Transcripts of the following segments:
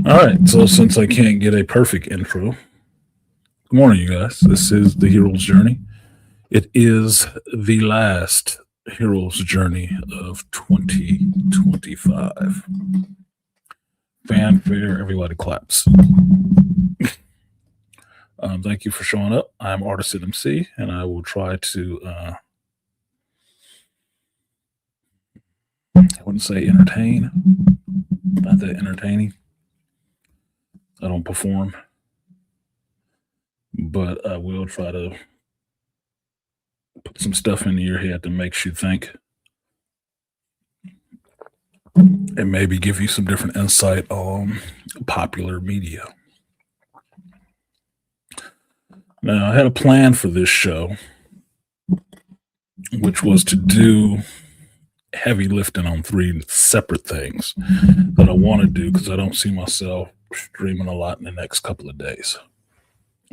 All right, so since I can't get a perfect intro, good morning, you guys. This is the hero's journey. It is the last hero's journey of 2025. Fanfare, everybody claps. Thank you for showing up. I'm artisanmc, and I will try to, I wouldn't say entertain, not that entertaining. I don't perform, but I will try to put some stuff into your head that makes you think and maybe give you some different insight on popular media. Now, I had a plan for this show, which was to do heavy lifting on three separate things that I want to do because I don't see myself streaming a lot in the next couple of days,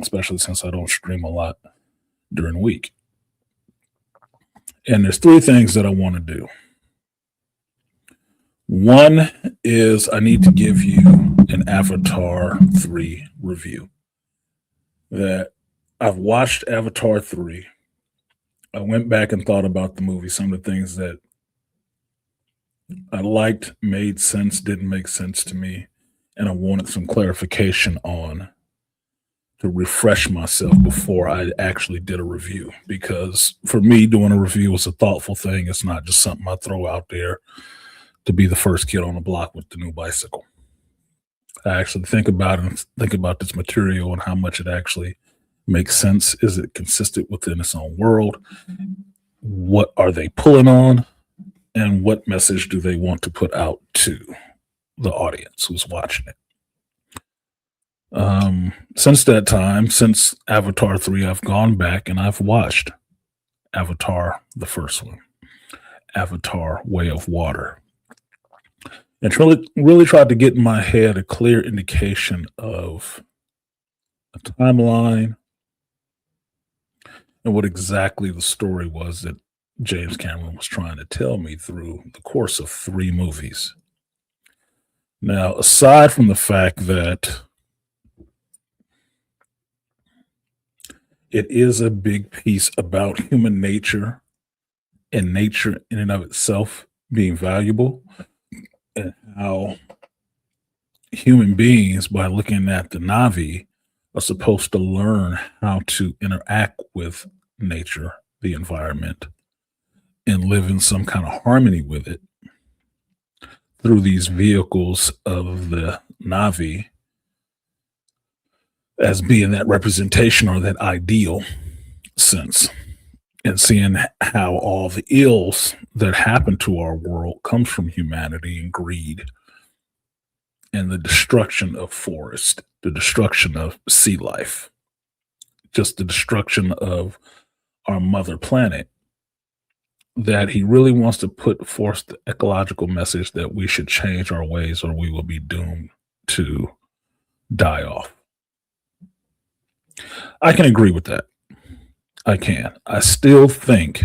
especially since I don't stream a lot during the week. And there's three things that I want to do. One is I need to give you an Avatar 3 review. That I've watched Avatar 3. I went back and thought about the movie, some of the things that I liked, made sense, didn't make sense to me, and I wanted some clarification on to refresh myself before I actually did a review. Because for me, doing a review is a thoughtful thing. It's not just something I throw out there to be the first kid on the block with the new bicycle. I actually think about it and think about this material and how much it actually makes sense. Is it consistent within its own world? What are they pulling on? And what message do they want to put out to the audience who's watching it? Since that time, since Avatar 3, I've gone back and I've watched Avatar, the first one, Avatar Way of Water, and really tried to get in my head a clear indication of a timeline and what exactly the story was that James Cameron was trying to tell me through the course of three movies. Now, aside from the fact that it is a big piece about human nature and nature in and of itself being valuable, and how human beings, by looking at the Navi, are supposed to learn how to interact with nature, the environment, and live in some kind of harmony with it through these vehicles of the Navi as being that representation or that ideal sense, and seeing how all the ills that happen to our world comes from humanity and greed and the destruction of forest, the destruction of sea life, just the destruction of our mother planet, that he really wants to put forth the ecological message that we should change our ways or we will be doomed to die off. I can agree with that. I can. I still think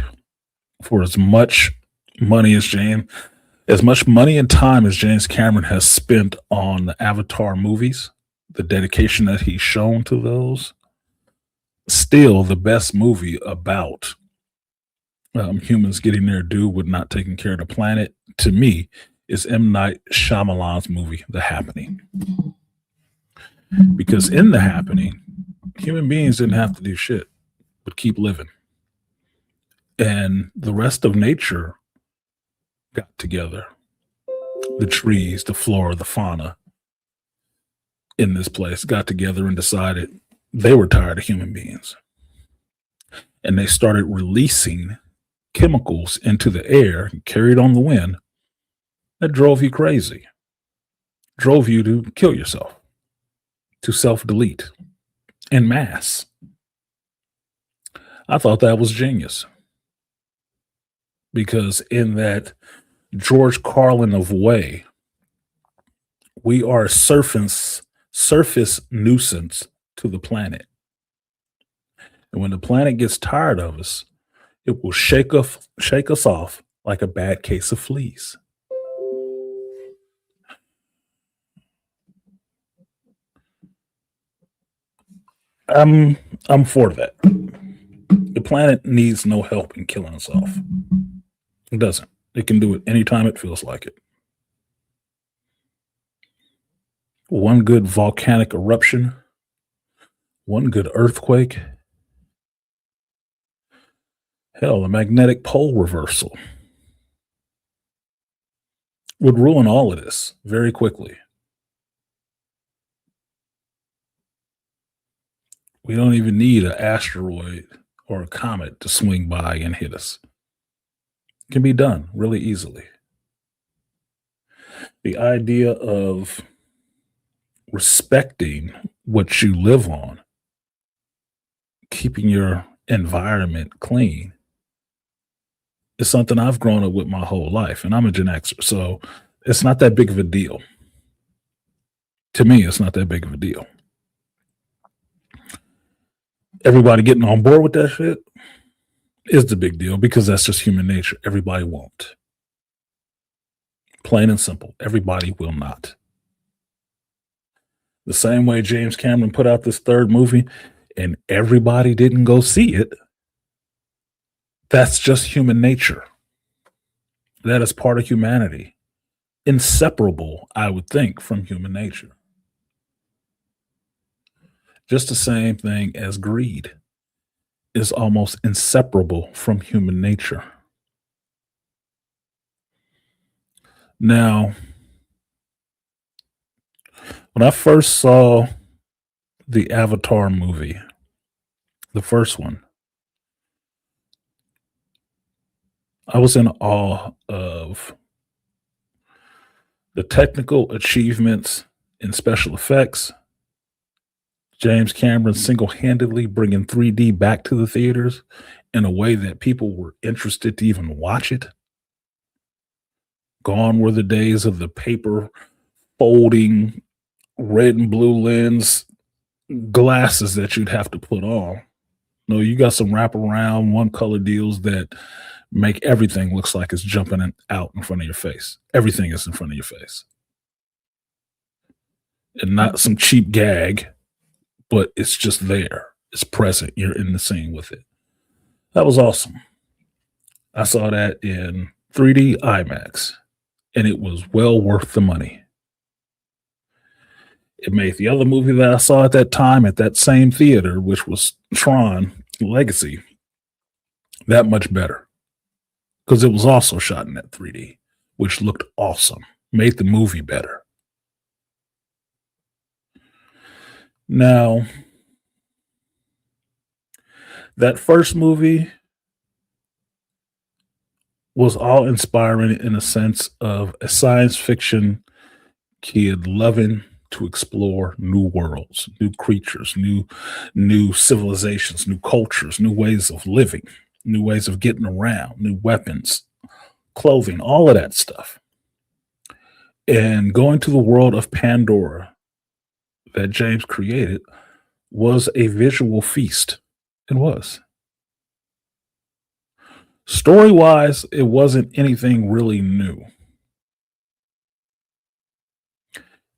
for as much money and time as James Cameron has spent on the Avatar movies, the dedication that he's shown to those, still the best movie about humans getting their due with not taking care of the planet, to me, is M. Night Shyamalan's movie, The Happening. Because in The Happening, human beings didn't have to do shit but keep living. And the rest of nature got together. The trees, the flora, the fauna in this place got together and decided they were tired of human beings. And they started releasing chemicals into the air, carried on the wind, that drove you crazy, drove you to kill yourself, to self-delete en masse. I thought that was genius. Because in that George Carlin of way, we are a surface nuisance to the planet. And when the planet gets tired of us, it will shake us off like a bad case of fleas. I'm for that. The planet needs no help in killing us off. It doesn't. It can do it anytime it feels like it. One good volcanic eruption, one good earthquake, hell, a magnetic pole reversal would ruin all of this very quickly. We don't even need an asteroid or a comet to swing by and hit us. It can be done really easily. The idea of respecting what you live on, keeping your environment clean, is something I've grown up with my whole life, and I'm a Gen Xer, so it's not that big of a deal. To me, it's not that big of a deal. Everybody getting on board with that shit is the big deal because that's just human nature. Everybody won't. Plain and simple. Everybody will not. The same way James Cameron put out this third movie and everybody didn't go see it, that's just human nature. That is part of humanity. Inseparable, I would think, from human nature. Just the same thing as greed is almost inseparable from human nature. Now, when I first saw the Avatar movie, the first one, I was in awe of the technical achievements in special effects. James Cameron single handedly bringing 3D back to the theaters in a way that people were interested to even watch it. Gone were the days of the paper folding red and blue lens glasses that you'd have to put on. No, you got some wraparound one color deals that make everything looks like it's jumping out in front of your face. Everything is in front of your face. And not some cheap gag, but it's just there. It's present. You're in the scene with it. That was awesome. I saw that in 3D IMAX, and it was well worth the money. It made the other movie that I saw at that time at that same theater, which was Tron Legacy, that much better because it was also shot in that 3D, which looked awesome, made the movie better. Now, that first movie was all inspiring in a sense of a science fiction kid loving to explore new worlds, new creatures, new civilizations, new cultures, new ways of living, new ways of getting around, new weapons, clothing, all of that stuff. And going to the world of Pandora that James created was a visual feast. It was. Story wise, it wasn't anything really new.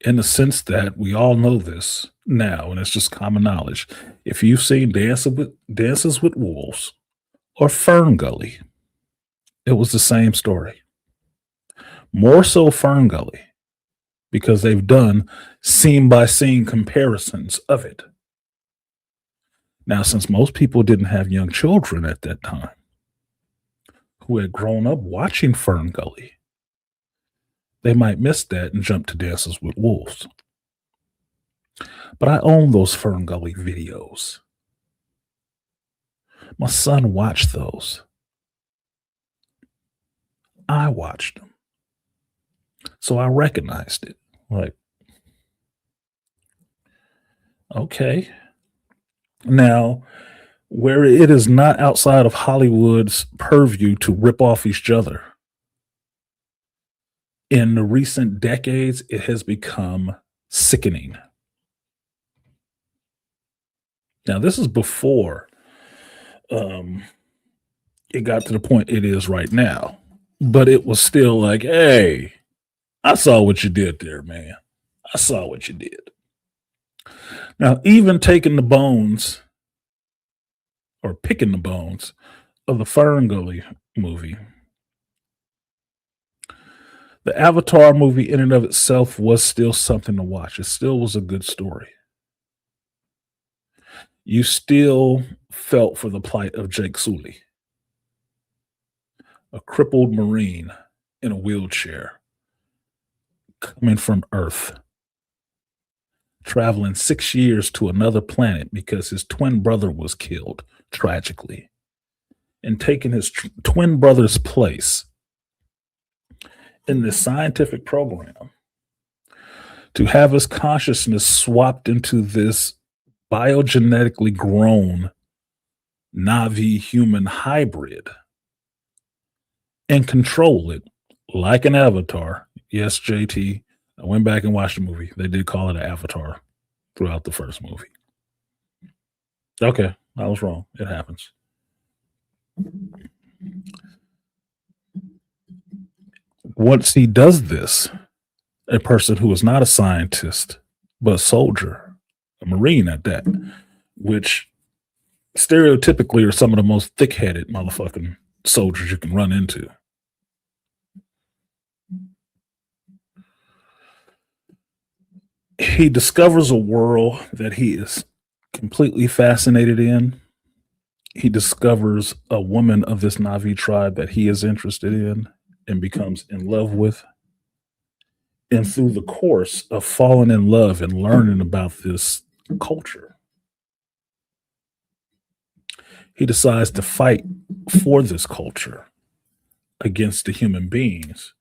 In the sense that we all know this now, and it's just common knowledge. If you've seen Dances with Wolves or Fern Gully, it was the same story. More so Fern Gully, because they've done scene by scene comparisons of it. Now, since most people didn't have young children at that time who had grown up watching Fern Gully, they might miss that and jump to Dances with Wolves. But I own those Fern Gully videos. My son watched those. I watched them. So I recognized it. Like, okay. Now, where it is not outside of Hollywood's purview to rip off each other, in the recent decades, it has become sickening. Now, this is before it got to the point it is right now, but it was still like, hey, I saw what you did there, man. I saw what you did. Now, even taking the bones or picking the bones of the Ferngully movie, the Avatar movie in and of itself was still something to watch. It still was a good story. You still felt for the plight of Jake Sully, a crippled Marine in a wheelchair coming from Earth, traveling 6 years to another planet because his twin brother was killed tragically, and taking his twin brother's place in this scientific program to have his consciousness swapped into this biogenetically grown Navi human hybrid and control it like an avatar. Yes, JT, I went back and watched the movie. They did call it an avatar throughout the first movie. Okay, I was wrong. It happens. Once he does this, a person who is not a scientist, but a soldier, a Marine at that, which stereotypically are some of the most thick headed motherfucking soldiers you can run into. He discovers a world that he is completely fascinated in. He discovers a woman of this Navi tribe that he is interested in and becomes in love with. And through the course of falling in love and learning about this culture, he decides to fight for this culture against the human beings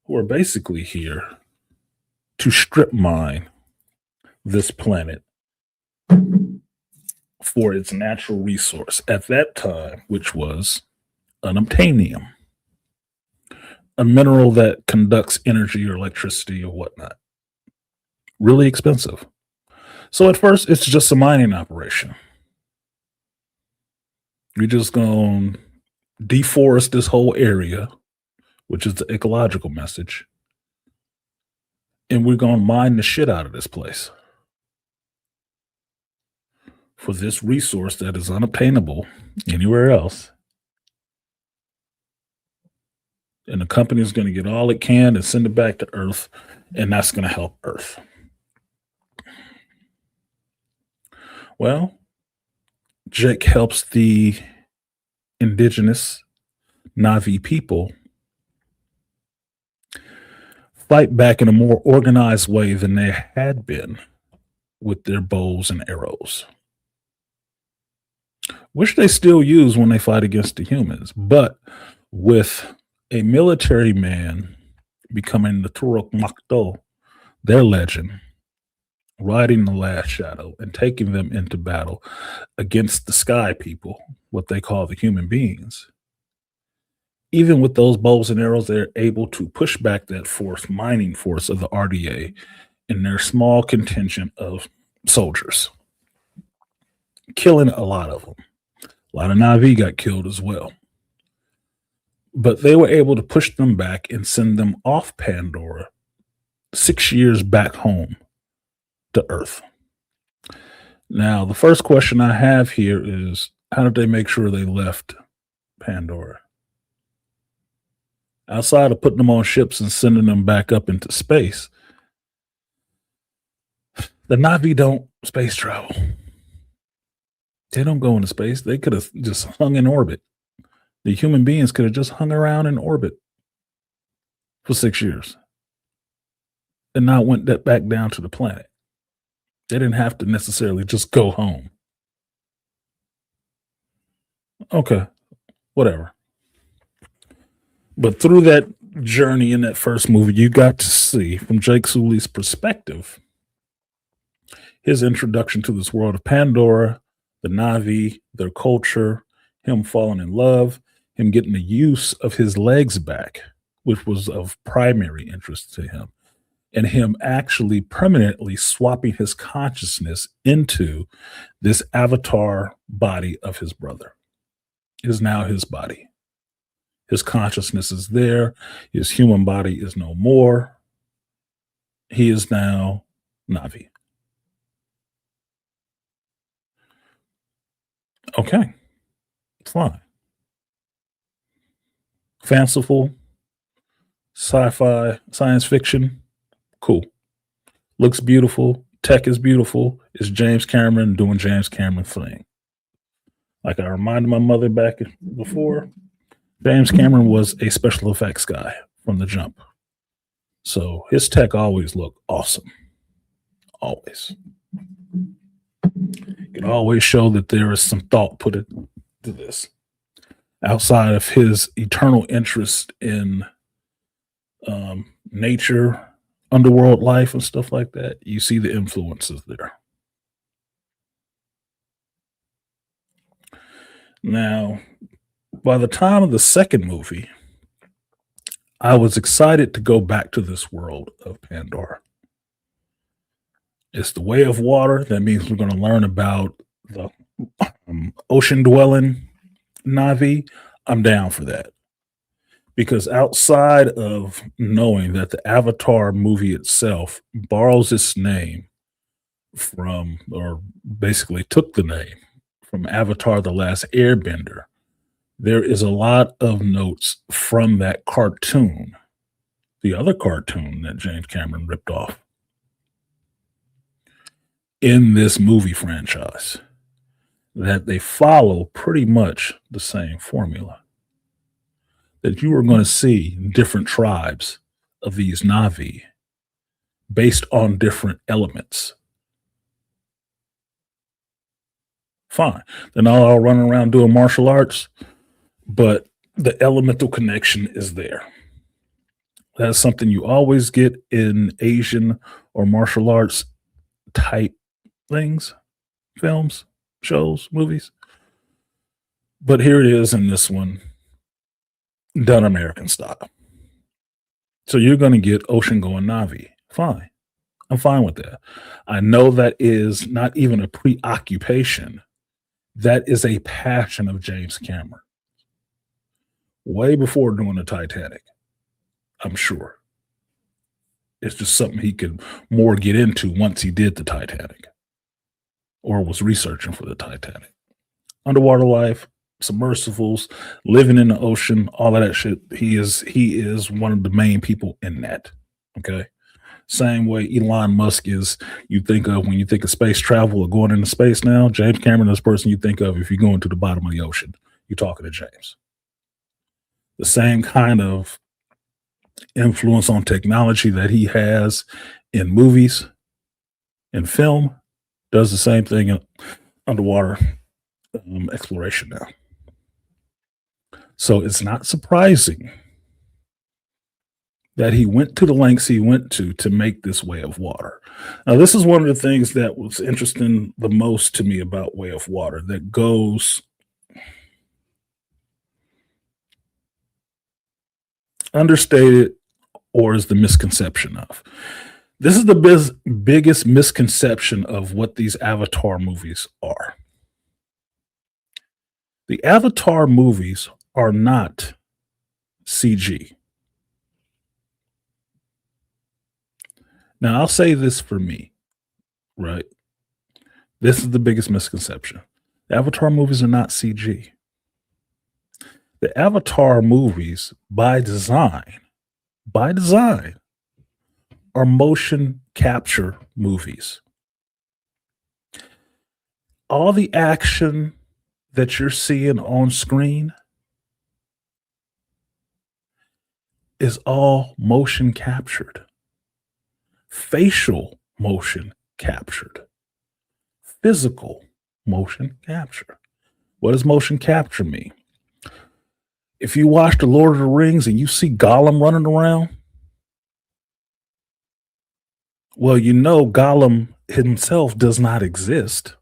who are basically here to strip mine this planet for its natural resource at that time, which was unobtainium, a mineral that conducts energy or electricity or whatnot. Really expensive. So at first, it's just a mining operation. We're just going to deforest this whole area, which is the ecological message, and we're going to mine the shit out of this place for this resource that is unobtainable anywhere else. And the company is going to get all it can and send it back to Earth, and that's going to help Earth. Well, Jake helps the indigenous Navi people fight back in a more organized way than they had been with their bows and arrows, which they still use when they fight against the humans, but with a military man becoming the Turok Makto, their legend, riding the last shadow and taking them into battle against the sky people, what they call the human beings. Even with those bows and arrows, they're able to push back that force, mining force of the RDA in their small contingent of soldiers, killing a lot of them. A lot of Navi got killed as well. But they were able to push them back and send them off Pandora 6 years back home to Earth. Now, the first question I have here is, how did they make sure they left Pandora? Outside of putting them on ships and sending them back up into space, the Navi don't space travel. They don't go into space. They could have just hung in orbit. The human beings could have just hung around in orbit for 6 years and not went back down to the planet. They didn't have to necessarily just go home. Okay, whatever. But through that journey in that first movie, you got to see from Jake Sully's perspective his introduction to this world of Pandora, the Navi, their culture, him falling in love, him getting the use of his legs back, which was of primary interest to him, and him actually permanently swapping his consciousness into this avatar body of his brother. It is now his body. His consciousness is there. His human body is no more. He is now Navi. Okay, fine. Fanciful, sci-fi, science fiction, cool. Looks beautiful. Tech is beautiful. It's James Cameron doing James Cameron thing. Like I reminded my mother back before, James Cameron was a special effects guy from the jump. So his tech always looked awesome. Always. You can always show that there is some thought put into this. Outside of his eternal interest in nature, underworld life, and stuff like that, you see the influences there. Now, by the time of the second movie, I was excited to go back to this world of Pandora. It's the way of water. That means we're going to learn about the ocean dwelling Navi. I'm down for that. Because outside of knowing that the Avatar movie itself borrows its name from, or basically took the name from Avatar The Last Airbender, there is a lot of notes from that cartoon, the other cartoon that James Cameron ripped off, in this movie franchise, that they follow pretty much the same formula. That you are going to see different tribes of these Navi based on different elements. Fine. They're not all running around doing martial arts, but the elemental connection is there. That's something you always get in Asian or martial arts type things, films, shows, movies. But here it is in this one, done American style. So you're going to get ocean going Navi. Fine. I'm fine with that. I know that is not even a preoccupation. That is a passion of James Cameron. Way before doing the Titanic, I'm sure. It's just something he could more get into once he did the Titanic or was researching for the Titanic. Underwater life, submersibles, living in the ocean, all of that shit. He is one of the main people in that. Okay. Same way Elon Musk is, you think of when you think of space travel or going into space now. James Cameron is the person you think of if you're going to the bottom of the ocean. You're talking to James. The same kind of influence on technology that he has in movies and film does the same thing in underwater exploration now. So it's not surprising that he went to the lengths he went to make this Way of Water. Now, this is one of the things that was interesting the most to me about Way of Water that goes understated or is the misconception of. This is the biggest misconception of what these Avatar movies are. The Avatar movies are not CG. Now, I'll say this for me, right? This is the biggest misconception. The Avatar movies are not CG. The Avatar movies, by design, are motion capture movies. All the action that you're seeing on screen is all motion captured, facial motion captured, physical motion capture. What does motion capture mean? If you watch The Lord of the Rings and you see Gollum running around, well, you know Gollum himself does not exist,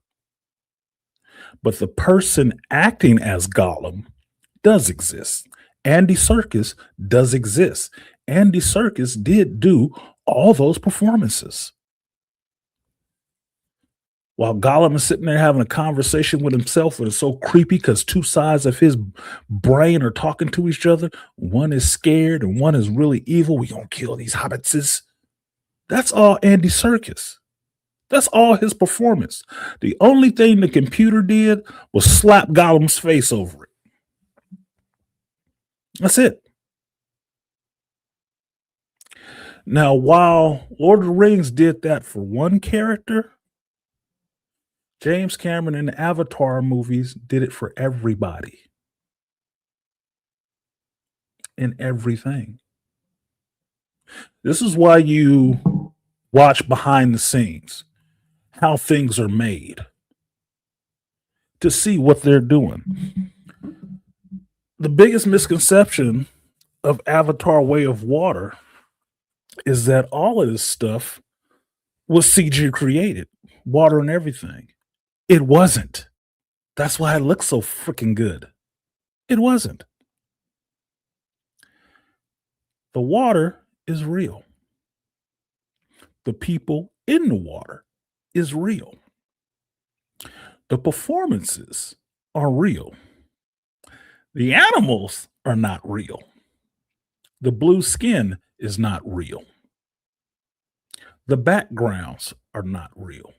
but the person acting as Gollum does exist. Andy Serkis does exist. Andy Serkis did do all those performances. While Gollum is sitting there having a conversation with himself, and it's so creepy because two sides of his brain are talking to each other. One is scared and one is really evil. We gonna kill these hobbitses. That's all Andy Serkis. That's all his performance. The only thing the computer did was slap Gollum's face over it. That's it. Now, while Lord of the Rings did that for one character, James Cameron in the Avatar movies did it for everybody in everything. This is why you watch behind the scenes, how things are made, to see what they're doing. The biggest misconception of Avatar Way of Water is that all of this stuff was CG created, water and everything. It wasn't. That's why it looks so freaking good. It wasn't. The water is real. The people in the water is real. The performances are real. The animals are not real. The blue skin is not real. The backgrounds are not real.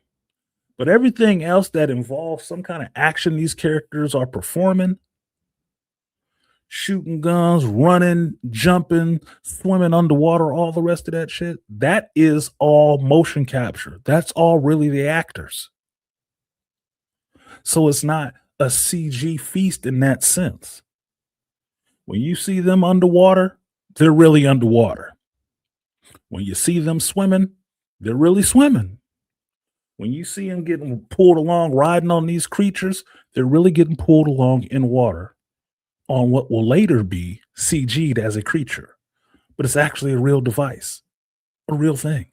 But everything else that involves some kind of action these characters are performing, shooting guns, running, jumping, swimming underwater, all the rest of that shit, that is all motion capture. That's all really the actors. So it's not a CG feast in that sense. When you see them underwater, they're really underwater. When you see them swimming, they're really swimming. When you see them getting pulled along, riding on these creatures, they're really getting pulled along in water on what will later be CG'd as a creature. But it's actually a real device, a real thing.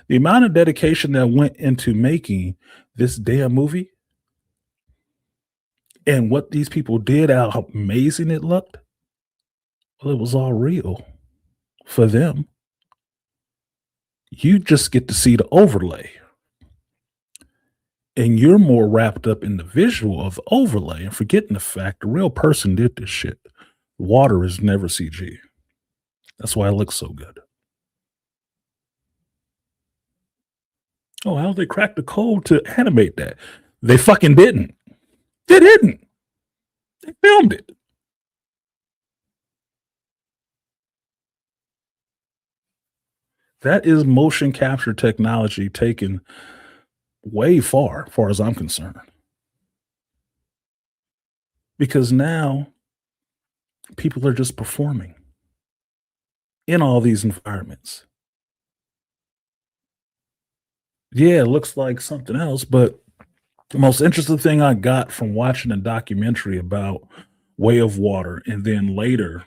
The amount of dedication that went into making this damn movie and what these people did, how amazing it looked, well, it was all real for them. You just get to see the overlay. And you're more wrapped up in the visual of the overlay and forgetting the fact the real person did this shit. Water is never CG. That's why it looks so good. Oh, how they cracked the code to animate that? They fucking didn't. They didn't. They filmed it. That is motion capture technology taken way far as I'm concerned. Because now people are just performing in all these environments. Yeah, it looks like something else, but the most interesting thing I got from watching a documentary about Way of Water and then later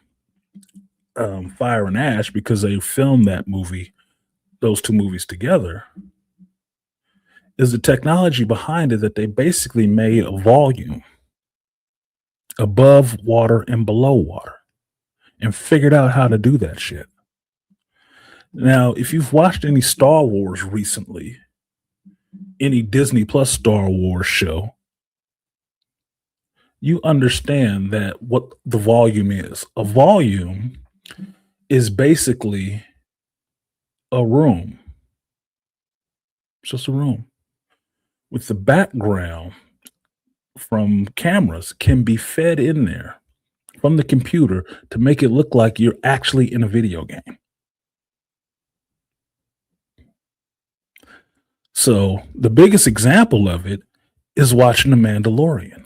Fire and Ash, because they filmed that movie, those two movies together, is the technology behind it that they basically made a volume above water and below water and figured out how to do that shit. Now, if you've watched any Star Wars recently, any Disney Plus Star Wars show, you understand that what the volume is. A volume is basically a room. It's just a room with the background from cameras can be fed in there from the computer to make it look like you're actually in a video game. So the biggest example of it is watching The Mandalorian.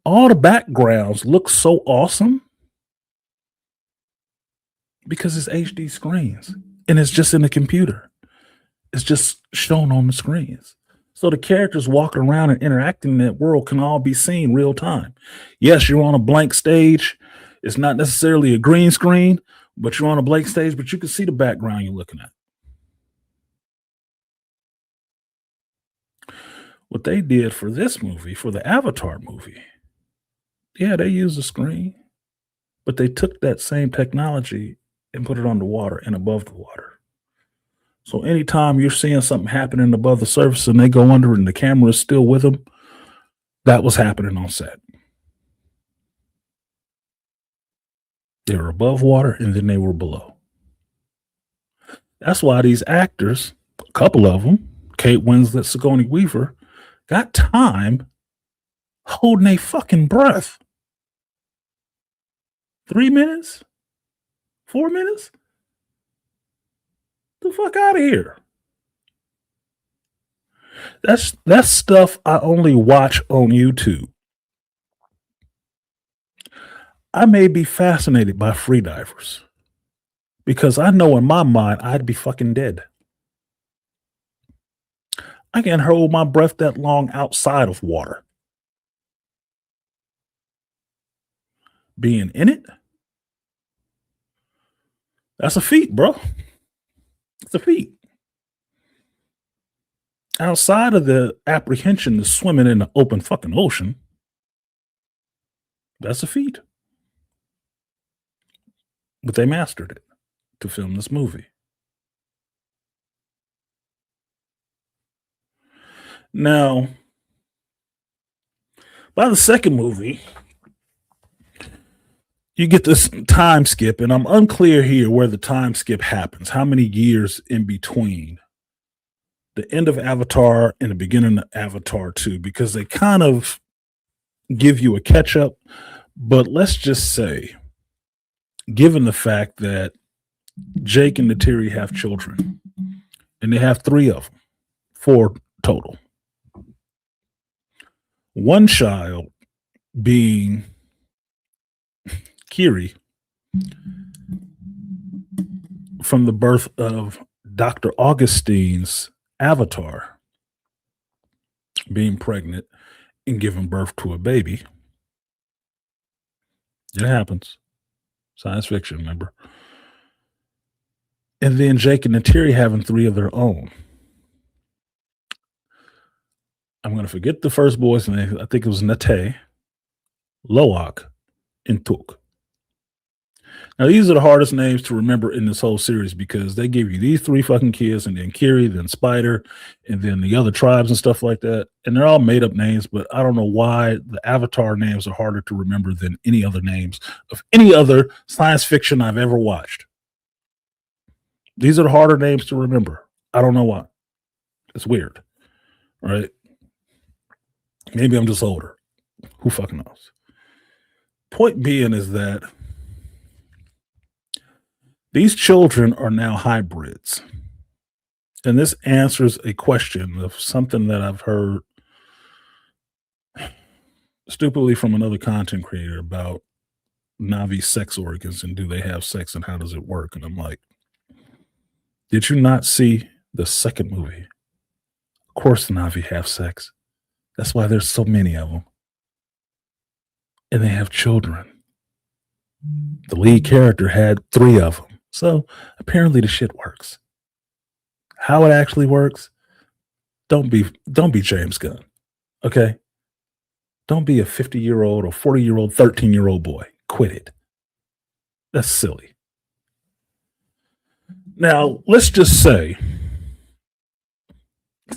All the backgrounds look so awesome because it's HD screens and it's just in the computer. It's just shown on the screens. So the characters walking around and interacting in that world can all be seen real time. Yes, you're on a blank stage. It's not necessarily a green screen, but you're on a blank stage, but you can see the background you're looking at. What they did for this movie, for the Avatar movie, yeah, they used a screen, but they took that same technology and put it underwater and above the water. So anytime you're seeing something happening above the surface and they go under and the camera is still with them, that was happening on set. They were above water and then they were below. That's why these actors couple of them, Kate Winslet, Sigourney Weaver, got time holding a fucking breath. 3 minutes? 4 minutes? The fuck out of here. That's stuff I only watch on YouTube. I may be fascinated by freedivers because I know in my mind I'd be fucking dead. I can't hold my breath that long outside of water. Being in it, that's a feat, bro. It's a feat. Outside of the apprehension of swimming in the open fucking ocean, that's a feat. But they mastered it to film this movie. Now, by the second movie, you get this time skip, and I'm unclear here where the time skip happens, how many years in between the end of Avatar and the beginning of Avatar 2, because they kind of give you a catch up. But let's just say, given the fact that Jake and Neytiri have children, and they have 3 of them, 4 total. One child being Kiri from the birth of Dr. Augustine's avatar being pregnant and giving birth to a baby. It happens. Science fiction, remember? And then Jake and Neytiri having 3 of their own. I'm going to forget the first boy's name. I think it was Nate, Loak, and Tuk. Now, these are the hardest names to remember in this whole series because they give you these 3 fucking kids, and then Kiri, then Spider, and then the other tribes and stuff like that. And they're all made up names, but I don't know why the Avatar names are harder to remember than any other names of any other science fiction I've ever watched. These are the harder names to remember. I don't know why. It's weird, right? Maybe I'm just older. Who fucking knows? Point being is that these children are now hybrids. And this answers a question of something that I've heard stupidly from another content creator about Navi sex organs and do they have sex and how does it work? And I'm like, did you not see the second movie? Of course, the Navi have sex. That's why there's so many of them. And they have children. The lead character had 3 of them. So apparently the shit works. How it actually works, don't be James Gunn. Okay? Don't be a 50-year-old or 40-year-old, 13-year-old boy. Quit it. That's silly. Now, let's just say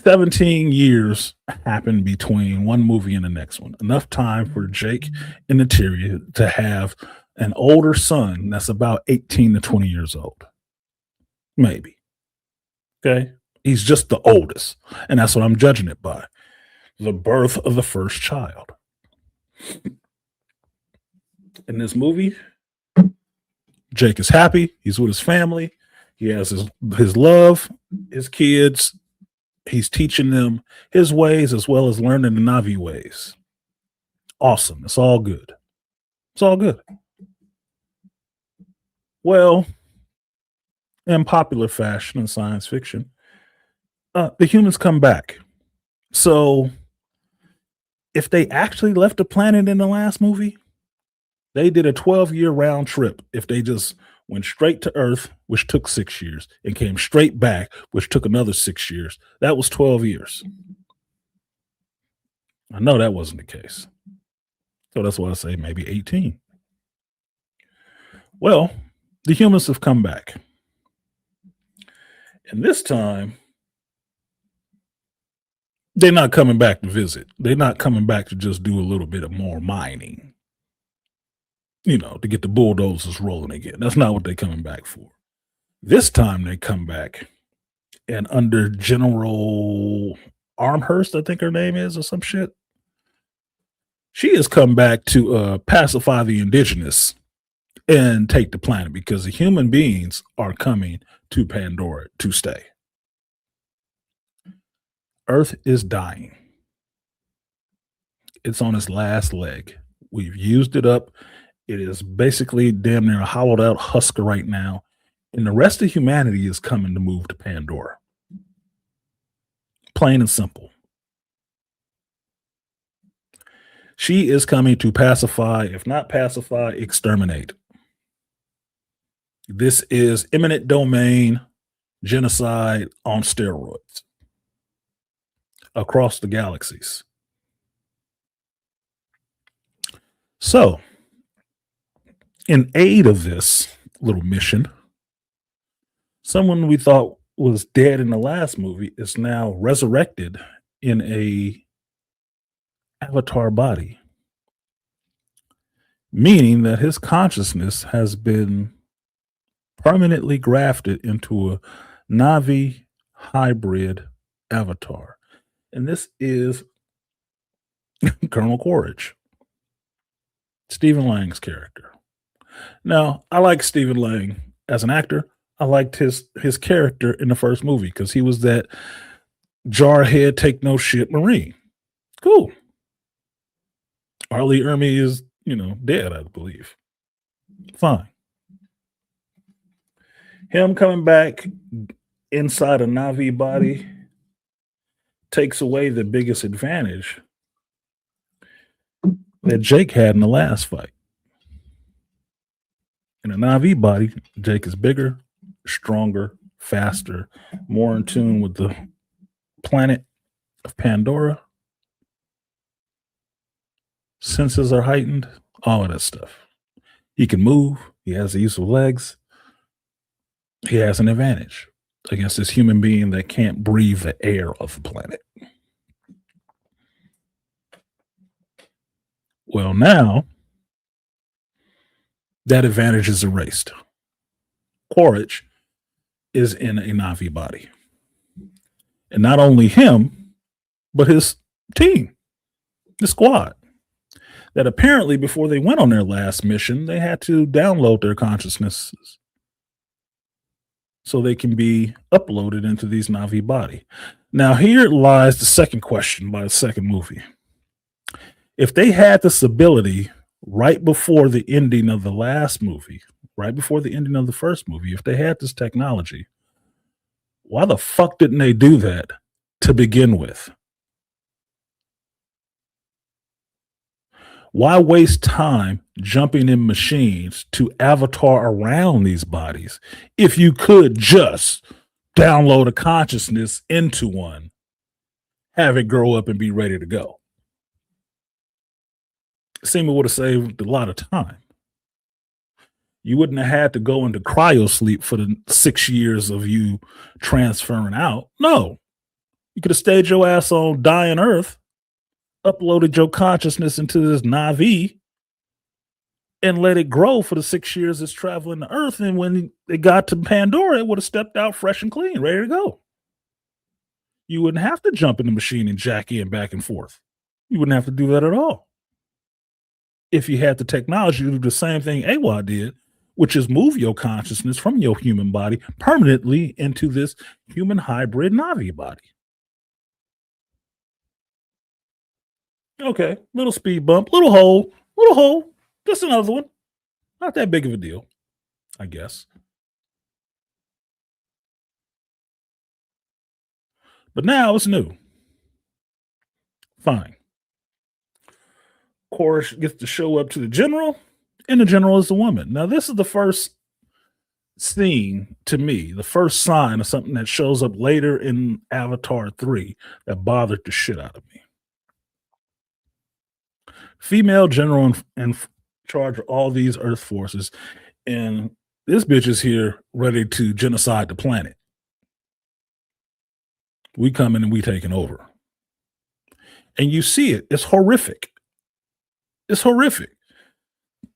17 years happened between one movie and the next one. Enough time for Jake and Neytiri to have an older son that's about 18 to 20 years old. Maybe. Okay? He's just the oldest. And that's what I'm judging it by. The birth of the first child. In this movie, Jake is happy. He's with his family. He has his love, his kids. He's teaching them his ways as well as learning the Navi ways. Awesome. It's all good. It's all good. Well, in popular fashion in science fiction, the humans come back. So if they actually left the planet in the last movie, they did a 12-year round trip. If they just went straight to Earth, which took 6 years, and came straight back, which took another 6 years, that was 12 years. I know that wasn't the case. So that's why I say maybe 18. Well, the humans have come back. And this time, they're not coming back to visit. They're not coming back to just do a little bit of more mining, to get the bulldozers rolling again. That's not what they're coming back for. This time they come back and under General Armhurst, I think her name is, or some shit. She has come back to pacify the indigenous and take the planet because the human beings are coming to Pandora to stay. Earth is dying. It's on its last leg. We've used it up. It is basically damn near a hollowed out husk right now. And the rest of humanity is coming to move to Pandora. Plain and simple. She is coming to pacify, if not pacify, exterminate. This is eminent domain genocide on steroids across the galaxies. So, in aid of this little mission, someone we thought was dead in the last movie is now resurrected in a avatar body, meaning that his consciousness has been permanently grafted into a Navi hybrid avatar. And this is Colonel Quaritch, Stephen Lang's character. Now, I like Stephen Lang as an actor. I liked his character in the first movie because he was that jarhead, take no shit Marine. Cool. Arlie Ermy is, dead, I believe. Fine. Him coming back inside a Navi body takes away the biggest advantage that Jake had in the last fight. In a Navi body, Jake is bigger, stronger, faster, more in tune with the planet of Pandora. Senses are heightened, all of that stuff. He can move, he has the use of legs. He has an advantage against this human being that can't breathe the air of the planet. Well, now that advantage is erased. Quaritch is in a Navi body. And not only him, but his team, the squad, that apparently before they went on their last mission, they had to download their consciousnesses so they can be uploaded into these Navi body. Now, here lies the second question by the second movie. If they had this ability right before the ending of the last movie, right before the ending of the first movie, if they had this technology, why the fuck didn't they do that to begin with? Why waste time jumping in machines to avatar around these bodies if you could just download a consciousness into one, have it grow up and be ready to go? Seemed it would have saved a lot of time. You wouldn't have had to go into cryo sleep for the 6 years of you transferring out. No, you could have stayed your ass on dying Earth, uploaded your consciousness into this Navi, and let it grow for the 6 years it's traveling the Earth. And when it got to Pandora, it would have stepped out fresh and clean, ready to go. You wouldn't have to jump in the machine and jack in back and forth. You wouldn't have to do that at all. If you had the technology to do the same thing AWA did, which is move your consciousness from your human body permanently into this human hybrid Navi body. Okay, little speed bump, little hole, just another one. Not that big of a deal, I guess. But now it's new. Fine. Quaritch gets to show up to the general, and the general is the woman. Now, this is the first scene to me, the first sign of something that shows up later in Avatar 3 that bothered the shit out of me. Female general in charge of all these Earth forces, and this bitch is here ready to genocide the planet. We coming and we taking over. And you see it. It's horrific. It's horrific.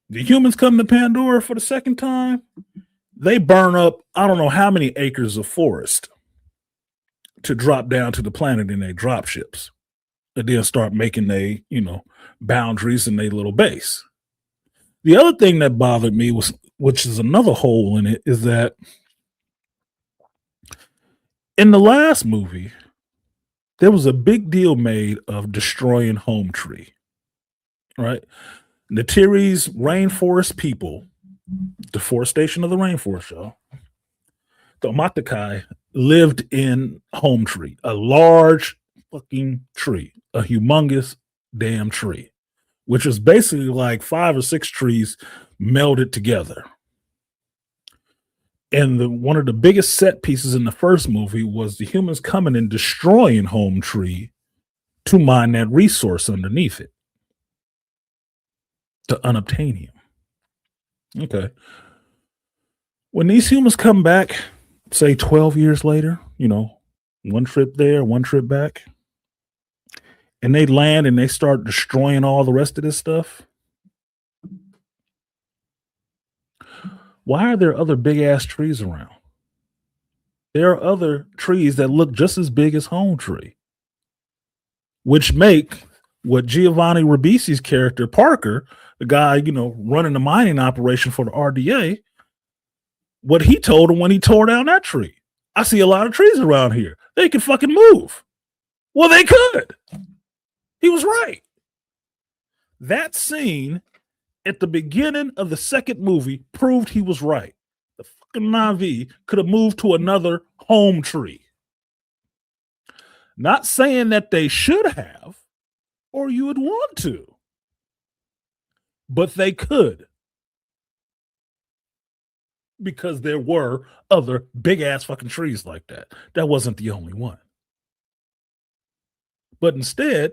The humans come to Pandora for the second time. They burn up, I don't know how many acres of forest. to drop down to the planet in their drop ships and then start making their, boundaries in their little base. The other thing that bothered me was, which is another hole in it, is that in the last movie, there was a big deal made of destroying Home Tree, right? Natiri's rainforest people, deforestation of the rainforest, y'all. The Matakai lived in Home Tree, a large fucking tree, a humongous damn tree, which is basically like 5 or 6 trees melded together. And one of the biggest set pieces in the first movie was the humans coming and destroying Home Tree to mine that resource underneath it, to unobtainium. Okay. When these humans come back, say 12 years later, one trip there, one trip back, and they land and they start destroying all the rest of this stuff, why are there other big ass trees around? There are other trees that look just as big as Home Tree, which make what Giovanni Ribisi's character, Parker, the guy, running the mining operation for the RDA, what he told him when he tore down that tree. I see a lot of trees around here. They can fucking move. Well, they could. He was right. That scene at the beginning of the second movie proved he was right. The fucking Na'vi could have moved to another Home Tree. Not saying that they should have or you would want to, but they could. Because there were other big ass fucking trees like that. That wasn't the only one. But instead,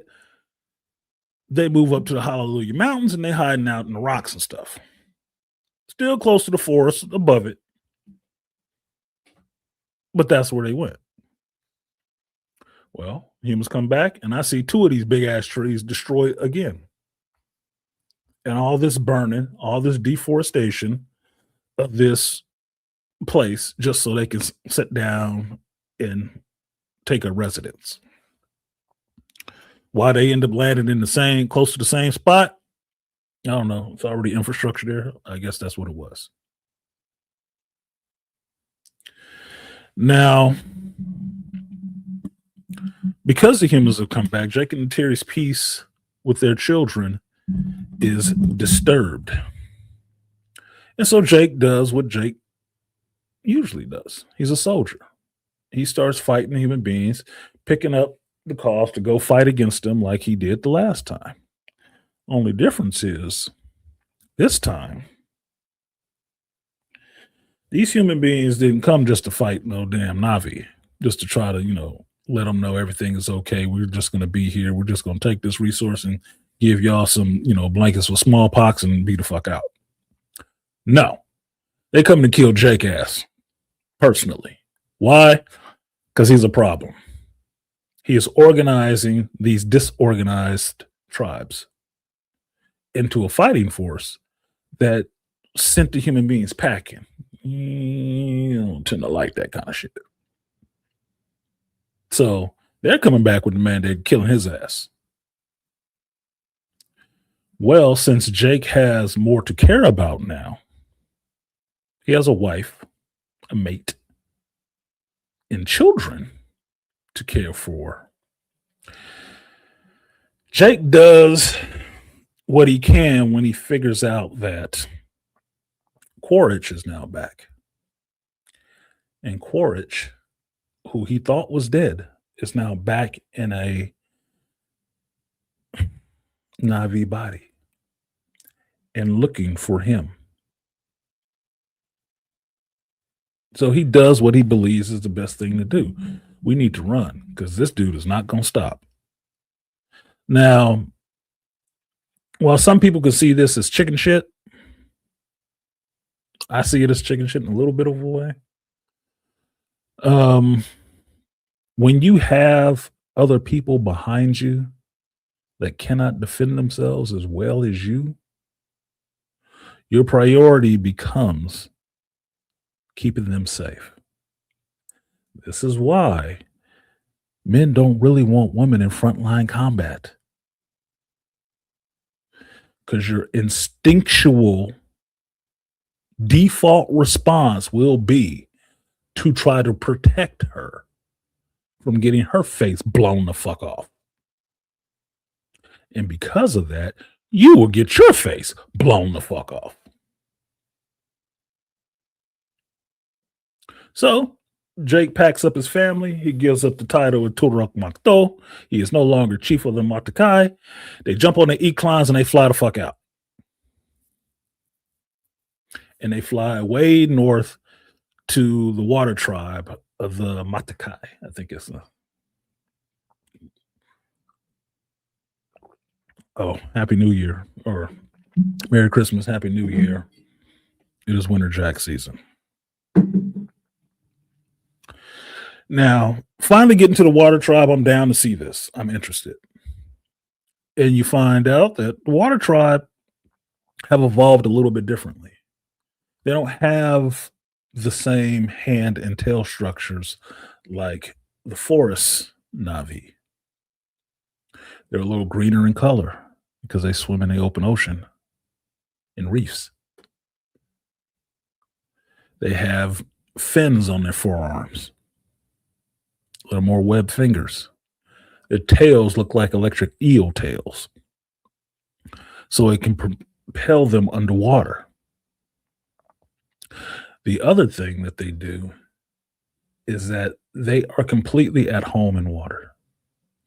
they move up to the Hallelujah Mountains and they hiding out in the rocks and stuff. Still close to the forest above it. But that's where they went. Well, humans come back and I see 2 of these big ass trees destroyed again. And all this burning, all this deforestation of this place just so they can sit down and take a residence. Why they end up landing in close to the same spot, I don't know. It's already infrastructure there. I guess that's what it was. Now, because the humans have come back, Jake and Terry's peace with their children is disturbed. And so Jake does what Jake usually does. He's a soldier. He starts fighting human beings, picking up the cause to go fight against them like he did the last time. Only difference is this time, these human beings didn't come just to fight no damn Na'vi, just to try to, let them know everything is okay. We're just going to be here. We're just going to take this resource and give y'all some, blankets for smallpox and be the fuck out. No, they come to kill Jake ass personally. Why? Because he's a problem. He is organizing these disorganized tribes into a fighting force that sent the human beings packing. You don't tend to like that kind of shit. So they're coming back with the mandate killing his ass. Well, since Jake has more to care about now, he has a wife, a mate, and children to care for. Jake does what he can when he figures out that Quaritch is now back. And Quaritch, who he thought was dead, is now back in a Na'vi body and looking for him. So he does what he believes is the best thing to do. We need to run because this dude is not going to stop. Now, while some people could see this as chicken shit, I see it as chicken shit in a little bit of a way. When you have other people behind you that cannot defend themselves as well as you, your priority becomes keeping them safe. This is why Men don't really want women in frontline combat because your instinctual default response will be to try to protect her from getting her face blown the fuck off. And because of that, you will get your face blown the fuck off. So Jake packs up his family. He gives up the title of Turok Makto. He is no longer chief of the Matakai. They jump on the Eclines and they fly the fuck out. And they fly way north to the water tribe of the Matakai. I think it's Happy New Year, or Merry Christmas, Happy New Year. It is winter jack season. Now, finally getting to the water tribe, I'm down to see this. I'm interested. And you find out that the water tribe have evolved a little bit differently. They don't have the same hand and tail structures like the forest Navi. They're a little greener in color because they swim in the open ocean in reefs. They have fins on their forearms, a little more webbed fingers. Their tails look like electric eel tails, so it can propel them underwater. The other thing that they do is that they are completely at home in water.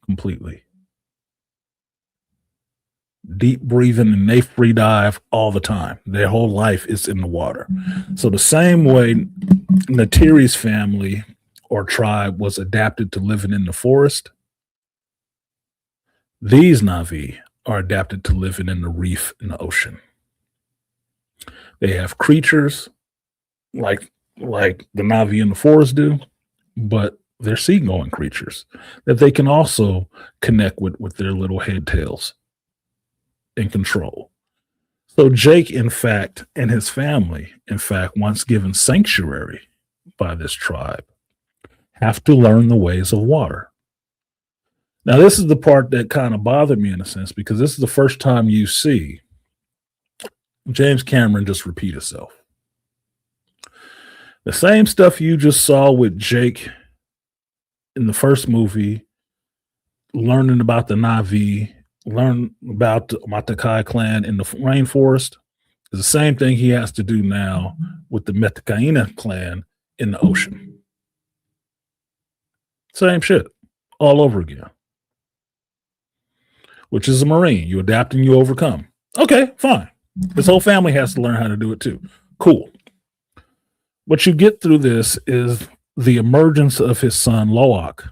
Completely. Deep breathing, and they free dive all the time. Their whole life is in the water. So the same way Natiri's family or tribe was adapted to living in the forest, these Navi are adapted to living in the reef in the ocean. They have creatures like the Navi in the forest do, but they're seagoing creatures that they can also connect with their little head tails and control. So Jake, in fact, and his family, in fact, once given sanctuary by this tribe, have to learn the ways of water. Now, this is the part that kind of bothered me in a sense, because this is the first time you see James Cameron just repeat himself. The same stuff you just saw with Jake in the first movie, learning about the Navi, learn about the Matakai clan in the rainforest, is the same thing he has to do now with the Metakaina clan in the ocean. Same shit all over again. Which is a Marine. You adapt and you overcome. Okay, fine. His whole family has to learn how to do it too. Cool. What you get through this is the emergence of his son, Loak,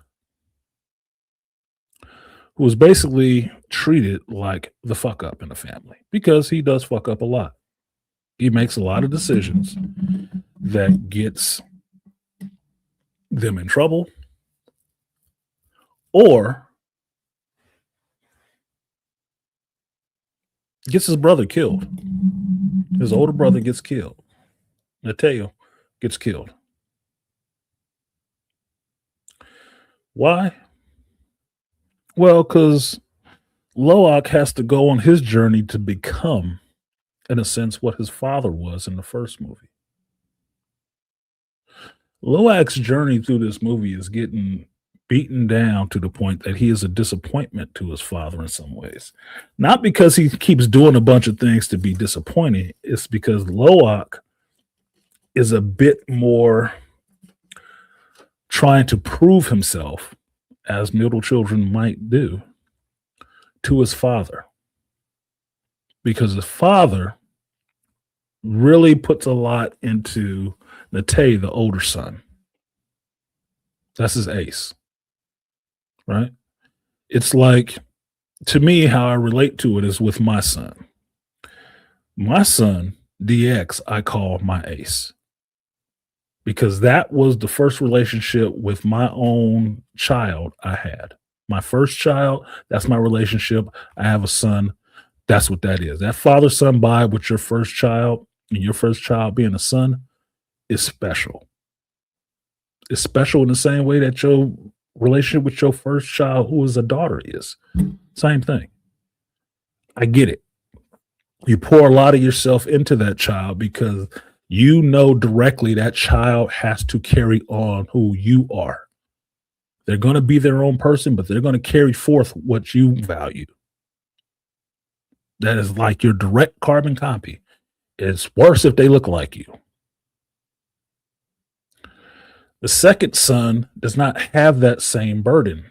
who was basically treated like the fuck up in the family because he does fuck up a lot. He makes a lot of decisions that gets them in trouble or gets his brother killed. His older brother gets killed. Nateo gets killed. Why? Well, because Loak has to go on his journey to become, in a sense, what his father was in the first movie. Loak's journey through this movie is getting beaten down to the point that he is a disappointment to his father in some ways. Not because he keeps doing a bunch of things to be disappointing. It's because Loak is a bit more trying to prove himself, as middle children might do, to his father. Because his father really puts a lot into Nate, the older son. That's his ace. Right? It's like, to me, how I relate to it is with my son. My son, DX, I call my ace. Because that was the first relationship with my own child I had. My first child, that's my relationship. I have a son. That's what that is. That father-son bond with your first child, and your first child being a son, is special. It's special in the same way that your relationship with your first child who is a daughter is. Same thing. I get it. You pour a lot of yourself into that child because you know directly that child has to carry on who you are. They're going to be their own person, but they're going to carry forth what you value. That is like your direct carbon copy. It's worse if they look like you. The second son does not have that same burden.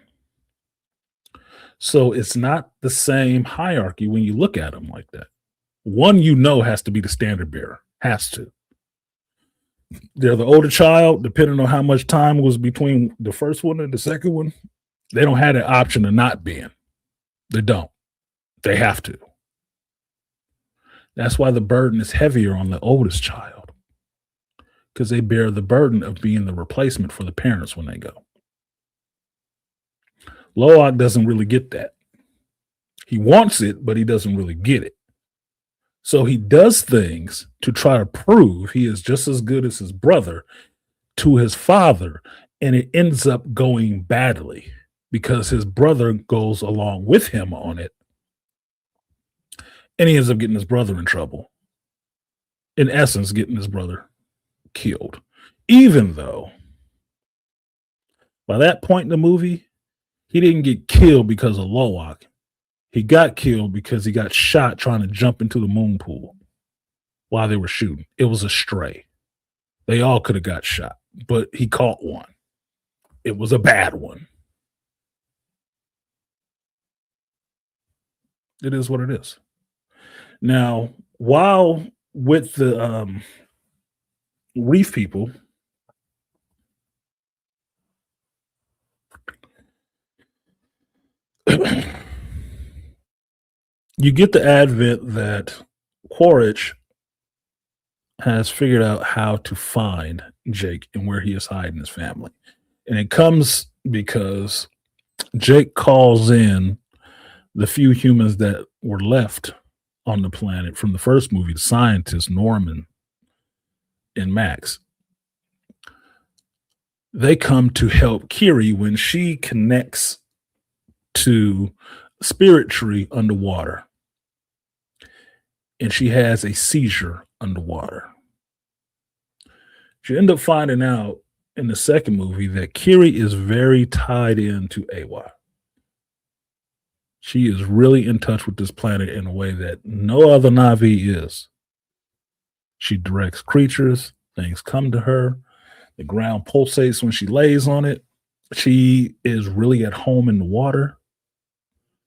So it's not the same hierarchy when you look at them like that. One, has to be the standard bearer, has to. They're the older child, depending on how much time was between the first one and the second one. They don't have the option of not being. They don't. They have to. That's why the burden is heavier on the oldest child, because they bear the burden of being the replacement for the parents when they go. Loak doesn't really get that. He wants it, but he doesn't really get it. So he does things to try to prove he is just as good as his brother to his father, and it ends up going badly because his brother goes along with him on it, and he ends up getting his brother in trouble. In essence, getting his brother killed. Even though by that point in the movie, he didn't get killed because of Loak. He got killed because he got shot trying to jump into the moon pool while they were shooting. It was a stray. They all could have got shot, but he caught one. It was a bad one. It is what it is. Now, while with the reef people, you get the advent that Quaritch has figured out how to find Jake and where he is hiding his family. And it comes because Jake calls in the few humans that were left on the planet from the first movie, the scientists, Norman and Max. They come to help Kiri when she connects to Spirit Tree underwater. And she has a seizure underwater. She end up finding out in the second movie that Kiri is very tied into Awa. She is really in touch with this planet in a way that no other Na'vi is. She directs creatures, things come to her, the ground pulsates when she lays on it. She is really at home in the water.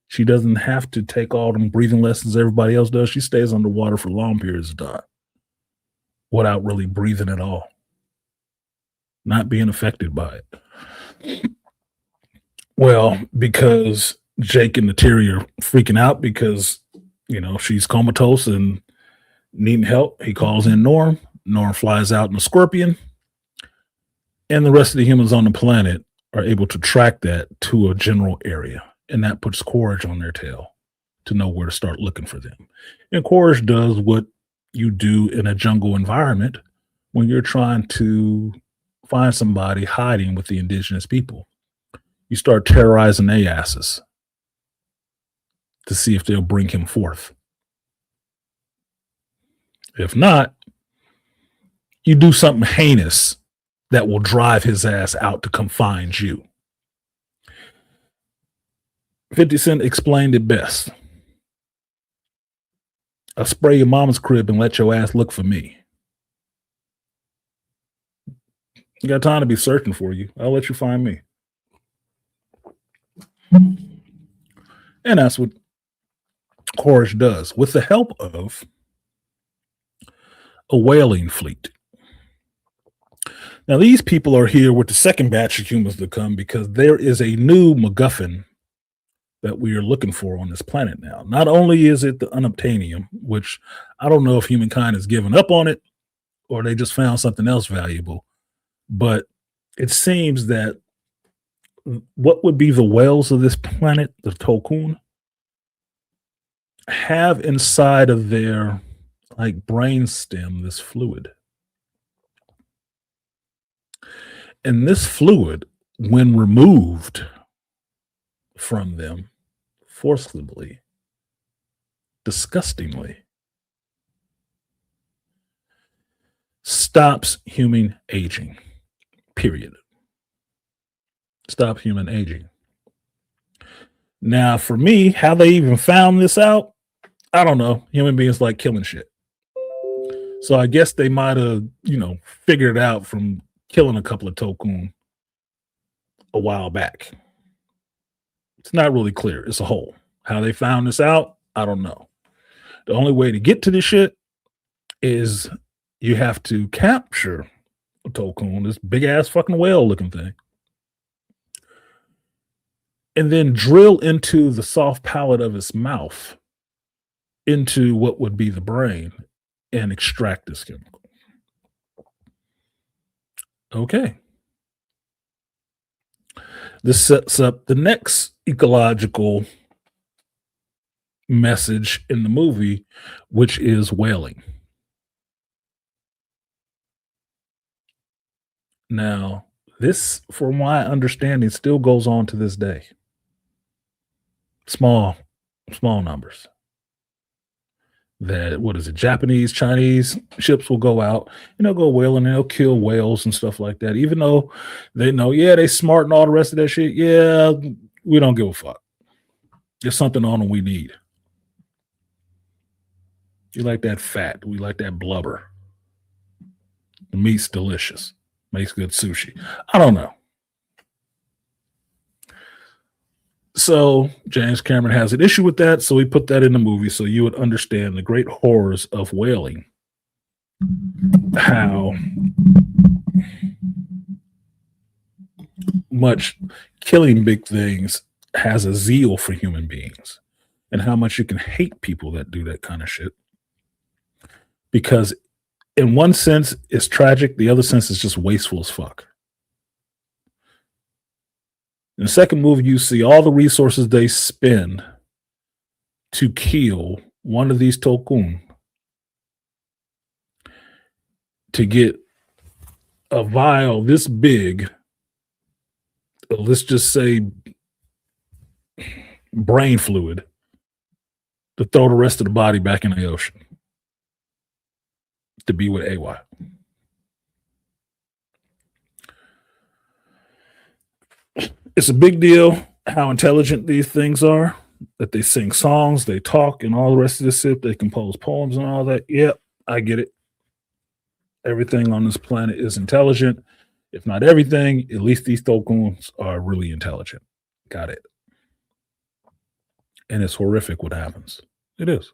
She doesn't have to take all them breathing lessons everybody else does. She stays underwater for long periods of time without really breathing at all, not being affected by it. Well, because Jake and Terry are freaking out because, she's comatose and needing help, he calls in Norm. Norm flies out in a scorpion, and the rest of the humans on the planet are able to track that to a general area. And that puts Quaritch on their tail to know where to start looking for them. And Quaritch does what you do in a jungle environment when you're trying to find somebody hiding with the indigenous people. You start terrorizing their asses to see if they'll bring him forth. If not, you do something heinous that will drive his ass out to come find you. 50 Cent explained it best. I'll spray your mama's crib and let your ass look for me. You got time to be searching for you. I'll let you find me. And that's what Quaritch does with the help of a whaling fleet. Now, these people are here with the second batch of humans to come because there is a new MacGuffin that we are looking for on this planet now. Not only is it the unobtainium, which I don't know if humankind has given up on it or they just found something else valuable, but it seems that what would be the whales of this planet, the Tokun, have inside of their brain stem this fluid. And this fluid when removed from them forcibly, disgustingly, stops human aging. Period. Stop human aging. Now, for me, how they even found this out, I don't know. Human beings like killing shit. So I guess they might have, figured it out from killing a couple of Tokun a while back. It's not really clear. It's a hole. How they found this out, I don't know. The only way to get to this shit is you have to capture a Tokun, this big ass fucking whale looking thing, and then drill into the soft palate of its mouth into what would be the brain and extract this chemical. Okay. This sets up the next ecological message in the movie, which is whaling. Now, this, from my understanding, still goes on to this day. Small numbers. That, what is it, Japanese, Chinese ships will go out and they'll go whaling and they'll kill whales and stuff like that. Even though they know, yeah, they smart and all the rest of that shit. Yeah, we don't give a fuck. There's something on them we need. You like that fat. We like that blubber. The meat's delicious. Makes good sushi. I don't know. So James Cameron has an issue with that, so he put that in the movie so you would understand the great horrors of whaling. How much killing big things has a zeal for human beings, and how much you can hate people that do that kind of shit. Because in one sense, it's tragic. The other sense is just wasteful as fuck. In the second movie, you see all the resources they spend to kill one of these Tokun to get a vial this big, let's just say brain fluid, to throw the rest of the body back in the ocean to be with AY. It's a big deal how intelligent these things are, that they sing songs, they talk, and all the rest of this shit. They compose poems and all that. Yep, I get it. Everything on this planet is intelligent. If not everything, at least these Tokuns are really intelligent. Got it. And it's horrific what happens. It is.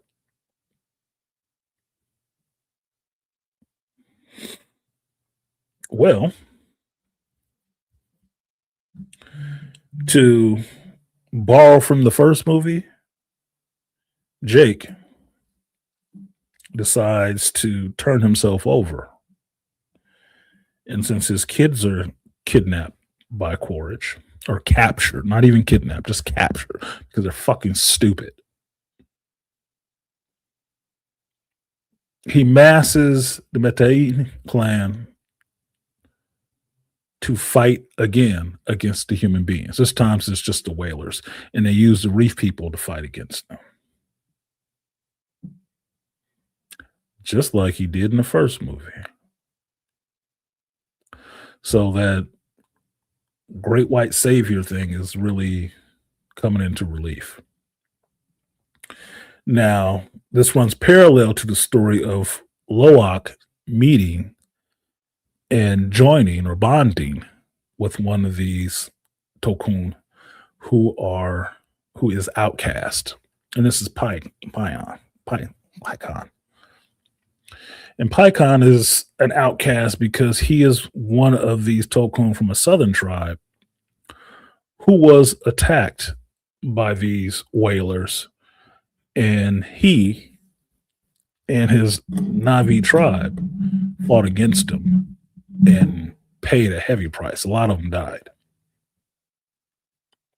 Well, to borrow from the first movie, Jake decides to turn himself over. And since his kids are kidnapped by Quaritch, or captured, not even kidnapped, just captured, because they're fucking stupid, he masses the Metai clan to fight again against the human beings. This time it's just the whalers, and they use the reef people to fight against them. Just like he did in the first movie. So that great white savior thing is really coming into relief. Now, this runs parallel to the story of Loak meeting and joining or bonding with one of these Tokun who is outcast. And this is Pycon. And Pycon is an outcast because he is one of these Tokun from a southern tribe who was attacked by these whalers, and he and his Navi tribe fought against them and paid a heavy price. A lot of them died.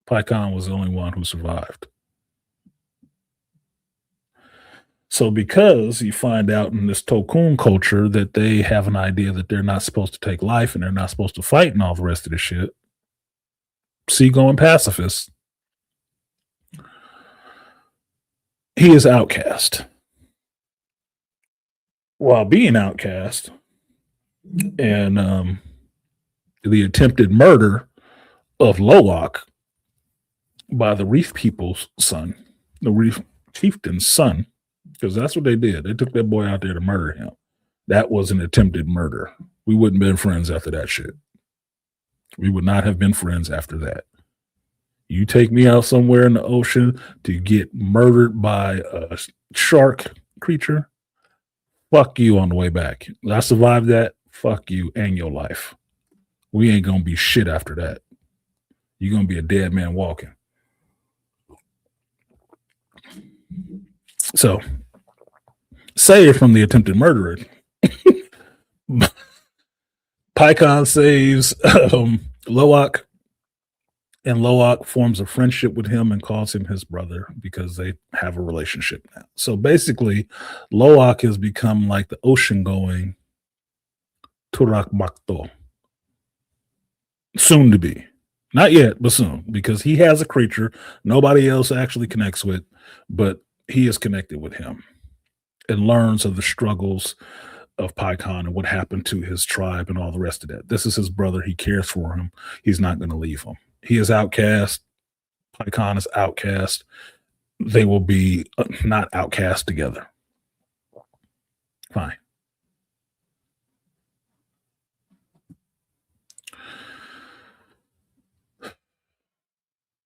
Pycon was the only one who survived. So because you find out in this Tokun culture that they have an idea that they're not supposed to take life and they're not supposed to fight and all the rest of the shit, seagoing pacifist, he is outcast. While being outcast and the attempted murder of Loak by the Reef People's son, the Reef Chieftain's son, because that's what they did. They took that boy out there to murder him. That was an attempted murder. We wouldn't have been friends after that shit. We would not have been friends after that. You take me out somewhere in the ocean to get murdered by a shark creature, fuck you on the way back. I survived that, fuck you and your life. We ain't gonna be shit after that. You're gonna be a dead man walking. So, saved from the attempted murderer, Pycon saves Loak, and Loak forms a friendship with him and calls him his brother because they have a relationship now. So basically, Loak has become like the ocean-going Turak Makto. Soon to be. Not yet, but soon, because he has a creature nobody else actually connects with, but he is connected with him and learns of the struggles of Pycon and what happened to his tribe and all the rest of that. This is his brother. He cares for him. He's not going to leave him. He is outcast. Pycon is outcast. They will be not outcast together. Fine.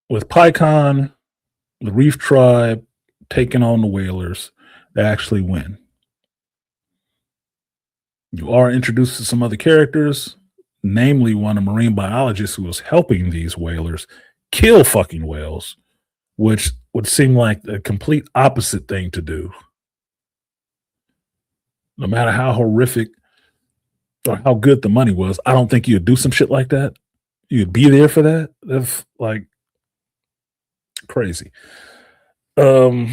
With Pycon, the Reef tribe taking on the whalers, they actually win. You are introduced to some other characters, namely one, a marine biologist who was helping these whalers kill fucking whales, which would seem like a complete opposite thing to do. No matter how horrific or how good the money was, I don't think you'd do some shit like that. You'd be there for that. That's like crazy. But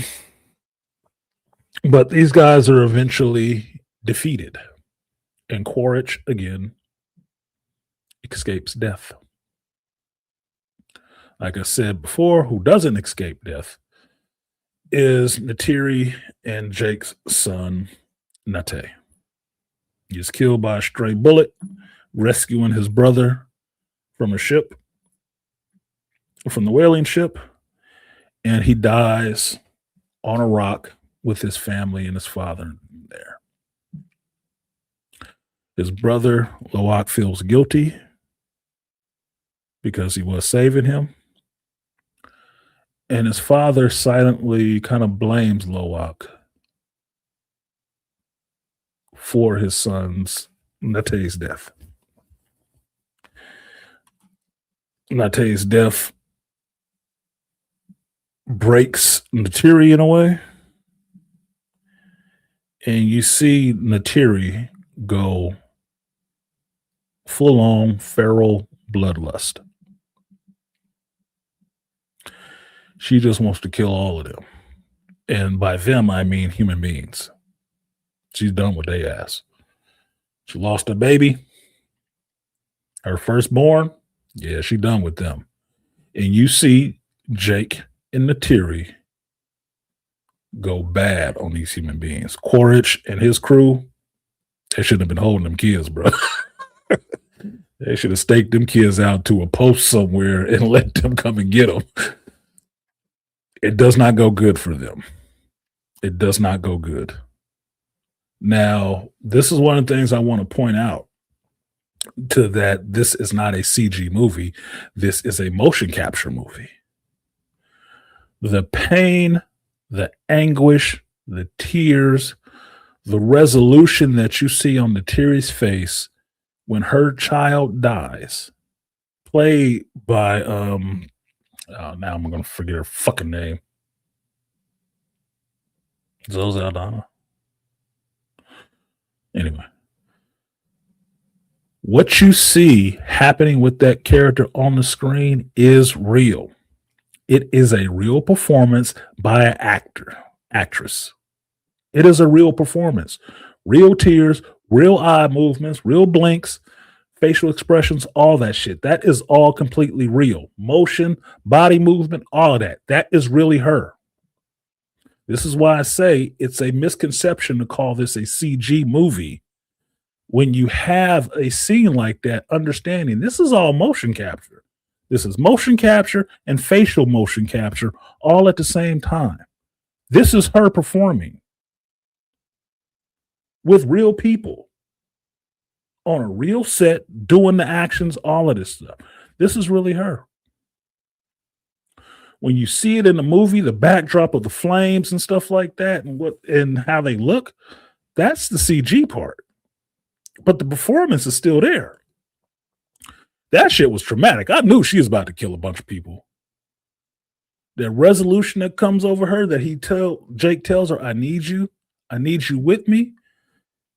these guys are eventually defeated. And Quaritch, again, escapes death. Like I said before, who doesn't escape death is Natiri and Jake's son, Nate. He is killed by a stray bullet, rescuing his brother from a ship, from the whaling ship, and he dies on a rock with his family and his father there. His brother, Loak, feels guilty because he was saving him. And his father silently kind of blames Loak for his son's, Nate's death. Nate's death breaks Natiri in a way. And you see Natiri go full-on feral bloodlust. She just wants to kill all of them. And by them, I mean human beings. She's done with their ass. She lost a baby. Her firstborn. Yeah, she done with them. And you see Jake and Natiri go bad on these human beings. Quaritch and his crew, they shouldn't have been holding them kids, bro. They should have staked them kids out to a post somewhere and let them come and get them. It does not go good for them. It does not go good. Now, this is one of the things I want to point out to that this is not a CG movie. This is a motion capture movie. The pain, the anguish, the tears, the resolution that you see on Natiri's face when her child dies, played by now I'm gonna forget her fucking name. Zoe Saldana. Anyway, what you see happening with that character on the screen is real. It is a real performance by an actress. It is a real performance. Real tears, real eye movements, real blinks, facial expressions, all that shit. That is all completely real. Motion, body movement, all of that. That is really her. This is why I say it's a misconception to call this a CG movie when you have a scene like that, understanding this is all motion capture. This is motion capture and facial motion capture all at the same time. This is her performing with real people on a real set, doing the actions, all of this stuff. This is really her. When you see it in the movie, the backdrop of the flames and stuff like that, and how they look, that's the CG part. But the performance is still there. That shit was traumatic. I knew she was about to kill a bunch of people. That resolution that comes over her, that Jake tells her, I need you with me.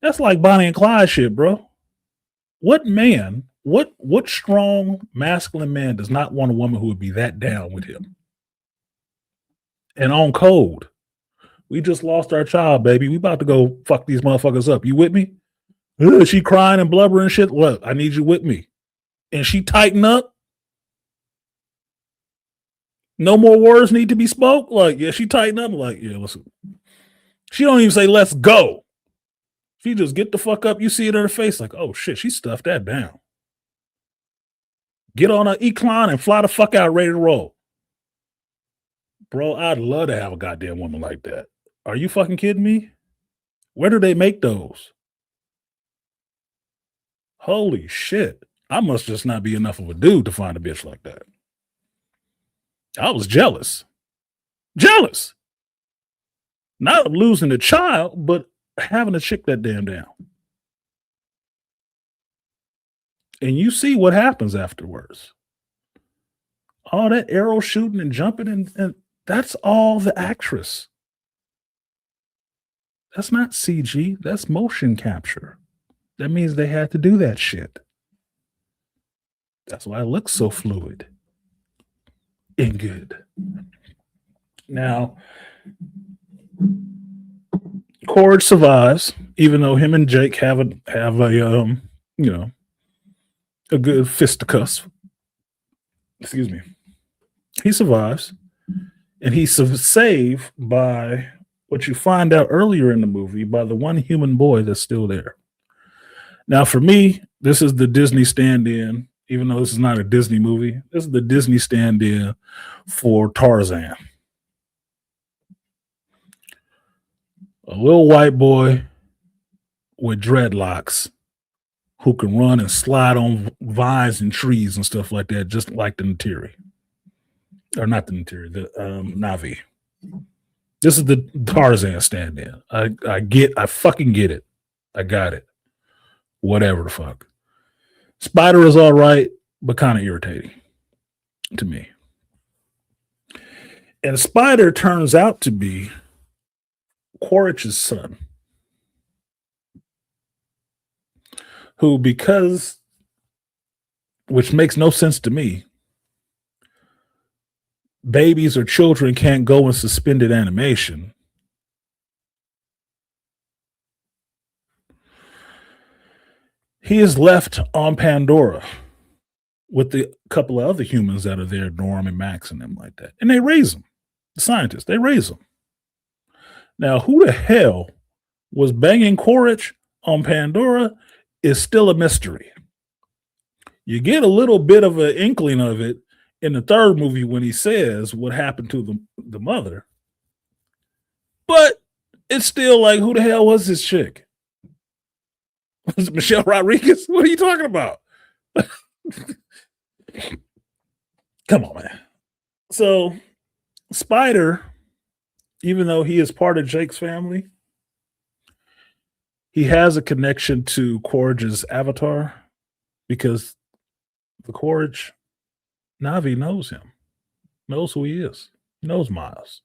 That's like Bonnie and Clyde shit, bro. What man, what strong masculine man does not want a woman who would be that down with him? And on code. We just lost our child, baby. We about to go fuck these motherfuckers up. You with me? Ugh, she crying and blubbering and shit. Look, I need you with me. And she tighten up. No more words need to be spoke. Like, yeah, she tighten up. Like, yeah, listen. She don't even say, let's go. She just get the fuck up. You see it in her face. Like, oh shit, she stuffed that down. Get on an ecline and fly the fuck out, ready to roll. Bro, I'd love to have a goddamn woman like that. Are you fucking kidding me? Where do they make those? Holy shit. I must just not be enough of a dude to find a bitch like that. I was jealous. Jealous. Not of losing a child, but having a chick that damn down. And you see what happens afterwards. All that arrow shooting and jumping, and that's all the actress. That's not CG. That's motion capture. That means they had to do that shit. That's why it looks so fluid and good. Now, Cord survives, even though him and Jake have a good fisticuffs. Excuse me. He survives, and he's saved by what you find out earlier in the movie by the one human boy that's still there. Now, for me, this is the Disney stand-in, even though this is not a Disney movie. This is the Disney stand-in for Tarzan. A little white boy with dreadlocks who can run and slide on vines and trees and stuff like that, just like the Neytiri. Or not the Neytiri, the Na'vi. This is the Tarzan stand-in. I fucking get it. I got it. Whatever the fuck. Spider is all right, but kind of irritating to me. And Spider turns out to be Quaritch's son, who, which makes no sense to me, babies or children can't go in suspended animation. He is left on Pandora with the couple of other humans that are there, Norm and Max and them like that. And they raise him. The scientists, they raise him. Now, who the hell was banging Quaritch on Pandora is still a mystery. You get a little bit of an inkling of it in the third movie when he says what happened to the mother. But it's still like, who the hell was this chick? Was it Michelle Rodriguez? What are you talking about? Come on, man. So Spider, even though he is part of Jake's family, he has a connection to Quaritch's avatar because the Quaritch Na'vi knows him, knows who he is. He knows Miles.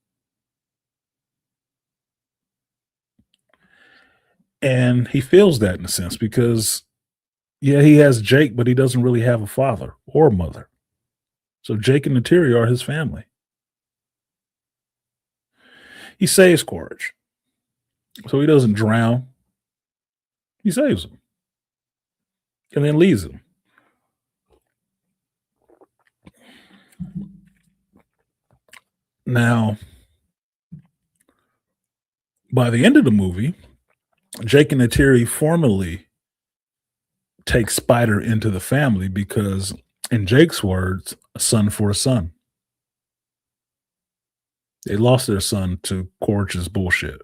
And he feels that in a sense because, yeah, he has Jake, but he doesn't really have a father or a mother. So Jake and Neytiri are his family. He saves Quaritch. So he doesn't drown. He saves him. And then leaves him. Now, by the end of the movie, Jake and Neytiri formally take Spider into the family because, in Jake's words, a son for a son. They lost their son to Quaritch's bullshit.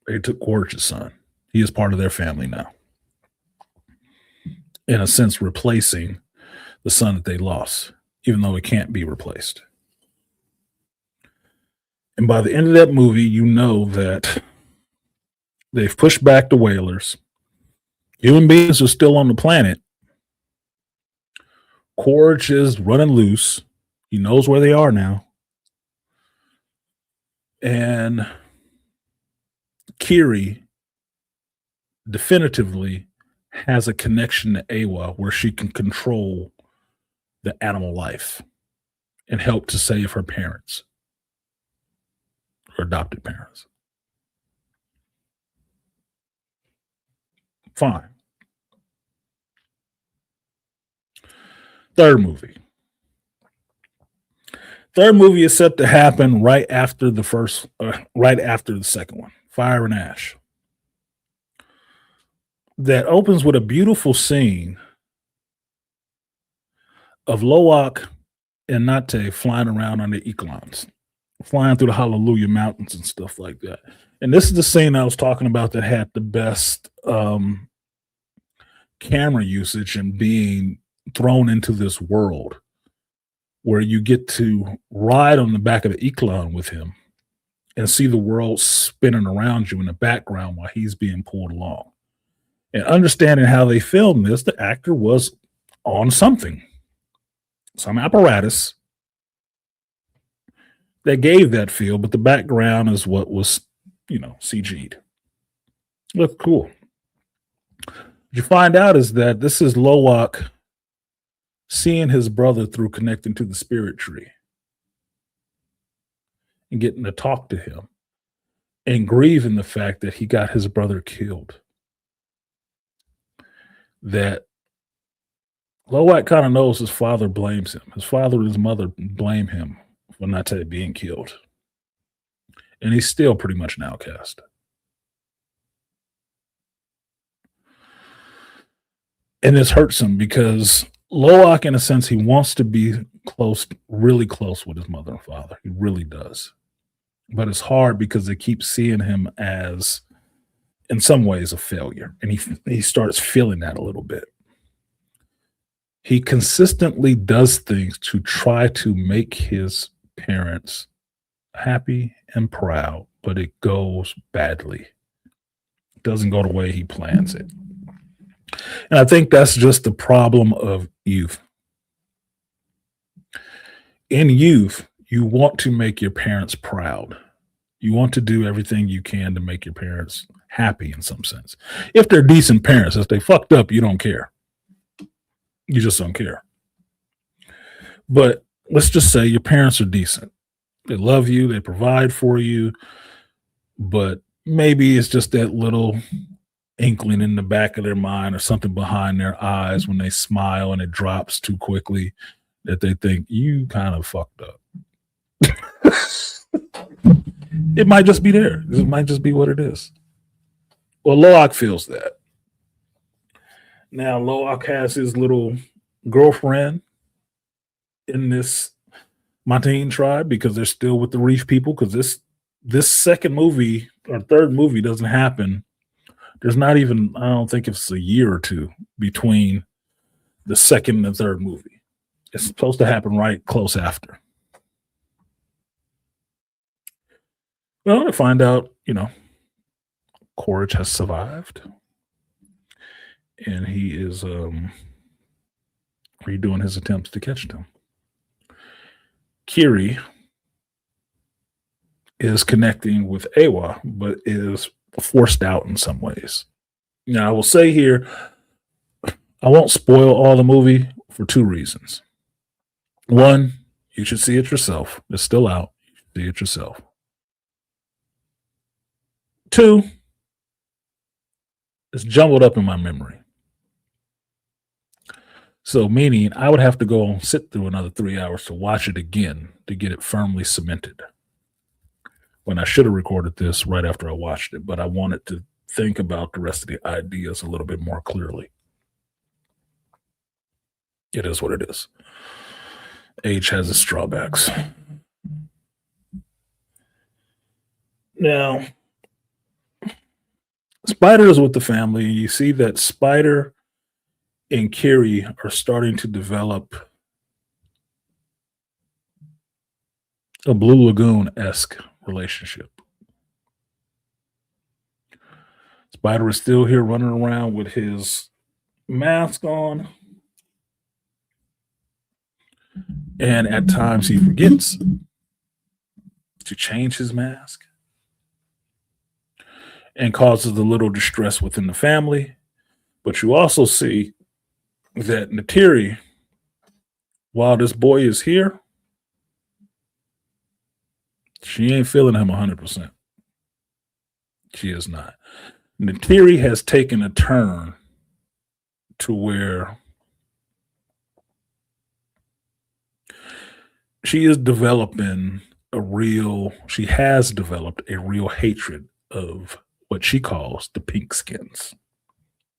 They took Quaritch's son. He is part of their family now, in a sense, replacing the son that they lost, even though it can't be replaced. And by the end of that movie, you know that they've pushed back the whalers. Human beings are still on the planet. Quaritch is running loose. He knows where they are now. And Kiri definitively has a connection to Awa where she can control the animal life and help to save her parents, her adopted parents. Fine. Third movie. Third movie is set to happen right after the first, right after the second one, Fire and Ash. That opens with a beautiful scene of Loak and Nate flying around on the Eklons, flying through the Hallelujah Mountains and stuff like that. And this is the scene I was talking about that had the best camera usage and being thrown into this world where you get to ride on the back of the Eklon with him and see the world spinning around you in the background while he's being pulled along. And understanding how they filmed this, the actor was on something, some apparatus that gave that feel, but the background is what was, CG'd. Look cool. What you find out is that this is Loak seeing his brother through connecting to the spirit tree and getting to talk to him and grieving the fact that he got his brother killed. That Loak kind of knows his father blames him. His father and his mother blame him for Nate being killed. And he's still pretty much an outcast. And this hurts him because Loak, in a sense, he wants to be close, really close with his mother and father. He really does. But it's hard because they keep seeing him as, in some ways, a failure. And he starts feeling that a little bit. He consistently does things to try to make his parents happy and proud, but it goes badly. It doesn't go the way he plans it. And I think that's just the problem of youth. In youth, you want to make your parents proud. You want to do everything you can to make your parents happy in some sense. If they're decent parents, if they fucked up, you don't care. You just don't care. But let's just say your parents are decent. They love you, they provide for you, but maybe it's just that little inkling in the back of their mind or something behind their eyes when they smile and it drops too quickly that they think you kind of fucked up. It might just be there. It might just be what it is. Well, Loak feels that. Now, Loak has his little girlfriend in this Montane tribe because they're still with the Reef people. Because this second movie or third movie doesn't happen. There's not even, I don't think it's a year or two between the second and third movie. It's supposed to happen right close after. Well, to find out, Quaritch has survived, and he is redoing his attempts to catch them. Kiri is connecting with Awa, but is forced out in some ways. Now, I will say here, I won't spoil all the movie for two reasons. One, you should see it yourself. It's still out. You should see it yourself. Two, it's jumbled up in my memory. So, meaning I would have to go and sit through another 3 hours to watch it again to get it firmly cemented. When I should have recorded this right after I watched it, but I wanted to think about the rest of the ideas a little bit more clearly. It is what it is. Age has its drawbacks. Now, Spider is with the family. You see that Spider and Kiri are starting to develop a Blue Lagoon-esque relationship. Spider is still here running around with his mask on. And at times he forgets to change his mask and causes a little distress within the family. But you also see that Natiri, while this boy is here, she ain't feeling him 100%. She is not. Natiri has taken a turn to where she has developed a real hatred of what she calls the pink skins,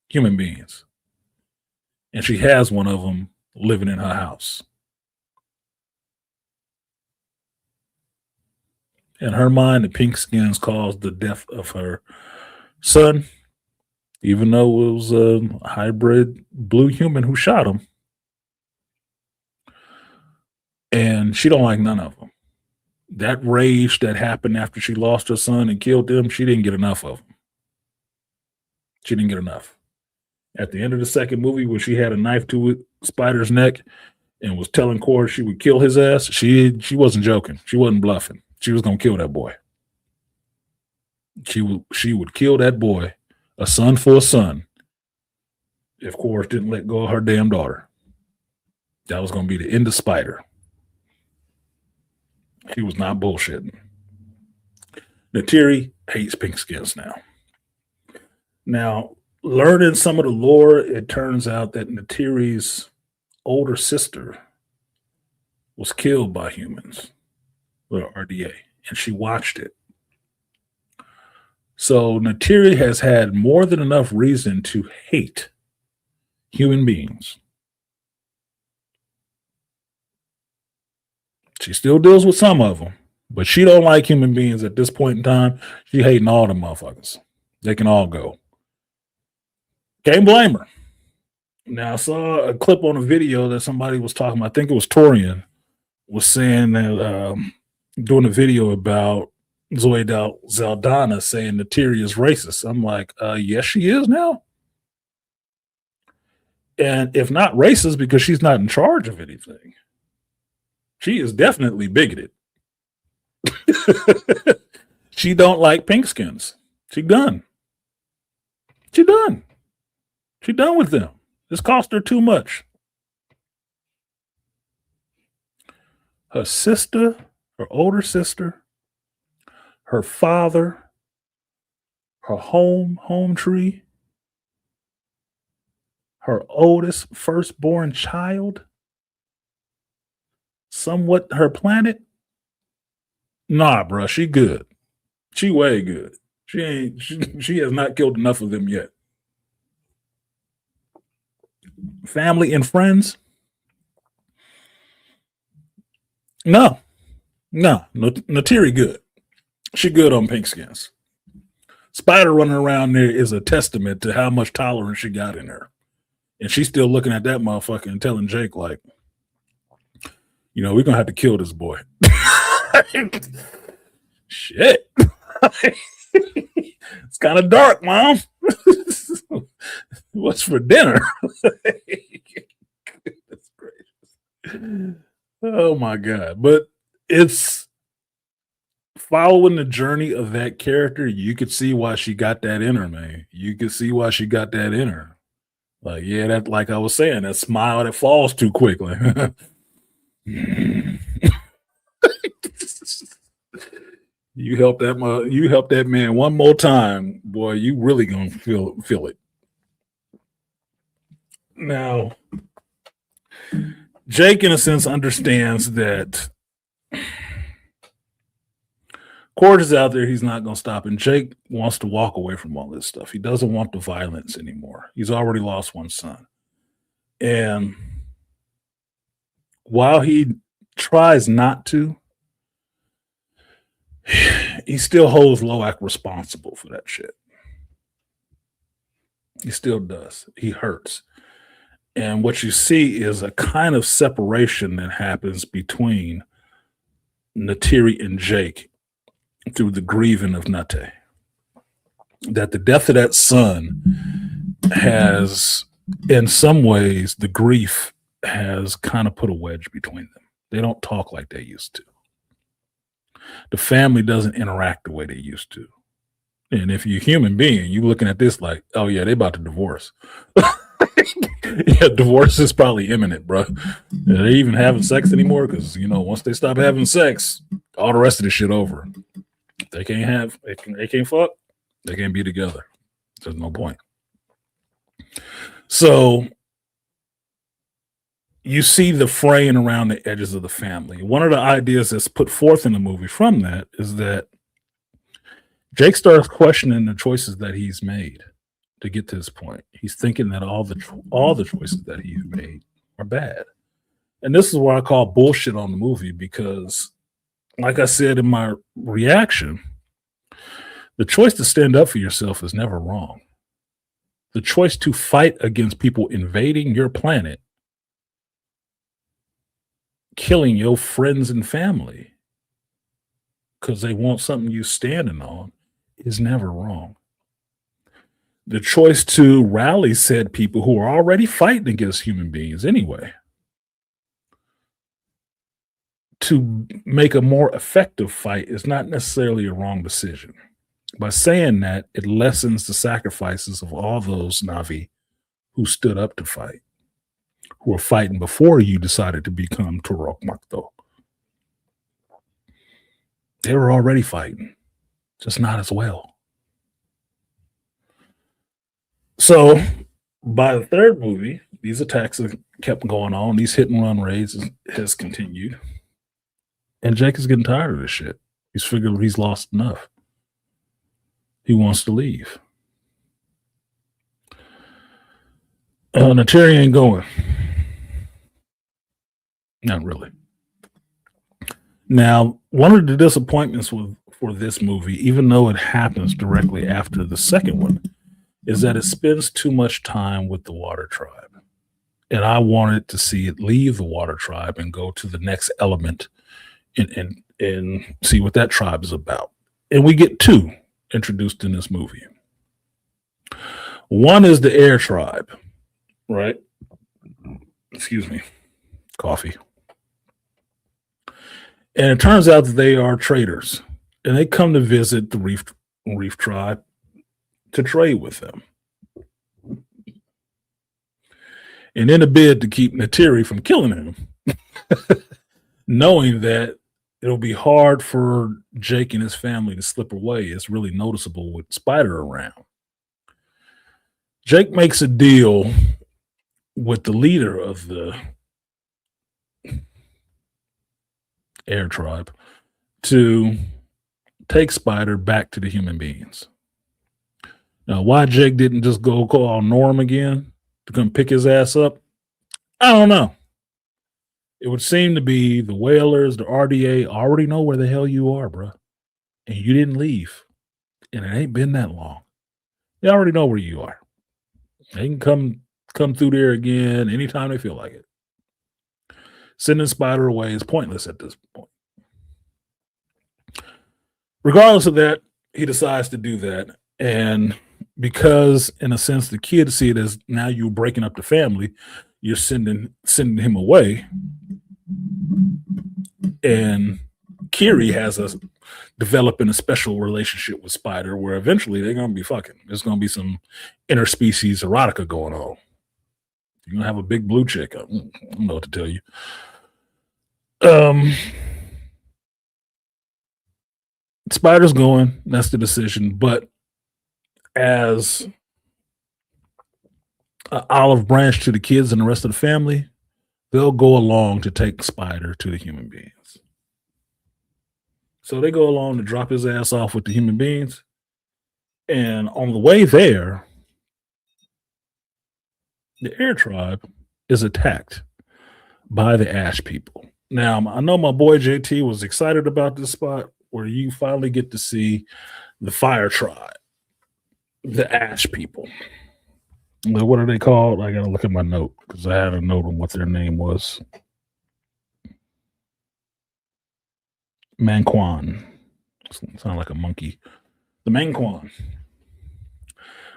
human beings. And she has one of them living in her house. In her mind, the pink skins caused the death of her son, even though it was a hybrid blue human who shot him. And she don't like none of them. That rage that happened after she lost her son and killed him, she didn't get enough of them. She didn't get enough. At the end of the second movie, where she had a knife to Spider's neck and was telling Cord she would kill his ass, she wasn't joking. She wasn't bluffing. She was gonna kill that boy. She would kill that boy, a son for a son, if Cord didn't let go of her damn daughter. That was gonna be the end of Spider. He was not bullshitting. Natiri hates pink skins now. Now, learning some of the lore, it turns out that Natiri's older sister was killed by humans, or RDA, and she watched it. So Natiri has had more than enough reason to hate human beings. She still deals with some of them, but she don't like human beings at this point in time. She hating all the motherfuckers. They can all go. Can't blame her. Now, I saw a clip on a video that somebody was talking about. I think it was Torian was saying that doing a video about Zoe Zaldana saying Natiri is racist. I'm like, yes, she is now. And if not racist, because she's not in charge of anything, she is definitely bigoted. She don't like pink skins. She done. She done. She done with them. This cost her too much. Her sister, her older sister, her father, her home tree, her oldest firstborn child, somewhat her planet. Nah, bro, she good. She way good. She has not killed enough of them yet. Family and friends? No. Natiri good. She good on pink skins. Spider running around there is a testament to how much tolerance she got in her. And she's still looking at that motherfucker and telling Jake, like, you know, we're going to have to kill this boy. Shit. It's kind of dark, Mom. What's for dinner? That's great. Oh, my God. But it's following the journey of that character. You could see why she got that in her, man. You could see why she got that in her. Like, yeah, that, like I was saying, that smile that falls too quickly. You help that man one more time, boy, you really gonna feel it. Now, Jake, in a sense, understands that Cord is out there. He's not going to stop. And Jake wants to walk away from all this stuff. He doesn't want the violence anymore. He's already lost one son. And while he tries not to, he still holds Loak responsible for that shit. He still does. He hurts. And what you see is a kind of separation that happens between Natiri and Jake through the grieving of Nate. That the death of that son has, in some ways, the grief has kind of put a wedge between them. They don't talk like they used to. The family doesn't interact the way they used to. And if you're a human being, you're looking at this like, oh yeah, they about to divorce. Yeah, divorce is probably imminent, bro. Are they even having sex anymore? Because once they stop having sex, all the rest of this shit over. They can't fuck. They can't be together. There's no point. So you see the fraying around the edges of the family. One of the ideas that's put forth in the movie from that is that Jake starts questioning the choices that he's made to get to this point. He's thinking that all the choices that he's made are bad. And this is what I call bullshit on the movie, because like I said in my reaction, the choice to stand up for yourself is never wrong. The choice to fight against people invading your planet, killing your friends and family because they want something you standing on, is never wrong. The choice to rally said people who are already fighting against human beings anyway, to make a more effective fight, is not necessarily a wrong decision. By saying that, it lessens the sacrifices of all those Na'vi who stood up to fight, who were fighting before you decided to become Turok Makto. They were already fighting, just not as well. So by the third movie, these attacks have kept going on. These hit and run raids has continued. And Jake is getting tired of this shit. He's figured he's lost enough. He wants to leave. Natiri ain't going. Not really. Now, one of the disappointments for this movie, even though it happens directly after the second one, is that it spends too much time with the Water Tribe. And I wanted to see it leave the Water Tribe and go to the next element and see what that tribe is about. And we get two introduced in this movie. One is the Air Tribe, right? Excuse me. Coffee. And it turns out that they are traders. And they come to visit the Reef Tribe to trade with them. And in a bid to keep Natiri from killing him, knowing that it'll be hard for Jake and his family to slip away, it's really noticeable with Spider around. Jake makes a deal with the leader of the Air Tribe to take Spider back to the human beings. Now, why Jake didn't just go call Norm again to come pick his ass up, I don't know. It would seem to be the Whalers, the RDA already know where the hell you are, bro. And you didn't leave. And it ain't been that long. They already know where you are. They can come through there again anytime they feel like it. Sending Spider away is pointless at this point. Regardless of that, he decides to do that. And because, in a sense, the kids see it as now you're breaking up the family, you're sending him away. And Kiri has us developing a special relationship with Spider where eventually they're going to be fucking. There's going to be some interspecies erotica going on. You're going to have a big blue chick. I don't know what to tell you. Spider's going. That's the decision. But as an olive branch to the kids and the rest of the family, they'll go along to take Spider to the human beings. So they go along to drop his ass off with the human beings. And on the way there, the air tribe is attacked by the ash people. Now, I know my boy JT was excited about this spot where you finally get to see the fire tribe, the ash people. What are they called? I got to look at my note because I had a note on what their name was. Manquan. Sound like a monkey. The Manquan.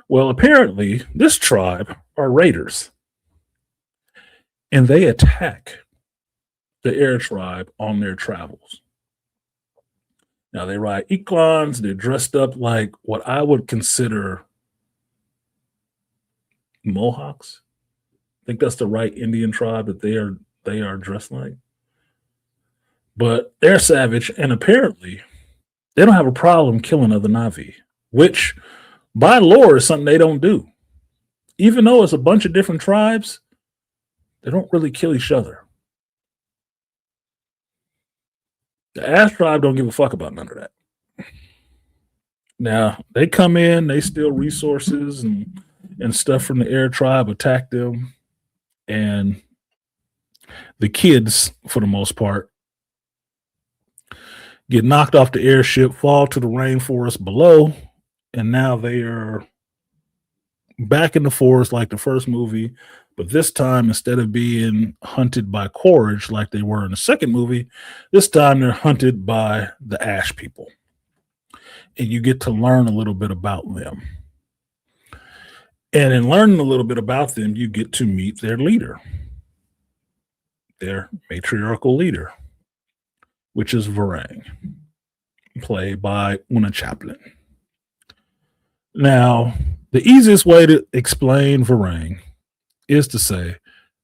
Well, apparently, this tribe are raiders, and they attack the air tribe on their travels. Now, they ride equines. They're dressed up like what I would consider Mohawks. I think that's the right Indian tribe that they are dressed like. But they're savage, and apparently, they don't have a problem killing other Navi, which by lore is something they don't do. Even though it's a bunch of different tribes, they don't really kill each other. The Ash tribe don't give a fuck about none of that. Now, they come in, they steal resources and stuff from the air tribe, attack them, and the kids, for the most part, get knocked off the airship, fall to the rainforest below, and now they are back in the forest like the first movie, but this time, instead of being hunted by Quaritch like they were in the second movie, this time they're hunted by the Ash people. And you get to learn a little bit about them. And in learning a little bit about them, you get to meet their leader, their matriarchal leader, which is Varang, played by Una Chaplin. Now, the easiest way to explain Varang is to say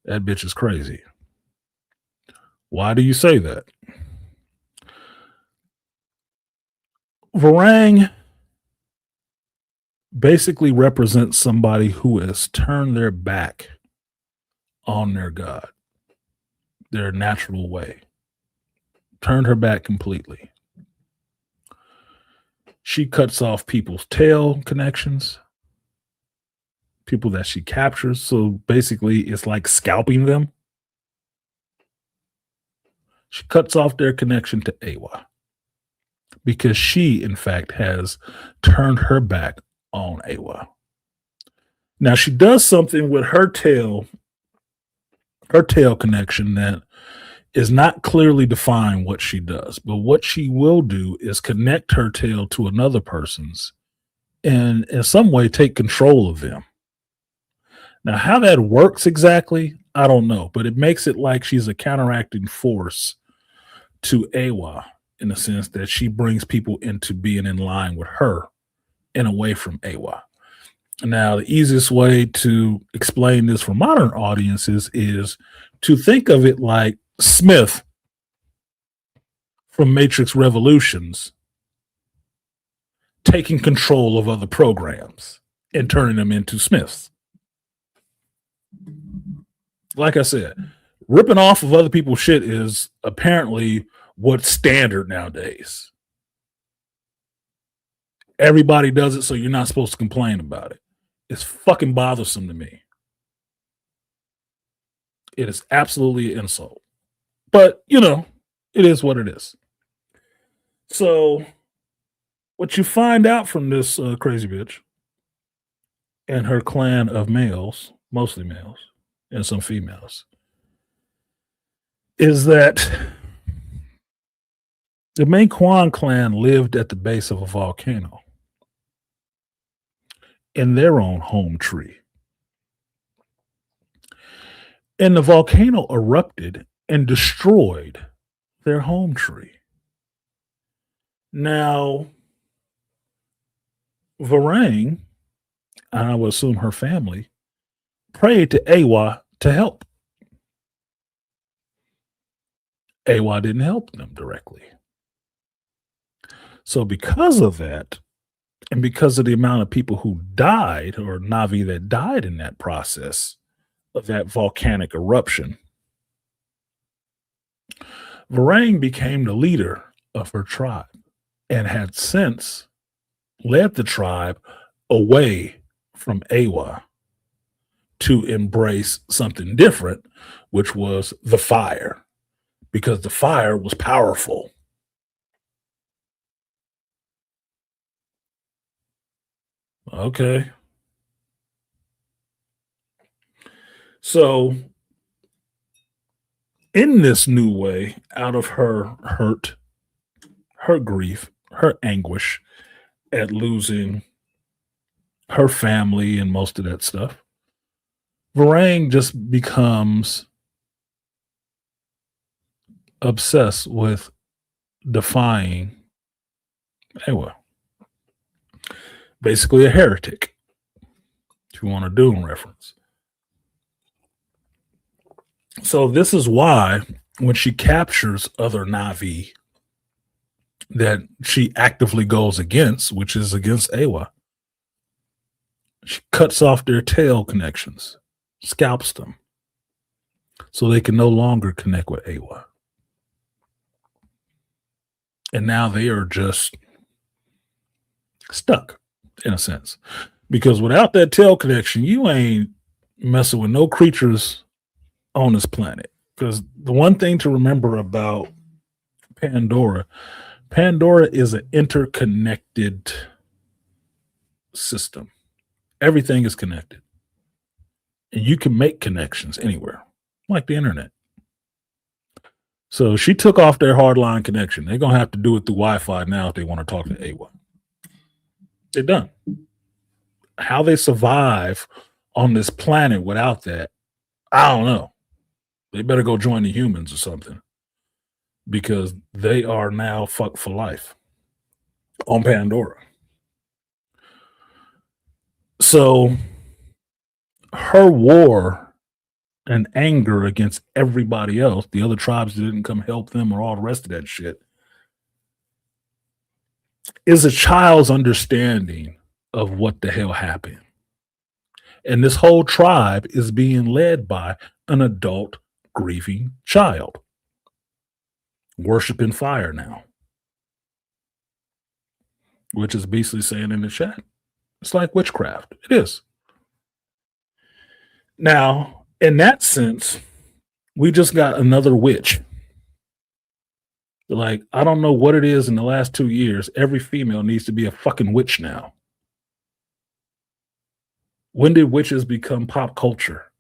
that bitch is crazy. Why do you say that? Varang basically represents somebody who has turned their back on their God, their natural way, turned her back completely. She cuts off people's tail connections, people that she captures. So basically, it's like scalping them. She cuts off their connection to Awa because she, in fact, has turned her back on Awa. Now, she does something with her tail connection that is not clearly defined what she does, but what she will do is connect her tail to another person's and in some way take control of them. Now, how that works exactly, I don't know, but it makes it like she's a counteracting force to Awa in the sense that she brings people into being in line with her and away from Awa. Now, the easiest way to explain this for modern audiences is to think of it like Smith from Matrix Revolutions taking control of other programs and turning them into Smiths. Like I said, ripping off of other people's shit is apparently what's standard nowadays. Everybody does it, so you're not supposed to complain about it. It's fucking bothersome to me. It is absolutely an insult. But, you know, it is what it is. So, what you find out from this crazy bitch and her clan of males, mostly males, and some females, is that the Manquan clan lived at the base of a volcano in their own home tree. And the volcano erupted and destroyed their home tree. Now, Varang, and I would assume her family, prayed to Awa to help. Awa didn't help them directly. So because of that, and because of the amount of people who died, or Navi that died in that process of that volcanic eruption, Varang became the leader of her tribe and had since led the tribe away from Awa to embrace something different, which was the fire, because the fire was powerful. Okay. So, in this new way, out of her hurt, her grief, her anguish at losing her family and most of that stuff, Varang just becomes obsessed with defying Ewa. Basically, a heretic, if you want a Doom reference. So, this is why when she captures other Navi that she actively goes against, which is against Ewa, she cuts off their tail connections, scalps them, so they can no longer connect with Ewa. And now they are just stuck in a sense. Because without that tail connection, you ain't messing with no creatures on this planet. Because the one thing to remember about Pandora, Pandora is an interconnected system. Everything is connected. And you can make connections anywhere, like the internet. So she took off their hardline connection. They're going to have to do it through Wi-Fi now if they want to talk to Awa. They're done. How they survive on this planet without that, I don't know. They better go join the humans or something, because they are now fucked for life on Pandora. So her war and anger against everybody else, the other tribes that didn't come help them or all the rest of that shit, is a child's understanding of what the hell happened. And this whole tribe is being led by an adult grieving child, worshiping fire now, which is basically saying in the chat, it's like witchcraft. It is. Now, in that sense, we just got another witch. Like, I don't know what it is in the last 2 years. Every female needs to be a fucking witch now. When did witches become pop culture?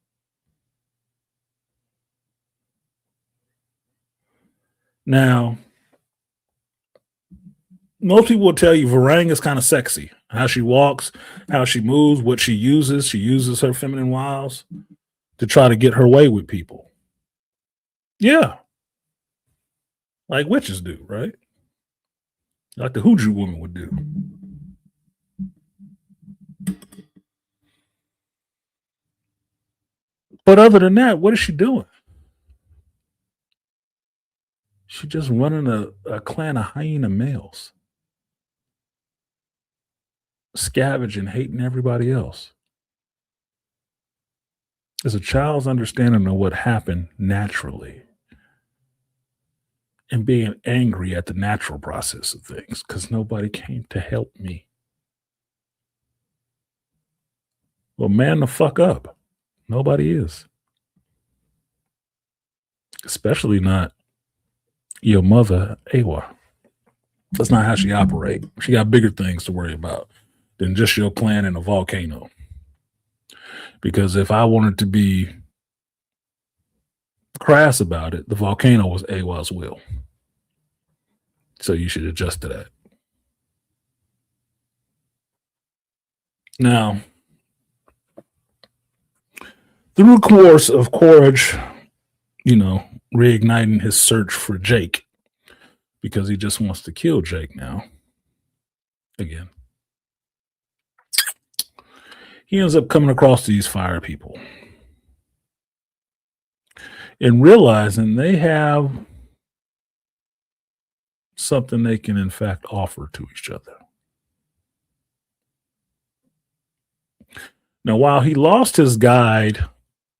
Now, most people will tell you Varang is kind of sexy. How she walks, how she moves, what she uses. She uses her feminine wiles to try to get her way with people. Yeah. Like witches do, right? Like the Hooju woman would do. But other than that, what is she doing? She's just running a clan of hyena males, scavenging, hating everybody else. It's a child's understanding of what happened naturally and being angry at the natural process of things because nobody came to help me. Well, man, the fuck up. Nobody is. Especially not your mother, Awa. That's not how she operates. She got bigger things to worry about than just your clan and a volcano. Because if I wanted to be crass about it, the volcano was Awa's will. So you should adjust to that. Now, through the course of Courage, reigniting his search for Jake, because he just wants to kill Jake now. Again. He ends up coming across these fire people and realizing they have something they can, in fact, offer to each other. Now, while he lost his guide,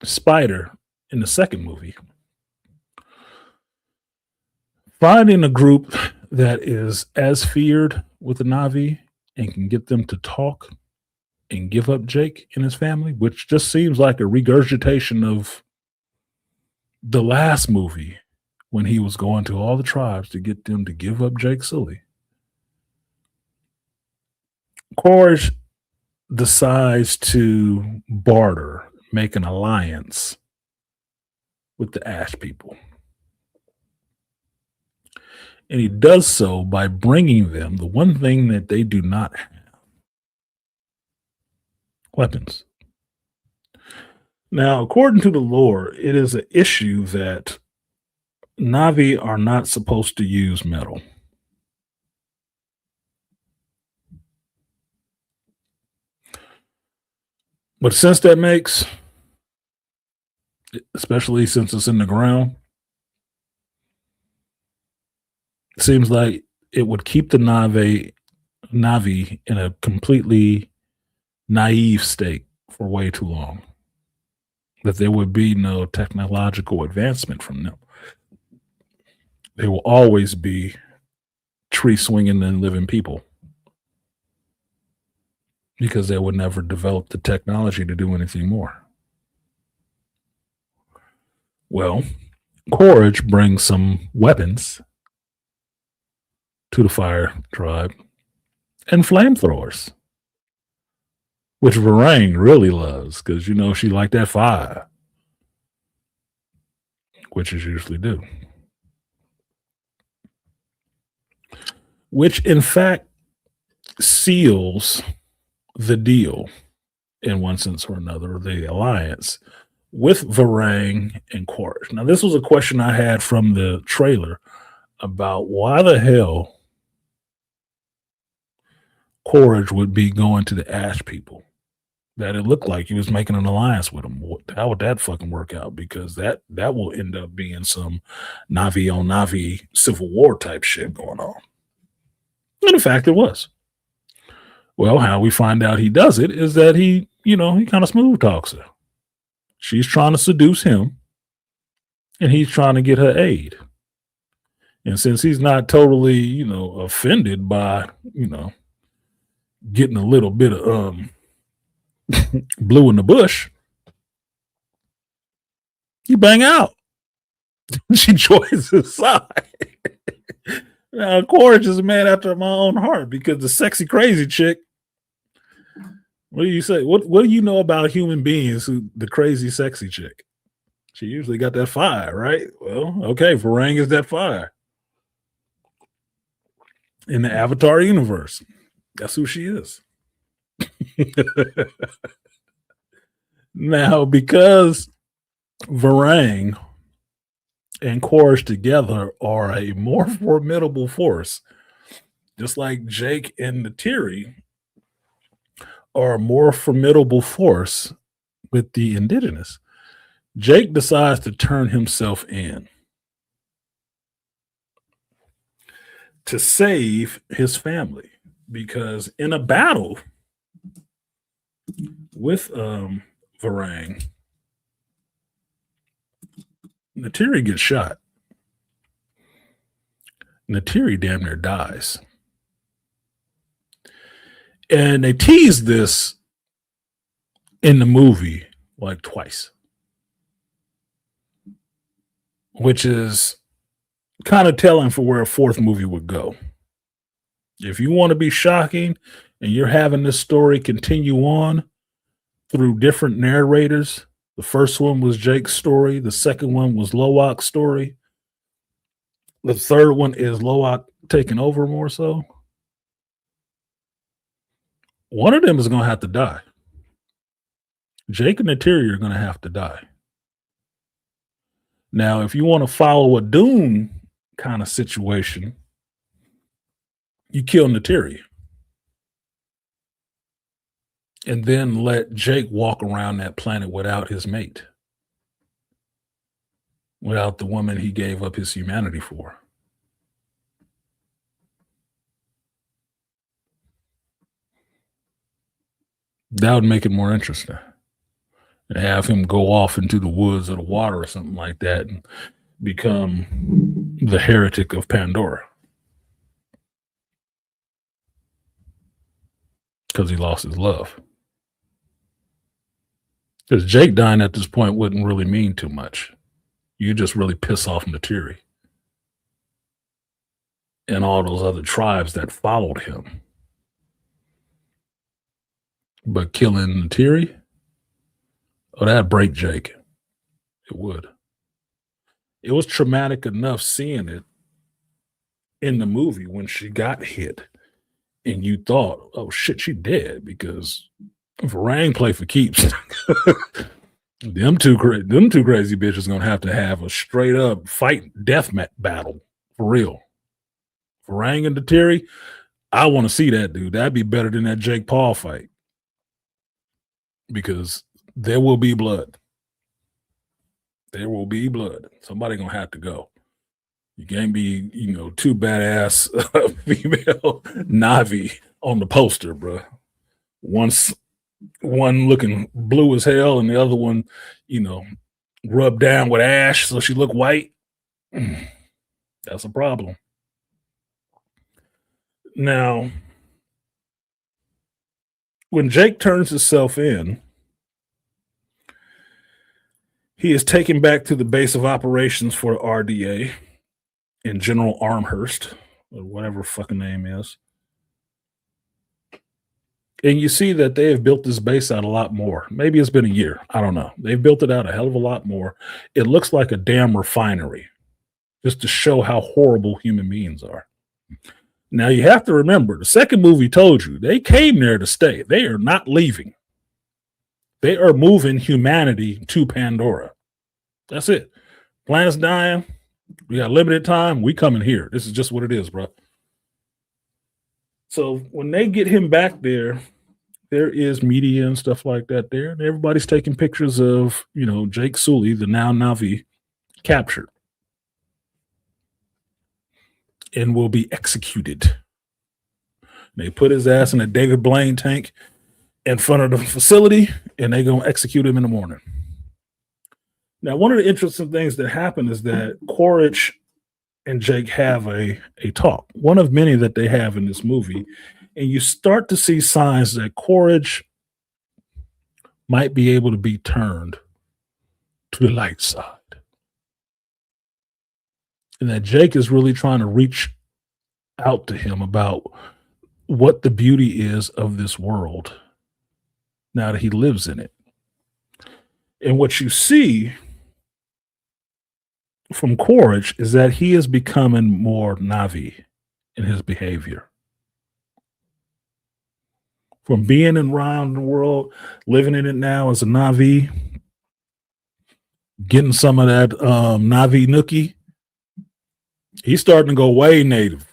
Spider, in the second movie, Finding a group that is as feared with the Navi and can get them to talk and give up Jake and his family, which just seems like a regurgitation of the last movie when he was going to all the tribes to get them to give up Jake Sully. Quaritch decides to barter, make an alliance with the Ash people. And he does so by bringing them the one thing that they do not have: weapons. Now, according to the lore, it is an issue that Navi are not supposed to use metal. But since that makes, especially since it's in the ground, it seems like it would keep the Navi in a completely naive state for way too long. That there would be no technological advancement from them. They will always be tree swinging and living people because they would never develop the technology to do anything more. Well, Quaritch brings some weapons to the fire tribe and flamethrowers, which Varang really loves because, you know, she liked that fire, witches usually do. Which, in fact, seals the deal, in one sense or another, the alliance with Varang and Quaritch. Now, this was a question I had from the trailer about why the hell Quaritch would be going to the Ash people. That it looked like he was making an alliance with them. How would that fucking work out? Because that will end up being some Navi on Navi Civil War type shit going on. And in fact, it was. Well, how we find out he does it is that he kind of smooth talks her. She's trying to seduce him, and he's trying to get her aid. And since he's not totally, offended by, getting a little bit of blue in the bush, he bang out. She joins his side. Now, Quaritch is a man after my own heart because the sexy, crazy chick. What do you say? What do you know about human beings? The crazy, sexy chick? She usually got that fire, right? Well, okay, Varang is that fire in the Avatar universe. That's who she is. Now, because Varang and Quaritch together are a more formidable force, just like Jake and Natiri are a more formidable force with the indigenous. Jake decides to turn himself in to save his family because in a battle with Varang, Natiri gets shot. Natiri damn near dies. And they tease this in the movie like twice, which is kind of telling for where a fourth movie would go. If you want to be shocking and you're having this story continue on through different narrators, the first one was Jake's story. The second one was Loak's story. The third one is Loak taking over more so. One of them is going to have to die. Jake and Natiri are going to have to die. Now, if you want to follow a Dune kind of situation, you kill Natiri. And then let Jake walk around that planet without his mate. Without the woman he gave up his humanity for. That would make it more interesting. And have him go off into the woods or the water or something like that and become, the heretic of Pandora, because he lost his love. Because Jake dying at this point wouldn't really mean too much. You just really piss off Natiri and all those other tribes that followed him. But killing Natiri, oh, that'd break Jake. It would. It was traumatic enough seeing it in the movie when she got hit, and you thought, "Oh shit, she dead," because Varang play for keeps. them two crazy bitches gonna have a straight up fight death battle for real. Varang and Natiri, I want to see that, dude. That'd be better than that Jake Paul fight because there will be blood. There will be blood. Somebody gonna have to go. You can't be, two badass female Navi on the poster, bro. One looking blue as hell, and the other one, rubbed down with ash so she looked white. That's a problem. Now, when Jake turns himself in, he is taken back to the base of operations for RDA in General Armhurst, or whatever fucking name is. And you see that they have built this base out a lot more. Maybe it's been a year. I don't know. They've built it out a hell of a lot more. It looks like a damn refinery, just to show how horrible human beings are. Now, you have to remember, the second movie told you they came there to stay. They are not leaving. They are moving humanity to Pandora. That's it. Planet's dying. We got limited time. We coming here. This is just what it is, bro. So when they get him back there, there is media and stuff like that there. And everybody's taking pictures of, Jake Sully, the now Navi, captured and will be executed. They put his ass in a David Blaine tank in front of the facility, and they're going to execute him in the morning. Now, one of the interesting things that happened is that Quaritch and Jake have a talk, one of many that they have in this movie, and you start to see signs that Quaritch might be able to be turned to the light side. And that Jake is really trying to reach out to him about what the beauty is of this world now that he lives in it. And what you see from Quaritch is that he is becoming more Navi in his behavior. From being around the world, living in it now as a Navi, getting some of that Navi nookie, he's starting to go way native.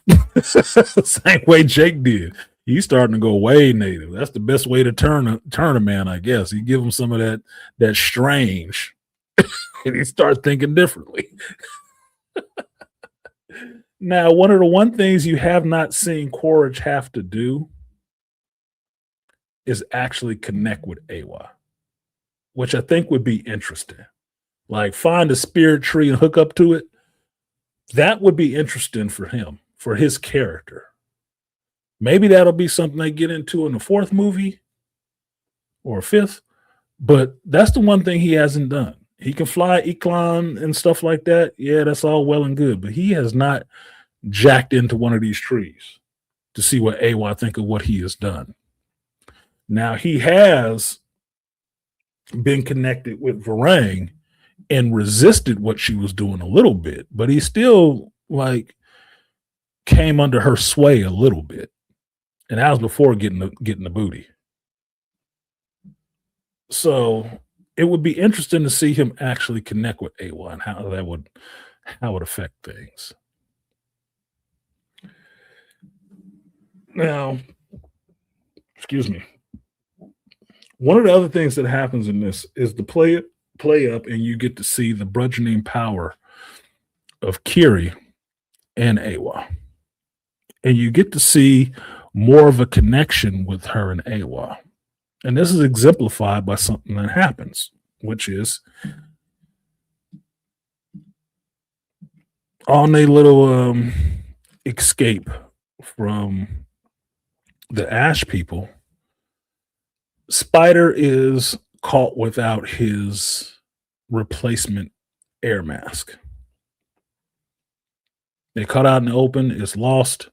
Same way Jake did. He's starting to go way native. That's the best way to turn a man, I guess. You give him some of that strange, and he starts thinking differently. Now, one things you have not seen Quaritch have to do is actually connect with Awa, which I think would be interesting. Like find a spirit tree and hook up to it. That would be interesting for him, for his character. Maybe that'll be something they get into in the fourth movie or fifth, but that's the one thing he hasn't done. He can fly Eclon and stuff like that. Yeah, that's all well and good, but he has not jacked into one of these trees to see what Awa think of what he has done. Now, he has been connected with Varang and resisted what she was doing a little bit, but he still came under her sway a little bit. And that was before getting the booty. So it would be interesting to see him actually connect with Awa and how that would affect things. Now, excuse me. One of the other things that happens in this is the play up, and you get to see the burgeoning power of Kiri and Awa. And you get to see more of a connection with her and Awa. And this is exemplified by something that happens, which is on a little escape from the Ash people, Spider is caught without his replacement air mask. They cut out in the open, it's lost.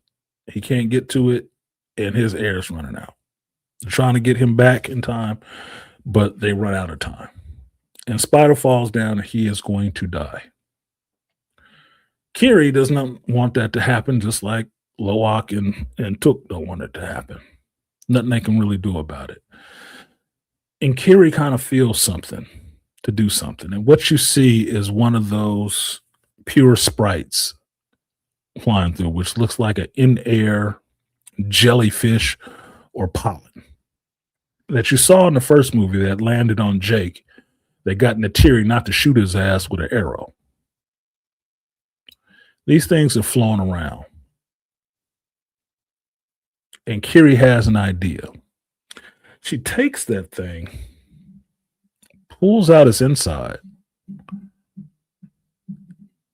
He can't get to it, and his air is running out. They're trying to get him back in time, but they run out of time. And Spider falls down, and he is going to die. Kiri does not want that to happen, just like Loak and Took don't want it to happen. Nothing they can really do about it. And Kiri kind of feels something to do something. And what you see is one of those pure sprites flying through, which looks like an in-air jellyfish or pollen that you saw in the first movie that landed on Jake. They got Natiri not to shoot his ass with an arrow. These things are flowing around. And Kiri has an idea. She takes that thing, pulls out its inside,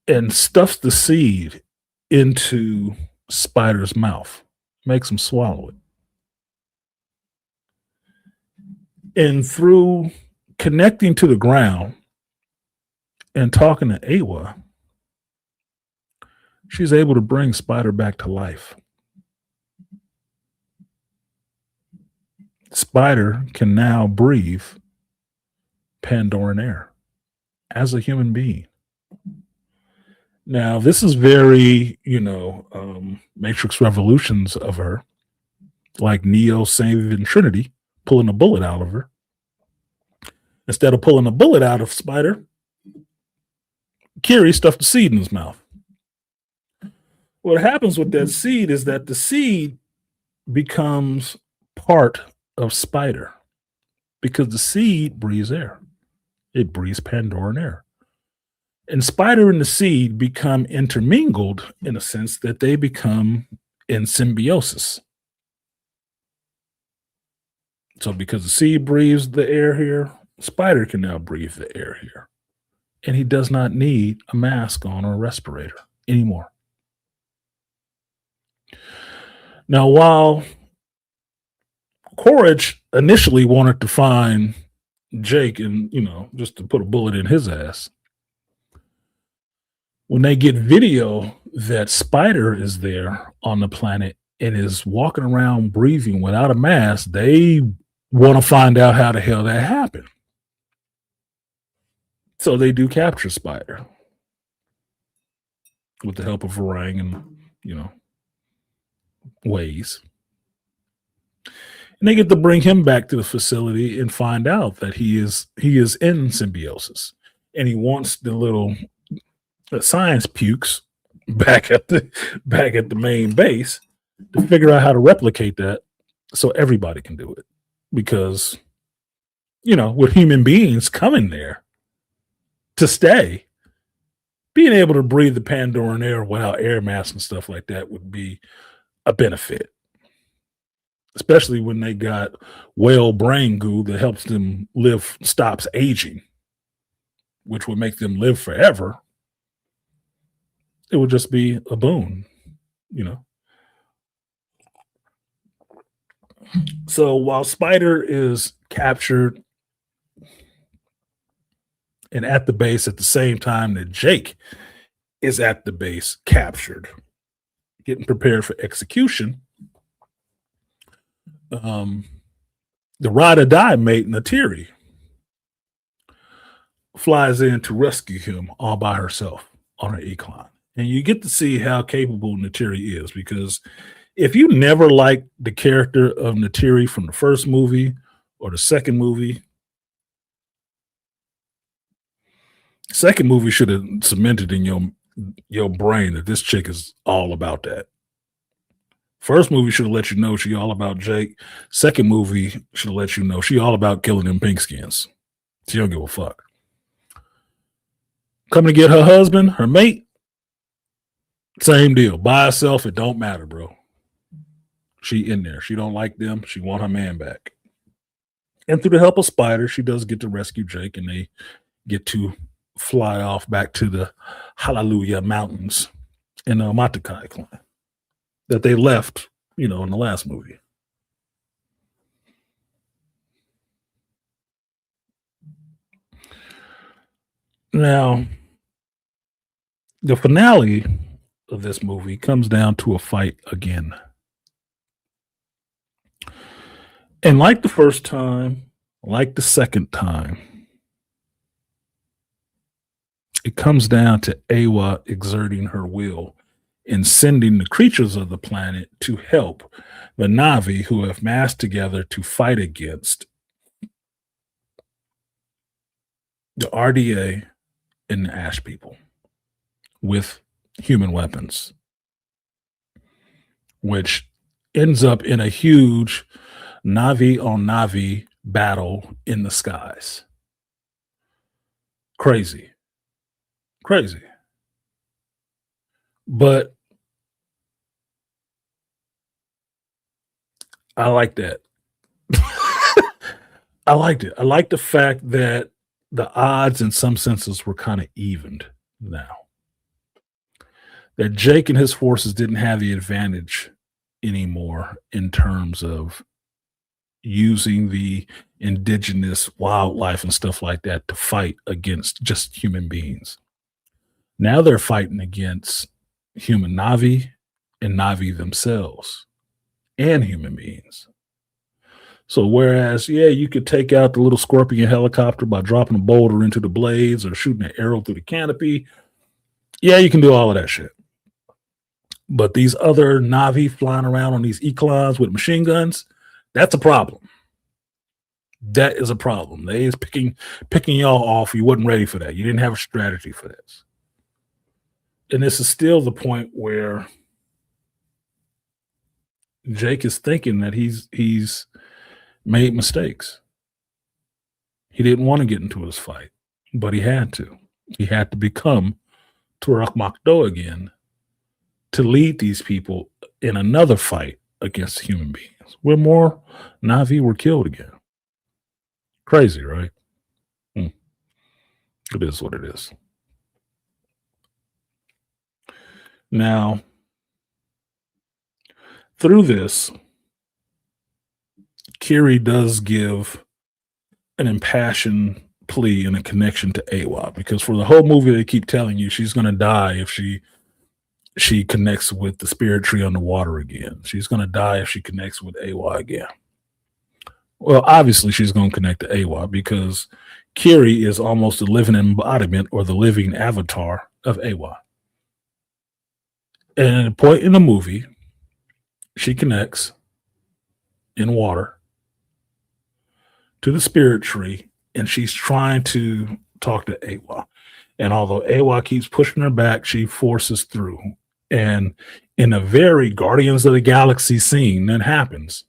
and stuffs the seed into Spider's mouth, makes him swallow it. And through connecting to the ground and talking to Awa, she's able to bring Spider back to life. Spider can now breathe Pandoran air as a human being. Now, this is very, Matrix Revolutions of her, like Neo saving Trinity, pulling a bullet out of her. Instead of pulling a bullet out of Spider, Kiri stuffed the seed in his mouth. What happens with that seed is that the seed becomes part of Spider because the seed breathes air. It breathes Pandoran air. And Spider and the seed become intermingled in a sense that they become in symbiosis. So because the seed breathes the air here, Spider can now breathe the air here. And he does not need a mask on or a respirator anymore. Now, while Courage initially wanted to find Jake and, just to put a bullet in his ass, when they get video that Spider is there on the planet and is walking around breathing without a mask, they want to find out how the hell that happened. So they do capture Spider with the help of Varang and, ways. And they get to bring him back to the facility and find out that he is in symbiosis. And he wants the little science pukes back at the main base to figure out how to replicate that so everybody can do it. Because, with human beings coming there to stay, being able to breathe the Pandoran air without air masks and stuff like that would be a benefit. Especially when they got whale brain goo that helps them live, stops aging, which would make them live forever. It would just be a boon, So while Spider is captured and at the base at the same time that Jake is at the base captured, getting prepared for execution, the ride or die mate, Natiri, flies in to rescue him all by herself on her Eclon. And you get to see how capable Natiri is, because if you never liked the character of Natiri from the first movie or the second movie should have cemented in your brain that this chick is all about that. First movie should have let you know she all about Jake. Second movie should have let you know she all about killing them pink skins. She don't give a fuck. Coming to get her husband, her mate, same deal. By herself, it don't matter, bro. She in there. She don't like them. She want her man back. And through the help of Spider, she does get to rescue Jake, and they get to fly off back to the Hallelujah Mountains in the Matakai clan that they left, in the last movie. Now, the finale of this movie comes down to a fight again. And like the first time, like the second time, it comes down to Awa exerting her will and sending the creatures of the planet to help the Na'vi who have massed together to fight against the RDA and the Ash people with human weapons, which ends up in a huge Na'vi on Na'vi battle in the skies. Crazy. But I like that. I liked it. I like the fact that the odds in some senses were kind of evened now. That Jake and his forces didn't have the advantage anymore in terms of using the indigenous wildlife and stuff like that to fight against just human beings. Now they're fighting against human Na'vi and Na'vi themselves and human beings. So whereas, you could take out the little Scorpion helicopter by dropping a boulder into the blades or shooting an arrow through the canopy, you can do all of that shit. But these other Na'vi flying around on these Eclons with machine guns, that's a problem. That is a problem. They is picking y'all off. You wasn't ready for that. You didn't have a strategy for this. And this is still the point where Jake is thinking that he's made mistakes. He didn't want to get into this fight, but he had to. He had to become Turak Makdo again to lead these people in another fight against human beings, where more Na'vi were killed again. Crazy, right? It is what it is. Now, through this, Kiri does give an impassioned plea and a connection to Awa, because for the whole movie they keep telling you she's going to die if she connects with the spirit tree underwater again. She's going to die if she connects with Awa again. Well, obviously she's going to connect to Awa because Kiri is almost the living embodiment or the living avatar of Awa. And at a point in the movie, she connects in water to the spirit tree, and she's trying to talk to Awa. And although Awa keeps pushing her back, she forces through. And in a very Guardians of the Galaxy scene that happens,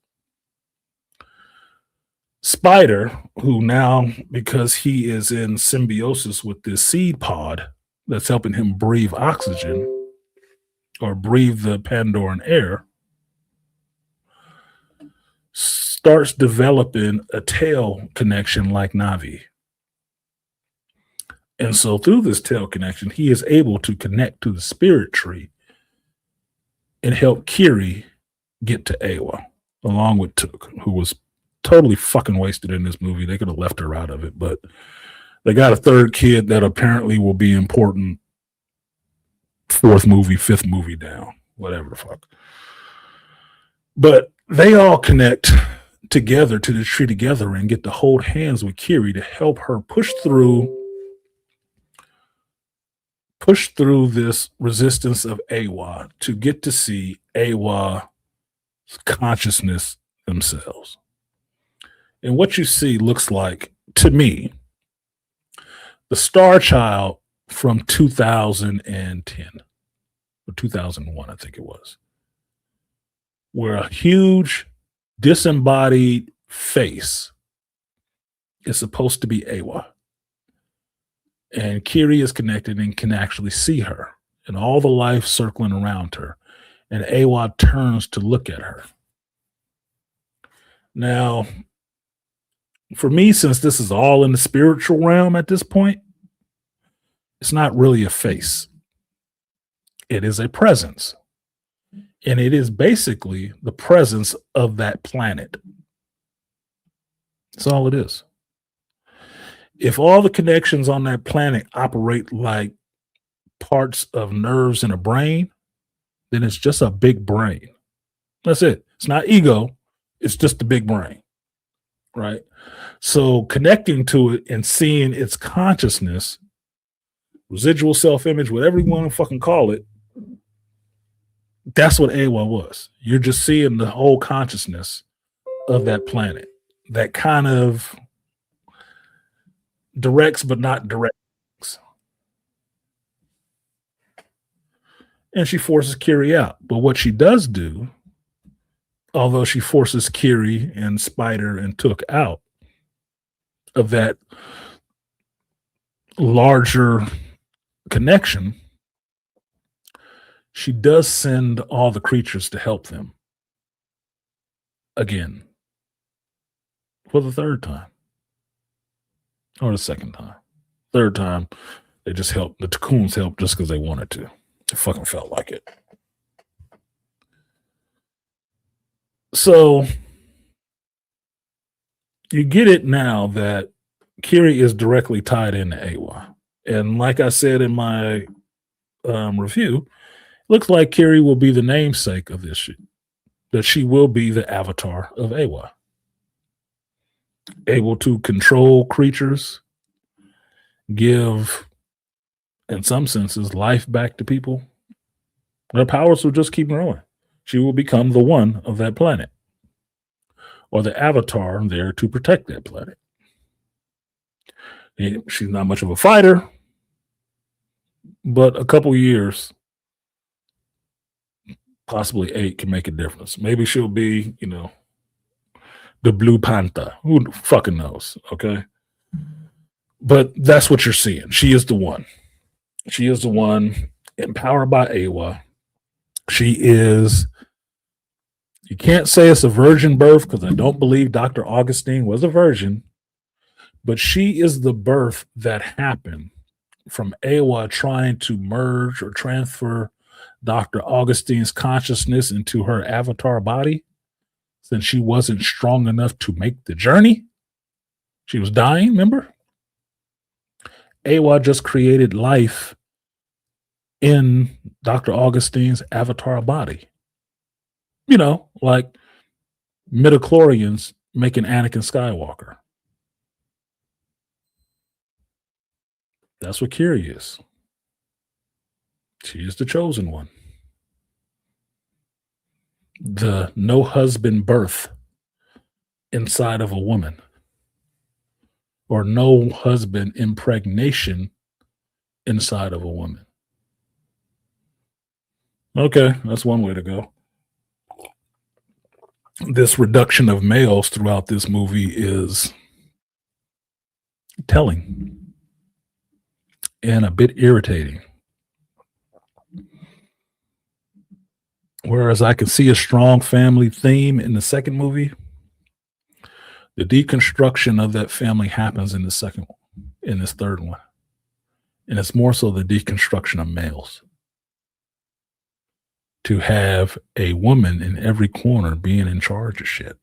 Spider, who now, because he is in symbiosis with this seed pod that's helping him breathe oxygen or breathe the Pandoran air, starts developing a tail connection like Na'vi. And so through this tail connection, he is able to connect to the spirit tree and help Kiri get to Awa, along with Took, who was totally fucking wasted in this movie. They could have left her out of it, but they got a third kid that apparently will be important fourth movie, fifth movie down, whatever the fuck. But they all connect together to the tree together and get to hold hands with Kiri to help her push through this resistance of Awa to get to see Awa's consciousness themselves. And what you see looks like, to me, the Star Child from 2010 or 2001, I think it was, where a huge disembodied face is supposed to be Awa. And Kiri is connected and can actually see her and all the life circling around her. And Awa turns to look at her. Now, for me, since this is all in the spiritual realm at this point, It's not really a face. It is a presence. And it is basically the presence of that planet. That's all it is. If all the connections on that planet operate like parts of nerves in a brain, then it's just a big brain. That's it. It's not ego. It's just the big brain. Right. So connecting to it and seeing its consciousness, residual self-image, whatever you want to fucking call it, that's what Awa was. You're just seeing the whole consciousness of that planet that kind of directs but not directs. And she forces Kiri out. But what she does do, although she forces Kiri and Spider and Took out of that larger connection, she does send all the creatures to help them again for the third time or the second time. Third time, they just helped. The Cocoons helped just because they wanted to. It fucking felt like it. So you get it now that Kiri is directly tied into Awa. And like I said in my review, looks like Kiri will be the namesake of this shit. That she will be the avatar of Awa. Able to control creatures, give, in some senses, life back to people. Her powers will just keep growing. She will become the one of that planet, or the avatar there to protect that planet. And she's not much of a fighter, but a couple years, possibly 8, can make a difference. Maybe she'll be, the Blue Panther. Who fucking knows? Okay. But that's what you're seeing. She is the one. She is the one empowered by Awa. She is, you can't say it's a virgin birth because I don't believe Dr. Augustine was a virgin, but she is the birth that happened from Awa trying to merge or transfer Dr. Augustine's consciousness into her avatar body, since she wasn't strong enough to make the journey. She was dying, remember? Awa just created life in Dr. Augustine's avatar body. Like midichlorians making Anakin Skywalker. That's what Kiri is. She is the chosen one. The no husband birth inside of a woman, or no husband impregnation inside of a woman. Okay, that's one way to go. This reduction of males throughout this movie is telling and a bit irritating. Whereas I can see a strong family theme in the second movie, the deconstruction of that family happens in the second one, in this third one. And it's more so the deconstruction of males. To have a woman in every corner being in charge of shit.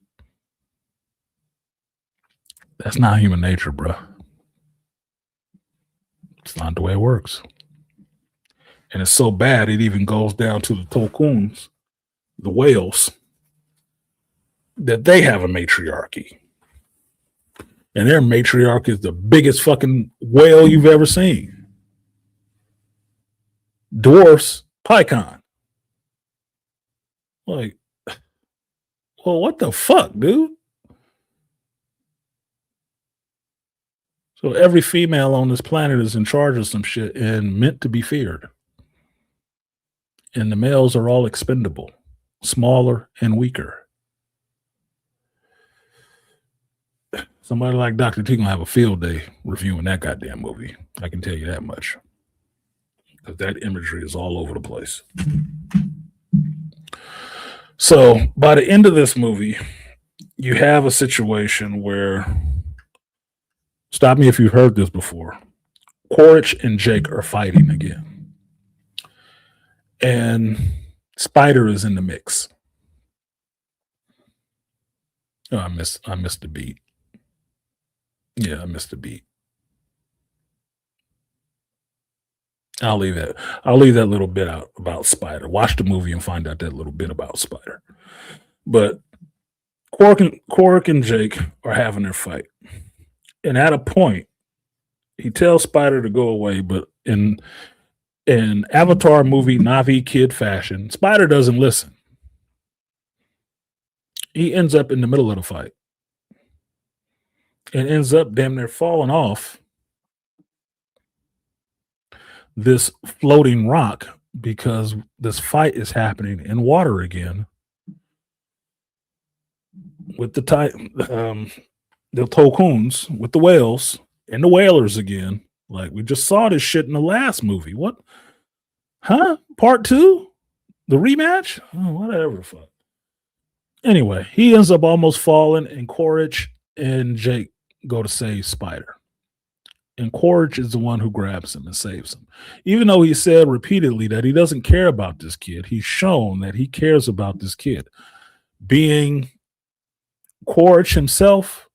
That's not human nature, bro. It's not the way it works. And it's so bad, it even goes down to the Tokuns, the whales, that they have a matriarchy. And their matriarch is the biggest fucking whale you've ever seen. Dwarfs Pycon. Like, well, what the fuck, dude? So every female on this planet is in charge of some shit and meant to be feared. And the males are all expendable, smaller and weaker. Somebody like Dr. T gonna have a field day reviewing that goddamn movie. I can tell you that much. Because that imagery is all over the place. So by the end of this movie, you have a situation where, stop me if you've heard this before, Quaritch and Jake are fighting again, and Spider is in the mix. Oh, I missed the beat. Yeah, I missed the beat. I'll leave that. I'll leave that little bit out about Spider. Watch the movie and find out that little bit about Spider. But Quark and Jake are having their fight, and at a point, he tells Spider to go away. But in Avatar movie Navi kid fashion, Spider doesn't listen. He ends up in the middle of the fight and ends up damn near falling off this floating rock because this fight is happening in water again with the Tokuns, with the whales and the whalers again. Like, we just saw this shit in the last movie. What? Huh? Part 2? The rematch? Oh, whatever. Fuck. Anyway, he ends up almost falling, and Quaritch and Jake go to save Spider. And Quaritch is the one who grabs him and saves him. Even though he said repeatedly that he doesn't care about this kid, he's shown that he cares about this kid. Being Quaritch himself,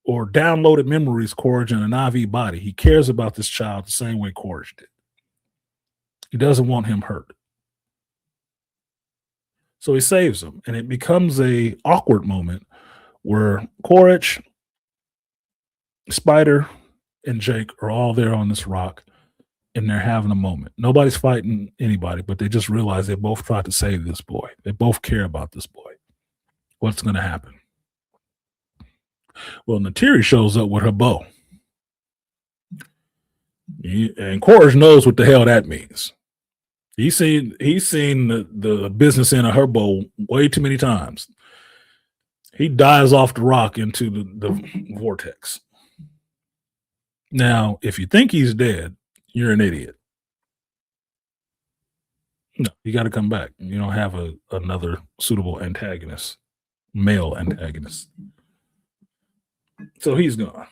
or downloaded memories Quaritch in a Navi body, he cares about this child the same way Quaritch did. He doesn't want him hurt. So he saves him, and it becomes a awkward moment where Quaritch, Spider, and Jake are all there on this rock, and they're having a moment. Nobody's fighting anybody, but they just realize they both tried to save this boy. They both care about this boy. What's going to happen? Well, Natiri shows up with her bow. And Quaritch knows what the hell that means. He's seen the business end of her bow way too many times. He dives off the rock into the vortex. Now, if you think he's dead, you're an idiot. No, you got to come back. You don't have another suitable antagonist, male antagonist. So he's gone.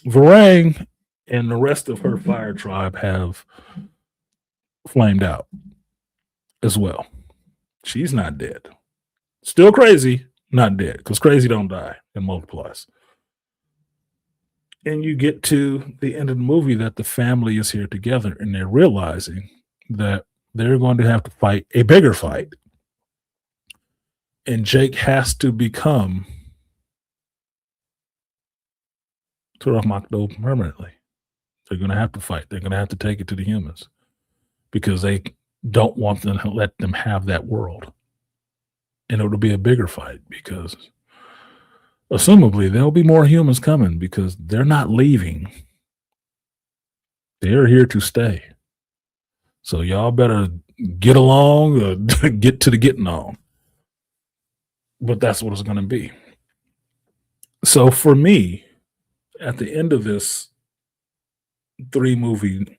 Varang and the rest of her fire tribe have flamed out as well. She's not dead. Still crazy, not dead, because crazy don't die and multiplies. And you get to the end of the movie that the family is here together, and they're realizing that they're going to have to fight a bigger fight. And Jake has to become Turok Makdo permanently. They're going to have to fight. They're going to have to take it to the humans because they don't want them to let them have that world. And it'll be a bigger fight because assumably there'll be more humans coming because they're not leaving. They're here to stay. So y'all better get along or get to the getting on. But that's what it's going to be. So for me, at the end of this 3-movie,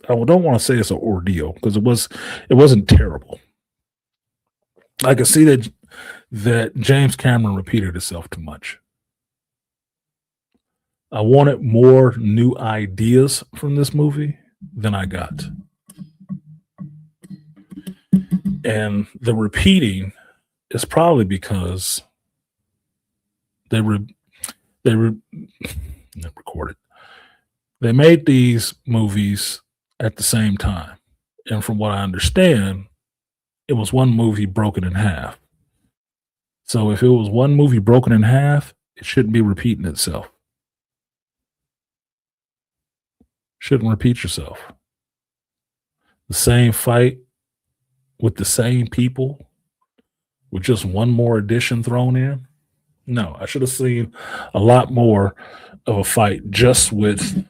I don't want to say it's an ordeal because it wasn't terrible. I can see that James Cameron repeated himself too much. I wanted more new ideas from this movie than I got. And the repeating is probably because they recorded. They made these movies at the same time. And from what I understand, it was one movie broken in half. So if it was one movie broken in half, it shouldn't be repeating itself. Shouldn't repeat yourself. The same fight with the same people with just one more addition thrown in. No, I should have seen a lot more of a fight just with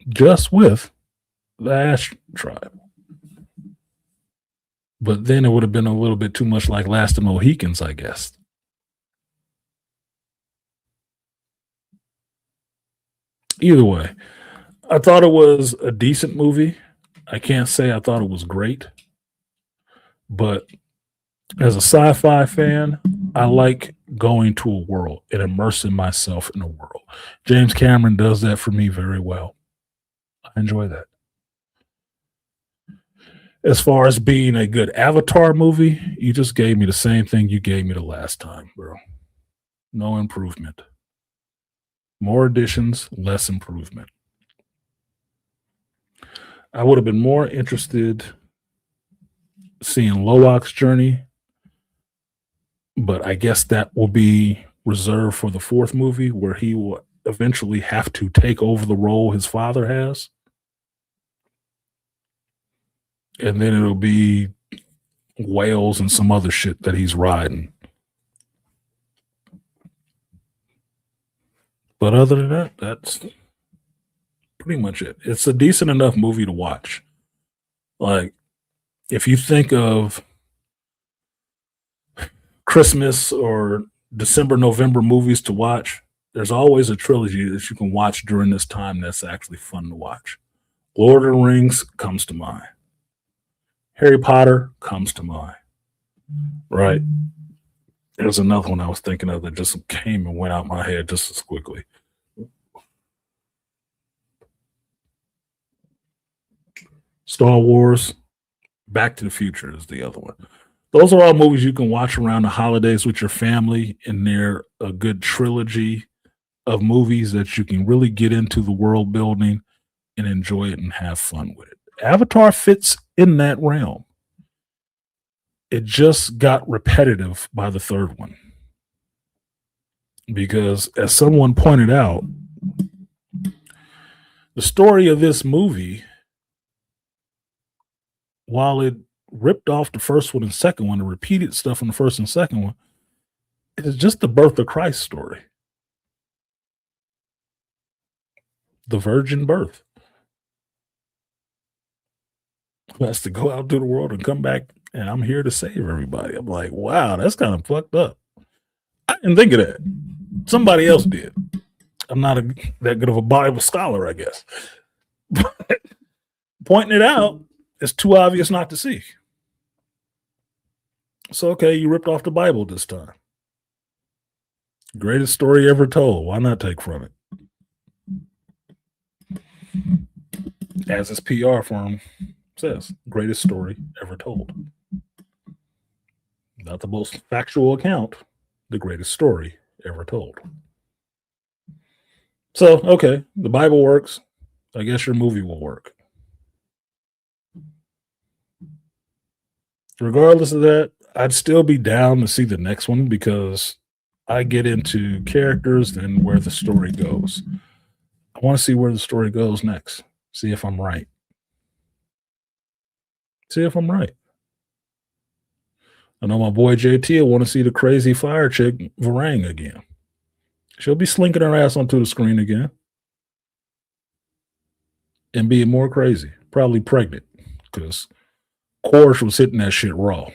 the Ash tribe. But then it would have been a little bit too much like Last of the Mohicans, I guess. Either way, I thought it was a decent movie. I can't say I thought it was great, but As a sci-fi fan, I like going to a world and immersing myself in a world. James Cameron does that for me very well. I enjoy that. As far as being a good Avatar movie, you just gave me the same thing you gave me the last time, bro. No improvement. More additions, less improvement. I would have been more interested seeing Loak's journey, but I guess that will be reserved for the fourth movie where he will eventually have to take over the role his father has. And then it'll be whales and some other shit that he's riding. But other than that, that's pretty much it. It's a decent enough movie to watch. Like, if you think of Christmas or December, November movies to watch, there's always a trilogy that you can watch during this time that's actually fun to watch. Lord of the Rings comes to mind. Harry Potter comes to mind. Right. There's another one I was thinking of that just came and went out my head just as quickly. Star Wars, Back to the Future is the other one. Those are all movies you can watch around the holidays with your family, and they're a good trilogy of movies that you can really get into the world building and enjoy it and have fun with it. Avatar fits in that realm. It just got repetitive by the third one. Because, as someone pointed out, the story of this movie, while it ripped off the first one and second one and repeated stuff from the first and second one, it is just the birth of Christ story. The virgin birth. Who has to go out to the world and come back, and I'm here to save everybody. I'm like, wow, that's kind of fucked up. I didn't think of that. Somebody else did. I'm not that good of a Bible scholar, I guess. But pointing it out is too obvious not to see. So, okay, you ripped off the Bible this time. Greatest story ever told. Why not take from it? As his PR firm says, greatest story ever told. Not the most factual account, the greatest story ever told. So, okay, the Bible works. I guess your movie will work. Regardless of that, I'd still be down to see the next one because I get into characters and where the story goes. I want to see where the story goes next. See if I'm right. See if I'm right. I know my boy JT will want to see the crazy fire chick Varang again. She'll be slinking her ass onto the screen again and being more crazy, probably pregnant because Quarsh was hitting that shit raw.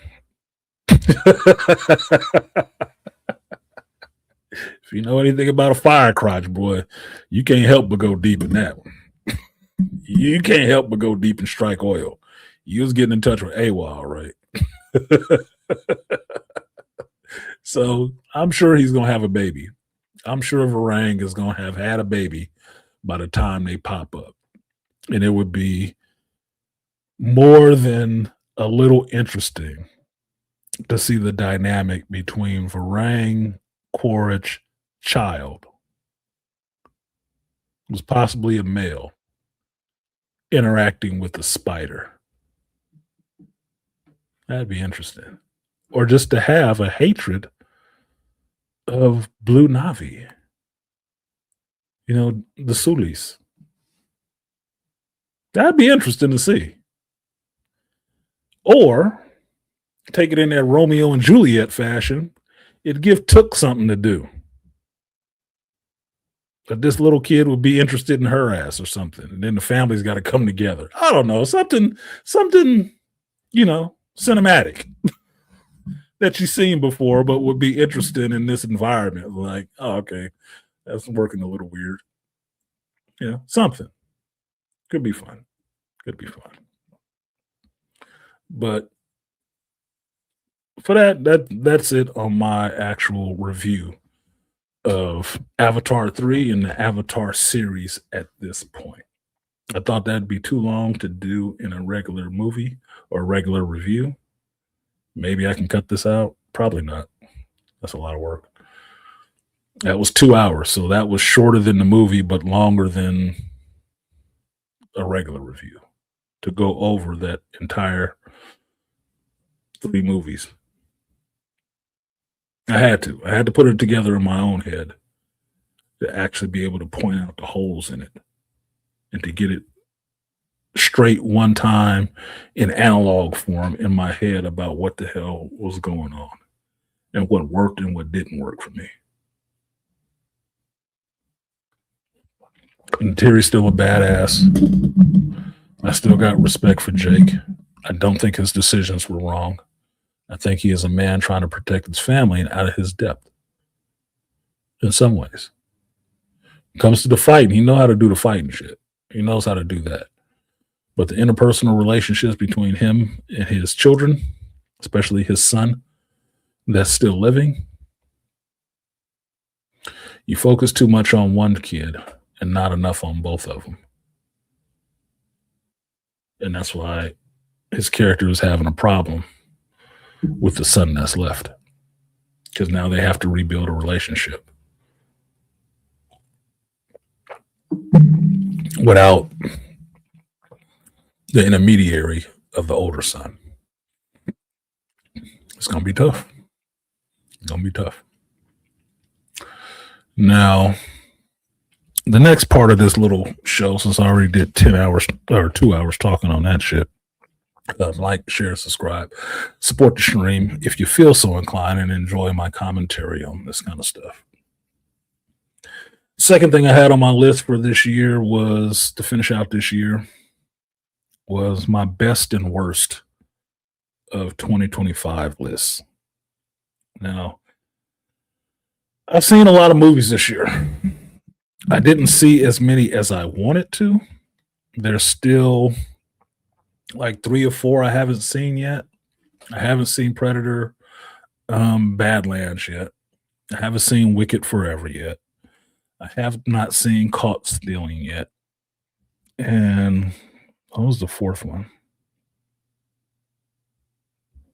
If you know anything about a fire crotch, boy, you can't help but go deep in that one. You can't help but go deep and strike oil. You was getting in touch with AWOL, right? So I'm sure he's going to have a baby. I'm sure Varang is going to have had a baby by the time they pop up. And it would be more than a little interesting to see the dynamic between Varang, Quaritch, child, who's possibly a male, interacting with the spider. That'd be interesting. Or just to have a hatred of Blue Navi. You know, the Sulis. That'd be interesting to see. Or take it in that Romeo and Juliet fashion, it'd give Took something to do. That this little kid would be interested in her ass or something. And then the family's got to come together. I don't know. Something, cinematic that you've seen before, but would be interesting in this environment. Like, oh, okay, that's working a little weird. Yeah, something. Could be fun. Could be fun. But for that's it on my actual review of Avatar 3 and the Avatar series at this point. I thought that'd be too long to do in a regular movie or regular review. Maybe I can cut this out. Probably not. That's a lot of work. That was 2 hours, so that was shorter than the movie, but longer than a regular review to go over that entire 3 movies. I had to. I had to put it together in my own head to actually be able to point out the holes in it and to get it straight one time in analog form in my head about what the hell was going on and what worked and what didn't work for me. And Terry's still a badass. I still got respect for Jake. I don't think his decisions were wrong. I think he is a man trying to protect his family and out of his depth in some ways. Comes to the fighting, he knows how to do the fighting shit. He knows how to do that. But the interpersonal relationships between him and his children, especially his son that's still living, you focus too much on one kid and not enough on both of them. And that's why his character is having a problem with the son that's left. Because now they have to rebuild a relationship without the intermediary of the older son. It's going to be tough. It's going to be tough. Now, the next part of this little show, since I already did 10 hours or 2 hours talking on that shit, like, share, subscribe, support the stream if you feel so inclined and enjoy my commentary on this kind of stuff. Second thing I had on my list for this year was to finish out this year was my best and worst of 2025 lists. Now, I've seen a lot of movies this year. I didn't see as many as I wanted to. There's still like 3 or 4 I haven't seen yet. I haven't seen Predator, Badlands yet. I haven't seen Wicked Forever yet. I have not seen Caught Stealing yet. And what was the 4th one?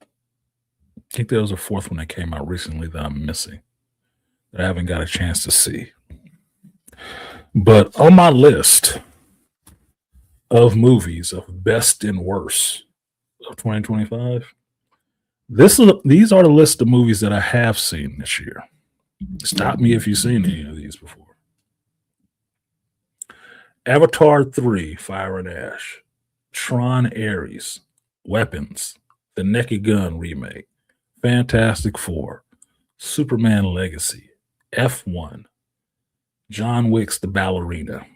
I think there was a 4th one that came out recently that I'm missing, that I haven't got a chance to see. But on my list of movies of best and worst of 2025, these are the list of movies that I have seen this year. Stop me if you've seen any of these before. Avatar 3, Fire and Ash, Tron Ares, Weapons, The Naked Gun remake, Fantastic Four, Superman Legacy, F1, John Wick's The Ballerina,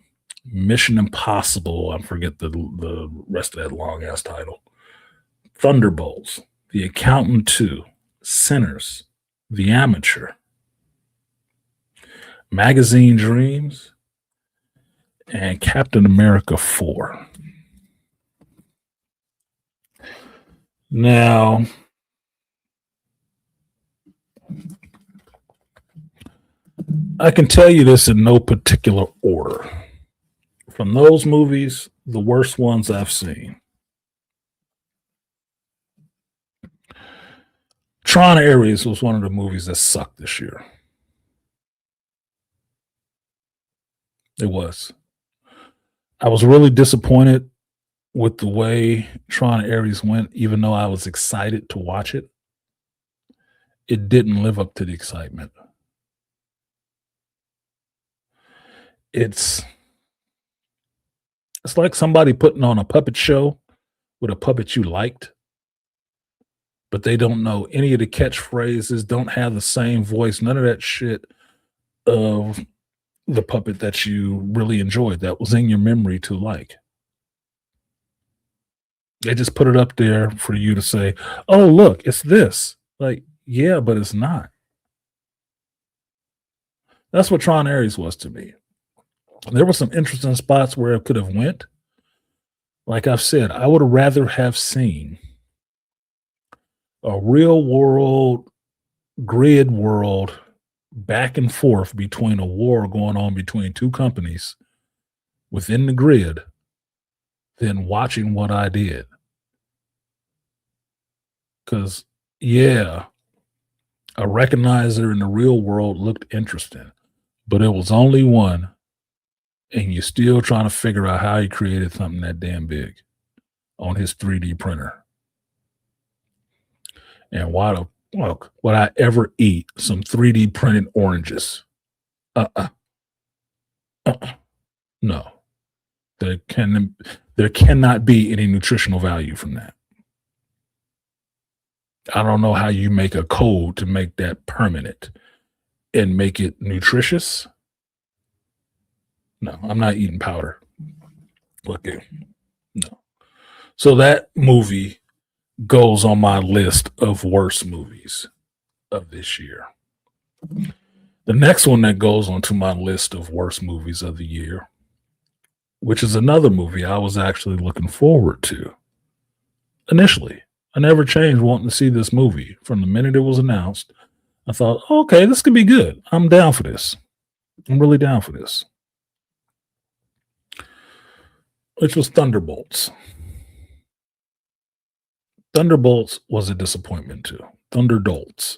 Mission Impossible, I forget the rest of that long-ass title, Thunderbolts, The Accountant 2, Sinners, The Amateur, Magazine Dreams, and Captain America 4. Now, I can tell you this in no particular order. From those movies, the worst ones I've seen. Tron Ares was one of the movies that sucked this year. It was. I was really disappointed with the way Tron Ares went, even though I was excited to watch it. It didn't live up to the excitement. It's like somebody putting on a puppet show with a puppet you liked, but they don't know any of the catchphrases, don't have the same voice, none of that shit of the puppet that you really enjoyed, that was in your memory to like. They just put it up there for you to say, oh, look, it's this. Like, yeah, but it's not. That's what Tron Ares was to me. There were some interesting spots where it could have went. Like I've said, I would rather have seen A real world, grid world, back and forth between a war going on between two companies within the grid than watching what I did. Because, yeah, a recognizer in the real world looked interesting, but it was only one, and you're still trying to figure out how he created something that damn big on his 3D printer. And why the fuck would I ever eat some 3D printed oranges? Uh-uh. Uh-uh. No. There cannot be any nutritional value from that. I don't know how you make a code to make that permanent and make it nutritious. No, I'm not eating powder. Okay. No. So that movie goes on my list of worst movies of this year. The next one that goes onto my list of worst movies of the year, which is another movie I was actually looking forward to initially. I never changed wanting to see this movie from the minute it was announced. I thought, okay, this could be good. I'm down for this. I'm really down for this. Which was Thunderbolts. Thunderbolts was a disappointment too. Thunderdolts.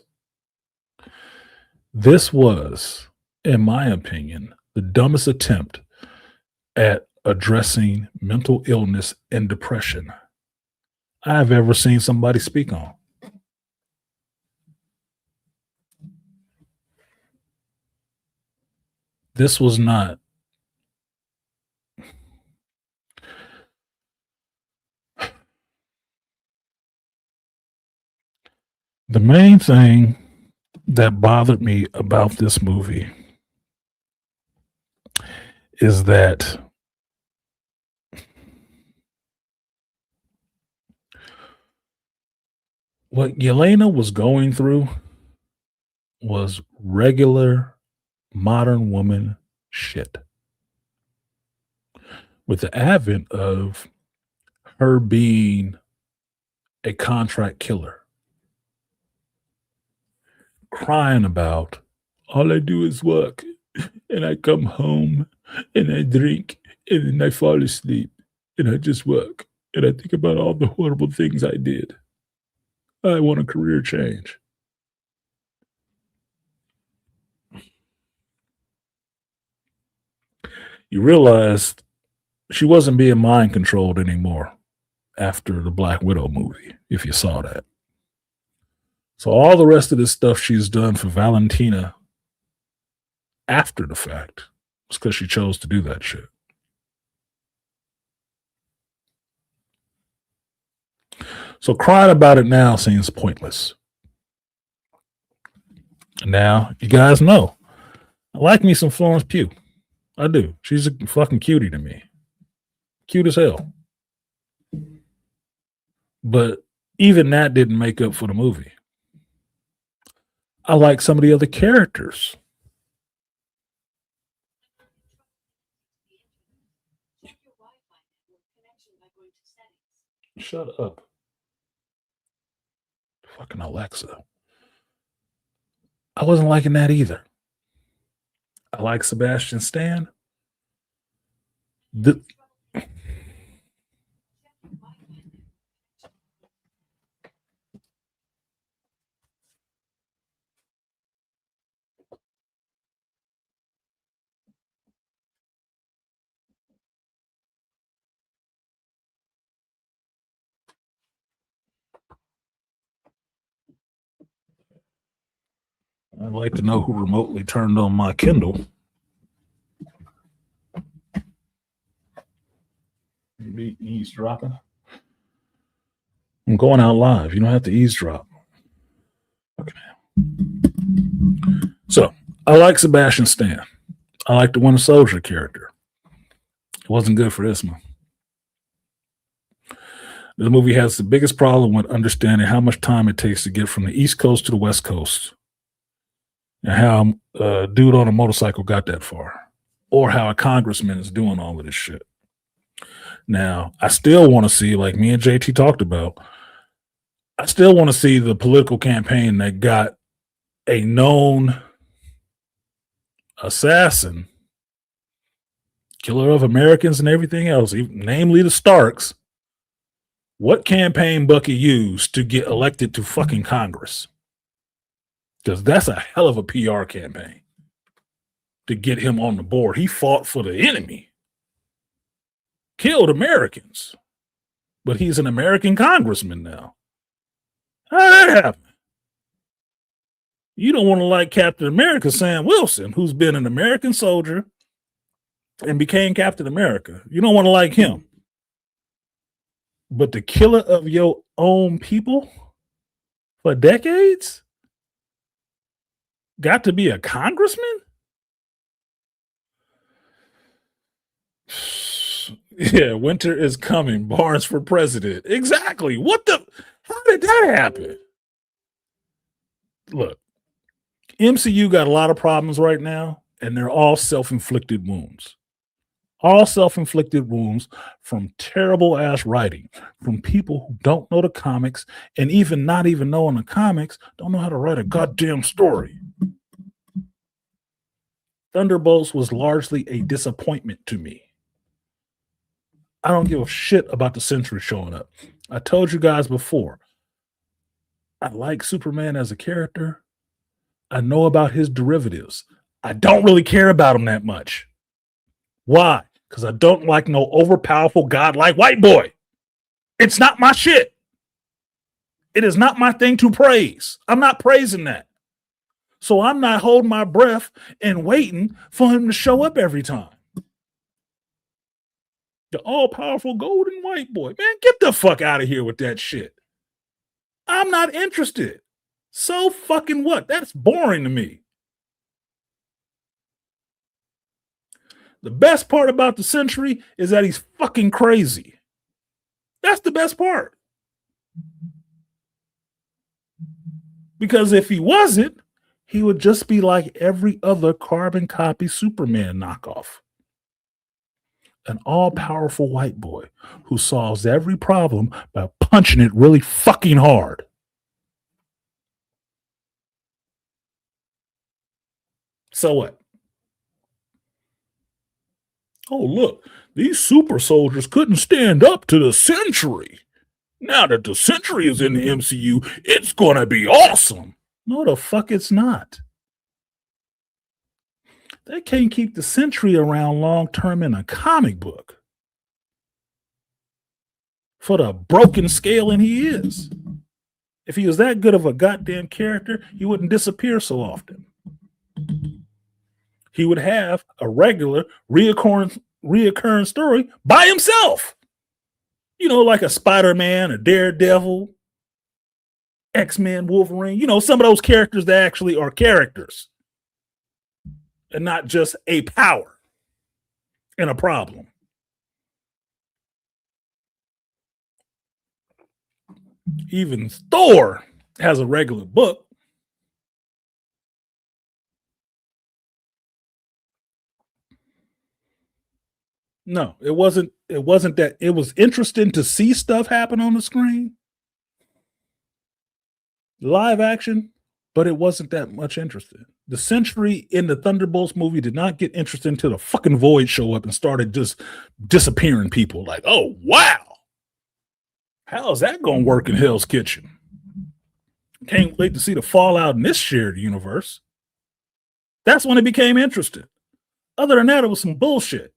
This was, in my opinion, the dumbest attempt at addressing mental illness and depression I've ever seen somebody speak on. This was not. The main thing that bothered me about this movie is that what Yelena was going through was regular modern woman shit. With the advent of her being a contract killer, crying about all I do is work and I come home and I drink and then I fall asleep and I just work and I think about all the horrible things I did. I want a career change. You realize she wasn't being mind controlled anymore after the Black Widow movie, if you saw that. So all the rest of this stuff she's done for Valentina after the fact was because she chose to do that shit. So crying about it now seems pointless. Now, you guys know, I like me some Florence Pugh. I do. She's a fucking cutie to me. Cute as hell. But even that didn't make up for the movie. I like some of the other characters. Shut up. Fucking Alexa. I wasn't liking that either. I like Sebastian Stan. I'd like to know who remotely turned on my Kindle. Maybe eavesdropping. I'm going out live. You don't have to eavesdrop. Okay. So I like Sebastian Stan. I like the Winter Soldier character. It wasn't good for this one. The movie has the biggest problem with understanding how much time it takes to get from the East Coast to the West Coast, and how a dude on a motorcycle got that far, or how a congressman is doing all of this shit. Now, I still want to see, like me and JT talked about, I still want to see the political campaign that got a known assassin, killer of Americans and everything else, namely the Starks. What campaign Bucky used to get elected to fucking Congress? Because that's a hell of a PR campaign to get him on the board. He fought for the enemy, killed Americans, but he's an American congressman now. How did that happen? You don't want to like Captain America, Sam Wilson, who's been an American soldier and became Captain America. You don't want to like him. But the killer of your own people for decades got to be a congressman? Yeah, winter is coming. Barnes for president. Exactly. What the? How did that happen? Look, MCU got a lot of problems right now, and they're all self-inflicted wounds. All self-inflicted wounds from terrible ass writing, from people who don't know the comics, and even not even knowing the comics, don't know how to write a goddamn story. Thunderbolts was largely a disappointment to me. I don't give a shit about the Sentry showing up. I told you guys before, I like Superman as a character. I know about his derivatives. I don't really care about him that much. Why? Because I don't like no overpowerful godlike white boy. It's not my shit. It is not my thing to praise. I'm not praising that. So I'm not holding my breath and waiting for him to show up every time. The all-powerful golden white boy. Man, get the fuck out of here with that shit. I'm not interested. So fucking what? That's boring to me. The best part about the Sentry is that he's fucking crazy. That's the best part. Because if he wasn't, he would just be like every other carbon copy Superman knockoff. An all-powerful white boy who solves every problem by punching it really fucking hard. So what? Oh, look, these super soldiers couldn't stand up to the Sentry. Now that the Sentry is in the MCU, it's going to be awesome. No, the fuck it's not. They can't keep the Sentry around long term in a comic book for the broken scaling he is. If he was that good of a goddamn character, he wouldn't disappear so often. He would have a regular reoccurring story by himself. You know, like a Spider-Man, a Daredevil, X-Men, Wolverine, you know, some of those characters that actually are characters and not just a power and a problem. Even Thor has a regular book. No, it wasn't that. It was interesting to see stuff happen on the screen, live action, but it wasn't that much interesting. The Sentry in the Thunderbolts movie did not get interesting until the fucking Void show up and started just disappearing people. Like, oh wow, how is that going to work in Hell's Kitchen? Can't wait to see the fallout in this shared universe. That's when it became interesting. Other than that, it was some bullshit.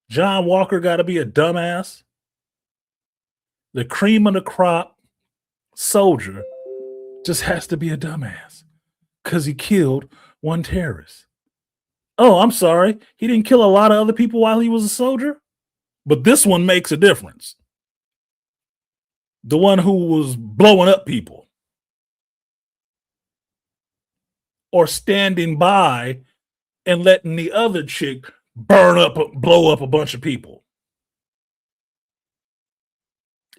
John Walker got to be a dumbass. The cream of the crop soldier just has to be a dumbass because he killed one terrorist. Oh, I'm sorry. He didn't kill a lot of other people while he was a soldier, but this one makes a difference. The one who was blowing up people or standing by and letting the other chick blow up a bunch of people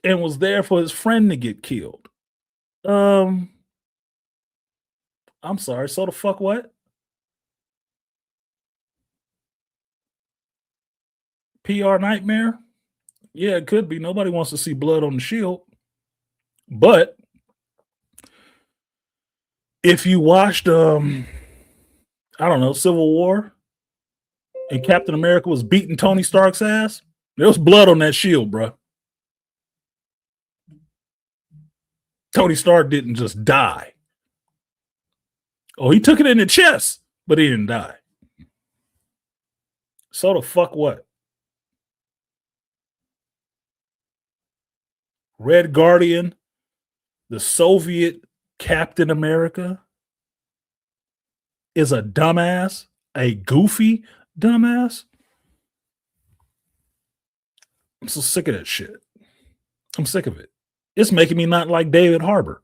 and was there for his friend to get killed. I'm sorry. So the fuck what? PR nightmare? Yeah, it could be. Nobody wants to see blood on the shield. But if you watched, I don't know, Civil War, and Captain America was beating Tony Stark's ass, there was blood on that shield, bro. Tony Stark didn't just die. Oh, he took it in the chest, but he didn't die. So the fuck what? Red Guardian, the Soviet Captain America, is a dumbass, a goofy dumbass. I'm so sick of that shit. I'm sick of it. It's making me not like David Harbour.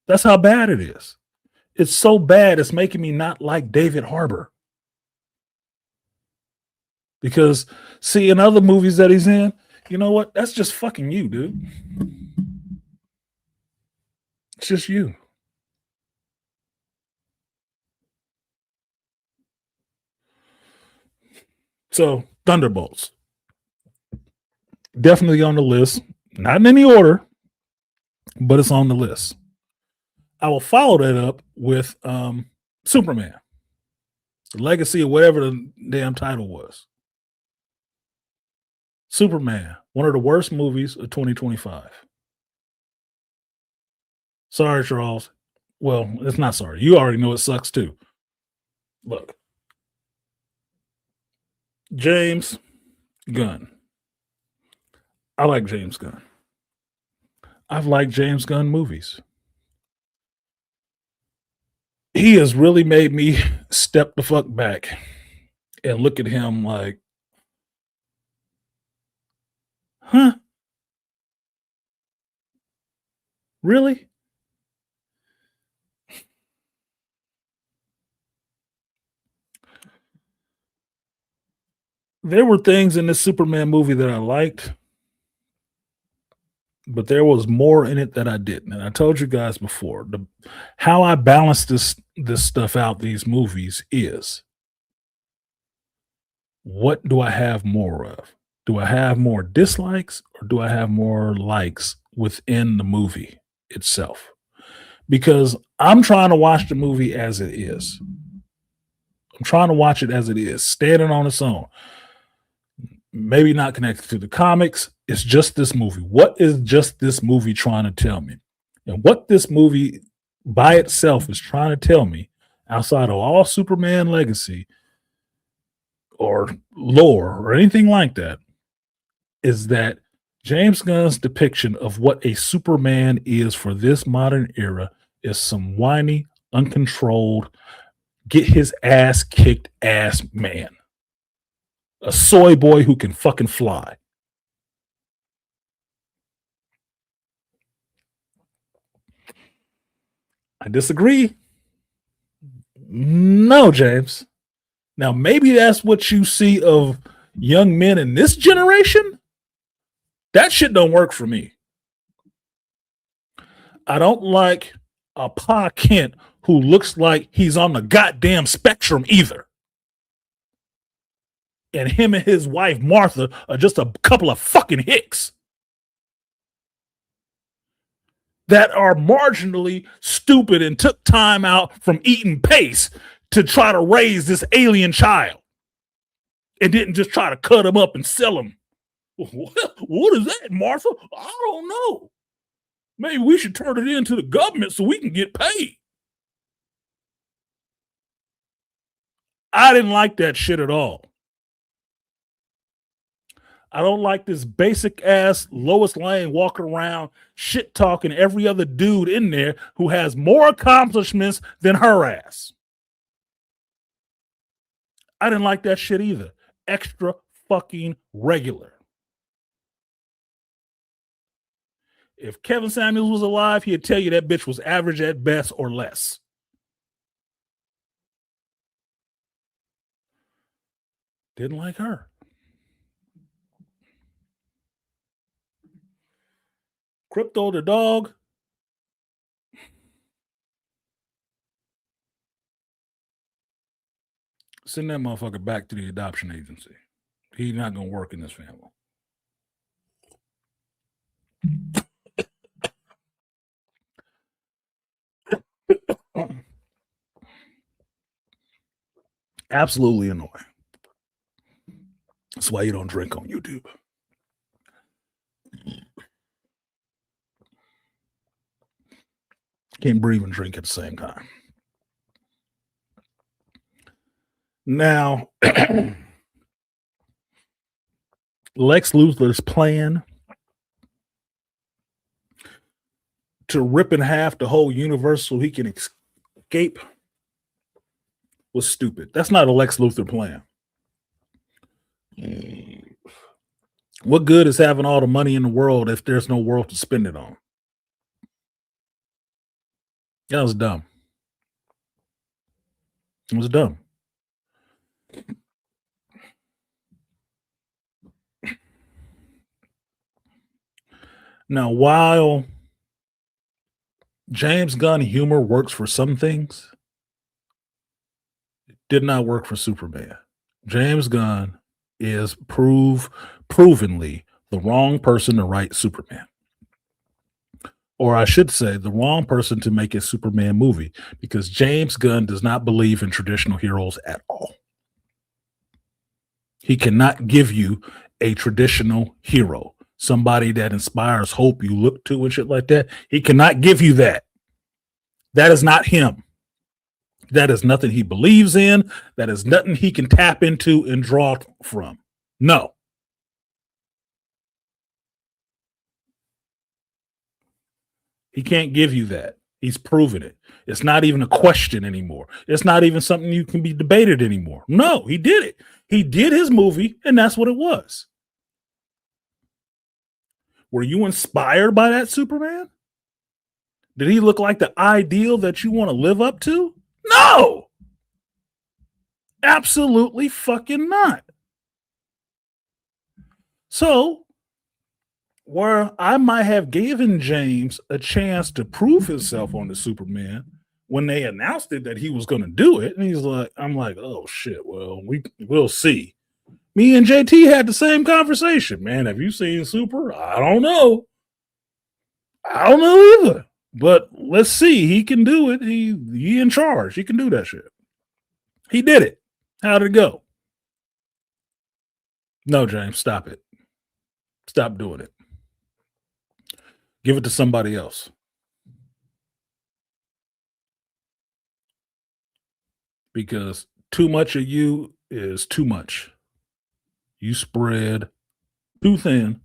That's how bad it is. It's so bad, it's making me not like David Harbour. Because, see, in other movies that he's in, you know what? That's just fucking you, dude. It's just you. So, Thunderbolts. Definitely on the list. Not in any order, but it's on the list. I will follow that up with Superman, the legacy of whatever the damn title was. Superman, one of the worst movies of 2025. Sorry, Charles. Well, it's not sorry. You already know it sucks too. Look, James Gunn. I like James Gunn. I've liked James Gunn movies. He has really made me step the fuck back and look at him like, huh? Really? There were things in this Superman movie that I liked, but there was more in it that I didn't. And I told you guys before, how I balance this stuff out, these movies, is what do I have more of? Do I have more dislikes or do I have more likes within the movie itself? Because I'm trying to watch the movie as it is. I'm trying to watch it as it is, standing on its own. Maybe not connected to the comics. It's just this movie. What is just this movie trying to tell me? And what this movie by itself is trying to tell me, outside of all Superman legacy or lore or anything like that, is that James Gunn's depiction of what a Superman is for this modern era is some whiny, uncontrolled, get his ass kicked ass man. A soy boy who can fucking fly. I disagree. No, James. Now, maybe that's what you see of young men in this generation. That shit don't work for me. I don't like a Pa Kent who looks like he's on the goddamn spectrum either. And him and his wife, Martha, are just a couple of fucking hicks that are marginally stupid and took time out from eating pace to try to raise this alien child and didn't just try to cut him up and sell him. What is that, Martha? I don't know. Maybe we should turn it into the government so we can get paid. I didn't like that shit at all. I don't like this basic ass Lois Lane walking around shit talking every other dude in there who has more accomplishments than her ass. I didn't like that shit either. Extra fucking regular. If Kevin Samuels was alive, he'd tell you that bitch was average at best or less. Didn't like her. Crypto the dog. Send that motherfucker back to the adoption agency. He's not gonna work in this family. Absolutely annoying. That's why you don't drink on YouTube. Can't breathe and drink at the same time. Now, Lex Luthor's plan to rip in half the whole universe so he can escape was stupid. That's not a Lex Luthor plan. What good is having all the money in the world if there's no world to spend it on? That was dumb. It was dumb. Now, while James Gunn humor works for some things, it did not work for Superman. James Gunn is provenly the wrong person to write Superman. Or I should say, the wrong person to make a Superman movie, because James Gunn does not believe in traditional heroes at all. He cannot give you a traditional hero, somebody that inspires hope you look to and shit like that. He cannot give you that. That is not him. That is nothing he believes in. That is nothing he can tap into and draw from. No. He can't give you that. He's proven it. It's not even a question anymore. It's not even something you can be debated anymore. No, he did it. He did his movie, and that's what it was. Were you inspired by that Superman? Did he look like the ideal that you want to live up to? No. Absolutely fucking not. So, where I might have given James a chance to prove himself on the Superman, when they announced it that he was going to do it, and I'm like, oh shit, well, we'll see. Me and JT had the same conversation. Man, have you seen Super? I don't know. I don't know either. But let's see. He can do it. He in charge. He can do that shit. He did it. How did it go? No, James, stop it. Stop doing it. Give it to somebody else. Because too much of you is too much. You spread too thin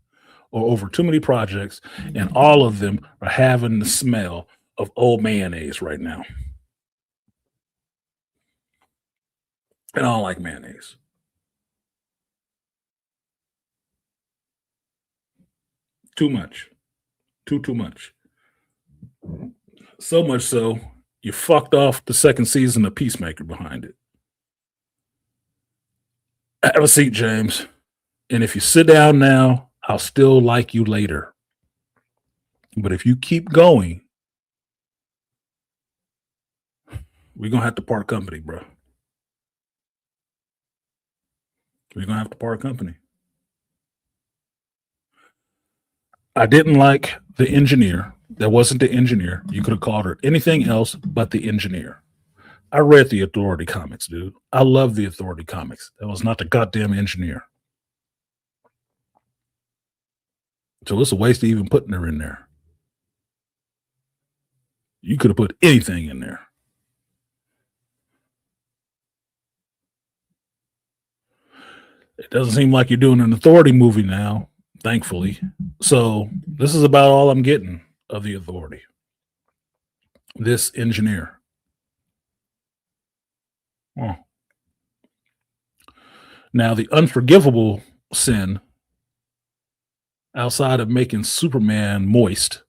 or over too many projects, and all of them are having the smell of old mayonnaise right now. And I don't like mayonnaise. Too much. Too much. So much so, you fucked off the second season of Peacemaker behind it. Have a seat, James. And if you sit down now, I'll still like you later. But if you keep going, we're going to have to part company, bro. We're going to have to part company. I didn't like the engineer. That wasn't the engineer. You could have called her anything else but the engineer. I read the Authority comics, dude. I love the Authority comics. That was not the goddamn engineer. So it's a waste of even putting her in there. You could have put anything in there. It doesn't seem like you're doing an Authority movie now, thankfully. So this is about all I'm getting of the Authority. This engineer. Oh. Now, the unforgivable sin, outside of making Superman moist,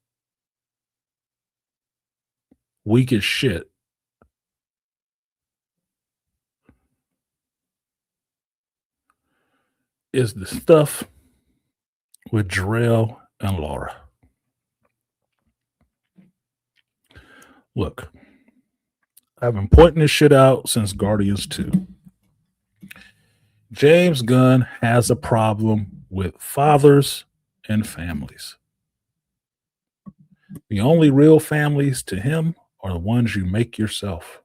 weak as shit, is the stuff with Jarrell and Laura. Look, I've been pointing this shit out since Guardians 2. James Gunn has a problem with fathers and families. The only real families to him are the ones you make yourself,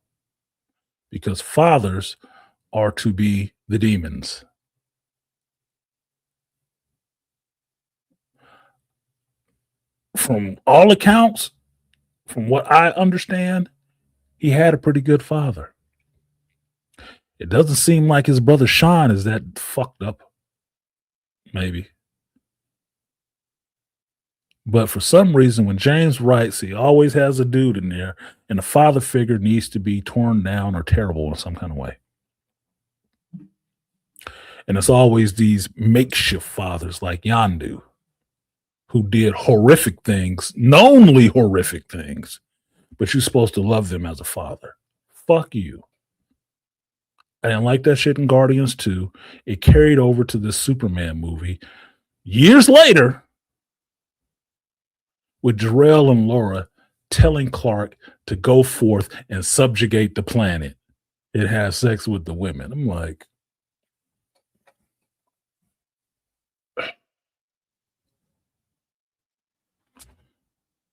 because fathers are to be the demons. From all accounts, from what I understand, he had a pretty good father. It doesn't seem like his brother Sean is that fucked up, maybe. But for some reason, when James writes, he always has a dude in there, and the father figure needs to be torn down or terrible in some kind of way. And it's always these makeshift fathers like Yandu, who did horrific things, knownly horrific things, but you're supposed to love them as a father. Fuck you. I didn't like that shit in Guardians 2. It carried over to this Superman movie years later with Jor-El and Laura telling Clark to go forth and subjugate the planet and have sex with the women. I'm like,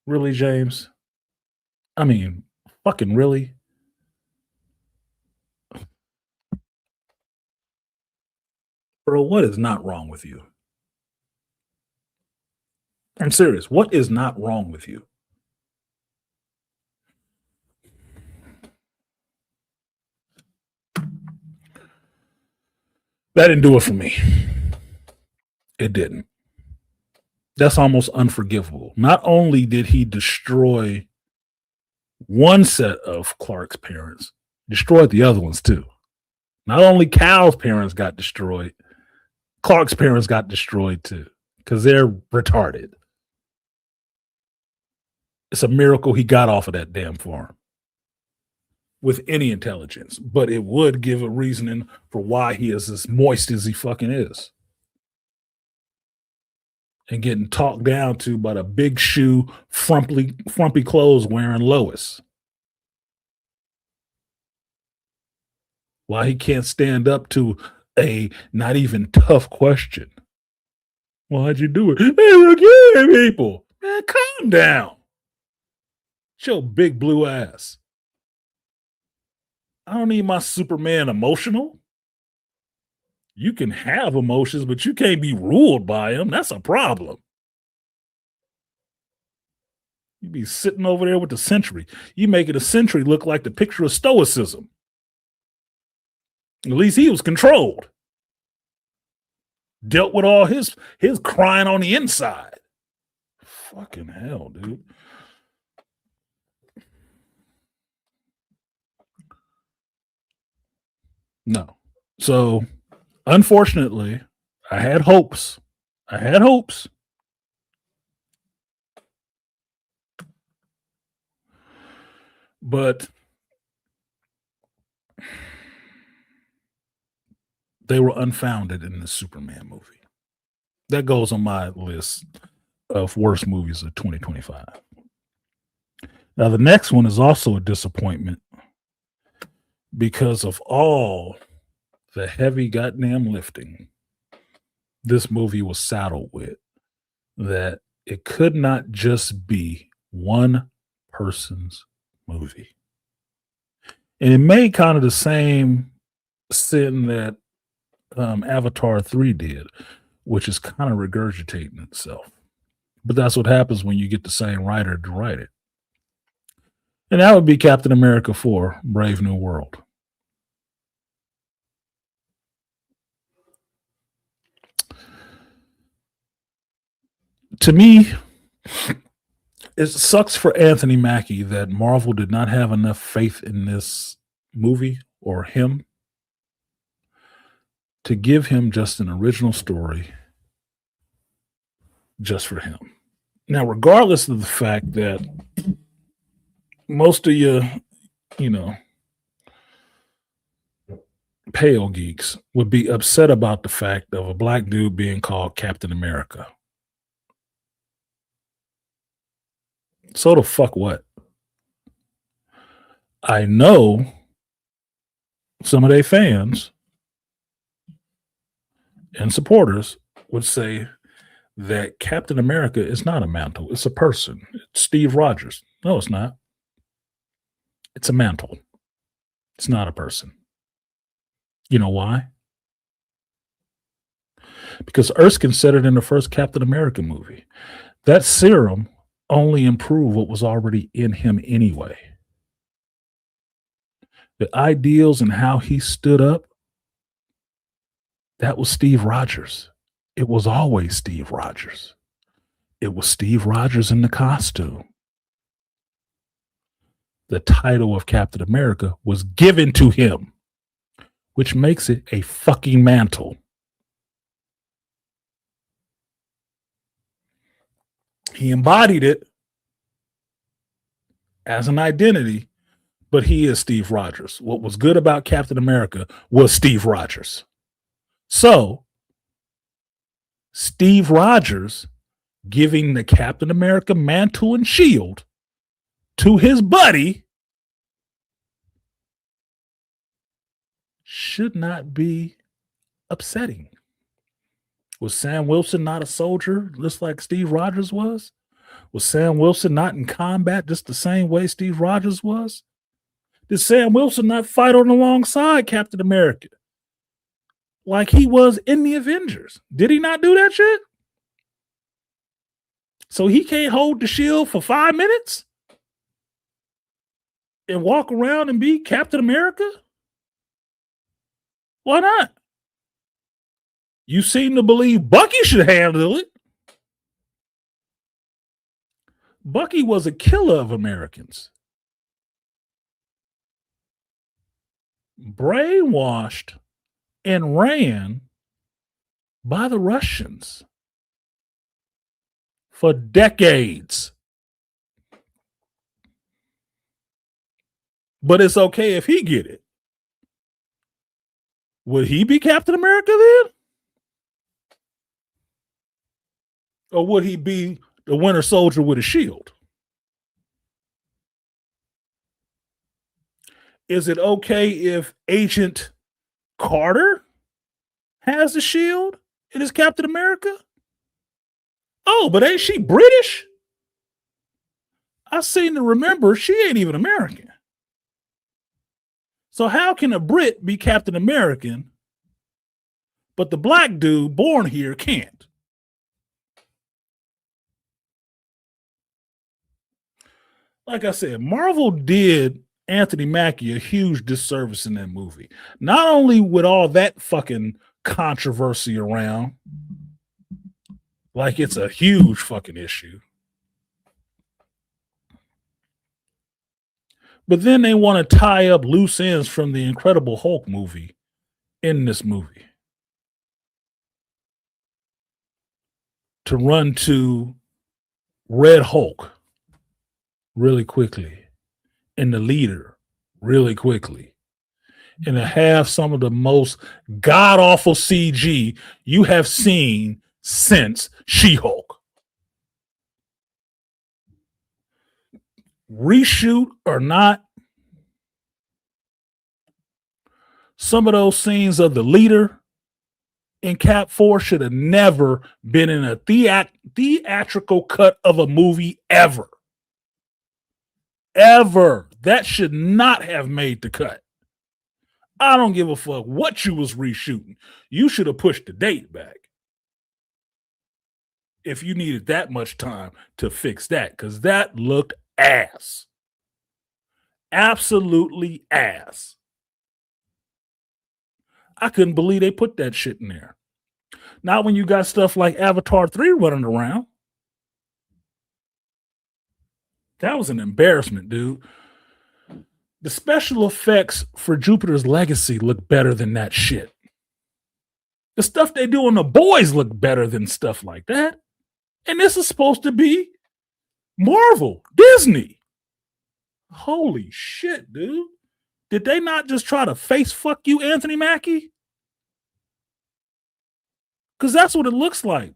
really, James? I mean, fucking really? Bro, what is not wrong with you? I'm serious. What is not wrong with you? That didn't do it for me. It didn't. That's almost unforgivable. Not only did he destroy one set of Clark's parents, destroyed the other ones too. Not only Cal's parents got destroyed, Clark's parents got destroyed too, because they're retarded. It's a miracle he got off of that damn farm with any intelligence, but it would give a reasoning for why he is as moist as he fucking is. And getting talked down to by the big shoe, frumpy clothes wearing Lois. Why he can't stand up to a not even tough question. Why'd you do it? They were killing people. Man, calm down. Show big blue ass. I don't need my Superman emotional. You can have emotions, but you can't be ruled by them. That's a problem. You be sitting over there with the Century. You making a Century look like the picture of stoicism. At least he was controlled. Dealt with all his crying on the inside. Fucking hell, dude. No. So, unfortunately, I had hopes. But they were unfounded in the Superman movie. That goes on my list of worst movies of 2025. Now, the next one is also a disappointment because of all the heavy goddamn lifting this movie was saddled with, that it could not just be one person's movie. And it made kind of the same sin that Avatar 3 did, which is kind of regurgitating itself. But that's what happens when you get the same writer to write it. And that would be Captain America 4, Brave New World. To me, it sucks for Anthony Mackie that Marvel did not have enough faith in this movie or him to give him just an original story just for him. Now, regardless of the fact that most of you pale geeks would be upset about the fact of a black dude being called Captain America. So the fuck what? I know some of their fans and supporters would say that Captain America is not a mantle, it's a person. It's Steve Rogers. No, it's not. It's a mantle. It's not a person. You know why? Because Erskine said it in the first Captain America movie. That serum only improved what was already in him anyway. The ideals and how he stood up, that was Steve Rogers. It was always Steve Rogers. It was Steve Rogers in the costume. The title of Captain America was given to him, which makes it a fucking mantle. He embodied it as an identity, but he is Steve Rogers. What was good about Captain America was Steve Rogers. So, Steve Rogers giving the Captain America mantle and shield to his buddy should not be upsetting. Was Sam Wilson not a soldier just like Steve Rogers was? Was Sam Wilson not in combat just the same way Steve Rogers was? Did Sam Wilson not fight on alongside Captain America like he was in the Avengers? Did he not do that shit? So he can't hold the shield for 5 minutes and walk around and be Captain America? Why not? You seem to believe Bucky should handle it. Bucky was a killer of Americans. Brainwashed and ran by the Russians for decades. But it's okay if he get it. Would he be Captain America then? Or would he be the Winter Soldier with a shield? Is it okay if Agent Carter has the shield and is Captain America? Oh, but ain't she British? I seem to remember she ain't even American. So how can a Brit be Captain American, but the black dude born here can't? Like I said, Marvel did Anthony Mackie a huge disservice in that movie. Not only with all that fucking controversy around, like it's a huge fucking issue, but then they want to tie up loose ends from the Incredible Hulk movie in this movie to run to Red Hulk really quickly and the leader really quickly and to have some of the most god-awful CG you have seen since She-Hulk. Reshoot or not, some of those scenes of the leader in Cap 4 should have never been in a theatrical cut of a movie ever. Ever. That should not have made the cut. I don't give a fuck what you was reshooting. You should have pushed the date back if you needed that much time to fix that, because that looked ass. Absolutely ass. I couldn't believe they put that shit in there. Not when you got stuff like Avatar 3 running around. That was an embarrassment, dude. The special effects for Jupiter's Legacy look better than that shit. The stuff they do on The Boys look better than stuff like that. And this is supposed to be Marvel, Disney. Holy shit, dude. Did they not just try to face fuck you, Anthony Mackie? Because that's what it looks like.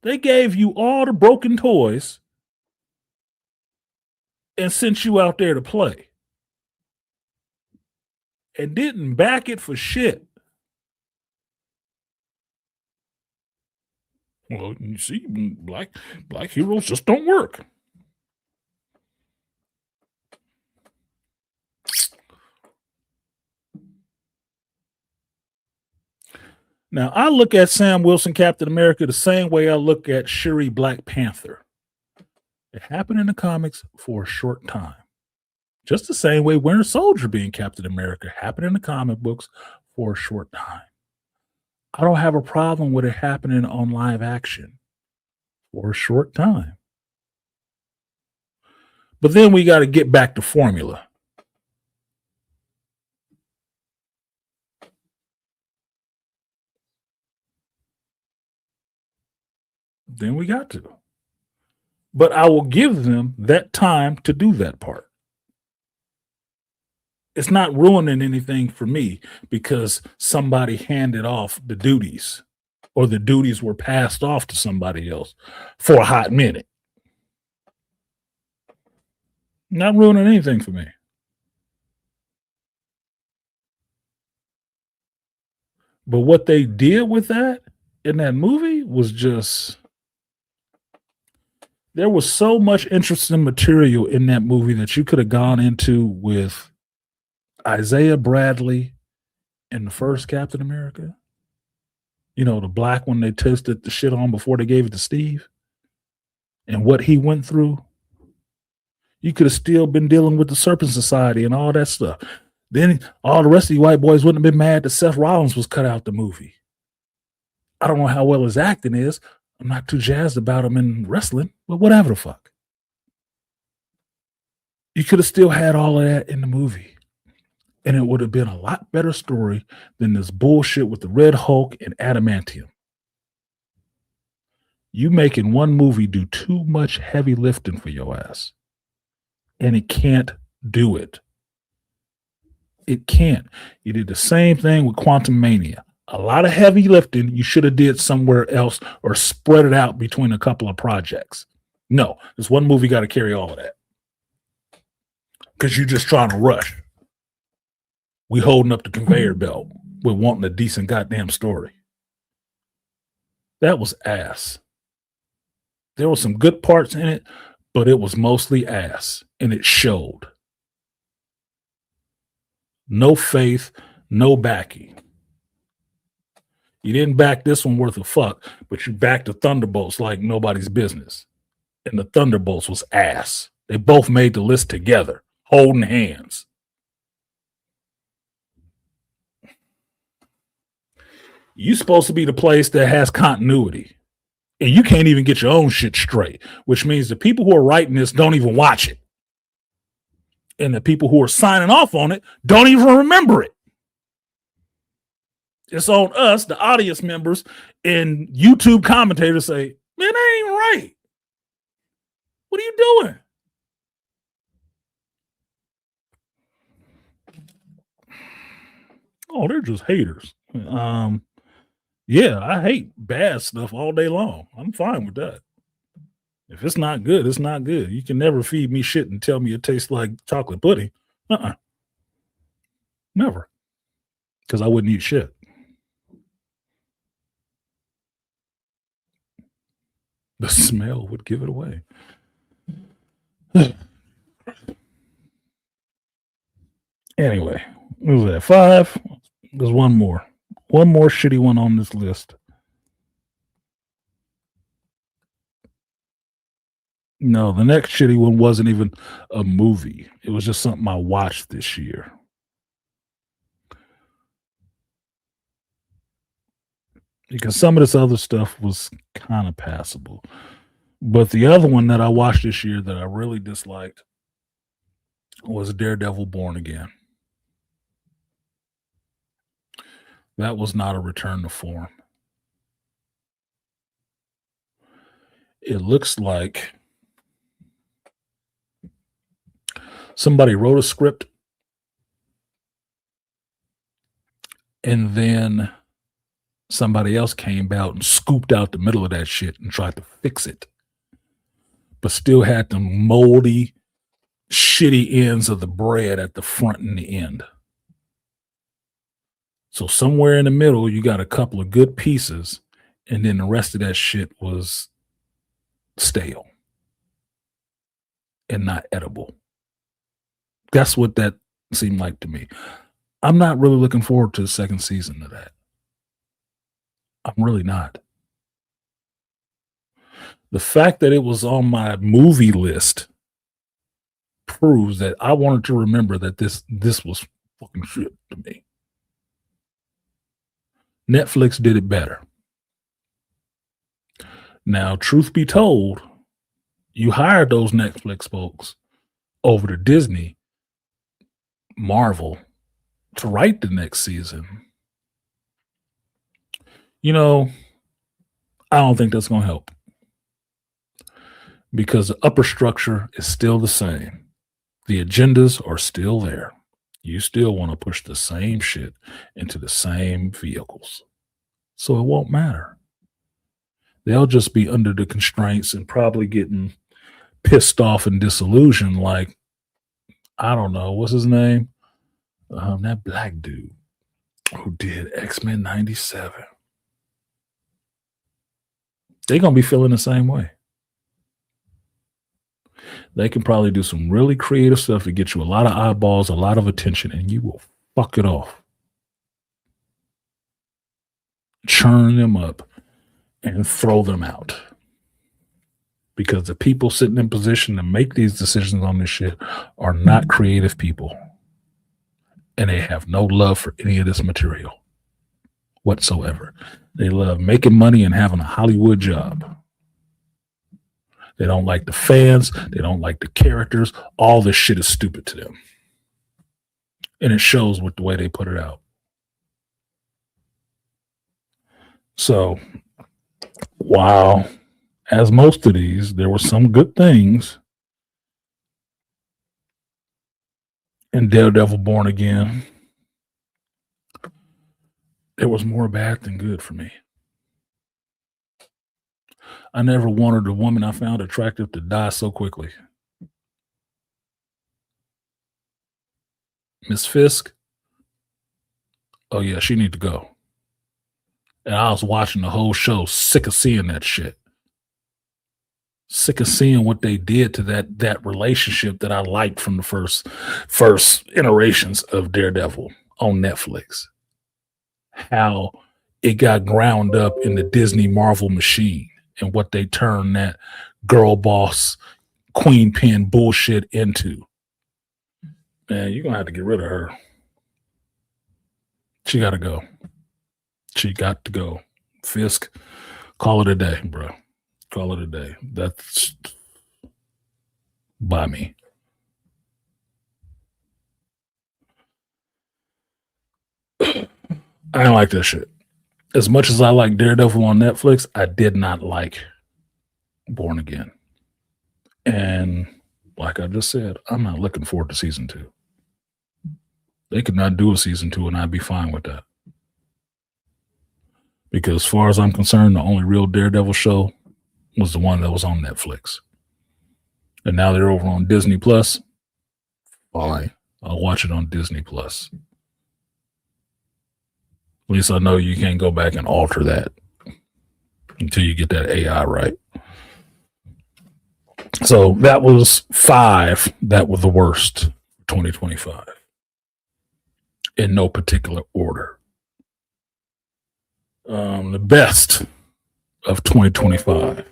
They gave you all the broken toys and sent you out there to play. And didn't back it for shit. Well, you see, black heroes just don't work. Now, I look at Sam Wilson, Captain America, the same way I look at Shuri, Black Panther. It happened in the comics for a short time. Just the same way Winter Soldier being Captain America happened in the comic books for a short time. I don't have a problem with it happening on live action for a short time. But then we got to get back to formula. Then we got to. But I will give them that time to do that part. It's not ruining anything for me because somebody handed off the duties or the duties were passed off to somebody else for a hot minute. Not ruining anything for me. But what they did with that in that movie was just, there was so much interesting material in that movie that you could have gone into with Isaiah Bradley in the first Captain America. You know, the black one they tested the shit on before they gave it to Steve and what he went through. You could have still been dealing with the Serpent Society and all that stuff. Then all the rest of you white boys wouldn't have been mad that Seth Rollins was cut out the movie. I don't know how well his acting is. I'm not too jazzed about him in wrestling, but whatever the fuck. You could have still had all of that in the movie. And it would have been a lot better story than this bullshit with the Red Hulk and Adamantium. You making one movie do too much heavy lifting for your ass. And it can't do it. It can't. You did the same thing with Quantum Mania. A lot of heavy lifting you should have did somewhere else or spread it out between a couple of projects. No, this one movie got to carry all of that. Because you're just trying to rush. We holding up the conveyor belt with wanting a decent goddamn story. That was ass. There were some good parts in it, but it was mostly ass, and it showed. No faith, no backing. You didn't back this one worth a fuck, but you backed the Thunderbolts like nobody's business. And the Thunderbolts was ass. They both made the list together, holding hands. You're supposed to be the place that has continuity. And you can't even get your own shit straight, which means the people who are writing this don't even watch it. And the people who are signing off on it don't even remember it. It's on us, the audience members, and YouTube commentators say, man, that ain't right. What are you doing? Oh, they're just haters. Yeah, I hate bad stuff all day long. I'm fine with that. If it's not good, it's not good. You can never feed me shit and tell me it tastes like chocolate pudding. Never. Because I wouldn't eat shit. The smell would give it away. Anyway, what was that? 5? There's one more. One more shitty one on this list. No, the next shitty one wasn't even a movie. It was just something I watched this year. Because some of this other stuff was kind of passable. But the other one that I watched this year that I really disliked was Daredevil Born Again. That was not a return to form. It looks like somebody wrote a script and then somebody else came out and scooped out the middle of that shit and tried to fix it, but still had the moldy, shitty ends of the bread at the front and the end. So somewhere in the middle, you got a couple of good pieces, and then the rest of that shit was stale and not edible. That's what that seemed like to me. I'm not really looking forward to the second season of that. I'm really not. The fact that it was on my movie list proves that I wanted to remember that this was fucking shit to me. Netflix did it better. Now, truth be told, you hired those Netflix folks over to Disney, Marvel, to write the next season. You know, I don't think that's going to help because the upper structure is still the same. The agendas are still there. You still want to push the same shit into the same vehicles. So it won't matter. They'll just be under the constraints and probably getting pissed off and disillusioned. Like, I don't know, what's his name? That black dude who did X-Men 97. They're going to be feeling the same way. They can probably do some really creative stuff to get you a lot of eyeballs, a lot of attention, and you will fuck it off. Churn them up and throw them out. Because the people sitting in position to make these decisions on this shit are not creative people. And they have no love for any of this material whatsoever. They love making money and having a Hollywood job. They don't like the fans. They don't like the characters. All this shit is stupid to them. And it shows with the way they put it out. So, wow. As most of these, there were some good things in Daredevil Born Again. There was more bad than good for me. I never wanted a woman I found attractive to die so quickly. Miss Fisk, oh yeah, she need to go. And I was watching the whole show, sick of seeing that shit. Sick of seeing what they did to that relationship that I liked from the first iterations of Daredevil on Netflix. How it got ground up in the Disney Marvel machine and what they turned that girl boss queen pin bullshit into. Man, you're gonna have to get rid of her. She gotta go. She got to go. Fisk, call it a day, bro. Call it a day. That's by me. I don't like that shit. As much as I like Daredevil on Netflix, I did not like Born Again. And like I just said, I'm not looking forward to season 2. They could not do a season 2 and I'd be fine with that. Because as far as I'm concerned, the only real Daredevil show was the one that was on Netflix. And now they're over on Disney Plus. Fine. I'll watch it on Disney Plus. At least I know you can't go back and alter that until you get that AI right. So that was 5 that were the worst 2025. In no particular order. The best of 2025.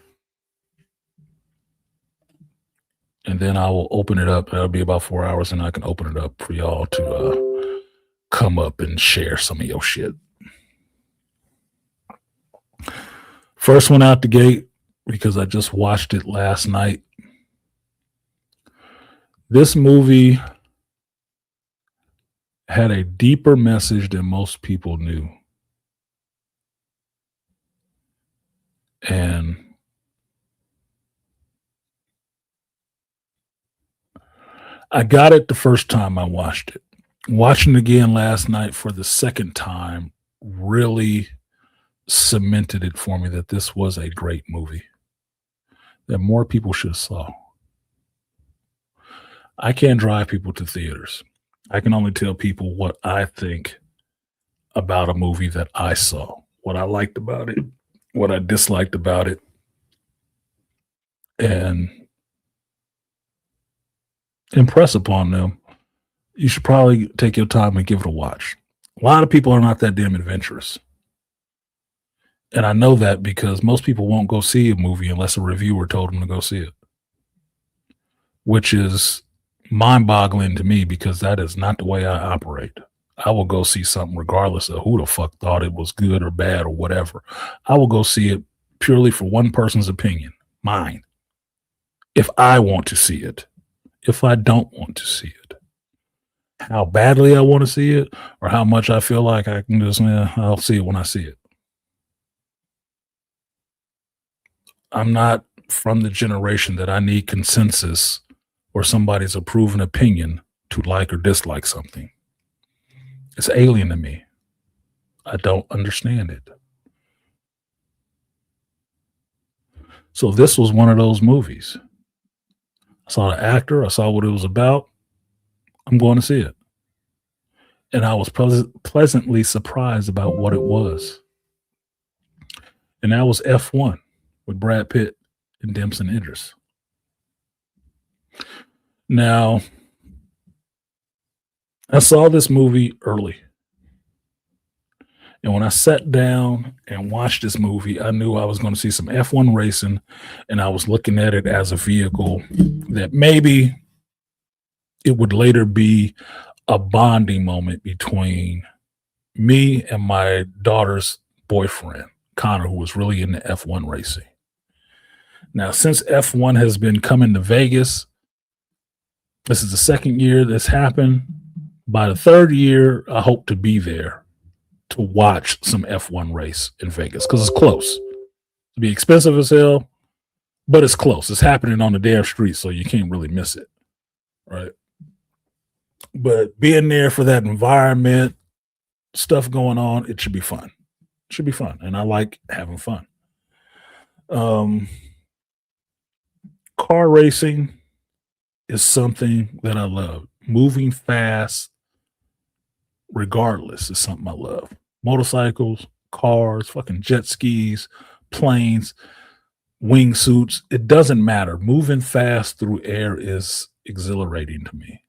And then I will open it up. That'll be about 4 hours, and I can open it up for y'all to come up and share some of your shit. First one out the gate, because I just watched it last night. This movie had a deeper message than most people knew. And I got it the first time I watched it. Watching it again last night for the second time really cemented it for me that this was a great movie that more people should have saw. I can't drive people to theaters. I can only tell people what I think about a movie that I saw, what I liked about it, what I disliked about it, and impress upon them, you should probably take your time and give it a watch. A lot of people are not that damn adventurous. And I know that because most people won't go see a movie unless a reviewer told them to go see it, which is mind boggling to me because that is not the way I operate. I will go see something regardless of who the fuck thought it was good or bad or whatever. I will go see it purely for one person's opinion, mine, if I want to see it. If I don't want to see it, how badly I want to see it, or how much I feel like I can just, I'll see it when I see it. I'm not from the generation that I need consensus or somebody's approving opinion to like or dislike something. It's alien to me. I don't understand it. So this was one of those movies. I saw the actor, I saw what it was about. I'm going to see it. And I was pleasantly surprised about what it was. And that was F1 with Brad Pitt and Dempsey Idris. Now, I saw this movie early. And when I sat down and watched this movie, I knew I was going to see some F1 racing, and I was looking at it as a vehicle that maybe it would later be a bonding moment between me and my daughter's boyfriend, Connor, who was really into F1 racing. Now, since F1 has been coming to Vegas, this is the second year this happened. By the third year, I hope to be there to watch some F1 race in Vegas because it's close. It'll be expensive as hell, but it's close. It's happening on the damn street, so you can't really miss it, right? But being there for that environment, stuff going on, it should be fun. It should be fun, and I like having fun. Car racing is something that I love. Moving fast, regardless, is something I love. Motorcycles, cars, fucking jet skis, planes, wingsuits. It doesn't matter. Moving fast through air is exhilarating to me.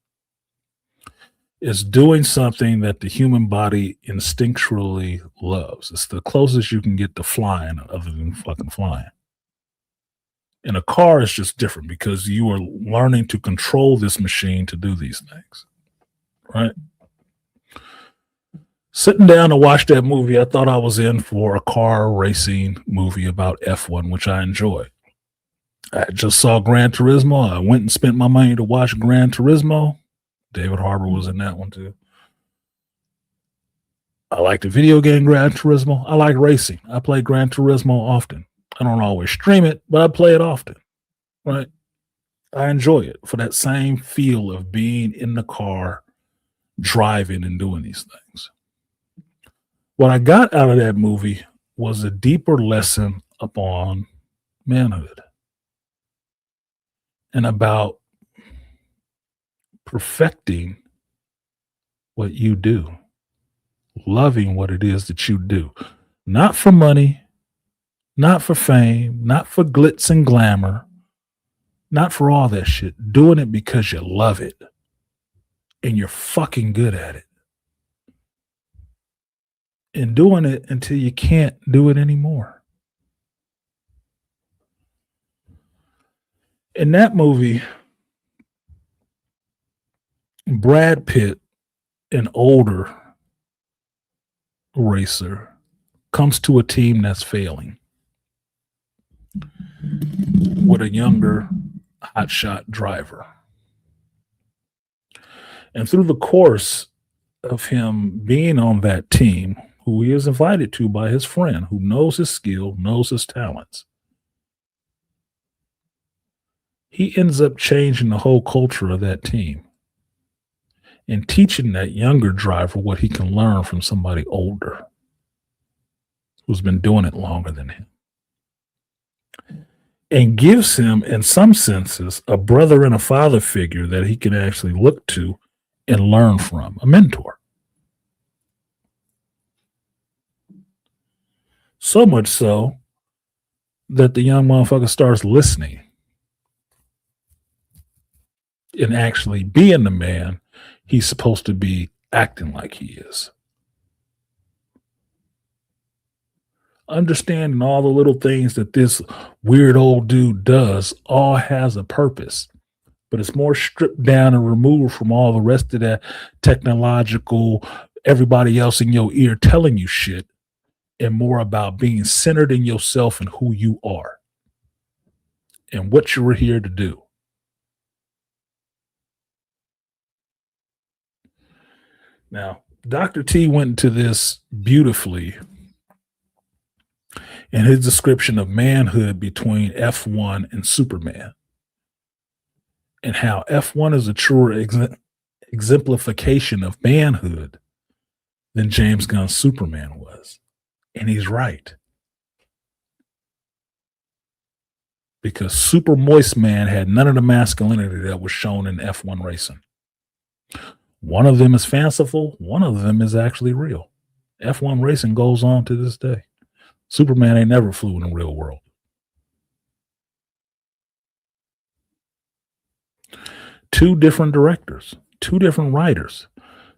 It's doing something that the human body instinctually loves. It's the closest you can get to flying other than fucking flying. And a car is just different because you are learning to control this machine to do these things, right? Sitting down to watch that movie, I thought I was in for a car racing movie about F1, which I enjoy. I just saw Gran Turismo. I went and spent my money to watch Gran Turismo. David Harbour was in that one too. I like the video game Gran Turismo. I like racing. I play Gran Turismo often. I don't always stream it, but I play it often, right? I enjoy it for that same feel of being in the car, driving and doing these things. What I got out of that movie was a deeper lesson upon manhood and about perfecting what you do, loving what it is that you do, not for money, not for fame, not for glitz and glamour, not for all that shit. Doing it because you love it and you're fucking good at it. And doing it until you can't do it anymore. In that movie, Brad Pitt, an older racer, comes to a team that's failing with a younger hotshot driver. And through the course of him being on that team, who he is invited to by his friend, who knows his skill, knows his talents, he ends up changing the whole culture of that team and teaching that younger driver what he can learn from somebody older who's been doing it longer than him. And gives him, in some senses, a brother and a father figure that he can actually look to and learn from, a mentor. So much so that the young motherfucker starts listening and actually being the man he's supposed to be acting like he is. Understanding all the little things that this weird old dude does all has a purpose, but it's more stripped down and removed from all the rest of that technological, everybody else in your ear telling you shit, and more about being centered in yourself and who you are and what you were here to do. Now, Dr. T went into this beautifully in his description of manhood between F1 and Superman, and how F1 is a truer exemplification of manhood than James Gunn's Superman was. And he's right. Because Super Moist Man had none of the masculinity that was shown in F1 racing. One of them is fanciful, one of them is actually real. F1 racing goes on to this day. Superman ain't never flew in the real world. Two different directors, two different writers.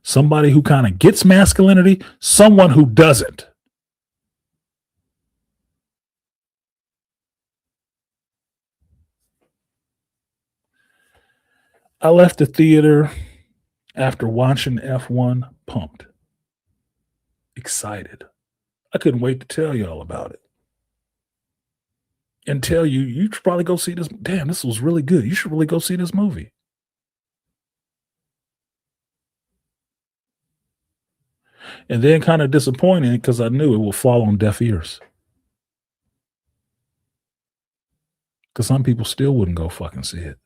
Somebody who kind of gets masculinity, someone who doesn't. I left the theater after watching F1 pumped, excited. I couldn't wait to tell y'all about it. And tell you, you should probably go see this. Damn, this was really good. You should really go see this movie. And then kind of disappointed because I knew it would fall on deaf ears. Because some people still wouldn't go fucking see it.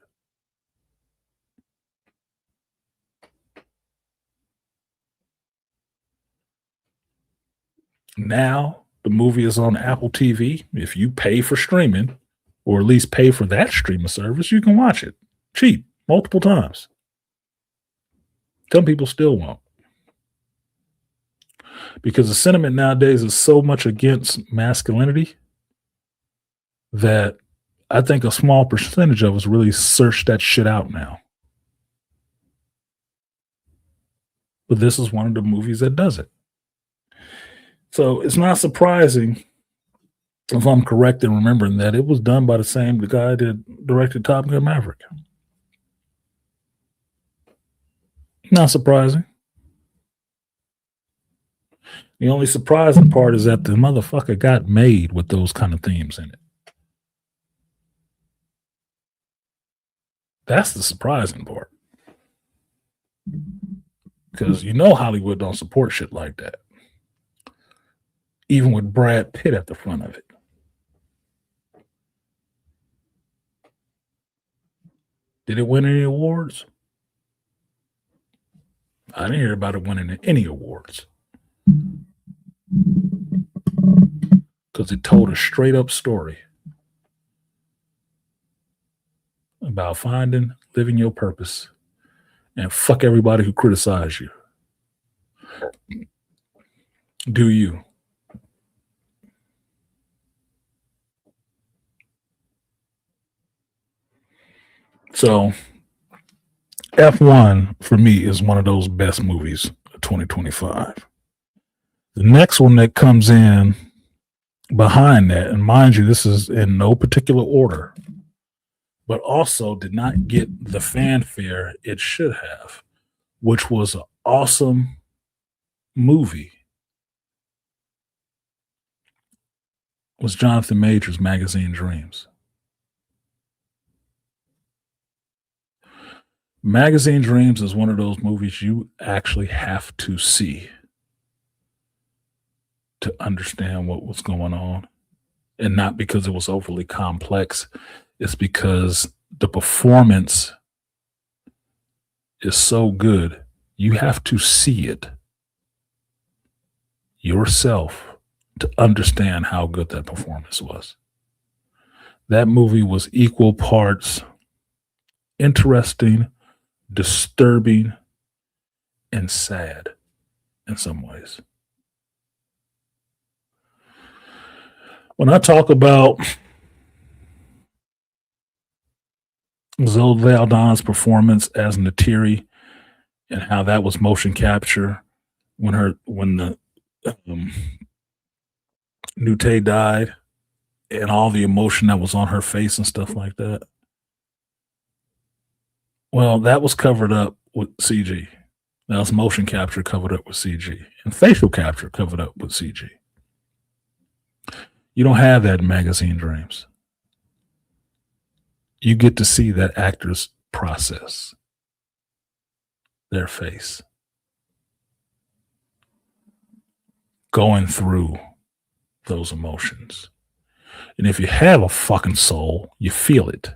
Now the movie is on Apple TV. If you pay for streaming, or at least pay for that streaming service, you can watch it cheap, multiple times. Some people still won't. Because the sentiment nowadays is so much against masculinity that I think a small percentage of us really search that shit out now. But this is one of the movies that does it. So it's not surprising, if I'm correct in remembering, that it was done by the guy that directed Top Gun Maverick. Not surprising. The only surprising part is that the motherfucker got made with those kind of themes in it. That's the surprising part. Because you know Hollywood don't support shit like that. Even with Brad Pitt at the front of it. Did it win any awards? I didn't hear about it winning any awards. Because it told a straight up story about finding, living your purpose, and fuck everybody who criticizes you. Do you? So F1 for me is one of those best movies of 2025. The next one that comes in behind that, and mind you, this is in no particular order, but also did not get the fanfare it should have, which was an awesome movie, was Jonathan Majors' Magazine Dreams. Magazine Dreams is one of those movies you actually have to see to understand what was going on. And not because it was overly complex. It's because the performance is so good. You have to see it yourself to understand how good that performance was. That movie was equal parts interesting, disturbing, and sad in some ways. When I talk about Zoe Saldana's performance as Natiri and how that was motion capture when the um, Nute died and all the emotion that was on her face and stuff like that. Well, that was covered up with CG. That was motion capture covered up with CG and facial capture covered up with CG. You don't have that in Magazine Dreams. You get to see that actor's process, their face, going through those emotions. And if you have a fucking soul, you feel it.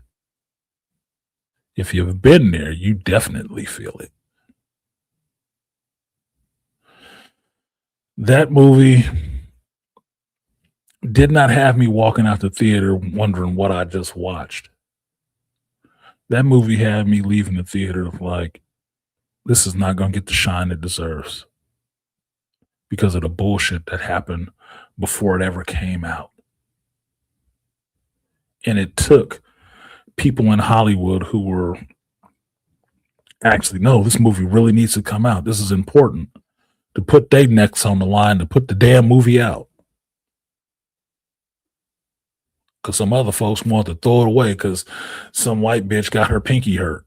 If you've been there, you definitely feel it. That movie did not have me walking out the theater wondering what I just watched. That movie had me leaving the theater like, this is not going to get the shine it deserves because of the bullshit that happened before it ever came out. And it took people in Hollywood who were actually, no, this movie really needs to come out. This is important, to put their necks on the line to put the damn movie out. Because some other folks want to throw it away because some white bitch got her pinky hurt.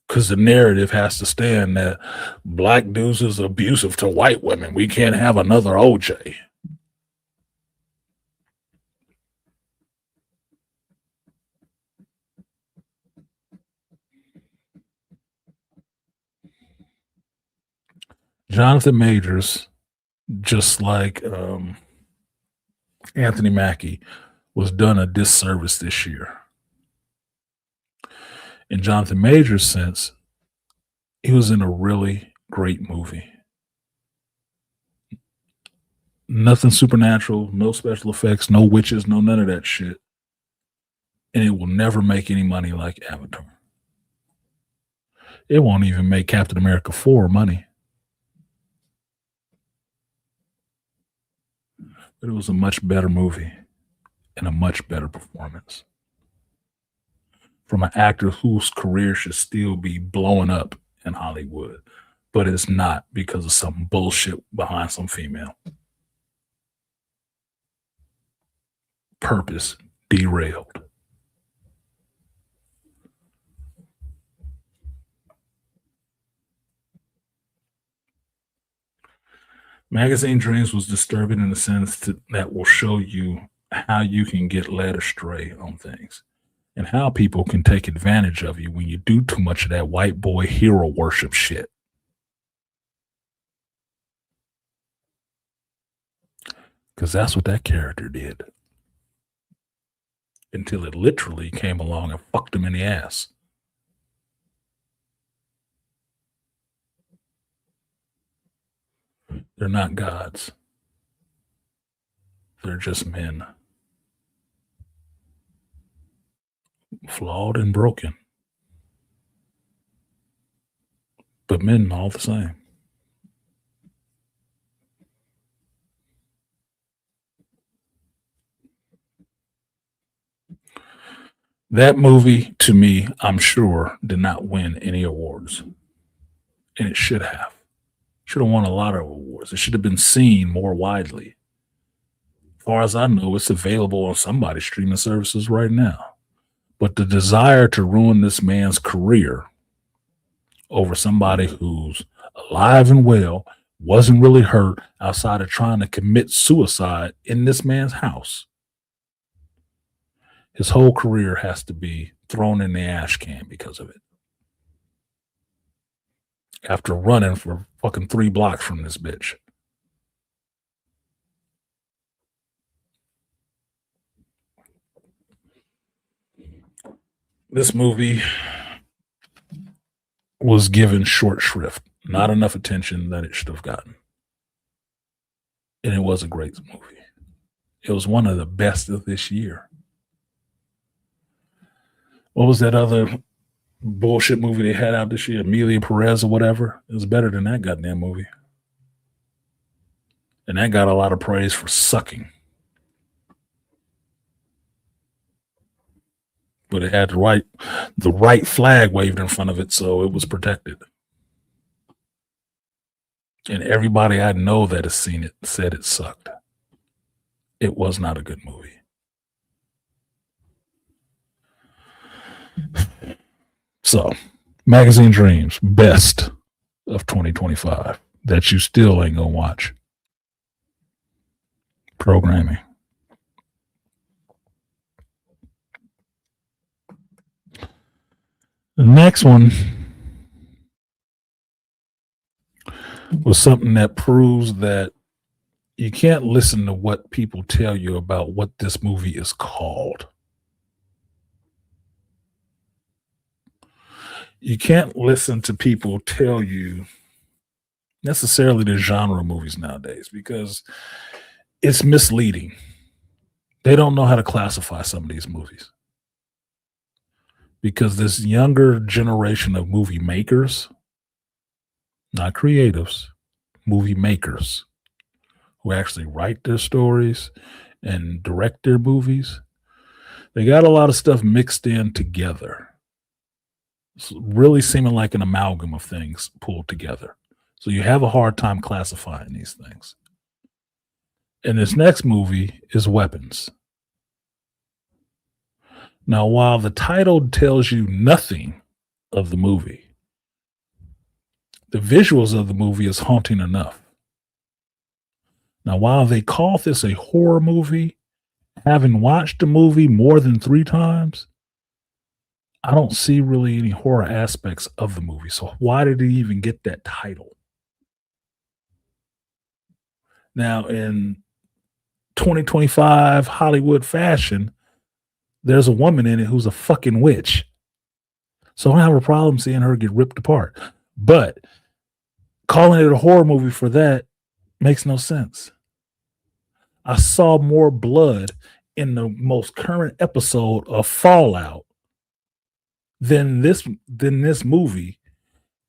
Because the narrative has to stand that black dudes is abusive to white women. We can't have another OJ. Jonathan Majors, just like Anthony Mackie, was done a disservice this year. In Jonathan Majors' sense, he was in a really great movie. Nothing supernatural, no special effects, no witches, no none of that shit. And it will never make any money like Avatar. It won't even make Captain America 4 money. But it was a much better movie and a much better performance from an actor whose career should still be blowing up in Hollywood, but it's not because of some bullshit behind some female. Purpose derailed. Magazine Dreams was disturbing in the sense that will show you how you can get led astray on things and how people can take advantage of you when you do too much of that white boy hero worship shit. Because that's what that character did. Until it literally came along and fucked him in the ass. They're not gods. They're just men. Flawed and broken. But men all the same. That movie, to me, I'm sure, did not win any awards. And it should have. Should have won a lot of awards. It should have been seen more widely. As far as I know, it's available on somebody's streaming services right now. But the desire to ruin this man's career over somebody who's alive and well, wasn't really hurt outside of trying to commit suicide in this man's house. His whole career has to be thrown in the ash can because of it. After running for fucking 3 blocks from this bitch. This movie was given short shrift, not enough attention that it should have gotten. And it was a great movie. It was one of the best of this year. What was that other bullshit movie they had out this year? Amelia Perez or whatever. It was better than that goddamn movie. And that got a lot of praise for sucking. but it had the right flag waved in front of it, so it was protected. And everybody I know that has seen it said it sucked. It was not a good movie. So, Magazine Dreams, best of 2025 that you still ain't gonna watch. Programming. The next one was something that proves that you can't listen to what people tell you about what this movie is called. You can't listen to people tell you necessarily the genre of movies nowadays because it's misleading. They don't know how to classify some of these movies because this younger generation of movie makers, not creatives, movie makers who actually write their stories and direct their movies, they got a lot of stuff mixed in together. It's really seeming like an amalgam of things pulled together. So you have a hard time classifying these things. And this next movie is Weapons. Now, while the title tells you nothing of the movie, the visuals of the movie is haunting enough. Now, while they call this a horror movie, having watched the movie more than 3 times, I don't see really any horror aspects of the movie. So why did it even get that title? Now, in 2025 Hollywood fashion, there's a woman in it who's a fucking witch. So I don't have a problem seeing her get ripped apart. But calling it a horror movie for that makes no sense. I saw more blood in the most current episode of Fallout than this movie.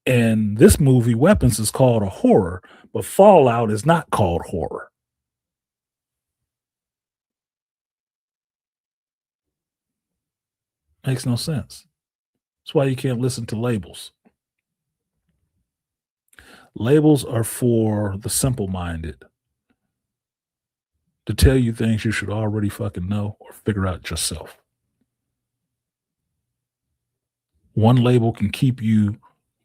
And this movie, Weapons, is called a horror, but Fallout is not called horror. Makes no sense. That's why you can't listen to labels. Labels are for the simple-minded to tell you things you should already fucking know or figure out yourself. One label can keep you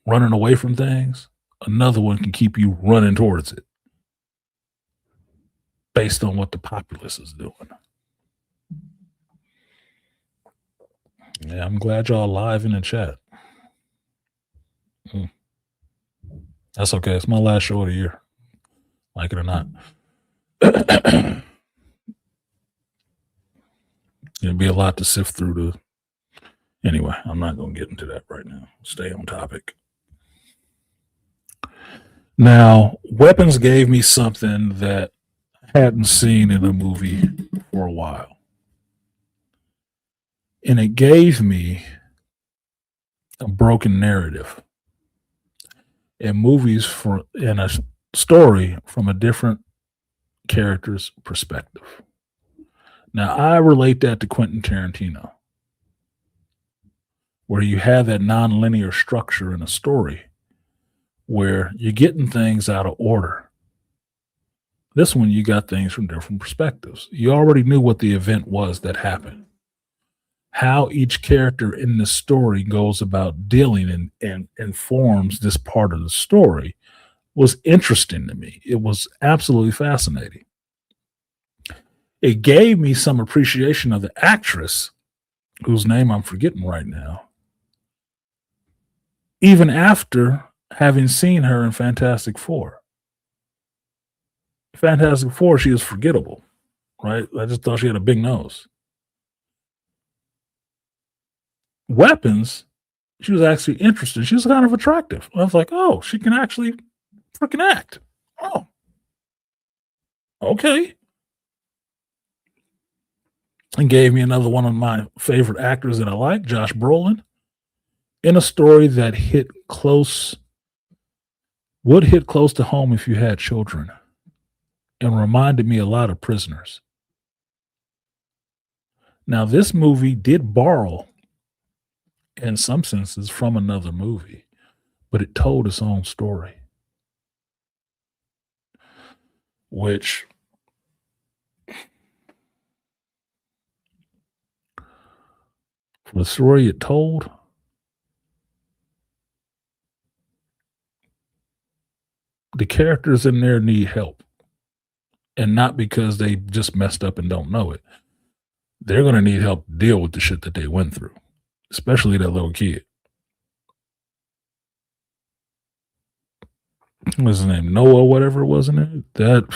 running away from things. Another one can keep you running towards it based on what the populace is doing. Yeah, I'm glad y'all live in the chat. That's okay. It's my last show of the year. Like it or not. It'll be a lot to sift through Anyway, I'm not going to get into that right now. Stay on topic. Now, Weapons gave me something that I hadn't seen in a movie for a while. And it gave me a broken narrative in movies in a story from a different character's perspective. Now, I relate that to Quentin Tarantino, where you have that nonlinear structure in a story where you're getting things out of order. This one, you got things from different perspectives. You already knew what the event was that happened. How each character in the story goes about dealing and informs this part of the story was interesting to me. It was absolutely fascinating. It gave me some appreciation of the actress, whose name I'm forgetting right now, even after having seen her in Fantastic Four. Fantastic Four, she is forgettable, right? I just thought she had a big nose. Weapons, she was actually interesting. She was kind of attractive. I was like, oh, she can actually freaking act. Oh, okay. And gave me another one of my favorite actors that I like, Josh Brolin, in a story that would hit close to home if you had children, and reminded me a lot of Prisoners. Now, this movie did borrow in some senses from another movie, but it told its own story, which for the story it told, the characters in there need help. And not because they just messed up and don't know it. They're going to need help to deal with the shit that they went through, especially that little kid. What's his name? Noah, whatever it was in it. That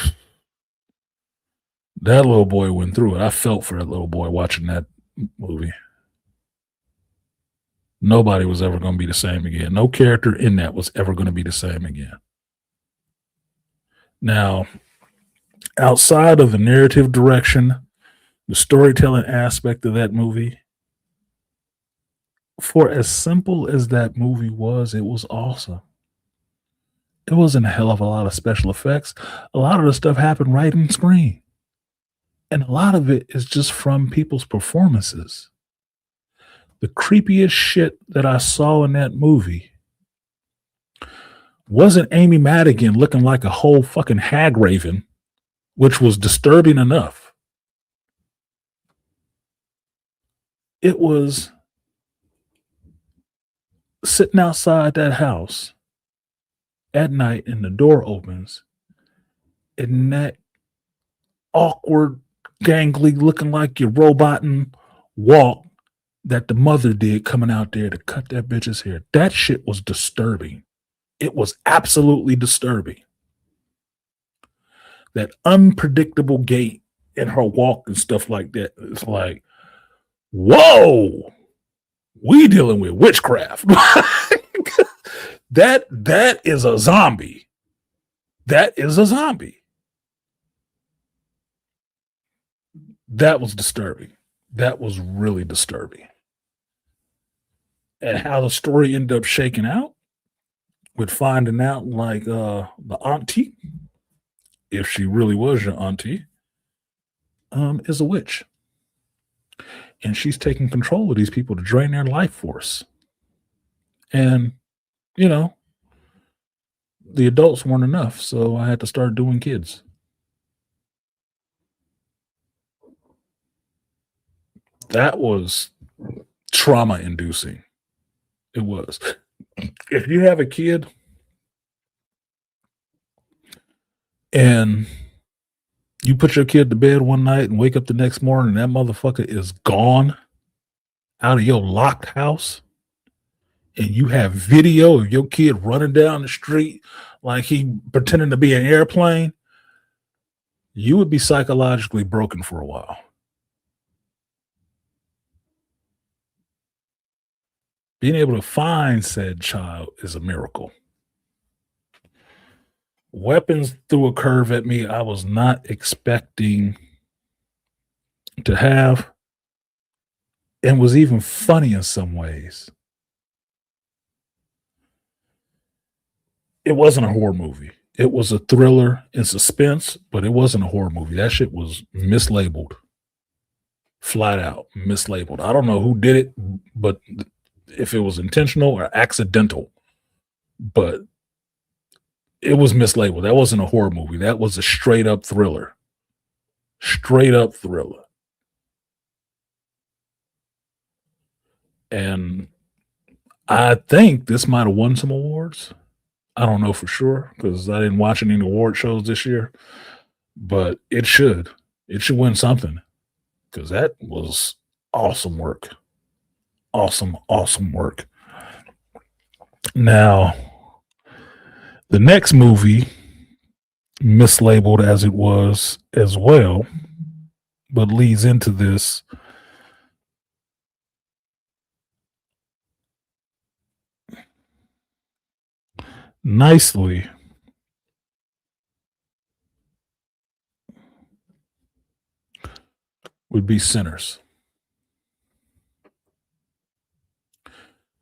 little boy went through it. I felt for that little boy watching that movie. Nobody was ever going to be the same again. No character in that was ever going to be the same again. Now, outside of the narrative direction, the storytelling aspect of that movie, for as simple as that movie was, it was awesome. It wasn't a hell of a lot of special effects. A lot of the stuff happened right on screen. And a lot of it is just from people's performances. The creepiest shit that I saw in that movie wasn't Amy Madigan looking like a whole fucking hag raven, which was disturbing enough. It was sitting outside that house at night and the door opens and that awkward, gangly, looking like you're roboting walk that the mother did coming out there to cut that bitch's hair. That shit was disturbing. It was absolutely disturbing. That unpredictable gait in her walk and stuff like that. It's like, whoa, we dealing with witchcraft. that is a zombie. That is a zombie. That was disturbing. That was really disturbing. And how the story ended up shaking out with finding out like the auntie, if she really was your auntie, is a witch. And she's taking control of these people to drain their life force. And, you know, the adults weren't enough, so I had to start doing kids. That was trauma inducing. It was. If you have a kid and you put your kid to bed one night and wake up the next morning and that motherfucker is gone out of your locked house, and you have video of your kid running down the street like he pretending to be an airplane, you would be psychologically broken for a while. Being able to find said child is a miracle. Weapons threw a curve at me I was not expecting to have, and was even funny in some ways. It wasn't a horror movie. It was a thriller and suspense, but it wasn't a horror movie. That shit was mislabeled. Flat out mislabeled. I don't know who did it, but if it was intentional or accidental, but it was mislabeled. That wasn't a horror movie. That was a straight up thriller. Straight up thriller. And I think this might have won some awards. I don't know for sure because I didn't watch any award shows this year, but it should. It should win something because that was awesome work. Awesome, awesome work. Now, the next movie, mislabeled as it was as well, but leads into this. Nicely, would be Sinners.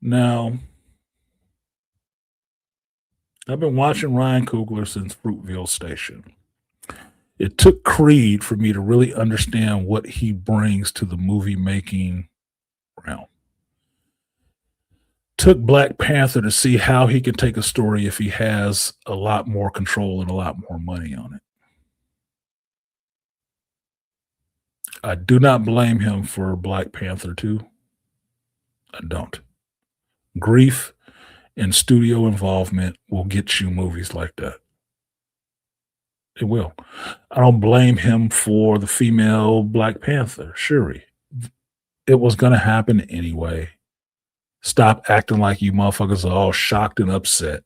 Now, I've been watching Ryan Coogler since Fruitvale Station. It took Creed for me to really understand what he brings to the movie making realm. took Black Panther to see how he can take a story if he has a lot more control and a lot more money on it. I do not blame him for Black Panther 2. I don't. Grief and studio involvement will get you movies like that. It will. I don't blame him for the female Black Panther, Shuri. It was going to happen anyway. Stop acting like you motherfuckers are all shocked and upset.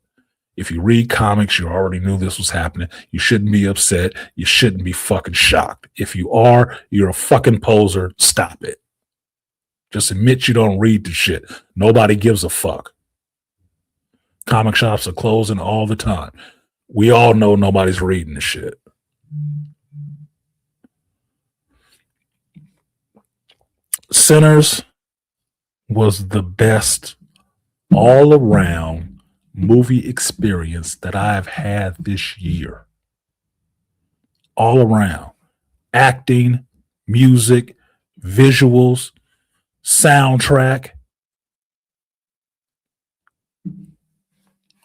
If you read comics, you already knew this was happening. You shouldn't be upset. You shouldn't be fucking shocked. If you are, you're a fucking poser. Stop it. Just admit you don't read the shit. Nobody gives a fuck. Comic shops are closing all the time. We all know nobody's reading the shit. Sinners was the best all around movie experience that I've had this year. All around. Acting, music, visuals, soundtrack.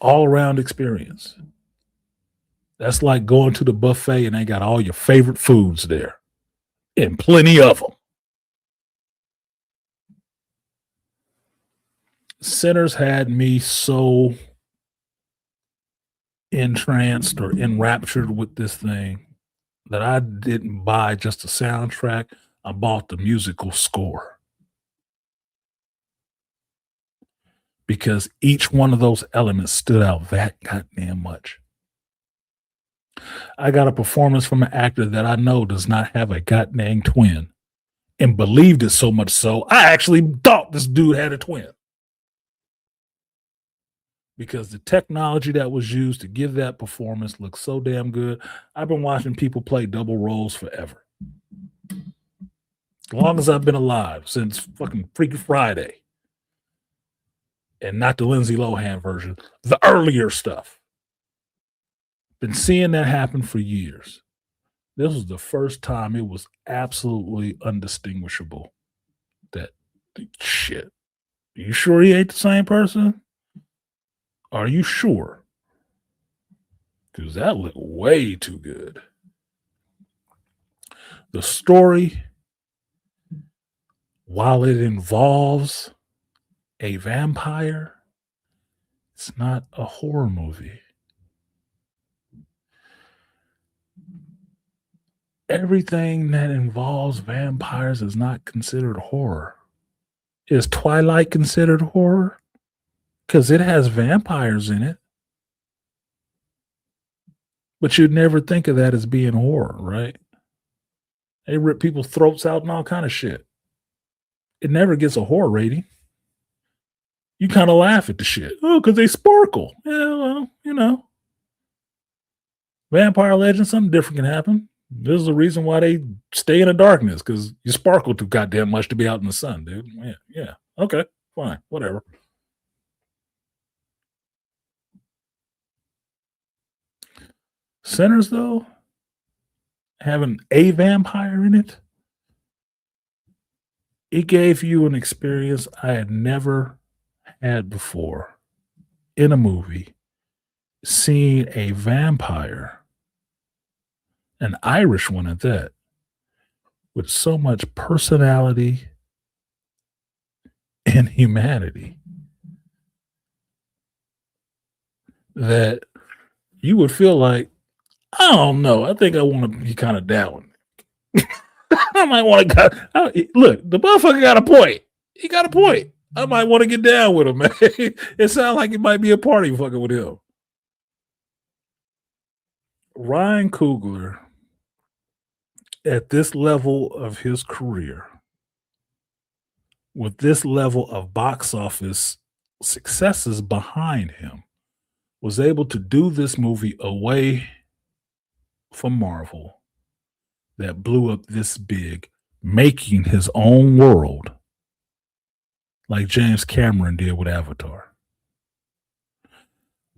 All around experience. That's like going to the buffet and they got all your favorite foods there. And plenty of them. Sinners had me so entranced or enraptured with this thing that I didn't buy just the soundtrack. I bought the musical score. Because each one of those elements stood out that goddamn much. I got a performance from an actor that I know does not have a goddamn twin and believed it so much so, I actually thought this dude had a twin. Because the technology that was used to give that performance looks so damn good. I've been watching people play double roles forever. As long as I've been alive, since fucking Freaky Friday. And not the Lindsay Lohan version, the earlier stuff. Been seeing that happen for years. This was the first time it was absolutely undistinguishable. That shit. Are you sure he ain't the same person? Are you sure? Because that looked way too good. The story, while it involves a vampire, it's not a horror movie. Everything that involves vampires is not considered horror. Is Twilight considered horror? Because it has vampires in it. But you'd never think of that as being horror, right? They rip people's throats out and all kind of shit. It never gets a horror rating. You kind of laugh at the shit. Oh, because they sparkle. Yeah, well, you know. Vampire Legend, something different can happen. This is the reason why they stay in the darkness, because you sparkle too goddamn much to be out in the sun, dude. Yeah. Okay, fine, whatever. Sinners, though, having a vampire in it, it gave you an experience I had never had before in a movie. Seeing a vampire, an Irish one at that, with so much personality and humanity that you would feel like, I don't know, I think I want to be kind of down. I might want to look, the motherfucker got a point. He got a point. I might want to get down with him, man. It sounds like it might be a party fucking with him. Ryan Coogler, at this level of his career, with this level of box office successes behind him, was able to do this movie away from Marvel that blew up this big, making his own world like James Cameron did with Avatar.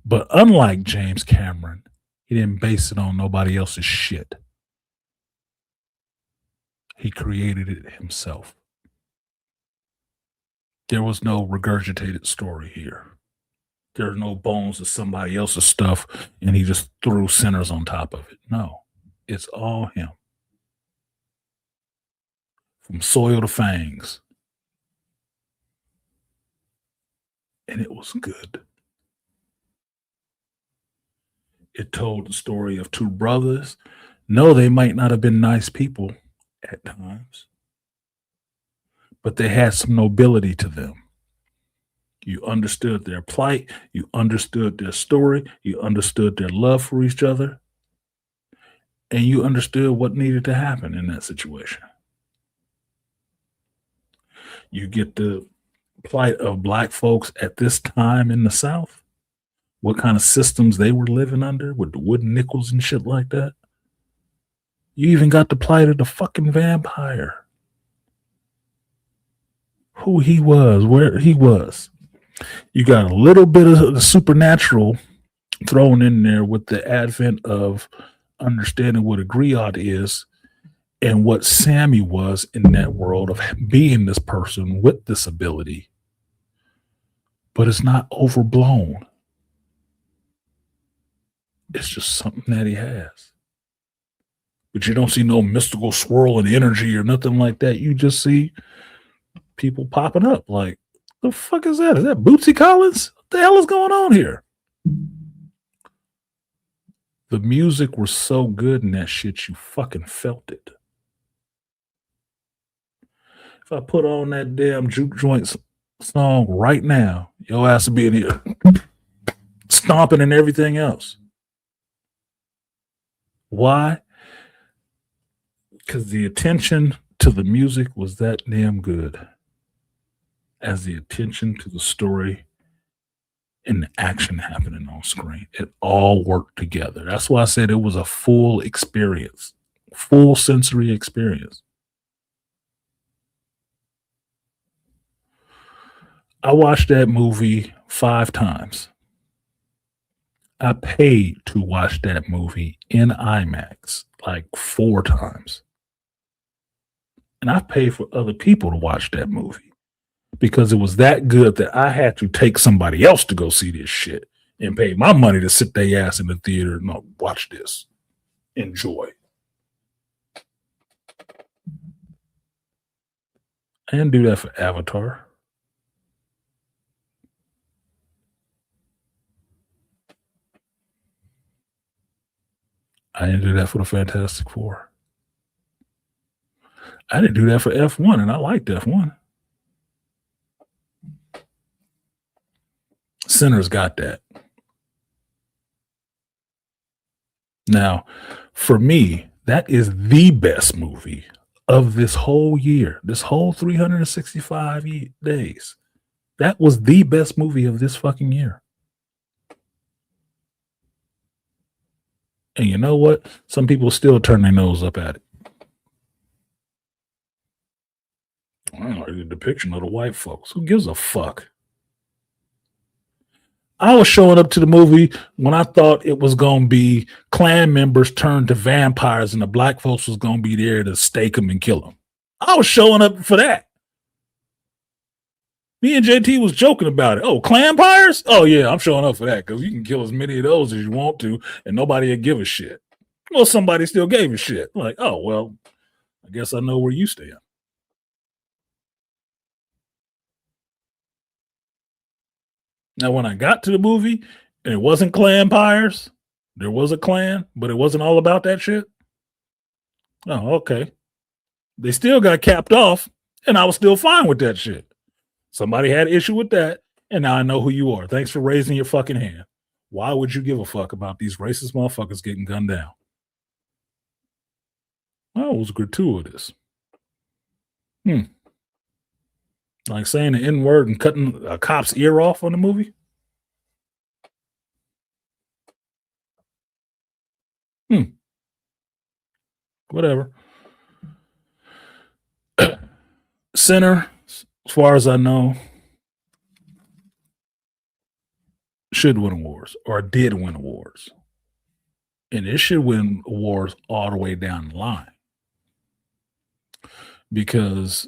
But unlike James Cameron, he didn't base it on nobody else's shit. He created it himself. There was no regurgitated story here. There are no bones of somebody else's stuff, and he just threw sinners on top of it. No, it's all him, from soil to fangs, and it was good. It told the story of two brothers. No, they might not have been nice people at times, but they had some nobility to them. You understood their plight, you understood their story, you understood their love for each other, and you understood what needed to happen in that situation. You get the plight of black folks at this time in the South, what kind of systems they were living under with the wooden nickels and shit like that. You even got the plight of the fucking vampire, who he was, where he was. You got a little bit of the supernatural thrown in there with the advent of understanding what a griot is and what Sammy was in that world of being this person with this ability. But it's not overblown. It's just something that he has. But you don't see no mystical swirl and energy or nothing like that. You just see people popping up like, the fuck is that? Is that Bootsy Collins? What the hell is going on here? The music was so good in that shit, you fucking felt it. If I put on that damn juke joint song right now, your ass would be in here stomping and everything else. Why? Because the attention to the music was that damn good as the attention to the story and the action happening on screen. It all worked together. That's why I said it was a full experience, full sensory experience. I watched that movie 5 times. I paid to watch that movie in IMAX like 4 times. And I paid for other people to watch that movie because it was that good that I had to take somebody else to go see this shit and pay my money to sit their ass in the theater and watch this. Enjoy. I didn't do that for Avatar. I didn't do that for the Fantastic Four. I didn't do that for F1, and I liked F1. Sinners got that. Now, for me, that is the best movie of this whole year, this whole 365 days. That was the best movie of this fucking year. And you know what? Some people still turn their nose up at it. I don't like the depiction of the white folks. Who gives a fuck? I was showing up to the movie when I thought it was going to be Klan members turned to vampires and the black folks was going to be there to stake them and kill them. I was showing up for that. Me and JT was joking about it. Oh, Klanpires? Oh, yeah, I'm showing up for that because you can kill as many of those as you want to and nobody will give a shit. Well, somebody still gave a shit. Like, oh, well, I guess I know where you stand. Now, when I got to the movie and it wasn't Klanpires, there was a Klan, but it wasn't all about that shit. Oh, okay. They still got capped off, and I was still fine with that shit. Somebody had an issue with that, and now I know who you are. Thanks for raising your fucking hand. Why would you give a fuck about these racist motherfuckers getting gunned down? Well, it was gratuitous. Like saying the N word and cutting a cop's ear off on the movie? Whatever. Center, as far as I know, should win awards or did win awards. And it should win awards all the way down the line. Because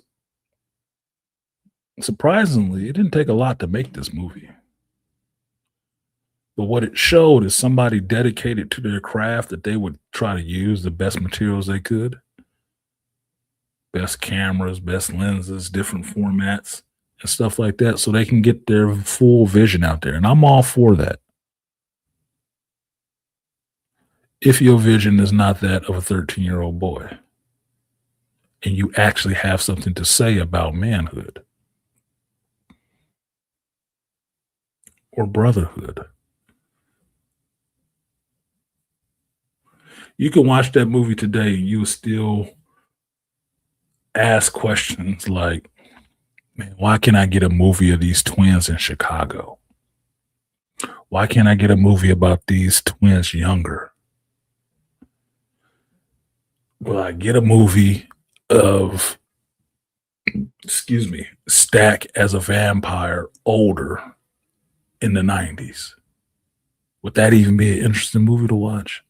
Surprisingly, it didn't take a lot to make this movie. But what it showed is somebody dedicated to their craft that they would try to use the best materials they could, best cameras, best lenses, different formats, and stuff like that, so they can get their full vision out there. And I'm all for that. If your vision is not that of a 13-year-old boy and you actually have something to say about manhood or brotherhood, you can watch that movie today and you will still ask questions like, man, why can't I get a movie of these twins in Chicago? Why can't I get a movie about these twins younger? Will I get a movie of, Stack as a vampire older in the 90s? Would that even be an interesting movie to watch?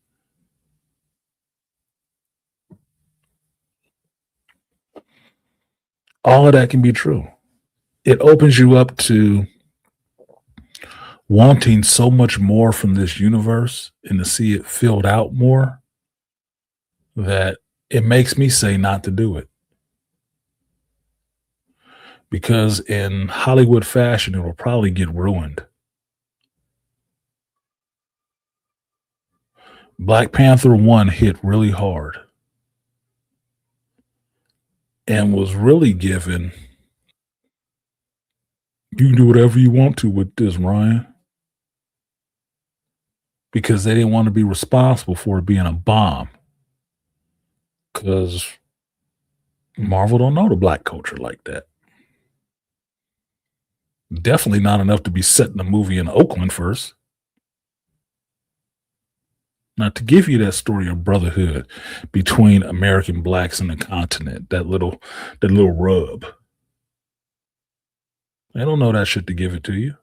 All of that can be true. It opens you up to wanting so much more from this universe and to see it filled out more that it makes me say not to do it. Because in Hollywood fashion, it will probably get ruined. Black Panther 1 hit really hard and was really given, you can do whatever you want to with this, Ryan, because they didn't want to be responsible for it being a bomb. Because Marvel don't know the black culture like that. Definitely not enough to be setting a movie in Oakland first. Now, to give you that story of brotherhood between American blacks and the continent, that little rub. They don't know that shit to give it to you.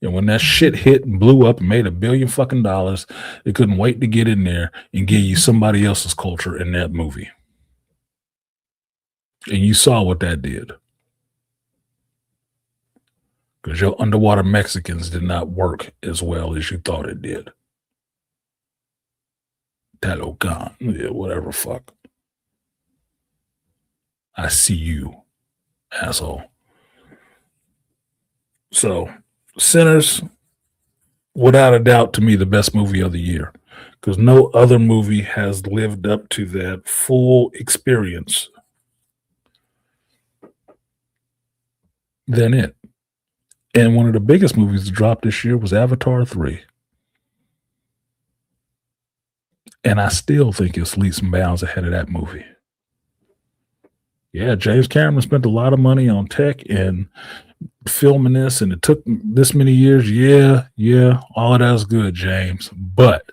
And when that shit hit and blew up and made $1 billion fucking dollars, they couldn't wait to get in there and give you somebody else's culture in that movie. And you saw what that did. Because your underwater Mexicans did not work as well as you thought it did. Talocan, yeah, whatever, fuck. I see you, asshole. So, Sinners, without a doubt, to me, the best movie of the year. Because no other movie has lived up to that full experience than it. And one of the biggest movies to drop this year was Avatar 3. And I still think it's leaps and bounds ahead of that movie. Yeah, James Cameron spent a lot of money on tech and filming this, and it took this many years. Yeah, all of that's good, James. But,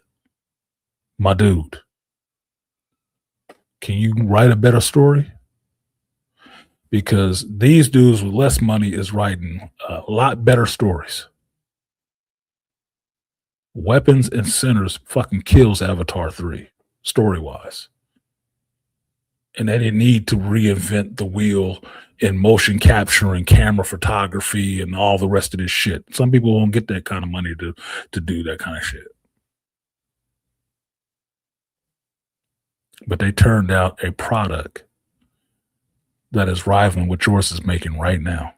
my dude, can you write a better story? Because these dudes with less money is writing a lot better stories. Weapons and Sinners fucking kills Avatar 3, story-wise. And they didn't need to reinvent the wheel in motion capture and camera photography and all the rest of this shit. Some people won't get that kind of money to do that kind of shit. But they turned out a product that is rivaling what yours is making right now.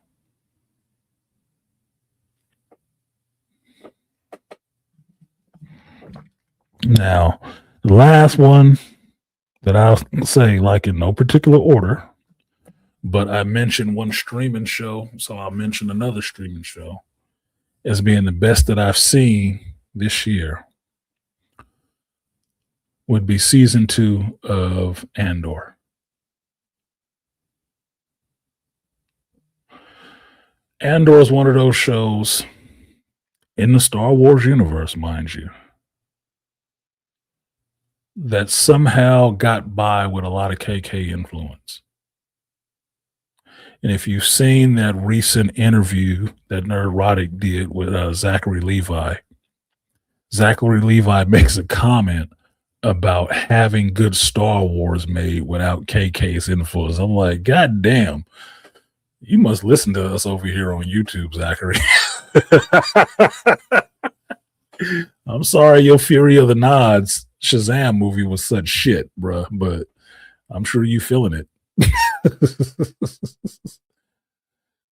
Now, the last one that I'll say, like in no particular order, but I mentioned one streaming show, so I'll mention another streaming show as being the best that I've seen this year, would be season 2 of Andor. Andor is one of those shows in the Star Wars universe, mind you, that somehow got by with a lot of KK influence. And if you've seen that recent interview that Nerdrotic did with Zachary Levi makes a comment about having good Star Wars made without KK's influence. I'm like, God damn. You must listen to us over here on YouTube, Zachary. I'm sorry your Fury of the Nods Shazam movie was such shit, bruh, but I'm sure you feeling it.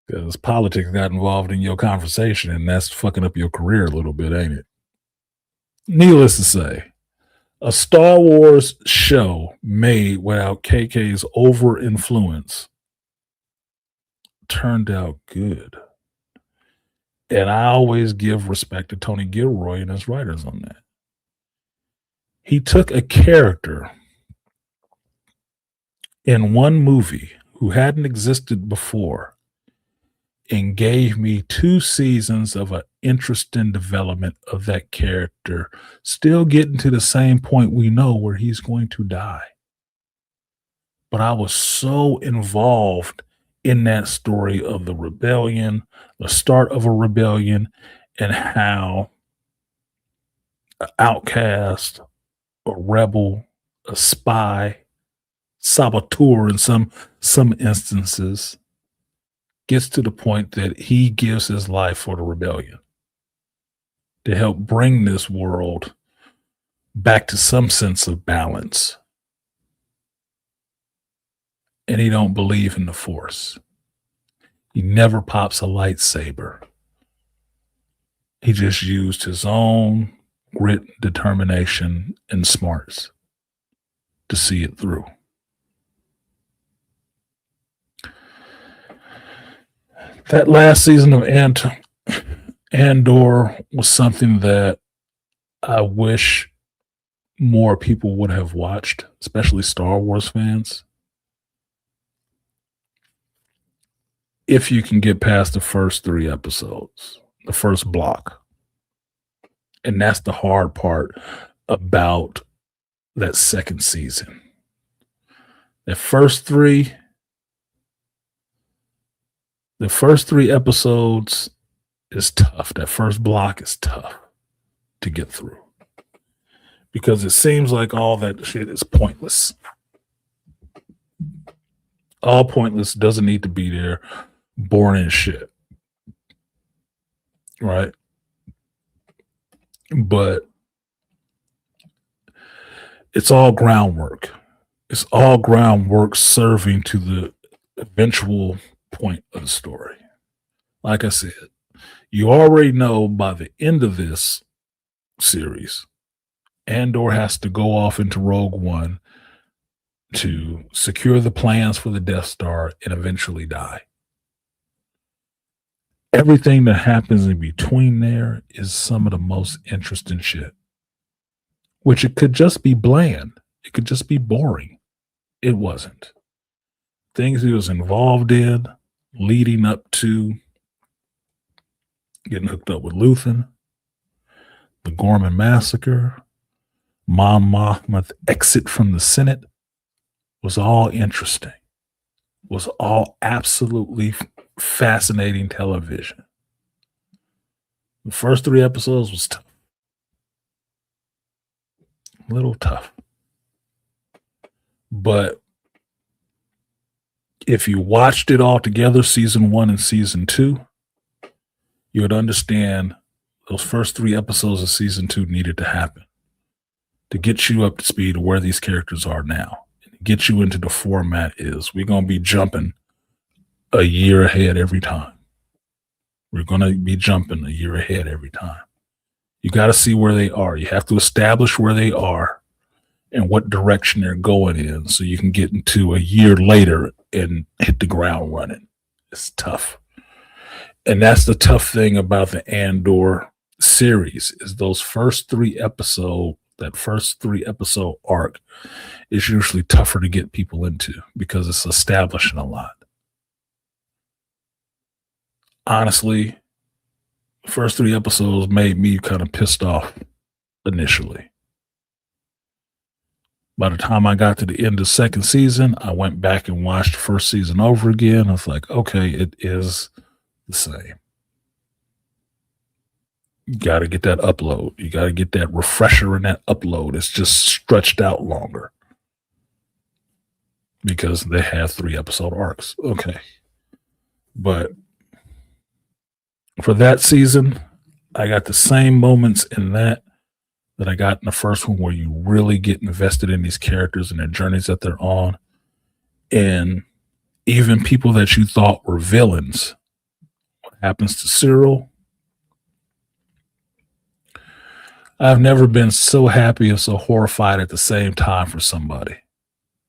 Because politics got involved in your conversation, and that's fucking up your career a little bit, ain't it? Needless to say, a Star Wars show made without KK's over influence turned out good. And I always give respect to Tony Gilroy and his writers on that. He took a character in one movie who hadn't existed before and gave me 2 seasons of an interesting development of that character, still getting to the same point we know where he's going to die. But I was so involved in that story of the rebellion, the start of a rebellion, and how an outcast, a rebel, a spy, saboteur in some instances gets to the point that he gives his life for the rebellion to help bring this world back to some sense of balance. And he don't believe in the Force. He never pops a lightsaber. He just used his own grit, determination, and smarts to see it through. That last season of Andor was something that I wish more people would have watched, especially Star Wars fans. If you can get past the first 3 episodes, the first block. And that's the hard part about that second season. The first 3 episodes is tough. That first block is tough to get through because it seems like all that shit is pointless. All pointless, doesn't need to be there. Boring as shit. Right? But it's all groundwork. It's all groundwork serving to the eventual point of the story. Like I said, you already know by the end of this series, Andor has to go off into Rogue One to secure the plans for the Death Star and eventually die. Everything that happens in between there is some of the most interesting shit. Which it could just be bland. It could just be boring. It wasn't. Things he was involved in leading up to getting hooked up with Luthen, the Gorman Massacre, Mon Mothma's exit from the Senate was all interesting. Was all absolutely fascinating television. The first 3 episodes was tough. A little tough. But if you watched it all together, season 1 and season 2, you would understand those first 3 episodes of season 2 needed to happen to get you up to speed of where these characters are now. Get you into the format is we're going to be jumping a year ahead every time. We're going to be jumping a year ahead every time. You got to see where they are. You have to establish where they are and what direction they're going in so you can get into a year later and hit the ground running. It's tough. And that's the tough thing about the Andor series is those first 3 episodes, that first 3 episode arc is usually tougher to get people into because it's establishing a lot. Honestly, the first 3 episodes made me kind of pissed off initially. By the time I got to the end of the second season, I went back and watched the first season over again. I was like, okay, it is the same. You got to get that upload. You got to get that refresher in that upload. It's just stretched out longer because they have 3 episode arcs. Okay. But for that season, I got the same moments in that I got in the first one, where you really get invested in these characters and their journeys that they're on. And even people that you thought were villains, what happens to Cyril? I've never been so happy or so horrified at the same time for somebody.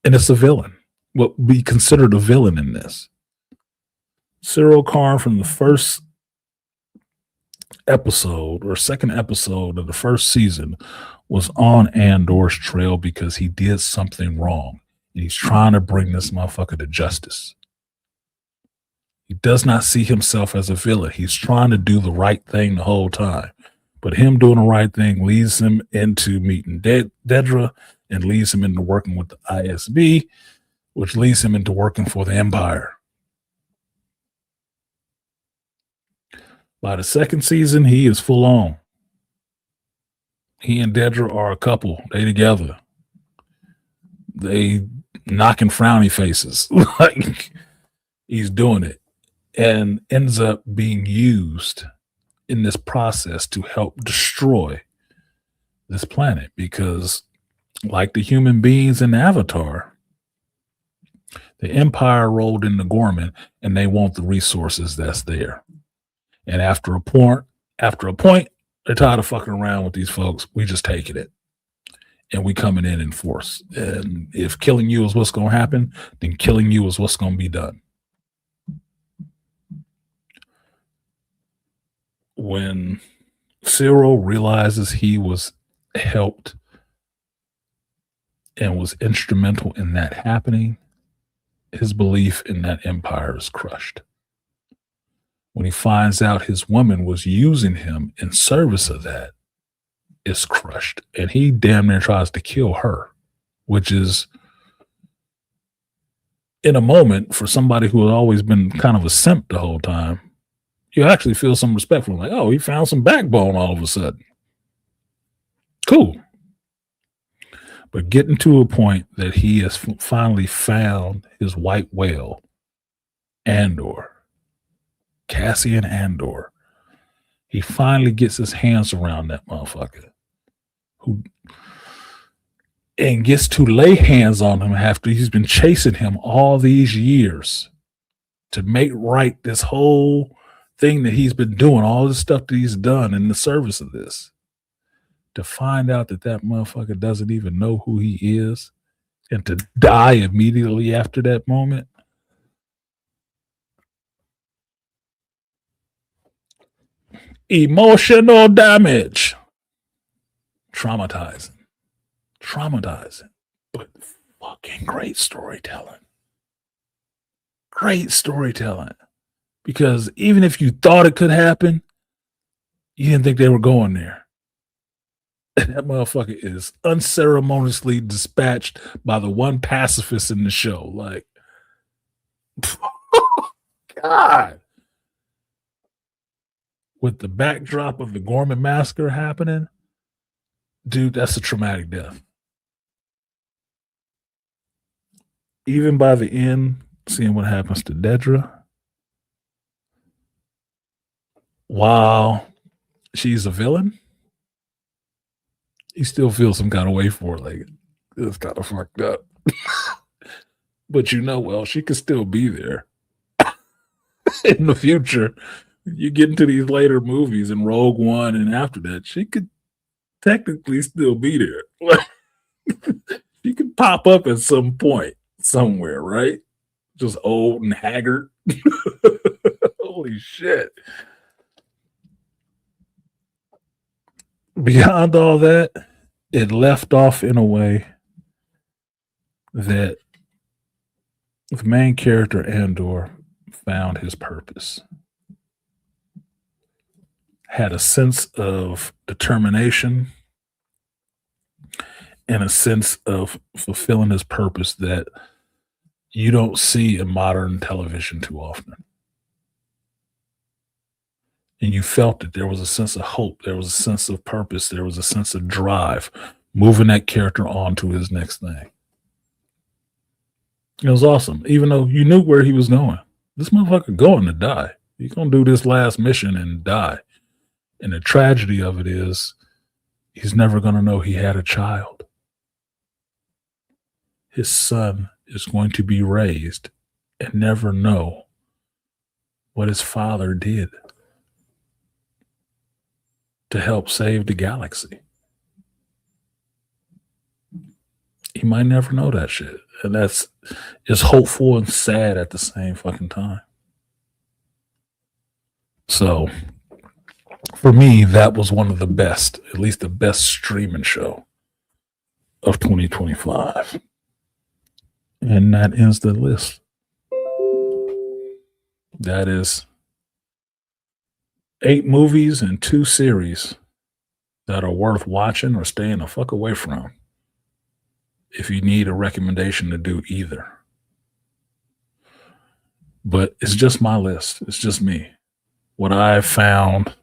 And it's a villain. What we considered a villain in this. Cyril Karn, from the first episode or second episode of the first season, was on Andor's trail because he did something wrong. And he's trying to bring this motherfucker to justice. He does not see himself as a villain. He's trying to do the right thing the whole time. But him doing the right thing leads him into meeting Dedra, and leads him into working with the ISB, which leads him into working for the Empire. By the second season, he is full on. He and Dedra are a couple. They together. They knocking frowny faces. Like, he's doing it, and ends up being used in this process to help destroy this planet, because, like the human beings in Avatar, the Empire rolled into Gorman and they want the resources that's there. And after a point, they're tired of fucking around with these folks. We just taking it, and we coming in force. And if killing you is what's going to happen, then killing you is what's going to be done. When Cyril realizes he was helped and was instrumental in that happening, his belief in that empire is crushed. When he finds out his woman was using him in service of that, it's crushed. And he damn near tries to kill her, which is, in a moment, for somebody who had always been kind of a simp the whole time, you actually feel some respect for him. Like, oh, he found some backbone all of a sudden. Cool. But getting to a point that he has finally found his white whale, Andor, Cassian Andor. He finally gets his hands around that motherfucker, and gets to lay hands on him after he's been chasing him all these years to make right this whole thing that he's been doing, all this stuff that he's done in the service of this. To find out that motherfucker doesn't even know who he is, and to die immediately after that moment. Emotional damage. Traumatizing, but fucking great storytelling. Great storytelling. Because even if you thought it could happen, you didn't think they were going there. And that motherfucker is unceremoniously dispatched by the one pacifist in the show. Like, God. With the backdrop of the Gorman massacre happening, dude, that's a traumatic death. Even by the end, seeing what happens to Dedra, while she's a villain, you still feel some kind of way for her. Like, it's kind of fucked up. But well, she could still be there in the future. You get into these later movies in Rogue One, and after that, she could technically still be there. She could pop up at some point somewhere, right? Just old and haggard. Holy shit. Beyond all that, it left off in a way that the main character, Andor, found his purpose. Had a sense of determination and a sense of fulfilling his purpose that you don't see in modern television too often. And you felt that there was a sense of hope, there was a sense of purpose, there was a sense of drive, moving that character on to his next thing. It was awesome, even though you knew where he was going. This motherfucker going to die. He's gonna do this last mission and die. And the tragedy of it is he's never gonna know he had a child. His son is going to be raised and never know what his father did to help save the galaxy. He might never know that shit. And it's hopeful and sad at the same fucking time. So for me, that was one of the best, at least the best streaming show of 2025. And that ends the list. That is 8 movies and 2 series that are worth watching or staying the fuck away from if you need a recommendation to do either. But it's just my list. It's just me. What I found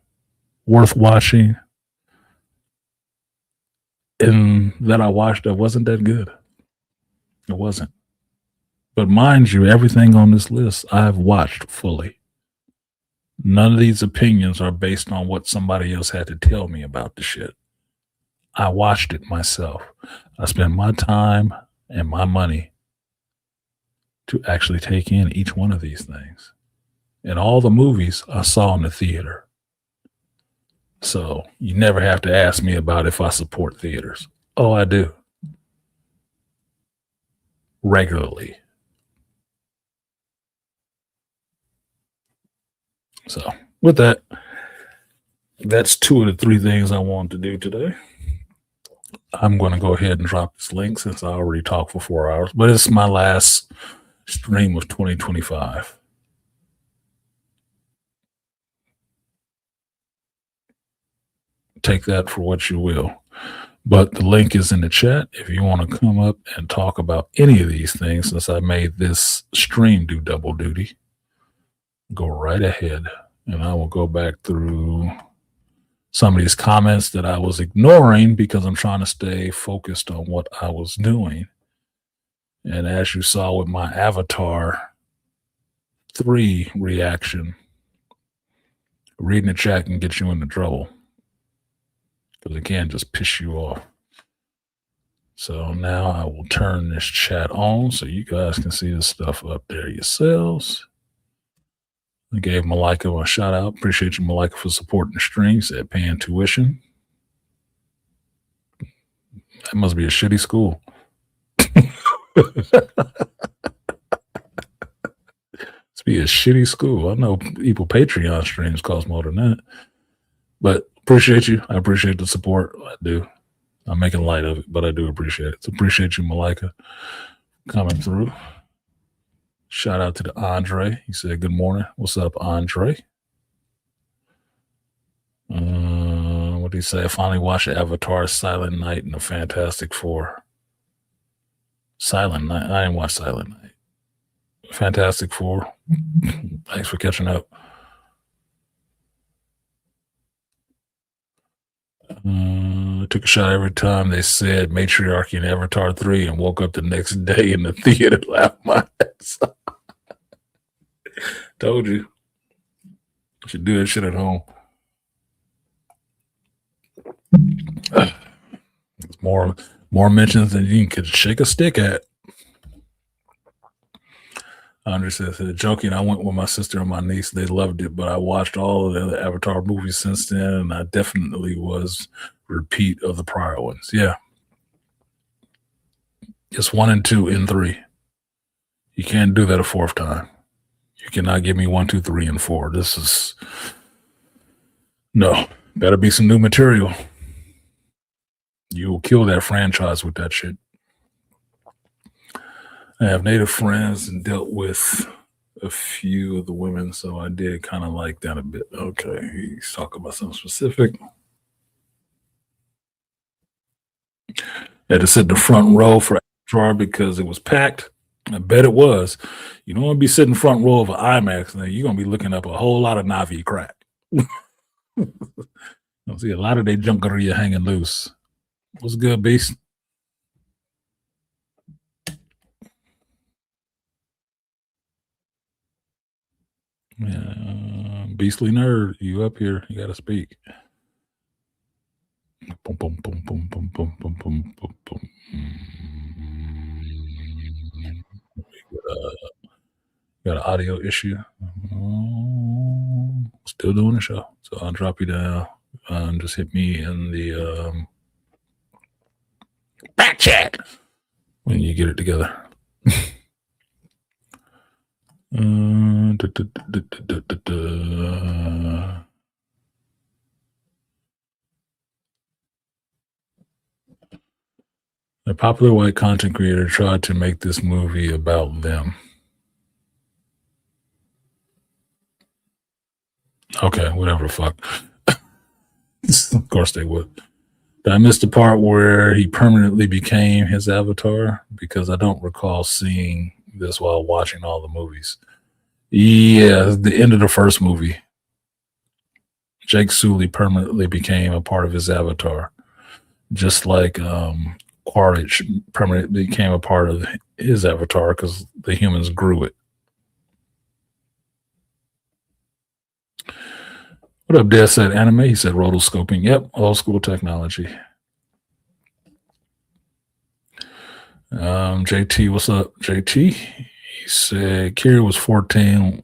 worth watching and that I watched that wasn't that good. It wasn't. But mind you, everything on this list I've watched fully. None of these opinions are based on what somebody else had to tell me about the shit. I watched it myself. I spent my time and my money to actually take in each one of these things. And all the movies I saw in the theater. So you never have to ask me about if I support theaters. Oh, I do. Regularly. So with that, that's 2 of the 3 things I wanted to do today. I'm going to go ahead and drop this link since I already talked for 4 hours, but it's my last stream of 2025. Take that for what you will. But the link is in the chat if you want to come up and talk about any of these things, since I made this stream do double duty. Go right ahead, and I will go back through some of these comments that I was ignoring because I'm trying to stay focused on what I was doing. And as you saw with my Avatar 3 reaction, reading the chat can get you into trouble because it can just piss you off. So now I will turn this chat on so you guys can see the stuff up there yourselves. I gave Malika a shout out. Appreciate you, Malika, for supporting the stream. Said paying tuition. That must be a shitty school. Must be a shitty school. I know people Patreon streams cost more than that. But appreciate you. I appreciate the support. I do. I'm making light of it, but I do appreciate it. So appreciate you, Malika, coming through. Shout out to the Andre. He said, good morning. What's up, Andre? What did he say? I finally watched Avatar, Silent Night, and the Fantastic Four. Silent Night? I didn't watch Silent Night. Fantastic Four. Thanks for catching up. I took a shot every time they said matriarchy in Avatar 3 and woke up the next day in the theater laughed my ass off. Told you. Should do that shit at home. It's more mentions than you could shake a stick at. Andre says, joking, I went with my sister and my niece. They loved it, but I watched all of the other Avatar movies since then, and I definitely was repeat of the prior ones. Yeah. It's 1 and 2 and 3. You can't do that a 4th time. You cannot give me 1, 2, 3, and 4. This is no. Better be some new material. You will kill that franchise with that shit. I have Native friends and dealt with a few of the women, so I did kind of like that a bit. Okay, he's talking about something specific. Had to sit in the front row for Avatar because it was packed. I bet it was. You don't want to be sitting front row of an IMAX, and you're going to be looking up a whole lot of Navi crack. You'll see a lot of their junkeria hanging loose. What's good, Beast? Beastly nerd, you up here? You got to speak. Boom, boom, boom, boom, boom, boom, boom, boom, boom, boom. Got an audio issue. Still doing the show, so I'll drop you down. Just hit me in the back chat when you get it together. A popular white content creator tried to make this movie about them. Okay, whatever the fuck. Of course they would. Did I miss the part where he permanently became his avatar? Because I don't recall seeing this while watching all the movies. Yeah, the end of the first movie. Jake Sully permanently became a part of his avatar. Just like Quaritch permanently became a part of his avatar because the humans grew it. What up, Dad said anime? He said rotoscoping. Yep, old school technology. JT, what's up, JT? He said Kira was 14,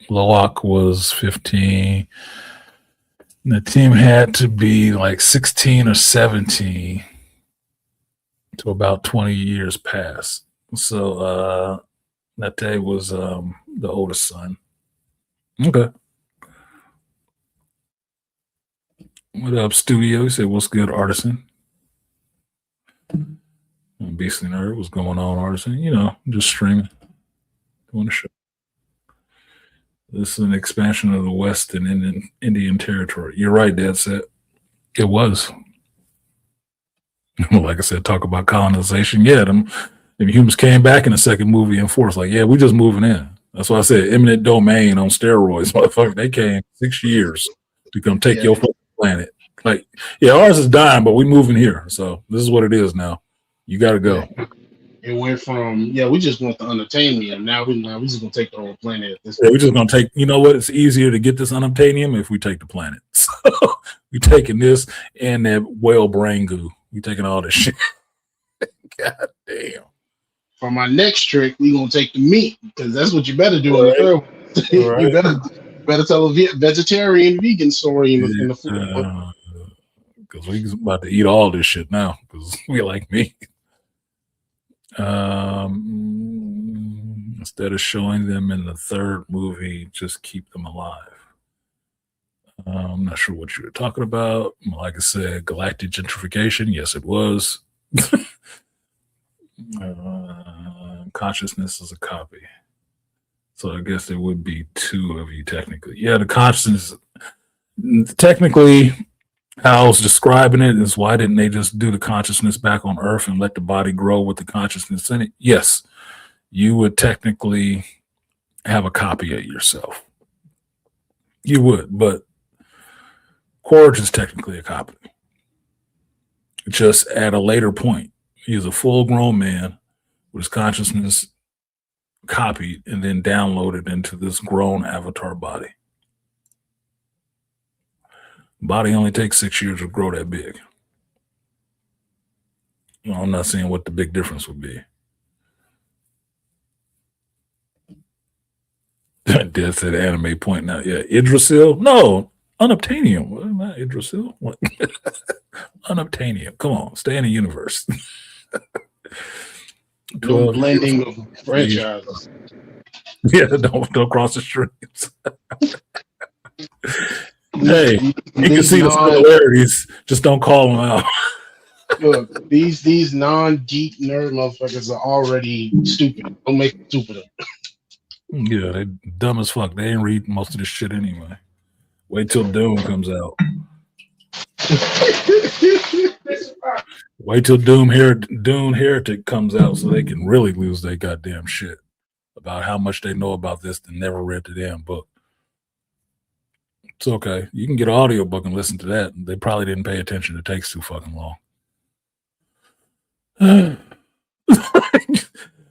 Loak was 15. And the team had to be like 16 or 17 to about 20 years pass. So that day was the oldest son. Okay. What up, studio? He said, what's good, artisan? Beastly Nerd, what's going on, artisan? You know, just streaming, doing the show. This is an expansion of the West and Indian territory. You're right, Dad said. It was. Like I said, talk about colonization. Yeah, them humans came back in the second movie in force. Like, yeah, we just moving in. That's why I said eminent domain on steroids. Motherfucker, they came 6 years to come take your planet. Like, yeah, ours is dying, but we moving here. So this is what it is now. You got to go. Yeah. It went from we just want the unobtainium. Now we just gonna take the whole planet. At this we're just gonna take. You know what? It's easier to get this unobtainium if we take the planet. So we taking this and that whale brain goo. We taking all this shit. God damn. For my next trick, we gonna take the meat because that's what you better do in the third one. You better tell a vegetarian vegan story in the fourth one. Because we about to eat all this shit now because we like meat. Instead of showing them in the third movie, just keep them alive. I'm not sure what you were talking about. Like I said, galactic gentrification. Yes, it was. Consciousness is a copy. So I guess there would be two of you technically. Yeah, the consciousness. Technically, how I was describing it is why didn't they just do the consciousness back on Earth and let the body grow with the consciousness in it? Yes, you would technically have a copy of yourself. You would, but Quaritch is technically a copy. Just at a later point. He's a full-grown man with his consciousness copied and then downloaded into this grown avatar body. Body only takes 6 years to grow that big. Well, I'm not seeing what the big difference would be. Dead said anime pointing out. Yeah, Idrisil? No, unobtainium. What am I, Idrisil? What? Unobtainium. Come on, stay in the universe. No blending of franchises. Yeah, don't cross the streams. Hey, you can see the similarities. Just don't call them out. Look, these non-geek nerd motherfuckers are already stupid. Don't make them stupider. Yeah, they dumb as fuck. They ain't read most of this shit anyway. Wait till Doom comes out. Wait till Dune Heretic comes out so they can really lose their goddamn shit about how much they know about this and never read the damn book. It's okay. You can get an audiobook and listen to that. They probably didn't pay attention. It takes too fucking long.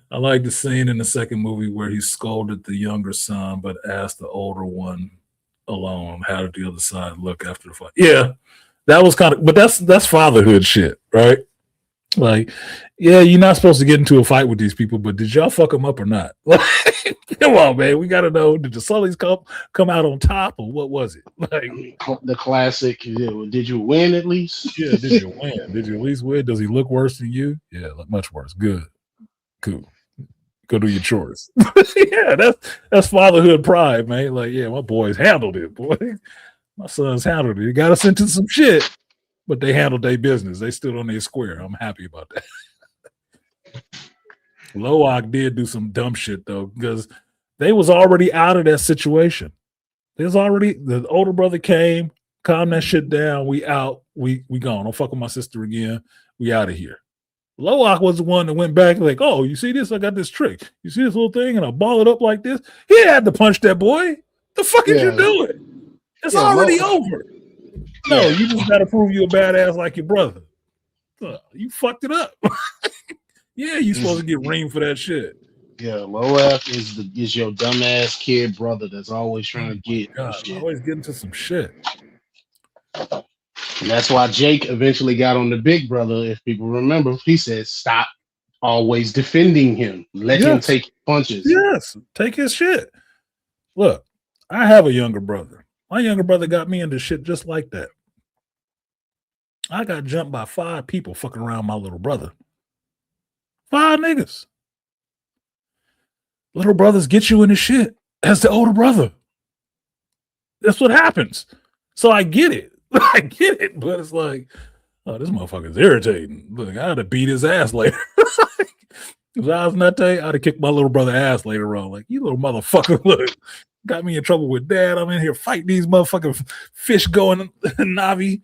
I I like the scene in the second movie where he scolded the younger son, but asked the older one alone, how did the other side look after the fight? Yeah, that was kind of, but that's fatherhood shit, right? Like, yeah, you're not supposed to get into a fight with these people, but did y'all fuck them up or not? Like, come on, man, we got to know, did the Sullys come out on top, or what was it? Like, the classic, did you win at least? Yeah, did you win? Did you at least win? Does he look worse than you? Yeah, much worse. Good, cool. Go do your chores. Yeah, that's fatherhood pride, man. Like, yeah, my boys handled it, boy. My sons handled it. You got us into some shit, but they handled their business. They stood on their square. I'm happy about that. Loak did do some dumb shit though, because they was already out of that situation. There's already the older brother came, calm that shit down. We out. We gone. Don't fuck with my sister again. We out of here. Loak was the one that went back like, oh, you see this? I got this trick. You see this little thing, and I ball it up like this. He had to punch that boy. The fuck is you doing? It's already over. No, you just got to prove you a badass like your brother. You fucked it up. Yeah, you supposed to get reamed for that shit. Yeah, Loak is your dumbass kid brother that's always trying to get shit. Always getting to some shit. And that's why Jake eventually got on the big brother. If people remember, he said, "Stop always defending him. Let him take punches." Yes, take his shit. Look, I have a younger brother. My younger brother got me into shit just like that. I got jumped by 5 people fucking around my little brother. 5 niggas. Little brothers get you into shit as the older brother. That's what happens. So I get it. I get it, but it's like, oh, this motherfucker's irritating. Look, I had to beat his ass later. If I was Nate, I'd have kicked my little brother ass later on. Like, you little motherfucker, look, got me in trouble with dad. I'm in here fighting these motherfucking fish going Navi.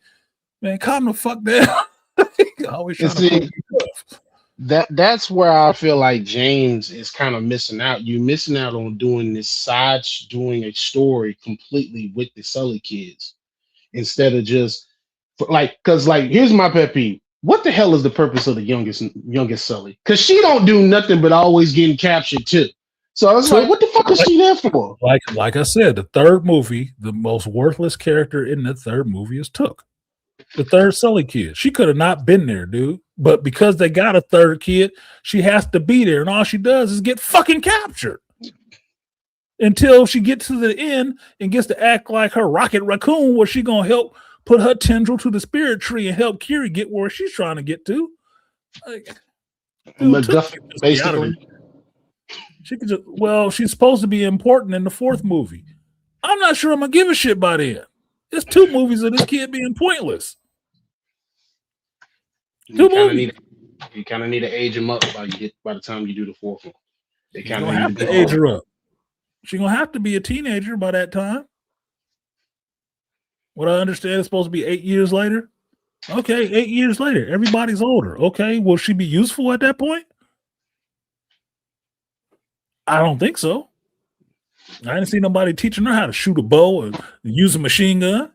Man, calm the fuck down. Always trying to that's where I feel like James is kind of missing out. You're missing out on doing doing a story completely with the Sully kids instead of just because here's my pet peeve. What the hell is the purpose of the youngest Sully? Because she don't do nothing but always getting captured too. So I was like, what the fuck is she there for? Like I said, the third movie, the most worthless character in the third movie is Took. The third Sully kid. She could have not been there, dude. But because they got a third kid, she has to be there. And all she does is get fucking captured. Until she gets to the end and gets to act like her Rocket Raccoon, where she going to help put her tendril to the spirit tree and help Kiri get where she's trying to get to. Like, dude, basically. She could just, she's supposed to be important in the fourth movie. I'm not sure I'm going to give a shit by then. There's 2 movies of this kid being pointless. You kind of need to age him up by the time you do the fourth one. They kind of have to age her up. She's gonna have to be a teenager by that time. What I understand is supposed to be 8 years later. Okay, 8 years later, everybody's older. Okay, will she be useful at that point? I don't think so. I didn't see nobody teaching her how to shoot a bow or use a machine gun.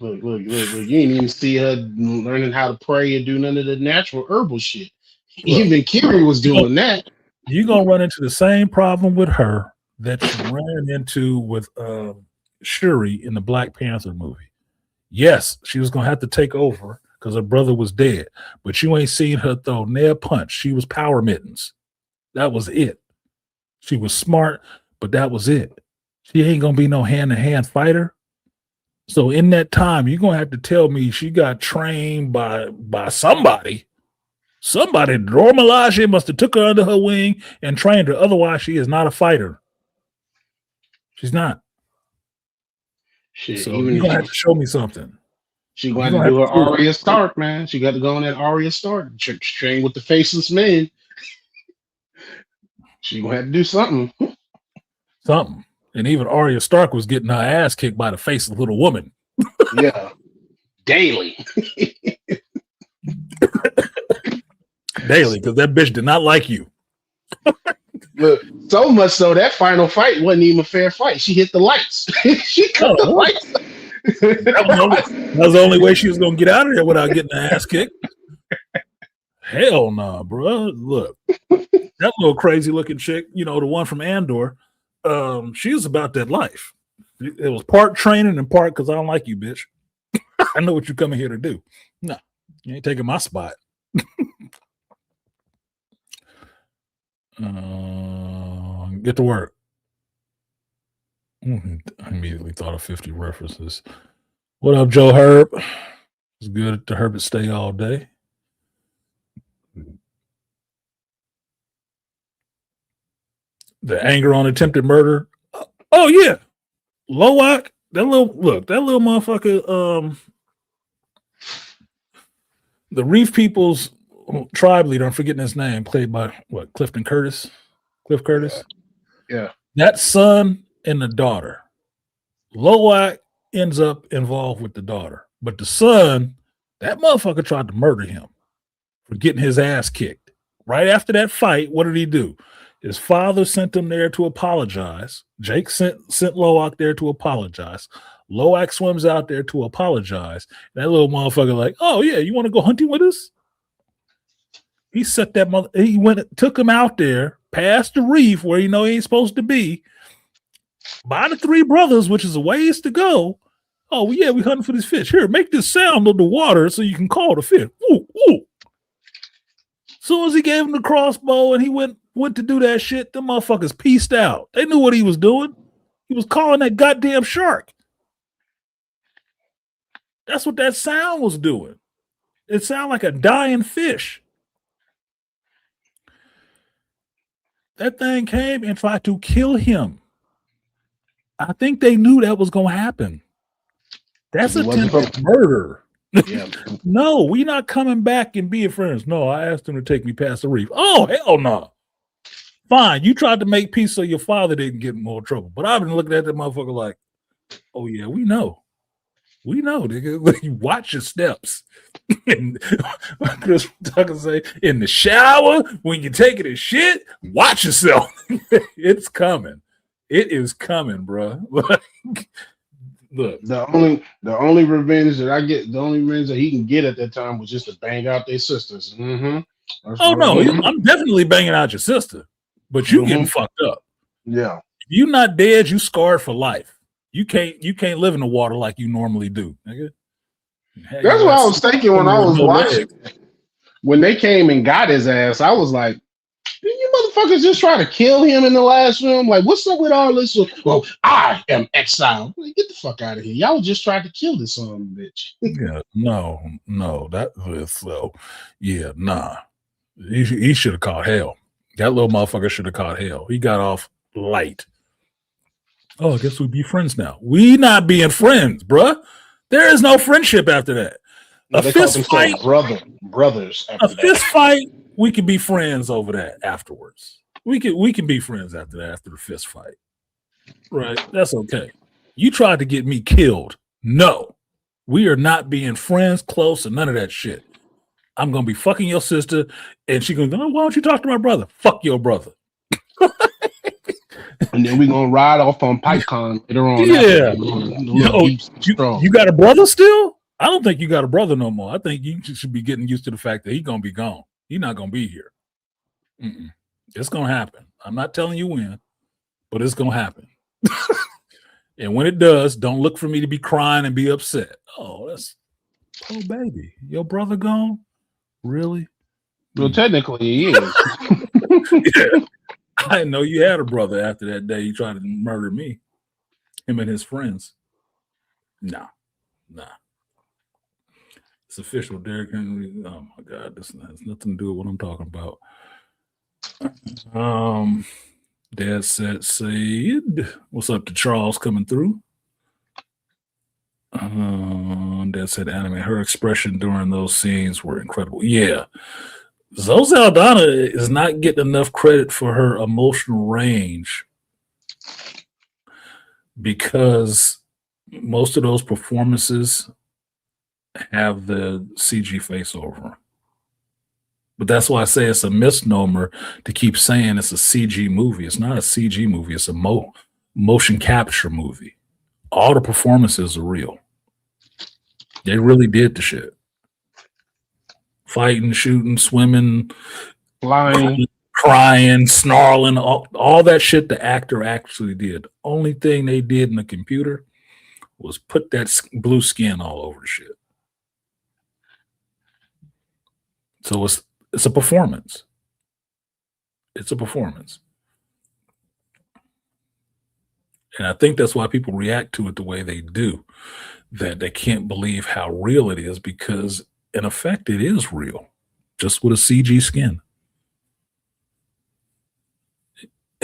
Look. You ain't even see her learning how to pray and do none of the natural herbal shit. Even Kiri was doing that. You're going to run into the same problem with her that you ran into with Shuri in the Black Panther movie. Yes, she was going to have to take over because her brother was dead, but you ain't seen her throw nail punch. She was power mittens. That was it. She was smart, but that was it. She ain't going to be no hand-to-hand fighter. So in that time, you're going to have to tell me she got trained by somebody. Somebody, Dormalaje must have took her under her wing and trained her. Otherwise, she is not a fighter. She's not. Shit, so you're going to have to show me something. She going to do her Arya Stark, man. She got to go on that Arya Stark. Train with the faceless men. She going to have to do something. Something. And even Arya Stark was getting her ass kicked by the faceless little woman. Yeah. Daily. Daily, because that bitch did not like you. Look, so much so that final fight wasn't even a fair fight. She hit the lights. She cut the lights. That was the only way she was going to get out of there without getting her ass kicked. Hell no, bro. Look, that little crazy looking chick, the one from Andor, she was about that life. It was part training and part because I don't like you, bitch. I know what you're coming here to do. No, you ain't taking my spot. Get to work. I immediately thought of 50 references. What up, Joe Herb? It's good to Herbert stay all day. The anger on attempted murder. Oh yeah, Lowak. That little motherfucker. The Reef People's tribe leader. I'm forgetting his name. Played by Cliff Curtis. Yeah. That son and the daughter. Lowak ends up involved with the daughter, but the son, that motherfucker tried to murder him for getting his ass kicked. Right after that fight, what did he do? His father sent him there to apologize. Jake sent Lowak there to apologize. Lowak swims out there to apologize. That little motherfucker like, oh yeah, you want to go hunting with us? He set that mother. He took him out there past the reef where he ain't supposed to be. By the three brothers, which is a ways to go. Oh yeah, we hunting for this fish. Here, make this sound of the water so you can call the fish. Ooh, ooh. Soon as he gave him the crossbow and he went to do that shit, the motherfuckers pieced out. They knew what he was doing. He was calling that goddamn shark. That's what that sound was doing. It sounded like a dying fish. That thing came and tried to kill him. I think they knew that was going to happen. That's attempted murder. Yeah. No, we not coming back and being friends. No, I asked him to take me past the reef. Oh, hell no. Fine, you tried to make peace so your father didn't get in more trouble. But I've been looking at that motherfucker like, oh yeah, we know. We know, nigga. You watch your steps. And Chris Tucker say, in the shower, when you're taking a shit, watch yourself. It's coming. It is coming, bro. Look, the only revenge that I get, the only revenge that he can get at that time was just to bang out their sisters. Oh no, I'm definitely banging out your sister, but you getting fucked up. Yeah, if you're not dead, you scarred for life. You can't live in the water like you normally do, nigga. That's what I was thinking when I was watching. When they came and got his ass, I was like, did you motherfuckers just try to kill him in the last film? Like, what's up with all this? Well, I am exiled. Like, get the fuck out of here. Y'all just tried to kill this son of a bitch. Yeah, no, that was so. Yeah, nah. He should have caught hell. That little motherfucker should have caught hell. He got off light. Oh, I guess we'd be friends now. We not being friends, bruh. There is no friendship after that. No, a fist fight, brothers. After that. Fist fight, we could be friends over that afterwards. We can be friends after that, after the fist fight. Right? That's okay. You tried to get me killed. No. We are not being friends, close, and none of that shit. I'm gonna be fucking your sister, and she gonna go, oh, why don't you talk to my brother? Fuck your brother. And then we're gonna ride off on PyCon later on. Yeah. You got a brother still? I don't think you got a brother no more. I think you should be getting used to the fact that he's gonna be gone. He's not gonna be here. It's gonna happen. I'm not telling you when, but it's gonna happen. And when it does, don't look for me to be crying and be upset. Oh, baby, your brother gone? Really? Well, technically he is. Yeah. I didn't know you had a brother after that day you tried to murder me. Him and his friends. Nah. It's official, Derrick Henry. Oh my God, this has nothing to do with what I'm talking about. Dad said, what's up to Charles coming through? Dad said, anime. Her expression during those scenes were incredible. Yeah. Zoe Saldana is not getting enough credit for her emotional range because most of those performances have the CG face over them. But that's why I say it's a misnomer to keep saying it's a CG movie. It's not a CG movie. It's a motion capture movie. All the performances are real. They really did the shit. Fighting, shooting, swimming, flying, crying, snarling, all that shit the actor actually did. The only thing they did in the computer was put that blue skin all over the shit. So it's a performance. It's a performance. And I think that's why people react to it the way they do, that they can't believe how real it is because, in effect, it is real, just with a CG skin.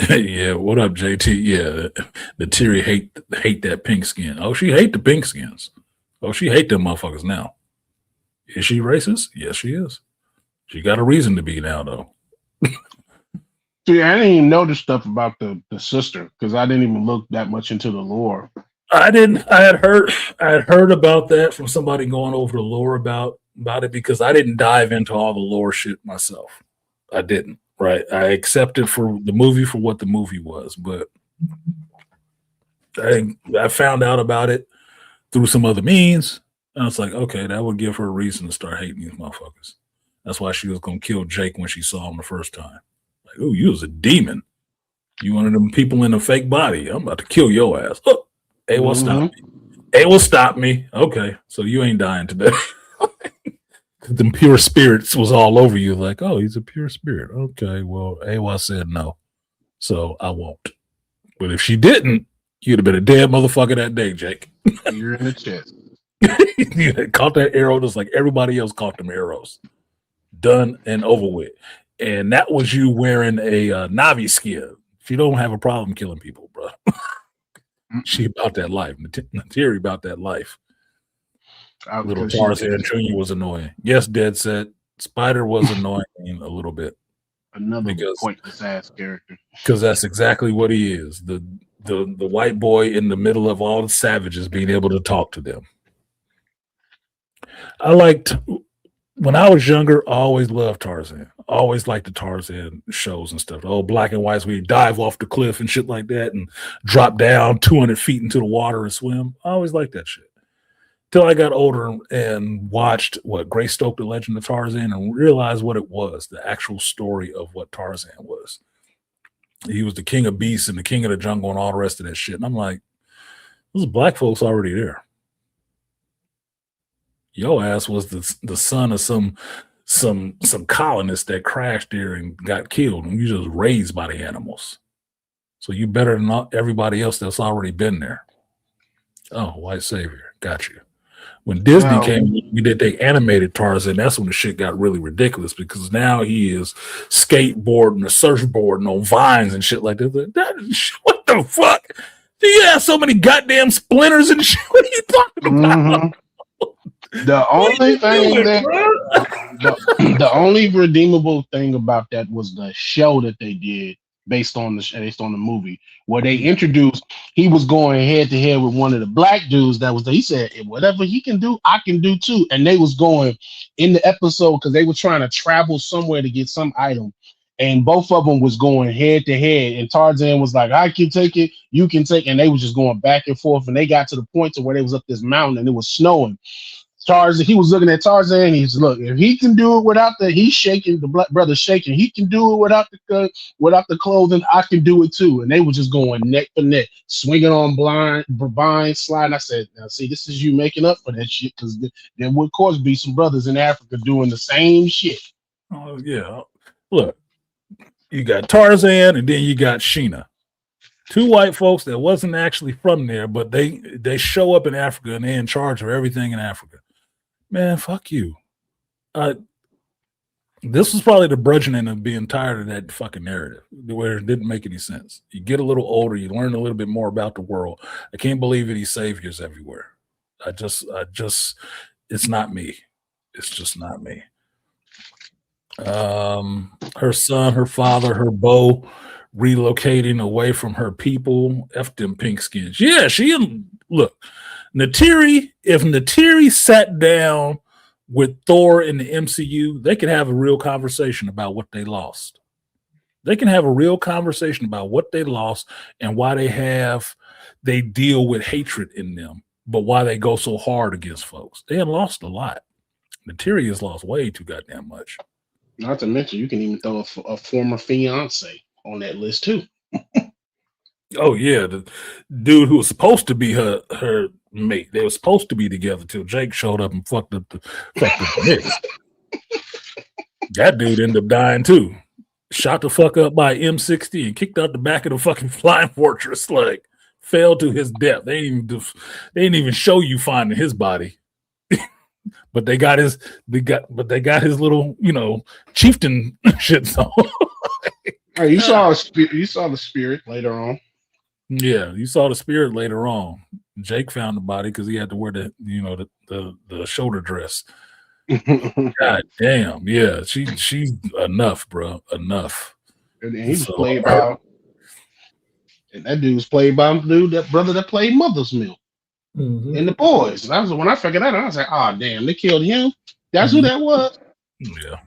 Yeah, what up, JT? Yeah, the Terry hate that pink skin. Oh, she hate the pink skins. Oh, she hate them motherfuckers now. Is she racist? Yes, she is. She got a reason to be now, though. See, I didn't even know the stuff about the sister because I didn't even look that much into the lore. I didn't. I had heard about that from somebody going over the lore about it because I didn't dive into all the lore shit myself. I didn't. Right. I accepted for the movie for what the movie was, but I found out about it through some other means. And I was like, okay, that would give her a reason to start hating these motherfuckers. That's why she was gonna kill Jake when she saw him the first time. Like, oh, you was a demon. You one of them people in a fake body. I'm about to kill your ass. Oh, hey, well, stop me. Hey, will stop me. Okay, so you ain't dying today. The pure spirits was all over you. Like, oh, he's a pure spirit. Okay, well, Awa said no, so I won't. But if she didn't, you'd have been a dead motherfucker that day, Jake. You're in the chest. You had caught that arrow just like everybody else caught them arrows. Done and over with. And that was you wearing a Navi skin. She don't have a problem killing people, bro. She about that life. Nateri about that life. Little Tarzan Jr. was annoying. Yes, Dead Set. Spider was annoying a little bit. Another pointless ass character. Because that's exactly what he is. The white boy in the middle of all the savages being able to talk to them. I liked when I was younger, I always loved Tarzan. I always liked the Tarzan shows and stuff. The old black and whites where you dive off the cliff and shit like that and drop down 200 feet into the water and swim. I always liked that shit. Till I got older and watched Greystoke, the Legend of Tarzan, and realized what it was, the actual story of what Tarzan was. He was the king of beasts and the king of the jungle and all the rest of that shit. And I'm like, those black folks already there. Your ass was the son of some colonist that crashed there and got killed, and you just raised by the animals. So you better than everybody else that's already been there. Oh, white savior, got you. When Disney came, they animated Tarzan. That's when the shit got really ridiculous because now he is skateboarding or surfboarding on vines and shit like that. What the fuck? Do you have so many goddamn splinters and shit? What are you talking about? The only thing the only redeemable thing about that was the show that they did based on the movie where they introduced he was going head to head with one of the black dudes that was there. He said whatever he can do I can do too, and they was going in the episode because they were trying to travel somewhere to get some item, and both of them was going head to head, and Tarzan was like I can take it, you can take it, and they was just going back and forth, and they got to the point to where they was up this mountain and it was snowing. Tarzan, he was looking at Tarzan. He's look, if he can do it without he's shaking, the black brother shaking. He can do it without the clothing. I can do it too. And they were just going neck for neck, swinging on vines, sliding. I said, now see, this is you making up for that shit because there would of course be some brothers in Africa doing the same shit. Oh yeah, look, you got Tarzan and then you got Sheena. Two white folks that wasn't actually from there, but they show up in Africa and they're in charge of everything in Africa. Man, fuck you. This was probably the burgeoning of being tired of that fucking narrative where it didn't make any sense. You get a little older, you learn a little bit more about the world. I can't believe these saviors everywhere. I just, it's not me. It's just not me. Her son, her father, her beau relocating away from her people. F them pink skins. Yeah, look, Nateri, if Nateri sat down with Thor in the MCU, they could have a real conversation about what they lost. They can have a real conversation about what they lost and why they deal with hatred in them, but why they go so hard against folks. They had lost a lot. Nateri has lost way too goddamn much. Not to mention, you can even throw a former fiance on that list too. Oh yeah, the dude who was supposed to be her mate. They were supposed to be together till Jake showed up and fucked up the mix. That dude ended up dying too. Shot the fuck up by M60 and kicked out the back of the fucking flying fortress. Like fell to his death. They didn't even show you finding his body. But they got his little, chieftain shit zone. Hey, you saw the spirit later on. Yeah, you saw the spirit later on. Jake found the body because he had to wear the shoulder dress. God damn, yeah, she's enough, bro, enough. And he was played by, and that dude was played by that brother that played Mother's Milk and the boys. And when I figured that out, I was like, oh damn, they killed him. That's who that was. Yeah,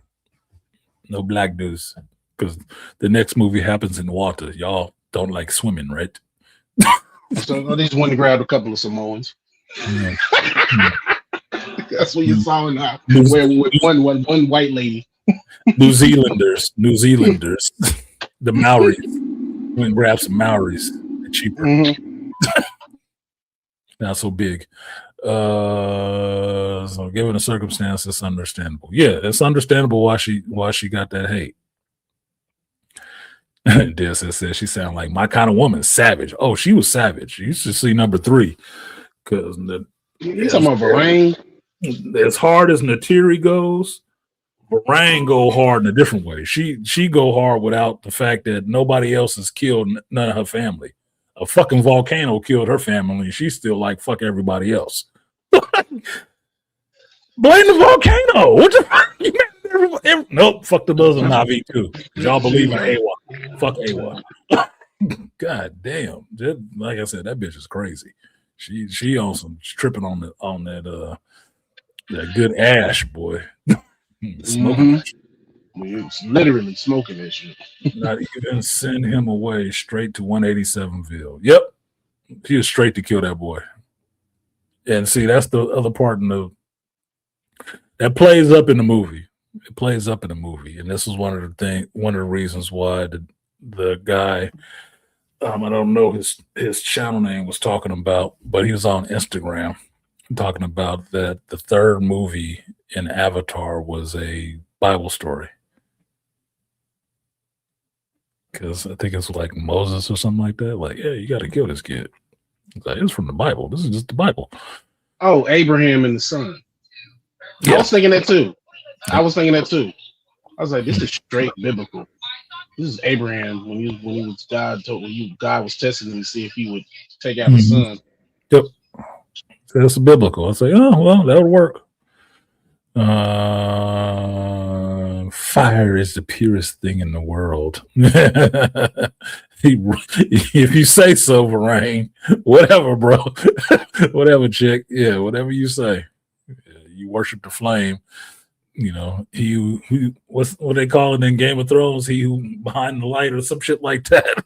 no black dudes because the next movie happens in water. Y'all don't like swimming, right? So they just went and grabbed a couple of Samoans. Yeah. That's what you saw in where with one white lady. New Zealanders, the Maoris. Went and grabbed some Maoris. They're cheaper. Not so big. So given the circumstance, it's understandable. Yeah, it's understandable why she got that hate. Des says she sounded like my kind of woman, savage. Oh, she was savage. You should see number 3. Because you talking about Varang? As hard as Natiri goes, Varang go hard in a different way. She go hard without the fact that nobody else has killed none of her family. A fucking volcano killed her family, and she's still like fuck everybody else. Blame the volcano. What the fuck? Nope, fuck the dozen Navi too. Y'all believe in Awa. Fuck Awa. God damn. Like I said, that bitch is crazy. She on some tripping on that good ash, boy. Smoking. It's literally smoking that shit. Not even send him away straight to 187ville. Yep. He was straight to kill that boy. And see, that's the other part that plays up in the movie. It plays up in the movie. And this is one of the reasons why the guy, I don't know his channel name was talking about, but he was on Instagram talking about that the third movie in Avatar was a Bible story. Because I think it's like Moses or something like that. Like, yeah, you got to kill this kid. It's from the Bible. This is just the Bible. Oh, Abraham and the son. Yeah. I was thinking that too. I was like, this is straight biblical. This is Abraham when God was testing him to see if he would take out his son. Yep. So that's biblical. I say, oh well, that'll work. Fire is the purest thing in the world. If you say so, Varane, whatever, bro. Whatever, chick. Yeah, whatever you say. You worship the flame. He who what they call it in Game of Thrones, he who behind the light or some shit like that.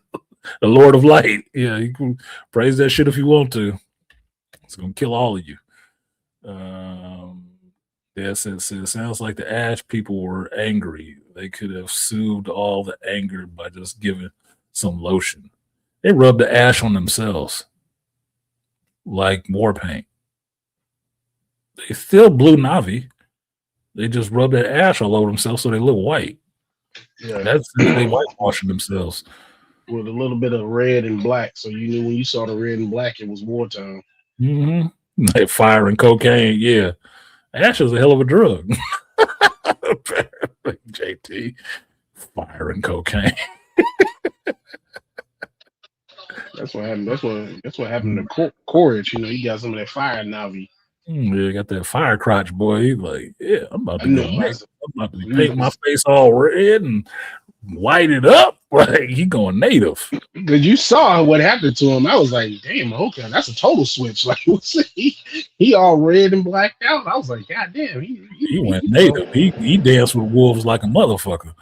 The Lord of Light. Yeah, you can praise that shit if you want to. It's gonna kill all of you. Yeah, since it sounds like the Ash people were angry. They could have soothed all the anger by just giving some lotion. They rubbed the ash on themselves like war paint. They still blue Navi. They just rubbed that ash all over themselves so they look white. Yeah, that's they whitewashing themselves with a little bit of red and black. So you knew when you saw the red and black, it was wartime. Like fire and cocaine. Yeah, ash is a hell of a drug. JT, fire and cocaine. That's what happened. That's what happened to Courage. You got some of that fire Navi. Yeah, got that fire crotch, boy. He's like, yeah, I'm about to paint my face all red and white it up. Like he going native. Because you saw what happened to him. I was like, damn, okay, that's a total switch. Like he all red and blacked out. I was like, god damn, he went native. He danced with wolves like a motherfucker.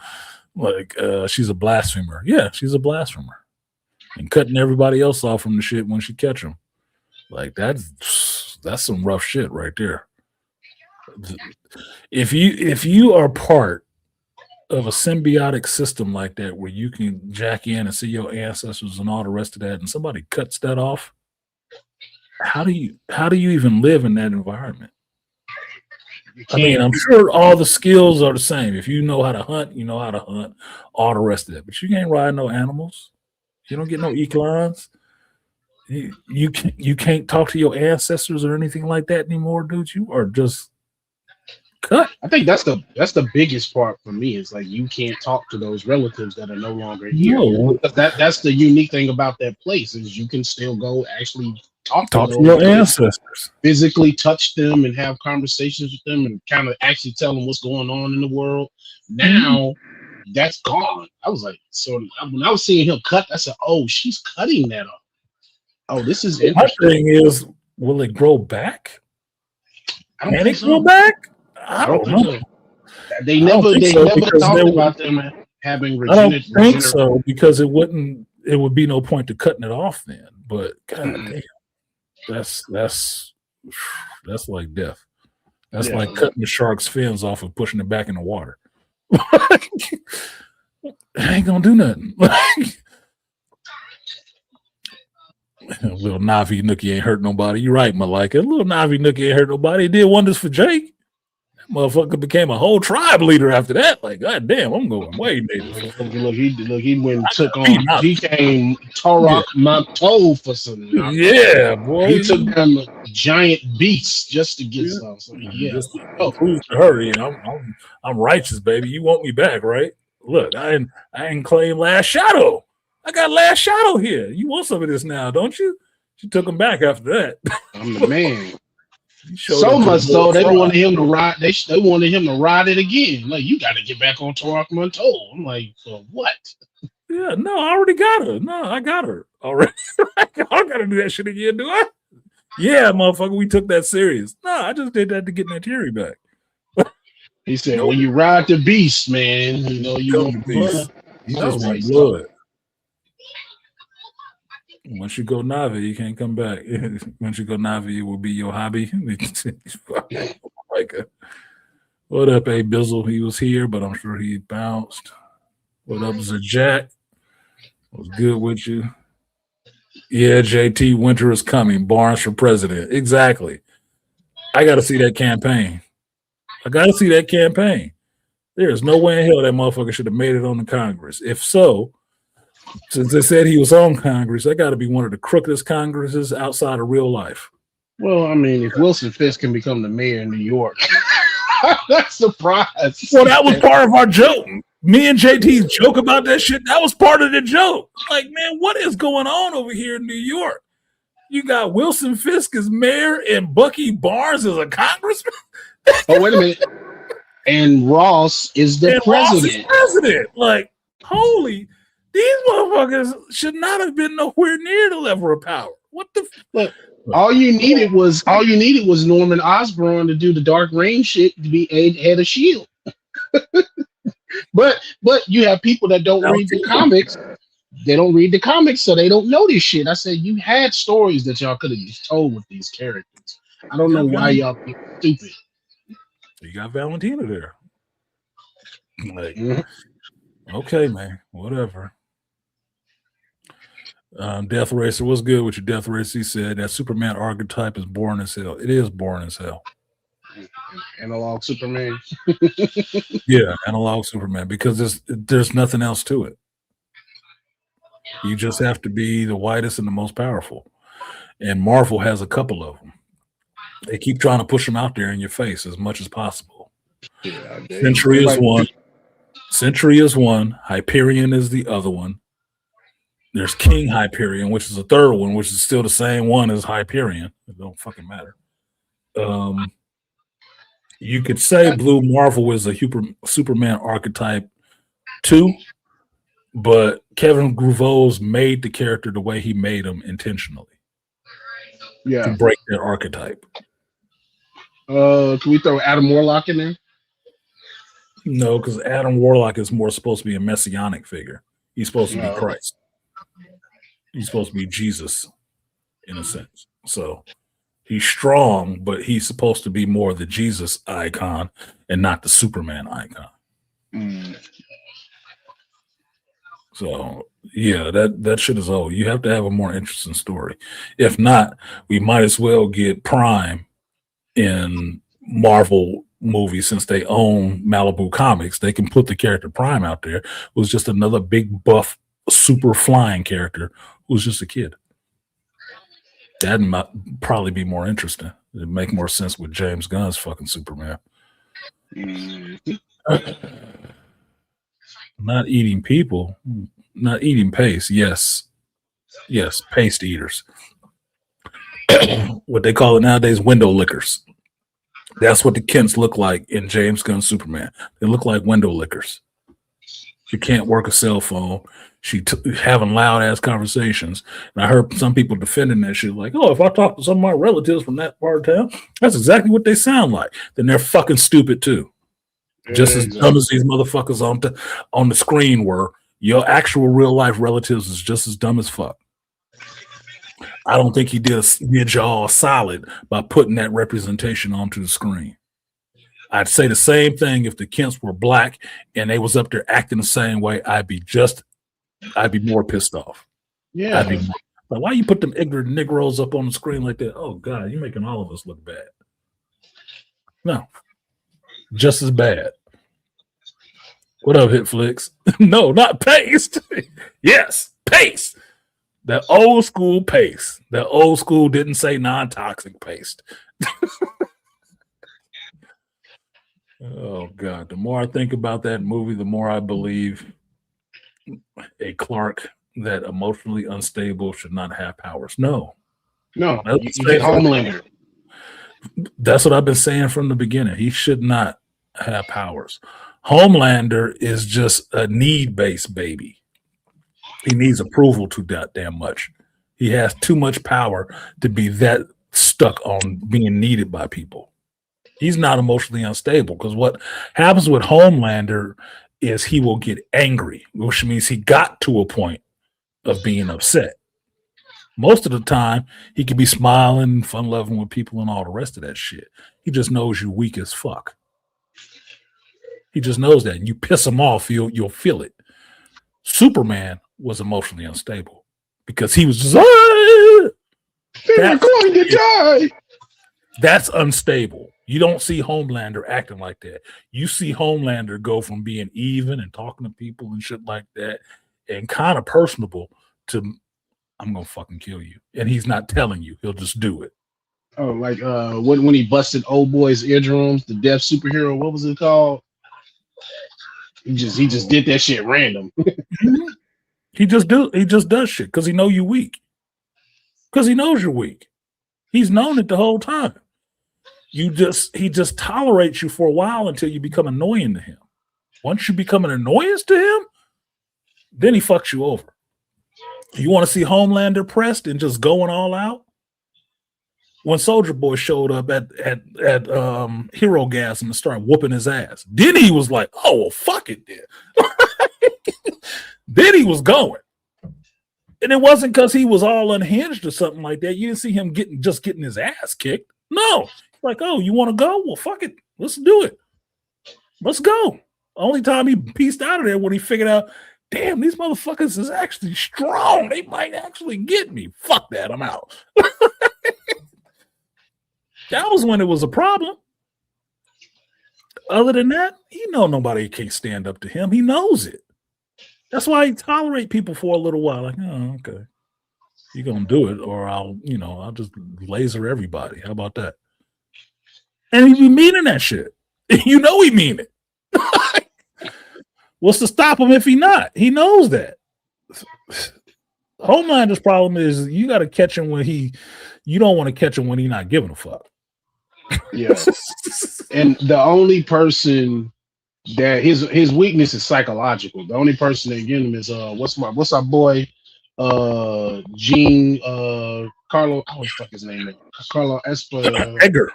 Like she's a blasphemer. Yeah, she's a blasphemer. And cutting everybody else off from the shit when she catch them. Like that's some rough shit right there. If you are part of a symbiotic system like that where you can jack in and see your ancestors and all the rest of that, and somebody cuts that off, how do you even live in that environment? You I mean, can't. I'm sure all the skills are the same. If you know how to hunt, you know how to hunt, all the rest of it. But you can't ride no animals. You don't get no equines. You can't talk to your ancestors or anything like that anymore, dude. You are just cut. I think that's the biggest part for me is like you can't talk to those relatives that are no longer here. No, 'Cause that's the unique thing about that place is you can still go actually talk to talk to those your ancestors. physically touch them and have conversations with them and kind of actually tell them what's going on in the world. Mhm. Now that's gone. I was like, so when I was seeing him cut, I said, oh, she's cutting that off. Oh, this is So my interesting. thing is, will it grow back? I don't Can think it grow so. back? I I don't don't think know. so. They I don't never think they so never because talked about them having I don't think regener. so because it would be no point to cutting it off then. But god Mm-mm. damn, that's that's like death. That's Yeah, like cutting the shark's fins off and pushing it back in the water. I ain't gonna do nothing. Little Navi Nookie ain't hurt nobody. You're right, Malika. Little Navi Nookie ain't hurt nobody. He did wonders for Jake. That motherfucker became a whole tribe leader after that. Like, god damn, I'm going way native. he went and took Beat on. Navi. He came Yeah. Torok Monto for some. Yeah, boy. He took them giant beasts just to get Yeah. some. So yeah, Just to oh, prove to her, I'm righteous, baby. You want me back, right? Look, I ain't claim last shadow. I got last shadow here. You want some of this now, don't you? She took him back after that. I'm the man. He showed So up to the much whole so they tribe. wanted him to ride. They wanted him to ride it again. Like you got to get back on Torok Monto. I'm like, for what? Yeah, no, I already got her. No, I got her already. I don't gotta do that shit again, do I? Yeah, motherfucker, we took that serious. No, I just did that to get that theory back. He said, Nope. when you ride the beast, man, you Come want to blood. peace. He I just was like, want so blood. Once you go Navi, you can't come back. Once you go Navi, it will be your hobby. Like, what up, A Bizzle? He was here, but I'm sure he bounced. What up, Zajak? What's good with you? Yeah, JT, winter is coming. Barnes for president. Exactly. I got to see that campaign. I got to see that campaign. There is no way in hell that motherfucker should have made it on the Congress. If so, since they said he was on Congress, that got to be one of the crookedest Congresses outside of real life. well, I mean, if Wilson Fisk can become the mayor in New York, I'm not surprised. Well, that was part of our joke. Me and JT's joke about that shit, that was part of the joke. Like, man, what is going on over here in New York? You got Wilson Fisk as mayor and Bucky Barnes as a congressman, Oh, wait a minute. And Ross is the and Ross is president. president. Like, holy, these motherfuckers should not have been nowhere near the level of power. What the? Look, all you needed was Norman Osborn to do the Dark Reign shit to be head of Shield. But you have people that don't read the Valentina. comics. They don't read the comics, so they don't know this shit. I said you had stories that y'all could have just told with these characters. I You don't know got, why y'all think it's stupid. you got Valentina there. Like, Mhm. okay, man, whatever. Death Racer, what's good with your Death Racer? He said that Superman archetype is boring as hell. It is boring as hell. Analog Superman. Yeah, analog Superman, because there's nothing else to it. You just have to be the whitest and the most powerful. And Marvel has a couple of them. They keep trying to push them out there in your face as much as possible. Yeah, Century is one. Century is one. Hyperion is the other one. There's King Hyperion, which is a third one, which is still the same one as Hyperion. It don't fucking matter. You could say Blue Marvel is a Superman archetype too, but Kevin Gruvos made the character the way he made him intentionally to yeah. break that archetype. Can we throw Adam Warlock in there? No, because Adam Warlock is more supposed to be a messianic figure. He's supposed to be No. Christ. He's supposed to be Jesus in a sense. So he's strong, but he's supposed to be more the Jesus icon and not the Superman icon. Mm. So yeah, that shit is old. You have to have a more interesting story. If not, we might as well get Prime in Marvel movies since they own Malibu Comics. They can put the character Prime out there. Who's just another big buff, super flying character who's just a kid. That might probably be more interesting. It'd make more sense with James Gunn's fucking Superman. Mm. Not eating people, not eating paste. Yes, yes, paste eaters. What they call it nowadays, window lickers. That's what the Kents look like in James Gunn's Superman. They look like window lickers. She can't work a cell phone. Having loud ass conversations. And I heard some people defending that shit, like, oh, if I talk to some of my relatives from that part of town, that's exactly what they sound like. Then they're fucking stupid too. Just as dumb Exactly. as these motherfuckers on the screen were. Your actual real life relatives is just as dumb as fuck. I don't think he did y'all solid by putting that representation onto the screen. I'd say the same thing if the Kents were black and they was up there acting the same way. I'd be more pissed off. I'd be Yeah. more, like, why you put them ignorant Negroes up on the screen like that? Oh God, you're making all of us look bad. No, just as bad. What up, Hitflix? No, not paste. Yes, paste. That old school paste. That old school didn't say non-toxic paste. Oh God. The more I think about that movie, the more I believe a Clark that emotionally unstable should not have powers. No. No, That's you the get same thing. Homelander. That's what I've been saying from the beginning. He should not have powers. Homelander is just a need-based baby. He needs approval too damn much. He has too much power to be that stuck on being needed by people. He's not emotionally unstable because what happens with Homelander is he will get angry, which means he got to a point of being upset. Most of the time, he could be smiling, fun loving with people, and all the rest of that shit. He just knows you're weak as fuck. He just knows that. And you piss him off, you'll feel it. Superman was emotionally unstable because he was just They were that's going to die. that's unstable. You don't see Homelander acting like that. You see Homelander go from being even and talking to people and shit like that and kind of personable to I'm gonna fucking kill you. And he's not telling you, he'll just do it. Oh, like when he busted old boy's eardrums, the deaf superhero. What was it called? He just did that shit random. Mhm. He just does shit because he know you weak. Because he knows you're weak. He's known it the whole time. He just tolerates you for a while until you become annoying to him. Once you become an annoyance to him, then he fucks you over. You want to see Homelander pressed and just going all out? When Soldier Boy showed up at Hero Gas and started whooping his ass, then he was like, "Oh well, fuck it, then." Then he was going, and it wasn't because he was all unhinged or something like that. You didn't see him getting his ass kicked. No, like, oh, you want to go? Well, fuck it, let's do it. Let's go. Only time he pieced out of there when he figured out, damn, these motherfuckers is actually strong. They might actually get me. Fuck that, I'm out. That was when it was a problem. Other than that, he know nobody can't stand up to him. He knows it. That's why he tolerate people for a little while. Like, oh, okay, you're gonna do it, or I'll just laser everybody. How about that? And he be meaning that shit. You know he mean it. What's to stop him if he not? He knows that. Homelander's problem is you got to catch him you don't want to catch him when he's not giving a fuck. Yeah, and the only person that his weakness is psychological. The only person that get him is what's our boy Gene Carlo. I always fuck his name up. Carlo Espa. Edgar.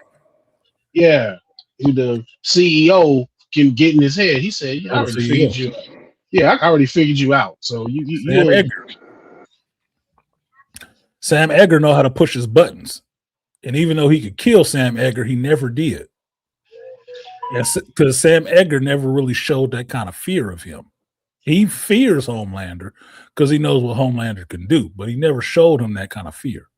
Yeah, who the CEO can get in his head. He said, "Yeah, I The already figured CEO. you. Yeah, I already figured you out. So Sam you'll." Edgar. Sam Edgar know how to push his buttons. And even though he could kill Sam Edgar, he never did. Because Sam Edgar never really showed that kind of fear of him. He fears Homelander because he knows what Homelander can do, but he never showed him that kind of fear.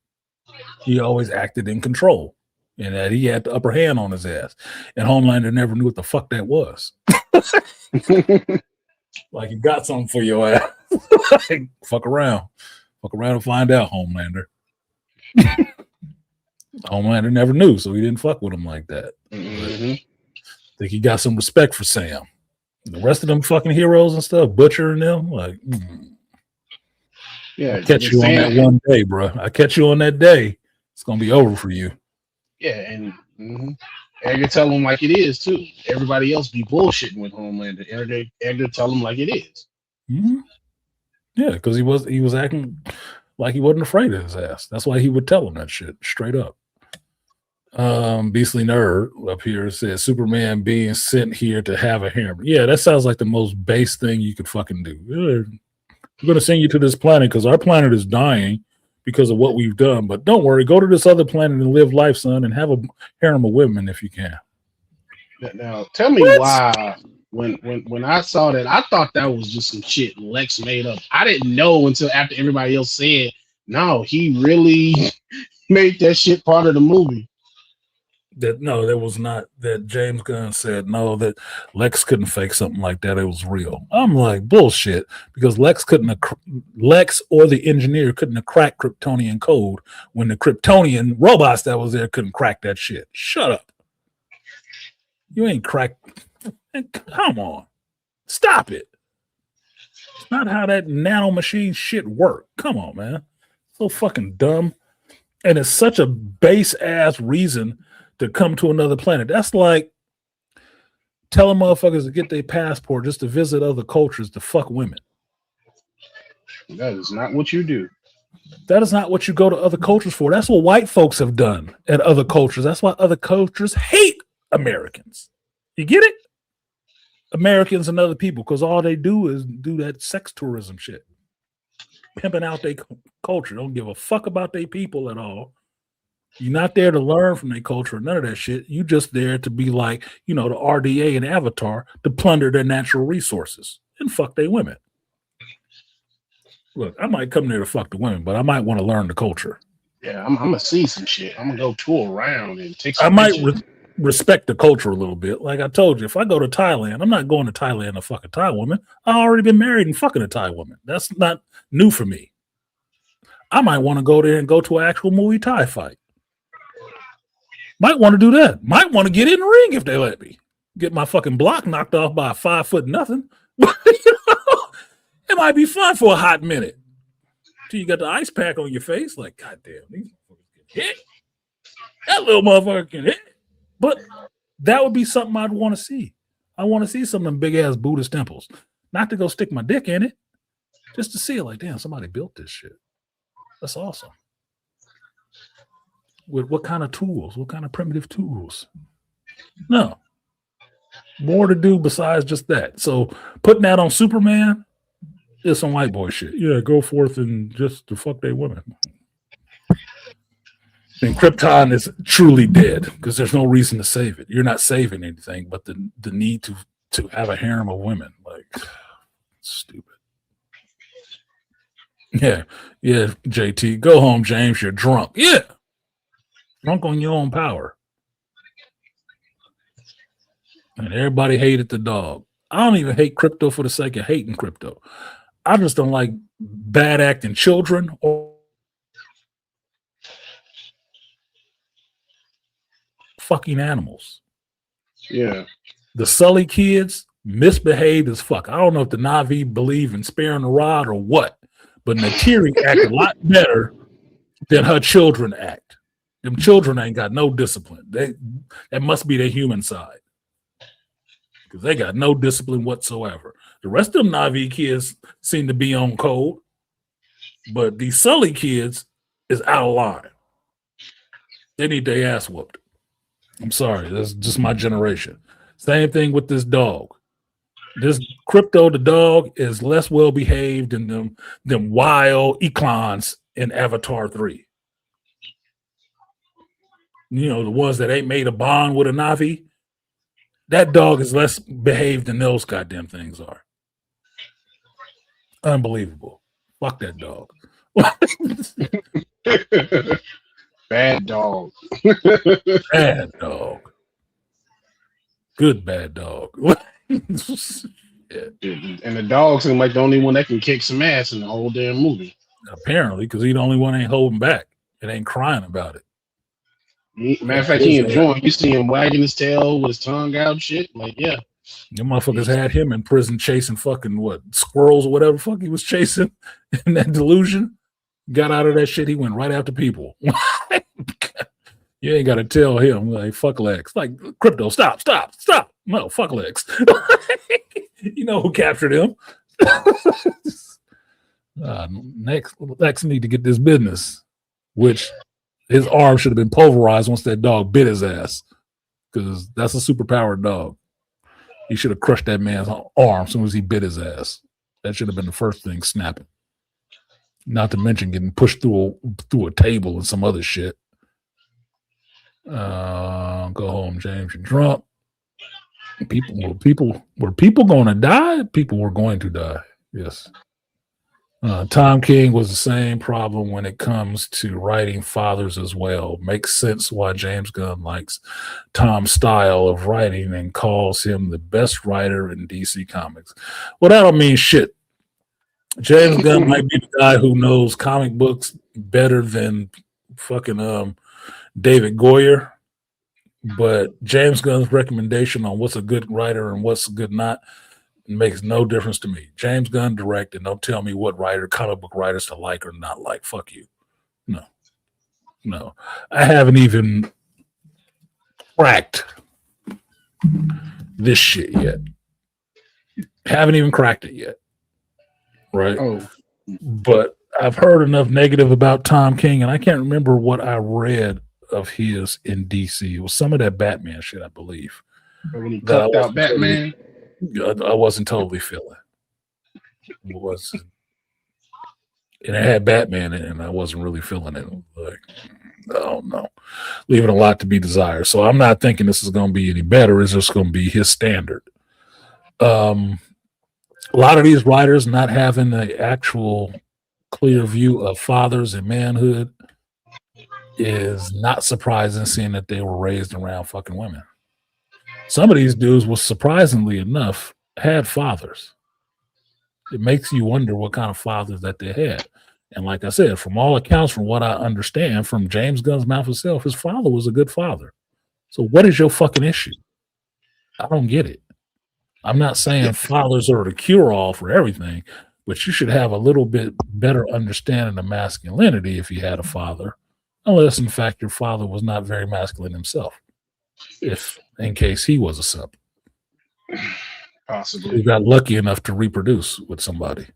He always acted in control and that he had the upper hand on his ass. And Homelander never knew what the fuck that was. Like, he got something for your ass. Like, fuck around. Fuck around and find out, Homelander. Homelander never knew, so he didn't fuck with him like that. Mm-hmm. I think he got some respect for Sam. The rest of them fucking heroes and stuff, Butcher and them, like, yeah, I'll catch you on that one day, bro. I catch you on that day. It's gonna be over for you. Yeah, and Edgar tell him like it is too. Everybody else be bullshitting with Homelander. Edgar tell him like it is. Mm-hmm. Yeah, because he was acting like he wasn't afraid of his ass. That's why he would tell him that shit straight up. Beastly Nerd up here says Superman being sent here to have a hammer. Yeah, that sounds like the most base thing you could fucking do. We're going to send you to this planet because our planet is dying because of what we've done. But don't worry, go to this other planet and live life, son, and have a harem of women if you can. Now, tell me why. When I saw that, I thought that was just some shit Lex made up. I didn't know until after everybody else said, no, he really made that shit part of the movie. That was not. That James Gunn said no, that Lex couldn't fake something like that. It was real. I'm like, bullshit, because Lex or the engineer couldn't have cracked Kryptonian code when the Kryptonian robots that was there couldn't crack that shit. Shut up. You ain't cracked. Come on. Stop it. It's not how that nano machine shit work. Come on, man. So fucking dumb. And it's such a base ass reason to come to another planet. That's like telling motherfuckers to get their passport just to visit other cultures to fuck women. That is not what you do. That is not what you go to other cultures for. That's what white folks have done at other cultures. That's why other cultures hate Americans. You get it? Americans and other people, because all they do is do that sex tourism shit. Pimping out their culture. Don't give a fuck about their people at all. You're not there to learn from their culture, none of that shit. You just there to be like, the RDA and Avatar to plunder their natural resources and fuck their women. Look, I might come there to fuck the women, but I might want to learn the culture. Yeah, I'm gonna see some shit. I'm gonna go tour around and take some I might respect the culture a little bit. Like I told you, if I go to Thailand, I'm not going to Thailand to fuck a Thai woman. I've already been married and fucking a Thai woman. That's not new for me. I might want to go there and go to an actual Muay Thai fight. Might want to do that. Might want to get in the ring if they let me. Get my fucking block knocked off by a 5 foot nothing. But it might be fun for a hot minute. Till you got the ice pack on your face, like, goddamn, these motherfuckers can hit. That little motherfucker can hit. But that would be something I'd want to see. I want to see some of them big ass Buddhist temples. Not to go stick my dick in it. Just to see it, like, damn, somebody built this shit. That's awesome. With what kind of tools? What kind of primitive tools? No. More to do besides just that. So putting that on Superman is some white boy shit. Yeah, go forth and just to fuck their women. And Krypton is truly dead because there's no reason to save it. You're not saving anything but the need to have a harem of women. Like, stupid. Yeah, JT. Go home, James. You're drunk. Yeah. Drunk on your own power. And everybody hated the dog. I don't even hate crypto for the sake of hating crypto. I just don't like bad acting children or fucking animals. Yeah. The Sully kids misbehaved as fuck. I don't know if the Na'vi believe in sparing the rod or what, but Natiri act a lot better than her children act. Them children ain't got no discipline. That must be their human side. Because they got no discipline whatsoever. The rest of them Na'vi kids seem to be on code, but these Sully kids is out of line. They need their ass whooped. I'm sorry, that's just my generation. Same thing with this dog. This Crypto the dog is less well behaved than them wild Eclons in Avatar 3. The ones that ain't made a bond with a Na'vi. That dog is less behaved than those goddamn things are. Unbelievable. Fuck that dog. Bad dog. Bad dog. Good bad dog. Yeah. And the dog seems like the only one that can kick some ass in the whole damn movie. Apparently, because he the only one ain't holding back. It ain't crying about it. Matter of fact, he enjoying. You see him wagging his tail with his tongue out, shit. Like, yeah. Them motherfuckers had him in prison chasing fucking what squirrels or whatever fuck he was chasing in that delusion. Got out of that shit. He went right after people. You ain't got to tell him like fuck Lex. Like crypto, stop. No, fuck Lex. You know who captured him. Next, Lex need to get this business, which his arm should have been pulverized once that dog bit his ass, because that's a superpowered dog. He should have crushed that man's arm as soon as he bit his ass. That should have been the first thing snapping. Not to mention getting pushed through a table and some other shit. Go home, James. You're drunk. Were people going to die? People were going to die. Yes. Tom King was the same problem when it comes to writing fathers as well. Makes sense why James Gunn likes Tom's style of writing and calls him the best writer in DC Comics. Well, that don't mean shit. James Gunn might be the guy who knows comic books better than fucking David Goyer, but James Gunn's recommendation on what's a good writer and what's good not makes no difference to me. James Gunn directed. Don't tell me what comic book writers to like or not like. Fuck you. No. I haven't even cracked this shit yet. Haven't even cracked it yet. Right? Oh. But I've heard enough negative about Tom King, and I can't remember what I read of his in DC. It was some of that Batman shit, I believe. When he cuffed out Batman. I wasn't totally feeling. It was, and it had Batman in it, and I wasn't really feeling it. Like, I don't know, leaving a lot to be desired. So I'm not thinking this is going to be any better. It's just going to be his standard. A lot of these writers not having the actual clear view of fathers and manhood is not surprising, seeing that they were raised around fucking women. Some of these dudes was surprisingly enough had fathers. It makes you wonder what kind of fathers that they had. And like I said, from all accounts, from what I understand from James Gunn's mouth himself, his father was a good father. So what is your fucking issue? I don't get it. I'm not saying fathers are the cure-all for everything, but you should have a little bit better understanding of masculinity if you had a father, unless in fact your father was not very masculine himself. If in case he was a simp, possibly, he got lucky enough to reproduce with somebody.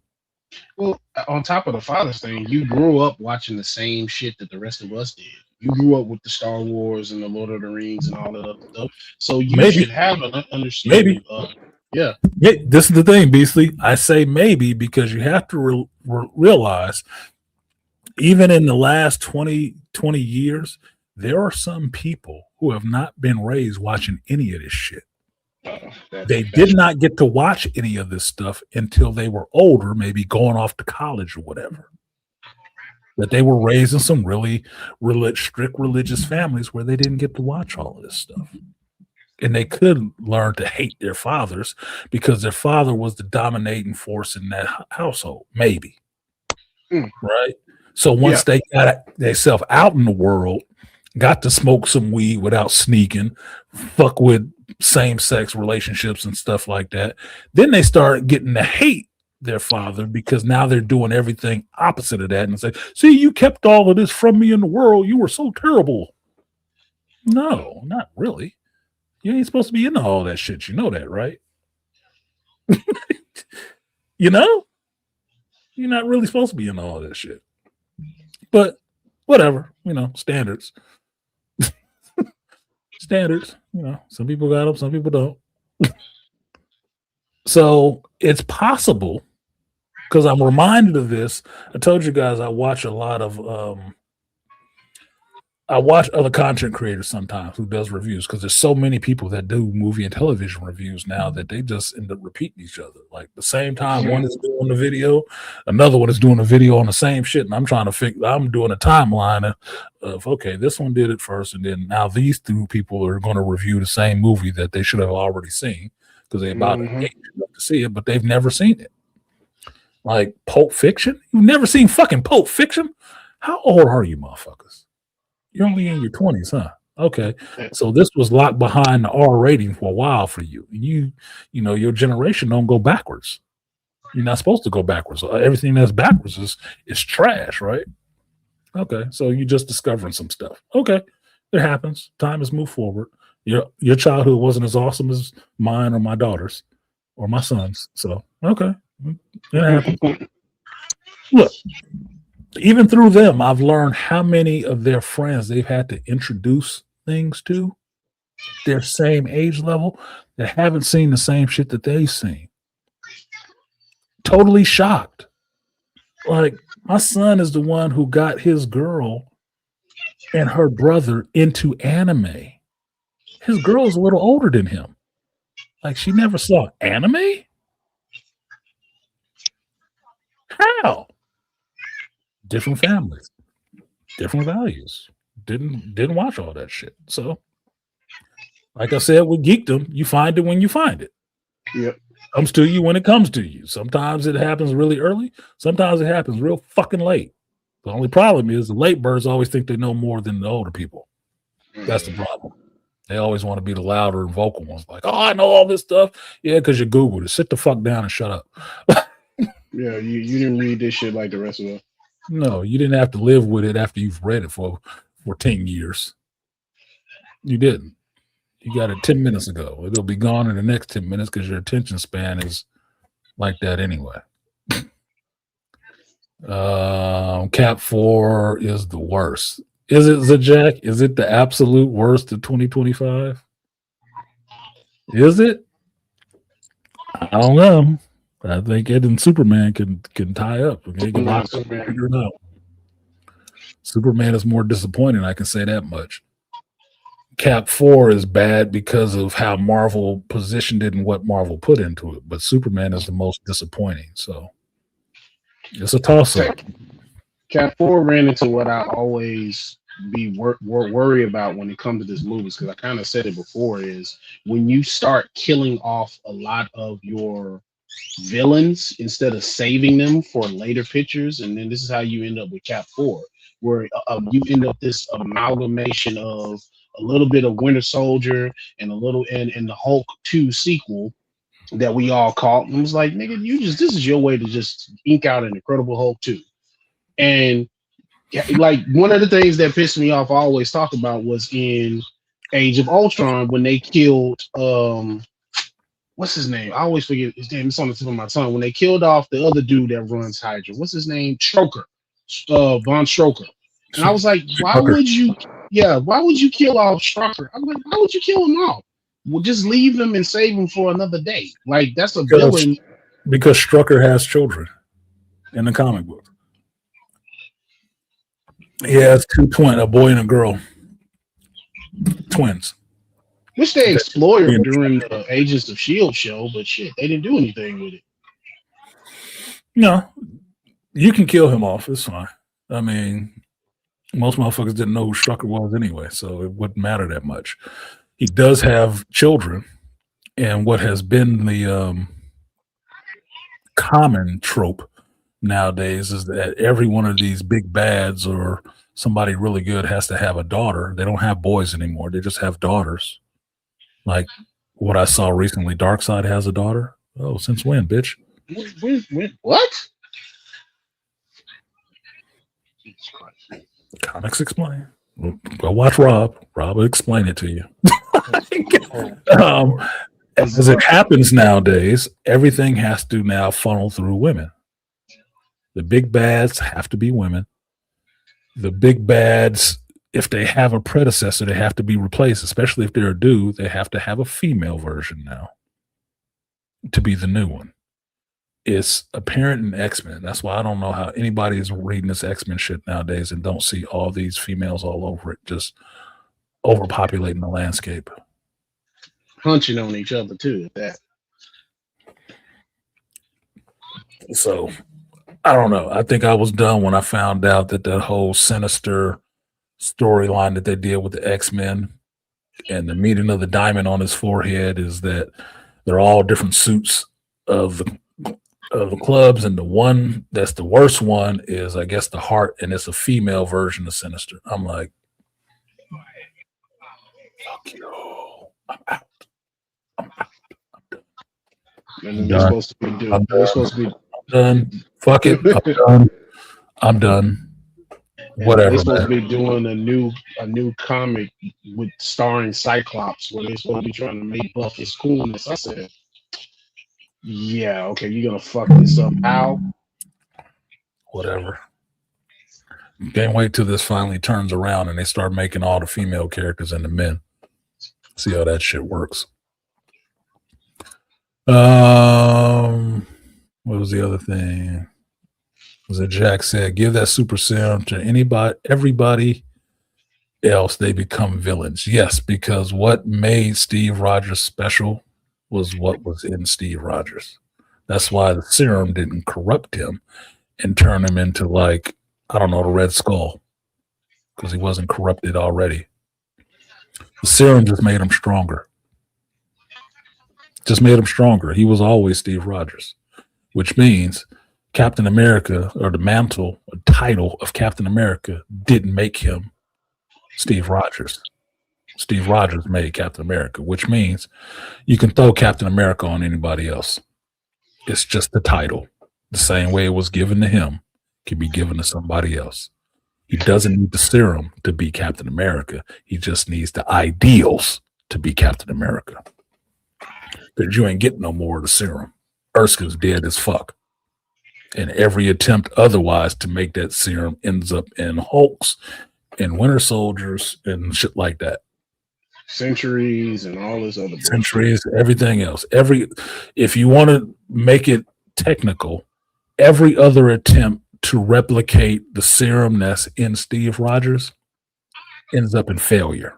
Well, on top of the father's thing, you grew up watching the same shit that the rest of us did. You grew up with the Star Wars and the Lord of the Rings and all that other stuff, so you should have an understanding of. Yeah, this is the thing, Beastly. I say maybe because you have to realize, even in the last 20 years, there are some people who have not been raised watching any of this shit. They did not get to watch any of this stuff until they were older, maybe going off to college or whatever. That they were raised in some really strict religious families where they didn't get to watch all of this stuff. And they could learn to hate their fathers because their father was the dominating force in that household, maybe. Right? So once they got themselves out in the world, got to smoke some weed without sneaking, fuck with same-sex relationships and stuff like that, then they start getting to hate their father because now they're doing everything opposite of that and say, see, you kept all of this from me in the world. You were so terrible. No, not really. You ain't supposed to be into all that shit. You know that, right? You know? You're not really supposed to be into all that shit. But whatever, standards. Standards, some people got them, some people don't. So it's possible, because I'm reminded of this. I told you guys I watch a lot of I watch other content creators sometimes who does reviews because there's so many people that do movie and television reviews now that they just end up repeating each other. Like the same time one is doing the video, another one is doing a video on the same shit, and I'm trying to figure. I'm doing a timeline of okay, this one did it first, and then now these two people are going to review the same movie that they should have already seen because they're about to see it, but they've never seen it. Like Pulp Fiction, you've never seen fucking Pulp Fiction. How old are you, motherfuckers? You're only in your 20s, huh? Okay. So this was locked behind the R rating for a while for you. You know, your generation don't go backwards. You're not supposed to go backwards. Everything that's backwards is trash, right? Okay. So you're just discovering some stuff. Okay. It happens. Time has moved forward. Your childhood wasn't as awesome as mine or my daughter's or my son's. So okay. It happens. Look. Even through them, I've learned how many of their friends they've had to introduce things to their same age level that haven't seen the same shit that they've seen. Totally shocked. Like, my son is the one who got his girl and her brother into anime. His girl is a little older than him. Like, she never saw anime? How? Different families, different values. Didn't watch all that shit. So, like I said, with geekdom, you find it when you find it. Yep. Comes to you when it comes to you. Sometimes it happens really early. Sometimes it happens real fucking late. The only problem is the late birds always think they know more than the older people. That's the problem. They always want to be the louder and vocal ones. Like, oh, I know all this stuff. Yeah, because you Googled it. Sit the fuck down and shut up. Yeah, you didn't read this shit like the rest of us. No, you didn't have to live with it after you've read it for 10 years. You didn't. You got it 10 minutes ago. It'll be gone in the next 10 minutes because your attention span is like that anyway. Cap 4 is the worst. Is it, Zajac? Is it the absolute worst of 2025? Is it? I don't know. I think Ed and Superman can tie up. They can figure it out. Superman is more disappointing. I can say that much. Cap 4 is bad because of how Marvel positioned it and what Marvel put into it. But Superman is the most disappointing. So it's a toss-up. Cap 4 ran into what I always be worried about when it comes to this movies, because I kind of said it before, is when you start killing off a lot of your villains instead of saving them for later pictures, and then this is how you end up with Cap 4, where you end up this amalgamation of a little bit of Winter Soldier and a little and the Hulk 2 sequel that we all caught. And it was like, nigga, this is your way to just ink out an Incredible Hulk 2. And like one of the things that pissed me off, I always talk about, was in Age of Ultron when they killed what's his name? I always forget his name. It's on the tip of my tongue. When they killed off the other dude that runs Hydra, what's his name? Stroker, Von Stroker. And I was like, why would you kill off Stroker? I'm like, why would you kill him off? Well, just leave them and save them for another day. Like, that's a villain. Because Strucker has children in the comic book. Yeah, it's two twins, a boy and a girl. Twins. Which they explored during the Agents of S.H.I.E.L.D. show, but shit, they didn't do anything with it. No, you can kill him off. It's fine. I mean, most motherfuckers didn't know who Strucker was anyway, so it wouldn't matter that much. He does have children, and what has been the common trope nowadays is that every one of these big bads or somebody really good has to have a daughter. They don't have boys anymore. They just have daughters. Like what I saw recently, Darkseid has a daughter. Oh, since when, bitch? What? Comics explain. Go watch Rob. Rob will explain it to you. As it happens nowadays, everything has to now funnel through women. The big bads have to be women. The big bads, if they have a predecessor, they have to be replaced, especially if they're a dude. They have to have a female version now to be the new one. It's apparent in X-Men. That's why I don't know how anybody is reading this X-Men shit nowadays and don't see all these females all over it, just overpopulating the landscape. Hunching on each other too. At that. So I don't know. I think I was done when I found out that that whole Sinister storyline that they did with the X-Men and the meeting of the diamond on his forehead is that they're all different suits of the clubs, and the one that's the worst one is, I guess, the Heart, and it's a female version of Sinister. I'm like, fuck you. I'm out. I'm out. And then they're supposed to be doing. They're supposed to be done. Fuck it. I'm done. I'm done. Whatever. They're supposed to be doing a new comic with starring Cyclops, where they're supposed to be trying to make Buff his coolness. I said, yeah, okay, you're gonna fuck this up. How? Whatever. Can't wait till this finally turns around and they start making all the female characters into men. See how that shit works. What was the other thing? Was it Jack said, give that super serum to everybody else, they become villains. Yes, because what made Steve Rogers special was what was in Steve Rogers. That's why the serum didn't corrupt him and turn him into, like, I don't know, the Red Skull, because he wasn't corrupted already. The serum just made him stronger. Just made him stronger. He was always Steve Rogers, which means Captain America, or the mantle or title of Captain America, didn't make him Steve Rogers. Steve Rogers made Captain America, which means you can throw Captain America on anybody else. It's just the title. The same way it was given to him can be given to somebody else. He doesn't need the serum to be Captain America. He just needs the ideals to be Captain America. Because you ain't getting no more of the serum. Erskine's dead as fuck. And every attempt otherwise to make that serum ends up in Hulks and Winter Soldiers and shit like that. Centuries and all this other Centuries, everything else. If you want to make it technical, every other attempt to replicate the serum that's in Steve Rogers ends up in failure.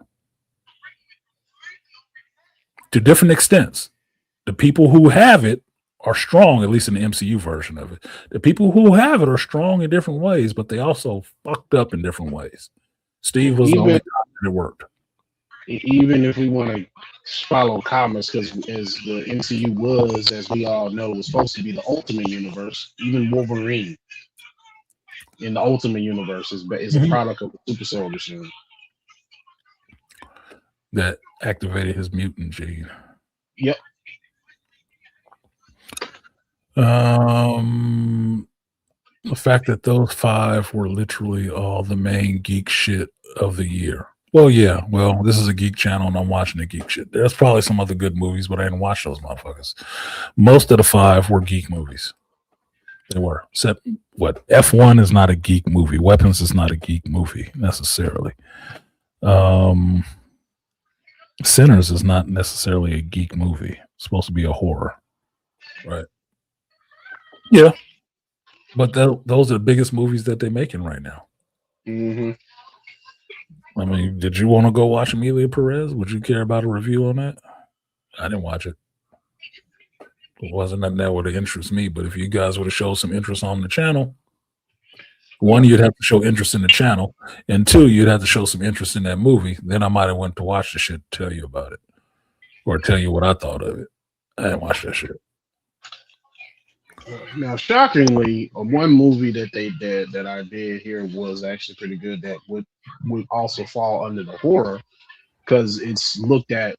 To different extents. The people who have it are strong, at least in the MCU version of it. The people who have it are strong in different ways, but they also fucked up in different ways. Steve was the only guy that it worked. Even if we want to follow comics, because as the MCU was, as we all know, was supposed to be the Ultimate Universe, even Wolverine in the Ultimate Universe is a product of the Super Soldier Serum. That activated his mutant gene. Yep. The fact that those 5 were literally all the main geek shit of the year. Well, yeah. Well, this is a geek channel and I'm watching the geek shit. There's probably some other good movies, but I didn't watch those motherfuckers. Most of the 5 were geek movies. They were. Except what? F1 is not a geek movie. Weapons is not a geek movie necessarily. Sinners is not necessarily a geek movie. It's supposed to be a horror. Right. Yeah. But those are the biggest movies that they're making right now. Mm-hmm. I mean, did you want to go watch Emilia Perez? Would you care about a review on that? I didn't watch it. It wasn't nothing that would have interested me, but if you guys would have showed some interest on the channel, 1, you'd have to show interest in the channel, and 2, you'd have to show some interest in that movie. Then I might have went to watch the shit to tell you about it or tell you what I thought of it. I didn't watch that shit. Now, shockingly, one movie that they did that I did hear was actually pretty good that would also fall under the horror because it's looked at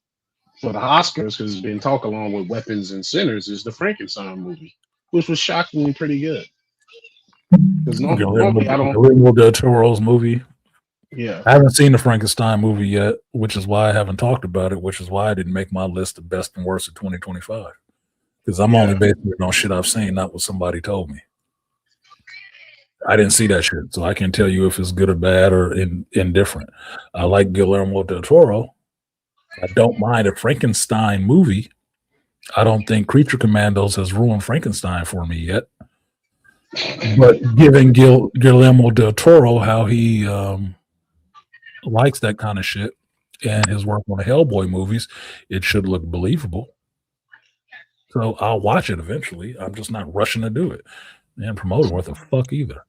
for the Oscars because it's been talked along with Weapons and Sinners is the Frankenstein movie, which was shockingly pretty good. Because normally I don't. Guillermo del Toro's movie. Yeah, I haven't seen the Frankenstein movie yet, which is why I haven't talked about it. Which is why I didn't make my list of best and worst of 2025. Because I'm only basing it on shit I've seen, not what somebody told me. I didn't see that shit, so I can't tell you if it's good or bad or indifferent. I like Guillermo del Toro. I don't mind a Frankenstein movie I don't think Creature Commandos has ruined Frankenstein for me yet. But given Guillermo del Toro how he likes that kind of shit and his work on the Hellboy movies, it should look believable. So I'll watch it eventually. I'm just not rushing to do it. And promote it worth a fuck either.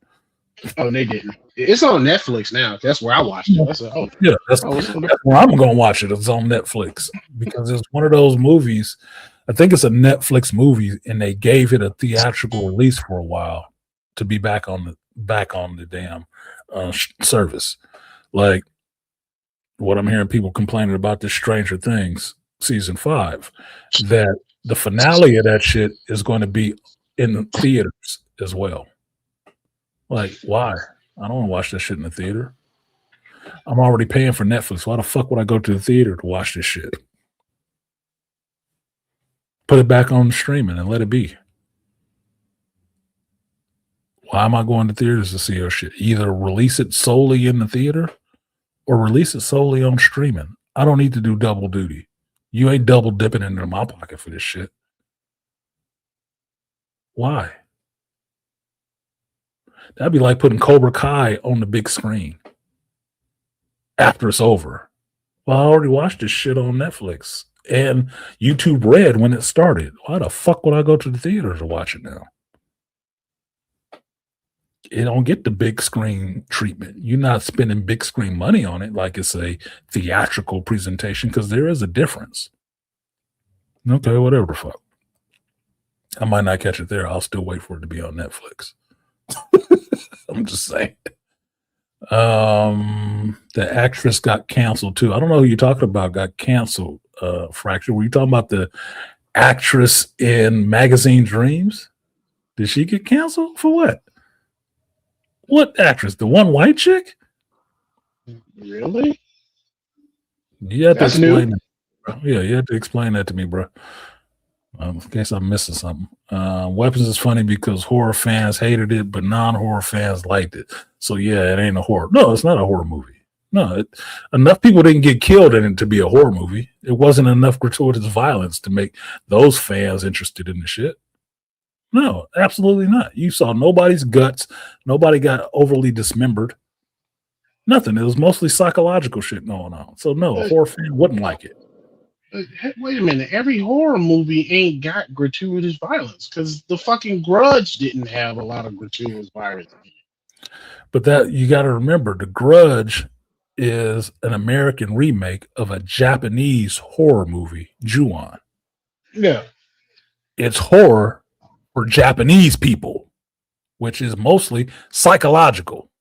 Oh, they didn't. It's on Netflix now. That's where I watched it. I said, oh, Yeah, that's what's on the- where I'm gonna watch it. It's on Netflix because it's one of those movies. I think it's a Netflix movie, and they gave it a theatrical release for a while to be back on the damn service. Like what I'm hearing people complaining about this Stranger Things season 5, that the finale of that shit is going to be in the theaters as well. Like, why? I don't want to watch that shit in the theater. I'm already paying for Netflix. Why the fuck would I go to the theater to watch this shit? Put it back on streaming and let it be. Why am I going to theaters to see your shit? Either release it solely in the theater or release it solely on streaming. I don't need to do double duty. You ain't double dipping into my pocket for this shit. Why? That'd be like putting Cobra Kai on the big screen after it's over. Well, I already watched this shit on Netflix and YouTube Red when it started. Why the fuck would I go to the theater to watch it now? It don't get the big screen treatment. You're not spending big screen money on it like it's a theatrical presentation because there is a difference. Okay, whatever the fuck. I might not catch it there. I'll still wait for it to be on Netflix. I'm just saying. The actress got canceled too. I don't know who you're talking about got canceled, Fracture. Were you talking about the actress in Magazine Dreams? Did she get canceled for what? What actress? The one white chick? Really? You have to That's new. explain that. Bro. Yeah, you have to explain that to me, bro. In case I'm missing something. Weapons is funny because horror fans hated it, but non-horror fans liked it. So yeah, it ain't a horror. No, it's not a horror movie. No, enough people didn't get killed in it to be a horror movie. It wasn't enough gratuitous violence to make those fans interested in the shit. No, absolutely not. You saw nobody's guts. Nobody got overly dismembered. Nothing. It was mostly psychological shit going on. So no, a horror fan wouldn't like it. Wait a minute. Every horror movie ain't got gratuitous violence because the fucking Grudge didn't have a lot of gratuitous violence. But that you got to remember, The Grudge is an American remake of a Japanese horror movie, Ju-on. Yeah. It's horror for Japanese people, which is mostly psychological.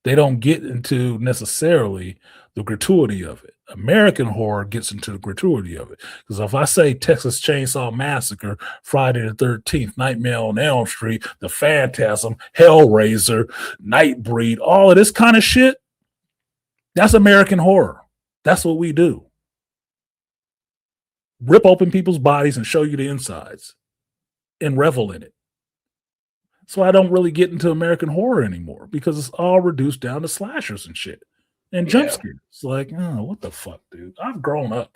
They don't get into necessarily the gratuity of it. American horror gets into the gratuity of it. Because if I say Texas Chainsaw Massacre, Friday the 13th, Nightmare on Elm Street, The Phantasm, Hellraiser, Nightbreed, all of this kind of shit, that's American horror. That's what we do. Rip open people's bodies and show you the insides and revel in it. So I don't really get into American horror anymore because it's all reduced down to slashers and shit and jump scares. It's like, oh, what the fuck, dude? I've grown up.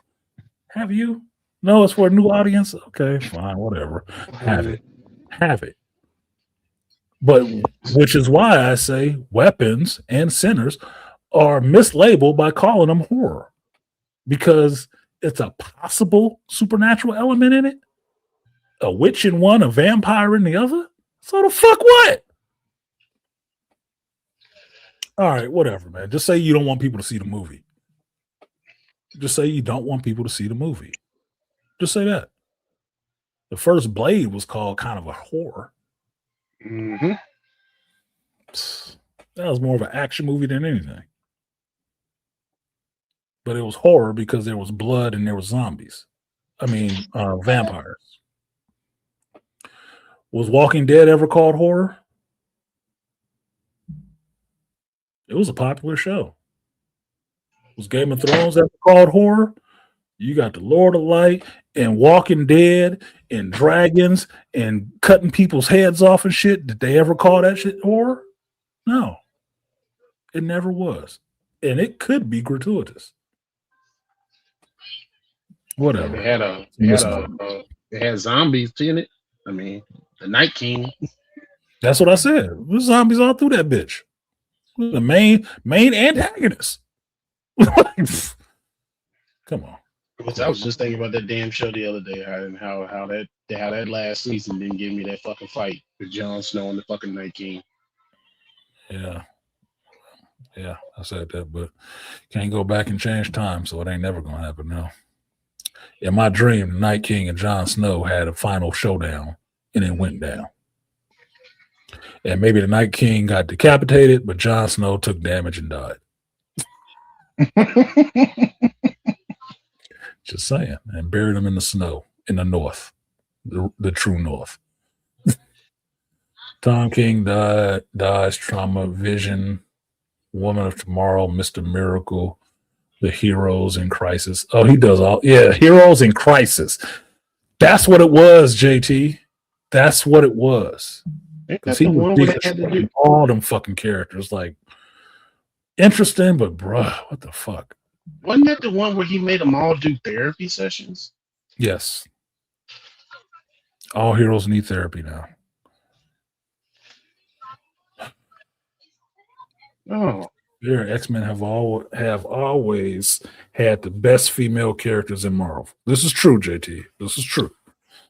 Have you? No, it's for a new audience. Okay, fine, whatever. Have it. Have it. But which is why I say Weapons and Sinners are mislabeled by calling them horror because it's a possible supernatural element in it. A witch in one, a vampire in the other. So the fuck what? All right, whatever, man. Just say you don't want people to see the movie. Just say you don't want people to see the movie. Just say that. The first Blade was called kind of a horror. Mm-hmm. That was more of an action movie than anything. But it was horror because there was blood and there was zombies. I mean, vampires. Was Walking Dead ever called horror? It was a popular show. Was Game of Thrones ever called horror? You got the Lord of Light and Walking Dead and dragons and cutting people's heads off and shit. Did they ever call that shit horror? No. It never was. And it could be gratuitous. Yeah, Whatever. they had zombies in it. I mean, the Night King. That's what I said. There's zombies all through that bitch. The main antagonist. Come on. Which I was just thinking about that damn show the other day, how that last season didn't give me that fucking fight with Jon Snow and the fucking Night King. Yeah. Yeah, I said that, but can't go back and change time, so it ain't never gonna happen now. In my dream, the Night King and Jon Snow had a final showdown, and it went down. And maybe the Night King got decapitated, but Jon Snow took damage and died. Just saying, and buried him in the snow in the north, the true north. Tom King dies, trauma, vision, Woman of Tomorrow, Mr. Miracle, the Heroes in Crisis. Oh, he does all. Yeah, Heroes in Crisis. That's what it was, JT. That's what it was. Because he was deconstructing all them fucking characters. Like, interesting, but bruh, what the fuck? Wasn't that the one where he made them all do therapy sessions? Yes. All heroes need therapy now. Oh. Yeah, X-Men have always had the best female characters in Marvel. This is true, JT. This is true.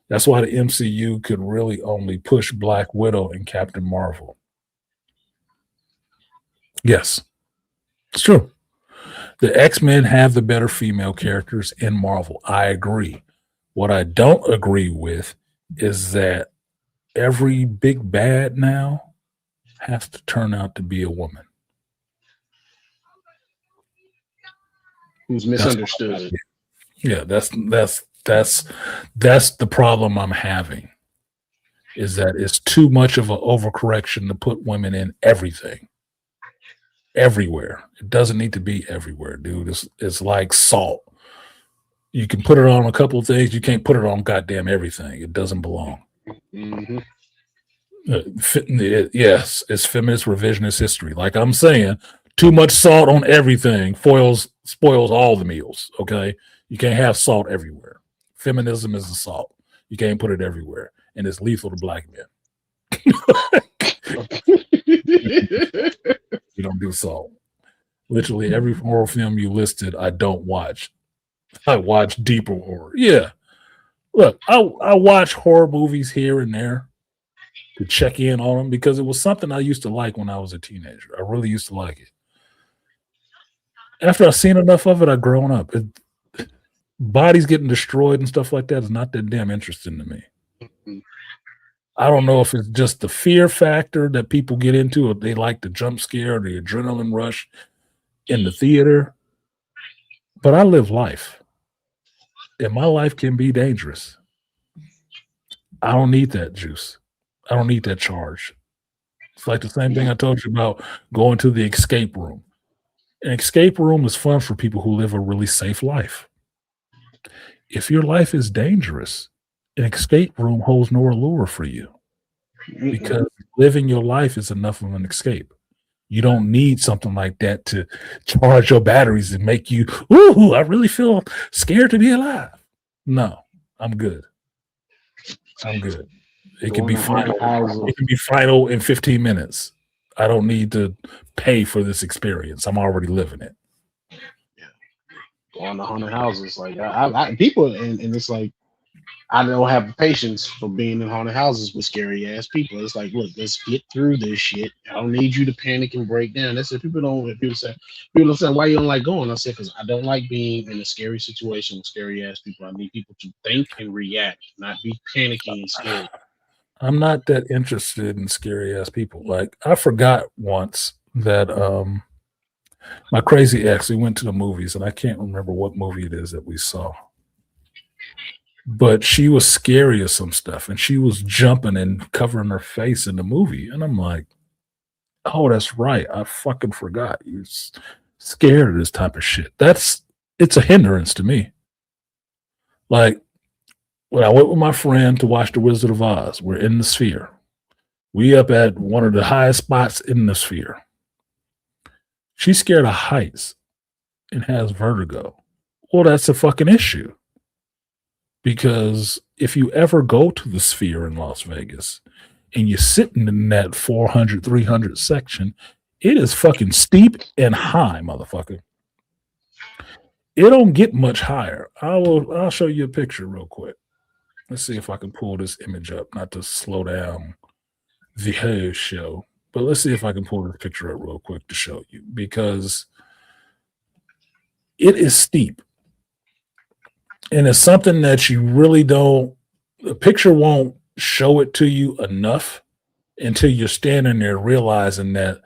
That's why the MCU could really only push Black Widow and Captain Marvel. Yes, it's true. The X-Men have the better female characters in Marvel. I agree. What I don't agree with is that every big bad now has to turn out to be a woman. Who's misunderstood. Yeah, that's the problem I'm having, is that it's too much of an overcorrection to put women in everything. Everywhere. It doesn't need to be everywhere, dude. It's like salt. You can put it on a couple of things. You can't put it on goddamn everything. It doesn't belong. Mm-hmm. Yes, it's feminist revisionist history. Like I'm saying, too much salt on everything spoils all the meals. Okay, you can't have salt everywhere. Feminism is the salt. You can't put it everywhere, and it's lethal to black men. You don't do salt. Literally every horror film you listed, I don't watch. I watch deeper horror. Yeah, look, I watch horror movies here and there to check in on them because it was something I used to like when I was a teenager. I really used to like it. After I've seen enough of it, I've grown up. Bodies getting destroyed and stuff like that is not that damn interesting to me. I don't know if it's just the fear factor that people get into, or they like the jump scare or the adrenaline rush in the theater. But I live life, and my life can be dangerous. I don't need that juice. I don't need that charge. It's like the same thing I told you about going to the escape room. An escape room is fun for people who live a really safe life. If your life is dangerous, an escape room holds no allure for you, because living your life is enough of an escape. You don't need something like that to charge your batteries and make you, ooh, I really feel scared to be alive. No, I'm good. I'm good. It can be final. It can be final in 15 minutes. I don't need to pay for this experience. I'm already living it. Yeah. Going to haunted houses. Like I people, and it's like, I don't have the patience for being in haunted houses with scary ass people. It's like, look, let's get through this shit. I don't need you to panic and break down. That's it. People say, why you don't like going? I said, because I don't like being in a scary situation with scary ass people. I need people to think and react, not be panicking and scared. I'm not that interested in scary ass people. Like, I forgot once that my crazy ex, we went to the movies, and I can't remember what movie it is that we saw. But she was scary of some stuff, and she was jumping and covering her face in the movie. And I'm like, oh, that's right. I fucking forgot. You're scared of this type of shit. It's a hindrance to me. Like, when I went with my friend to watch The Wizard of Oz, we're in the Sphere. We up at one of the highest spots in the Sphere. She's scared of heights and has vertigo. Well, that's a fucking issue. Because if you ever go to the Sphere in Las Vegas and you're sitting in that 400, 300 section, it is fucking steep and high, motherfucker. It don't get much higher. I'll show you a picture real quick. Let's see if I can pull this image up, not to slow down the whole show, but let's see if I can pull the picture up real quick to show you, because it is steep. And it's something that you really don't, the picture won't show it to you enough until you're standing there realizing that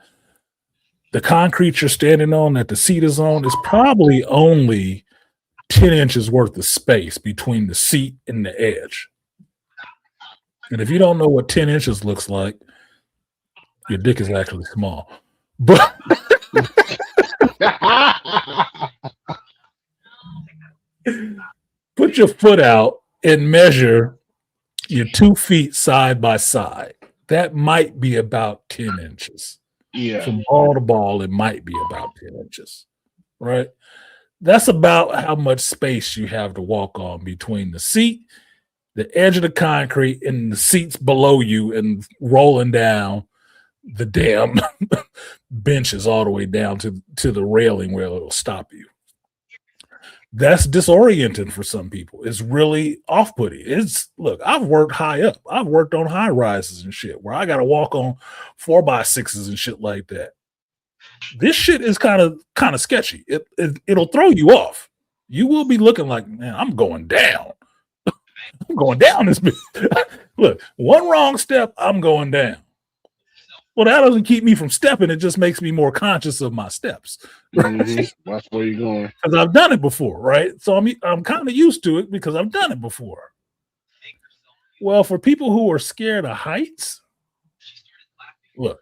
the concrete you're standing on, that the seat is on, is probably only 10 inches worth of space between the seat and the edge. And if you don't know what 10 inches looks like, your dick is actually small. But put your foot out and measure your 2 feet side by side. That might be about 10 inches. Yeah. From ball to ball, it might be about 10 inches, right? That's about how much space you have to walk on between the seat, the edge of the concrete, and the seats below you, and rolling down the damn benches all the way down to the railing where it'll stop you. That's disorienting for some people. It's really off-putting. Look, I've worked high up. I've worked on high rises and shit where I got to walk on 4x6s and shit like that. This shit is kind of sketchy. It'll throw you off. You will be looking like, man, I'm going down. I'm going down this bitch. Look, one wrong step, I'm going down. Well, that doesn't keep me from stepping. It just makes me more conscious of my steps. Right? Mm-hmm. That's where you're going. Because I've done it before, right? So I'm kind of used to it because I've done it before. Well, for people who are scared of heights, look,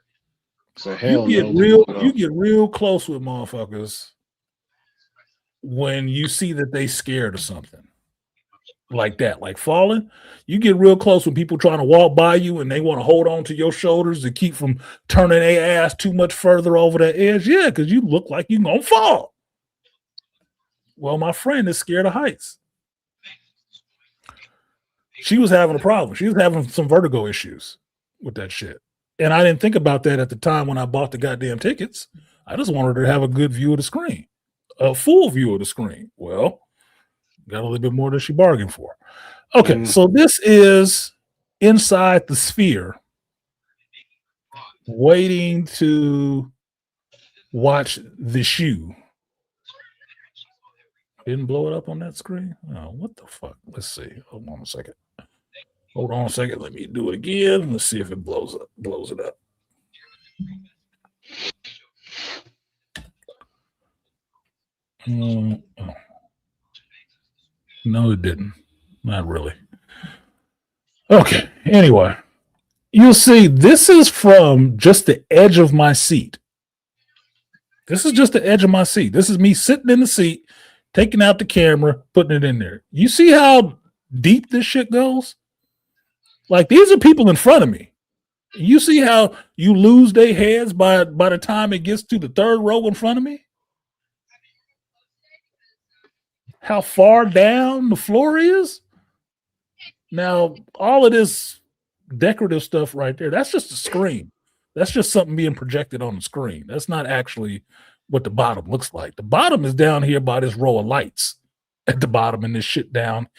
So you get real close with motherfuckers when you see that they scared of something like that, like falling. You get real close when people trying to walk by you and they want to hold on to your shoulders to keep from turning their ass too much further over that edge. Yeah, because you look like you're gonna fall. Well, my friend is scared of heights. She was having a problem. She was having some vertigo issues with that shit. And I didn't think about that at the time when I bought the goddamn tickets. I just wanted her to have a good view of the screen, a full view of the screen. Well, got a little bit more than she bargained for. Okay, so this is inside the Sphere, waiting to watch the shoe. Didn't blow it up on that screen? Oh, what the fuck? Let's see. Hold on a second. Let me do it again. Let's see if it blows it up. Oh. No, it didn't. Not really. Okay. Anyway, you'll see this is from just the edge of my seat. This is just the edge of my seat. This is me sitting in the seat, taking out the camera, putting it in there. You see how deep this shit goes? Like, these are people in front of me. You see how you lose their heads by the time it gets to the third row in front of me? How far down the floor is? Now, all of this decorative stuff right there, that's just a screen. That's just something being projected on the screen. That's not actually what the bottom looks like. The bottom is down here by this row of lights at the bottom, and this shit down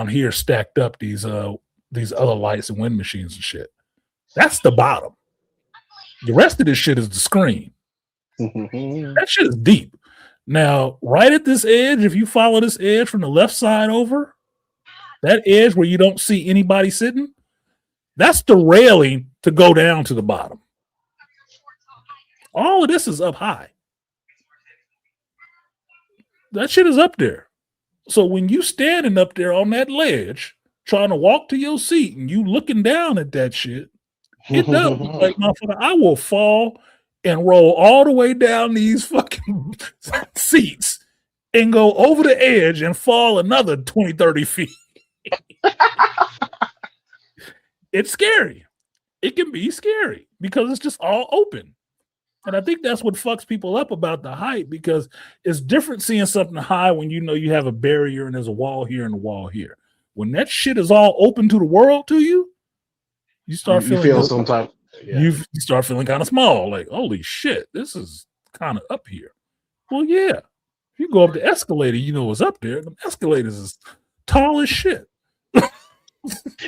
here stacked up, these other lights and wind machines and shit. That's the bottom. The rest of this shit is the screen. That shit is deep. Now, right at this edge, if you follow this edge from the left side over, that edge where you don't see anybody sitting, that's the railing to go down to the bottom. All of this is up high. That shit is up there. So when you standing up there on that ledge, trying to walk to your seat, and you looking down at that shit, it does look like, motherfucker, I will fall and roll all the way down these fucking seats and go over the edge and fall another 20, 30 feet. It's scary. It can be scary because it's just all open. And I think that's what fucks people up about the height, because it's different seeing something high when you know you have a barrier and there's a wall here and a wall here. When that shit is all open to the world to you, you start You feeling feel some type. Yeah. you start feeling kind of small. Like, holy shit, this is kind of up here. Well, yeah. If you go up the escalator, you know what's up there. The escalators is tall as shit.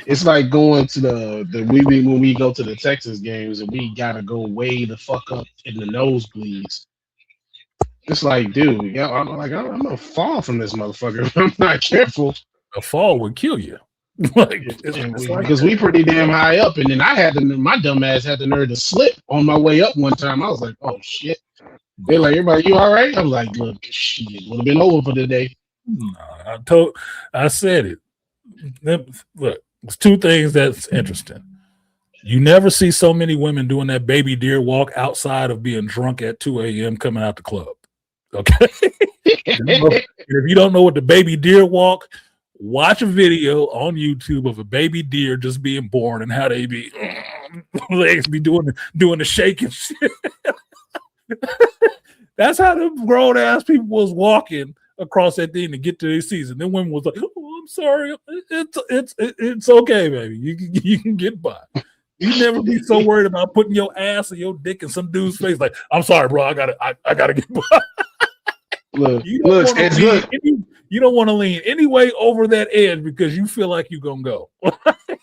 It's like going to the when we go to the Texas games and we gotta go way the fuck up in the nosebleeds. It's like, dude, yeah, I'm gonna fall from this motherfucker if I'm not careful. A fall would kill you. Like it's like Because we pretty damn high up, and then my dumb ass had the nerve to slip on my way up one time. I was like, oh shit. They're like, everybody, you all right? I'm like, look, shit, would have been over for the day. I said it. Look, there's two things that's interesting. You never see so many women doing that baby deer walk outside of being drunk at 2 a.m. coming out the club. Okay. If you don't know what the baby deer walk, watch a video on YouTube of a baby deer just being born and how they be legs be doing the shaking shit. That's how the grown ass people was walking across that thing to get to their season. Then women was like, "Oh, I'm sorry, it's okay, baby. You can get by." You never be so worried about putting your ass or your dick in some dude's face. Like, I'm sorry, bro. I gotta get by. Look, You you don't want to lean any way over that edge because you feel like you're gonna go.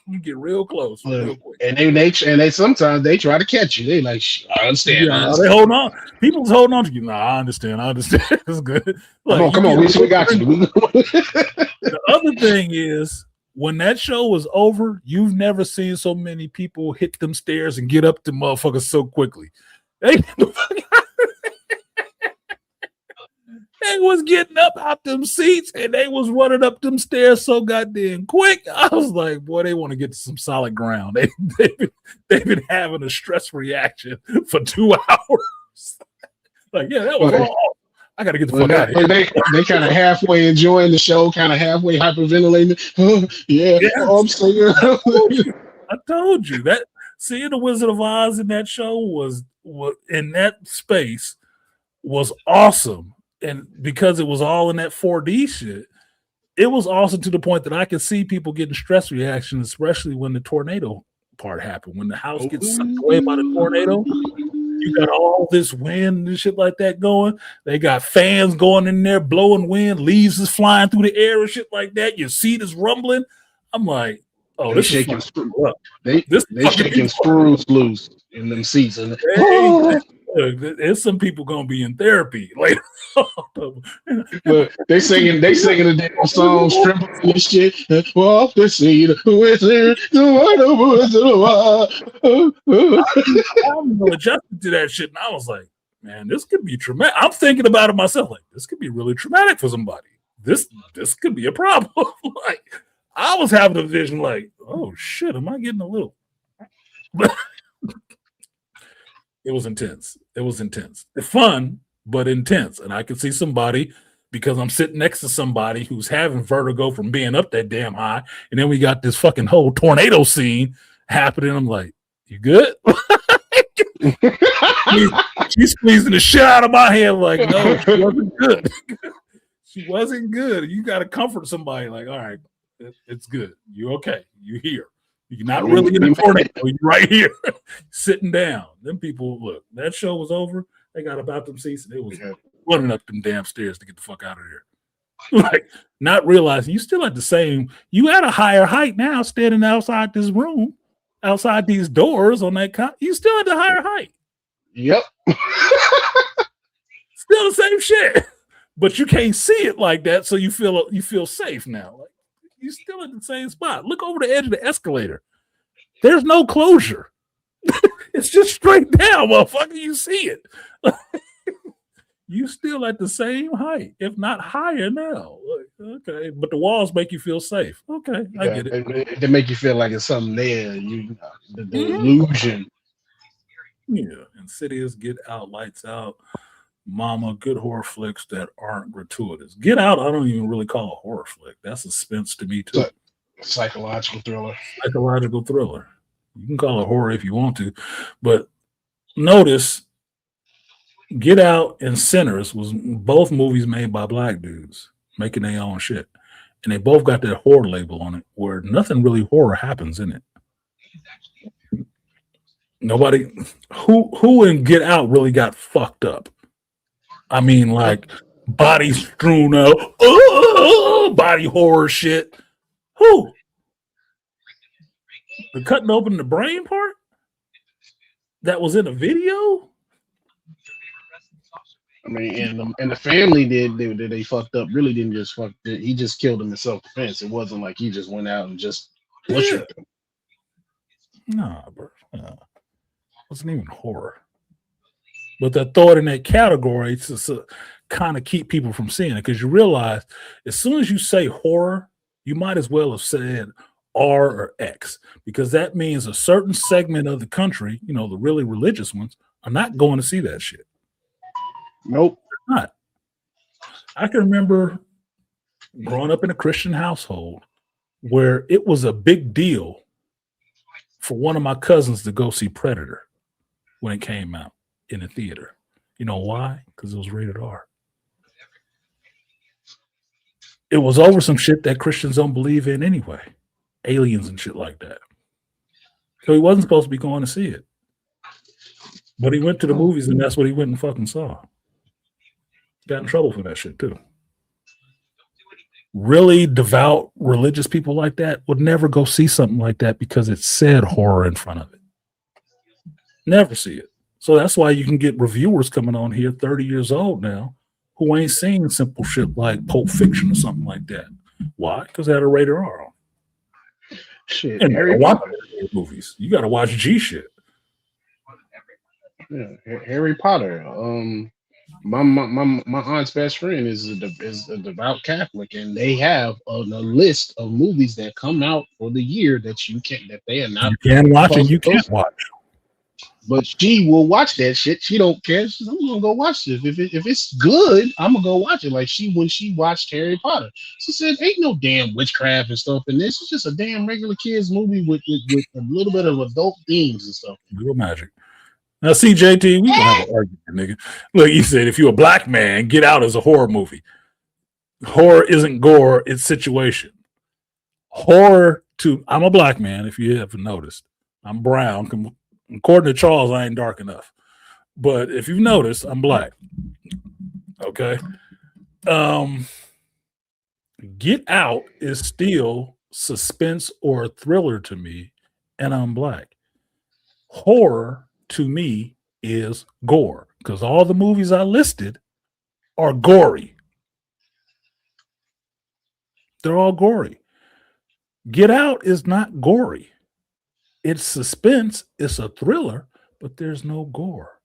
You get real close, real quick. And they sometimes they try to catch you. They like, I understand. Yeah, they hold on. People's holding on to you. I understand. It's good. Look, come on. We got you. The other thing is, when that show was over, you've never seen so many people hit them stairs and get up to motherfuckers so quickly. They was getting up out them seats and they was running up them stairs so goddamn quick. I was like, boy, they want to get to some solid ground. They've been having a stress reaction for 2 hours. Like, yeah, that was all. I got to get the fuck out of here. They kind of halfway enjoying the show, kind of halfway hyperventilating. I'm saying. I told you that seeing the Wizard of Oz in that show was in that space was awesome. And because it was all in that 4D shit, it was awesome to the point that I could see people getting stress reactions, especially when the tornado part happened. When the house gets sucked away by the tornado, you got all this wind and shit like that going. They got fans going in there, blowing wind, leaves is flying through the air and shit like that. Your seat is rumbling. I'm like, oh, they shaking screws loose in them seats. And there's some people gonna be in therapy later. Look, they singing the damn song, stripping and shit. Walk the seat with her, I'm adjusted to that shit, and I was like, man, this could be traumatic. I'm thinking about it myself, like this could be really traumatic for somebody. This could be a problem. Like I was having a vision, like, oh shit, am I getting a little? It was intense. It's fun, but intense. And I could see somebody, because I'm sitting next to somebody who's having vertigo from being up that damn high. And then we got this fucking whole tornado scene happening. I'm like, you good? She's squeezing the shit out of my hand. Like, no, she wasn't good. She wasn't good. You got to comfort somebody. Like, all right, it's good. You're okay. You're here. You're not really in the tornado. You're right here, sitting down. Them people, look, that show was over. They got about them seats and they was running up them damn stairs to get the fuck out of there. Like, not realizing you still at the same, you at a higher height now, standing outside this room, outside these doors on that you still at the higher height. Yep. Still the same shit. But you can't see it like that, so you feel safe now. Like, you're still in the same spot. Look over the edge of the escalator. There's no closure. It's just straight down, motherfucker. You see it. You still at the same height, if not higher now. Like, okay, but the walls make you feel safe. Okay, I get it. They make you feel like it's something there. The illusion. Yeah, Insidious, Get Out, Lights Out, Mama, good horror flicks that aren't gratuitous. Get Out, I don't even really call a horror flick. That's suspense to me too. Psychological thriller. You can call it horror if you want to, but notice Get Out and Sinners was both movies made by black dudes making their own shit. and they both got that horror label on it, where nothing really horror happens in it. Nobody who in Get Out really got fucked up. I mean, like bodies strewn out, body horror shit. Who? The cutting open the brain part that was in a video. I mean, and the family they fucked up. Really didn't just fuck. He just killed him in self defense. It wasn't like he just went out and just butchered them. Nah, bro. Nah. Wasn't even horror. But they throw it in that category to kind of keep people from seeing it, because you realize as soon as you say horror, you might as well have said R or X, because that means a certain segment of the country, you know, the really religious ones, are not going to see that shit. Nope. They're not. I can remember growing up in a Christian household where it was a big deal for one of my cousins to go see Predator when it came out in the theater. You know why? Because it was rated R. It was over some shit that Christians don't believe in anyway. Aliens and shit like that. So he wasn't supposed to be going to see it. But he went to the movies, and that's what he went and fucking saw. Got in trouble for that shit too. Really devout religious people like that would never go see something like that because it said horror in front of it. Never see it. So that's why you can get reviewers coming on here 30 years old now who ain't seen simple shit like Pulp Fiction or something like that. Why? Because they had a rated R on. Shit, And Harry Potter movies. You got to watch G shit. Yeah, Harry Potter. My aunt's best friend is a devout Catholic, and they have a list of movies that come out for the year that they are not. You can watch and you can't watch. But she will watch that shit. She don't care. She's, I'm gonna go watch this. If it's good, I'm gonna go watch it. Like when she watched Harry Potter, she said, "Ain't no damn witchcraft and stuff in this. It's just a damn regular kids movie with a little bit of adult themes and stuff." Little magic. Now, CJT, we gonna have an argument, nigga. Look, you said if you're a black man, Get Out is a horror movie. Horror isn't gore; it's situation. Horror I'm a black man. If you haven't noticed, I'm brown. According to Charles, I ain't dark enough. But if you've noticed, I'm black. Okay. Get Out is still suspense or a thriller to me, and I'm black. Horror to me is gore, because all the movies I listed are gory. They're all gory. Get Out is not gory. It's suspense, it's a thriller, but there's no gore.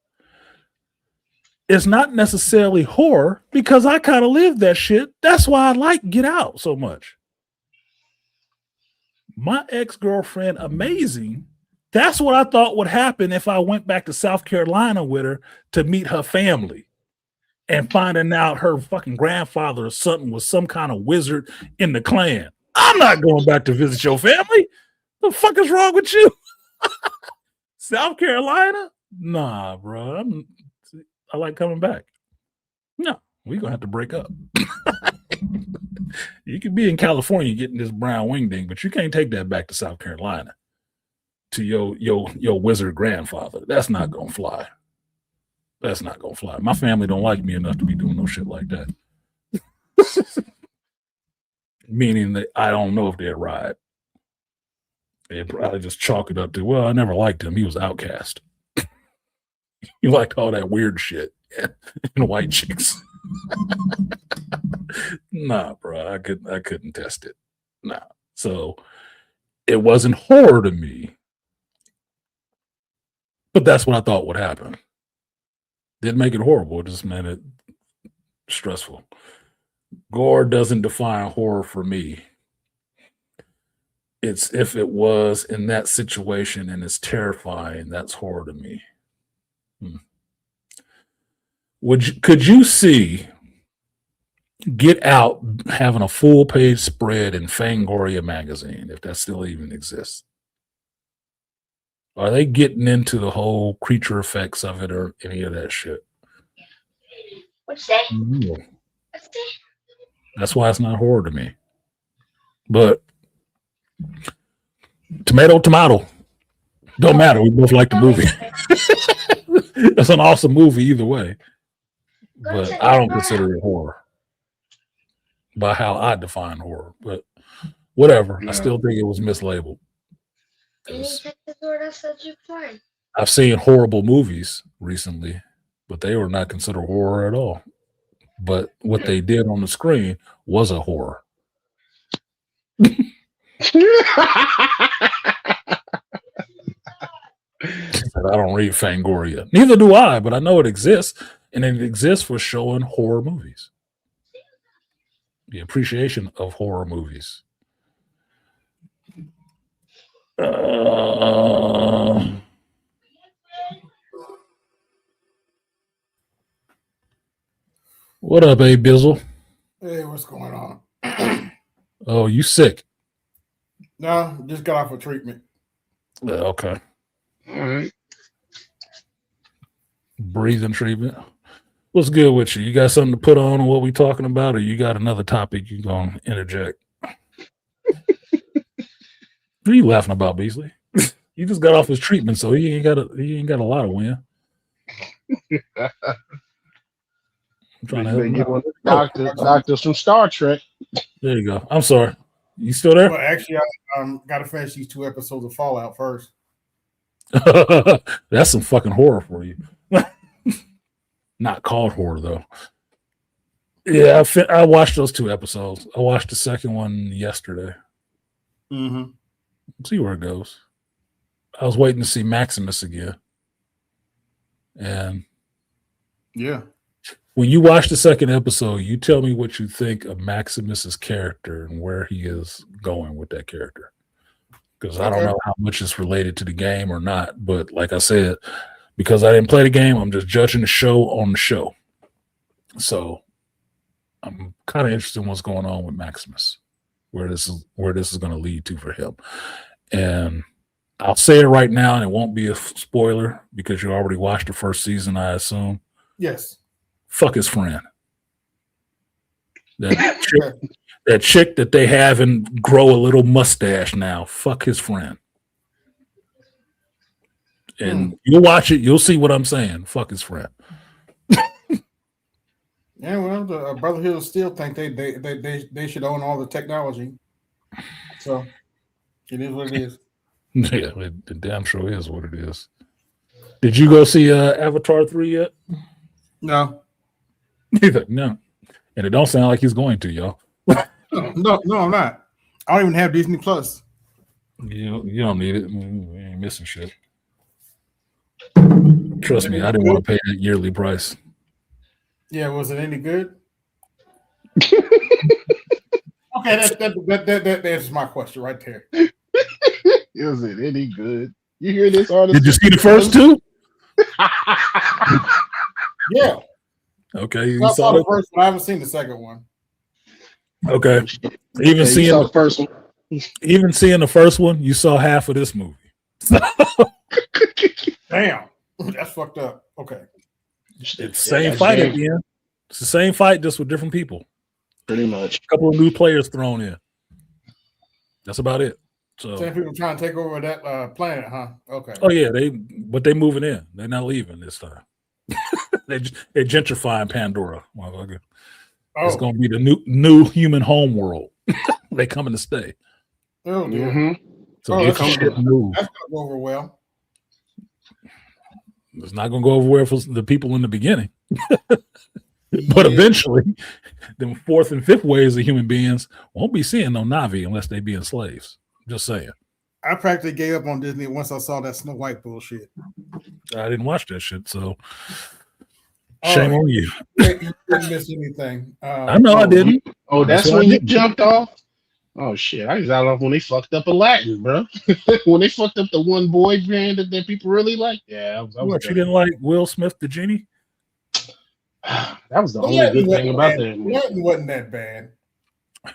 It's not necessarily horror, because I kind of lived that shit. That's why I like Get Out so much. My ex-girlfriend, amazing. That's what I thought would happen if I went back to South Carolina with her to meet her family and finding out her fucking grandfather or something was some kind of wizard in the Klan. I'm not going back to visit your family. The fuck is wrong with you? South Carolina? Nah, bro. I like coming back. No, we're gonna have to break up. You can be in California getting this brown wingding, but you can't take that back to South Carolina to your wizard grandfather. That's not gonna fly. That's not gonna fly. My family don't like me enough to be doing no shit like that. Meaning that I don't know if they'd ride. They'd probably just chalk it up to, well, I never liked him. He was outcast. He liked all that weird shit and white chicks. Nah, bro, I couldn't test it. Nah. So it wasn't horror to me. But that's what I thought would happen. Didn't make it horrible, it just made it stressful. Gore doesn't define horror for me. It's if it was in that situation and it's terrifying, that's horror to me. Could you see Get Out having a full page spread in Fangoria magazine, if that still even exists? Are they getting into the whole creature effects of it or any of that shit? What's that? Mm-hmm. That's why it's not horror to me. But tomato. Don't matter. We both like the movie. It's an awesome movie either way. But I don't consider it horror by how I define horror. But whatever. I still think it was mislabeled. I've seen horrible movies recently, but they were not considered horror at all. But what they did on the screen was a horror. I don't read Fangoria. Neither do I, but I know it exists, and it exists for showing horror movies. The appreciation of horror movies. What up, A Bizzle? Hey, what's going on? Oh, you sick? No, just got off a treatment. Okay. All right. Breathing treatment. What's good with you? You got something to put on what we talking about, or you got another topic you gonna interject? What are you laughing about, Beasley? He just got off his treatment, so he ain't got a lot of win. I'm trying to help him out. Doctors from Star Trek. There you go. I'm sorry. You still there? Well, actually, I got to finish these 2 episodes of Fallout first. That's some fucking horror for you. Not called horror though. Yeah, I watched those 2 episodes. I watched the second one yesterday. Mm-hmm. See where it goes. I was waiting to see Maximus again. And yeah, when you watch the second episode, you tell me what you think of Maximus's character and where he is going with that character. Because I don't know how much is related to the game or not. But like I said, because I didn't play the game, I'm just judging the show on the show. So I'm kind of interested in what's going on with Maximus, where this is going to lead to for him. And I'll say it right now, and it won't be a spoiler because you already watched the first season, I assume. Yes. Fuck his friend. That chick that they have and grow a little mustache now. Fuck his friend. And you'll watch it, you'll see what I'm saying. Fuck his friend. Yeah, well, the Brotherhood still think they should own all the technology. So it is what it is. Yeah, it damn sure is what it is. Did you go see Avatar 3 yet? No. Neither. No. And it don't sound like he's going to, y'all. No, I'm not. I don't even have Disney Plus. You don't need it. We ain't missing shit. Trust me, I didn't want to pay that yearly price. Yeah, was it any good? Okay, that's my question right there. Is it any good? You hear this artist? Did you see the first 2? Yeah. Okay, I saw the first one. I haven't seen the second one. Okay. Even seeing the first one. Even seeing the first one, you saw half of this movie. Damn. That's fucked up. Okay. It's the same fight at the end. It's the same fight, just with different people. Pretty much. A couple of new players thrown in. That's about it. So same people trying to take over that planet, huh? Okay. Oh yeah, they moving in. They're not leaving this time. They're gentrifying Pandora. It's gonna be the new human home world. They coming to stay. Oh dear. Mm-hmm. So that's gonna go over well. It's not gonna go over well for the people in the beginning. But eventually, the 4th and 5th waves of human beings won't be seeing no Na'vi unless they being slaves. Just saying. I practically gave up on Disney once I saw that Snow White bullshit. I didn't watch that shit, so shame on you. You didn't miss anything. I know I didn't. Oh, that's when you jumped off? Oh, shit. I got off when they fucked up Aladdin, bro. When they fucked up the one boy band that people really liked. Yeah. What, you didn't like Will Smith, the genie? That was the only good thing about that movie. Aladdin wasn't that bad.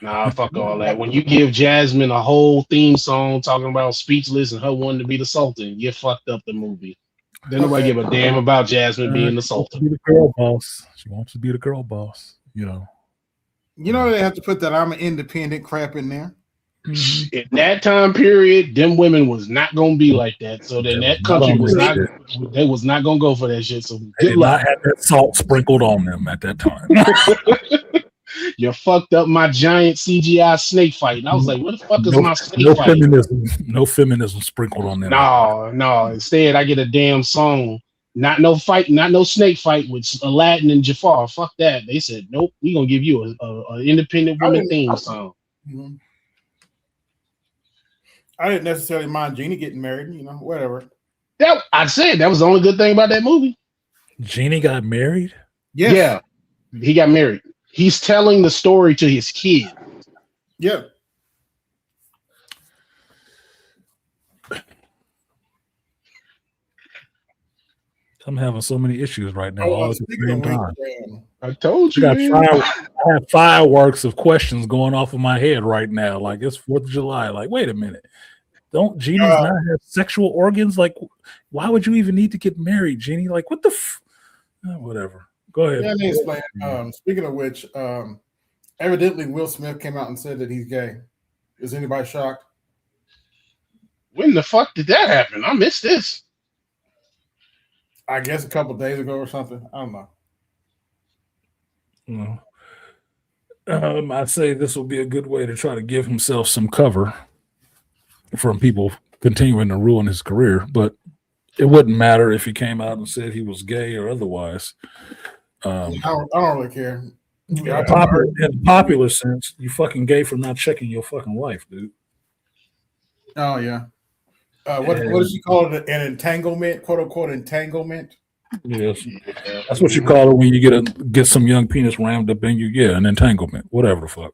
Nah, fuck all that. When you give Jasmine a whole theme song talking about speechless and her wanting to be the Sultan, you fucked up the movie. Then nobody give a damn about Jasmine being the Sultan. Be the girl boss. She wants to be the girl boss. You know. You know they have to put that I'm an independent crap in there. In that time period, them women was not gonna be like that. So then That was that not country on was this not, shit. they was not gonna go for that shit. So They good did not luck. have that salt sprinkled on them at that time. You fucked up my giant CGI snake fight. And I was like, what the fuck is No, my snake no fight? feminism sprinkled on them. No. Instead, I get a damn song. Not no fight, not no snake fight with Aladdin and Jafar. Fuck that. They said, nope, we gonna give you a independent I woman didn't, theme song. Mhm. I didn't necessarily mind Genie getting married. Whatever. That I said that was the only good thing about that movie. Genie got married? Yes. Yeah, he got married. He's telling the story to his kid. Yeah. I'm having so many issues right now all at the same time. I told you. I have fireworks of questions going off in my head right now. Like it's 4th of July. Like, wait a minute. Don't genies not have sexual organs? Like, why would you even need to get married, Genie? Like, what the whatever. Go ahead. Yeah, let me explain. Speaking of which, evidently Will Smith came out and said that he's gay. Is anybody shocked? When the fuck did that happen? I missed this. I guess a couple of days ago or something. I don't know. I'd say this will be a good way to try to give himself some cover from people continuing to ruin his career, but it wouldn't matter if he came out and said he was gay or otherwise. I don't really care. In the popular sense, you fucking gay for not checking your fucking wife, dude. Oh yeah. What does she call it? An entanglement, quote unquote entanglement. Yes, that's what you call it when you get some young penis rammed up in you. Yeah, an entanglement, whatever the fuck.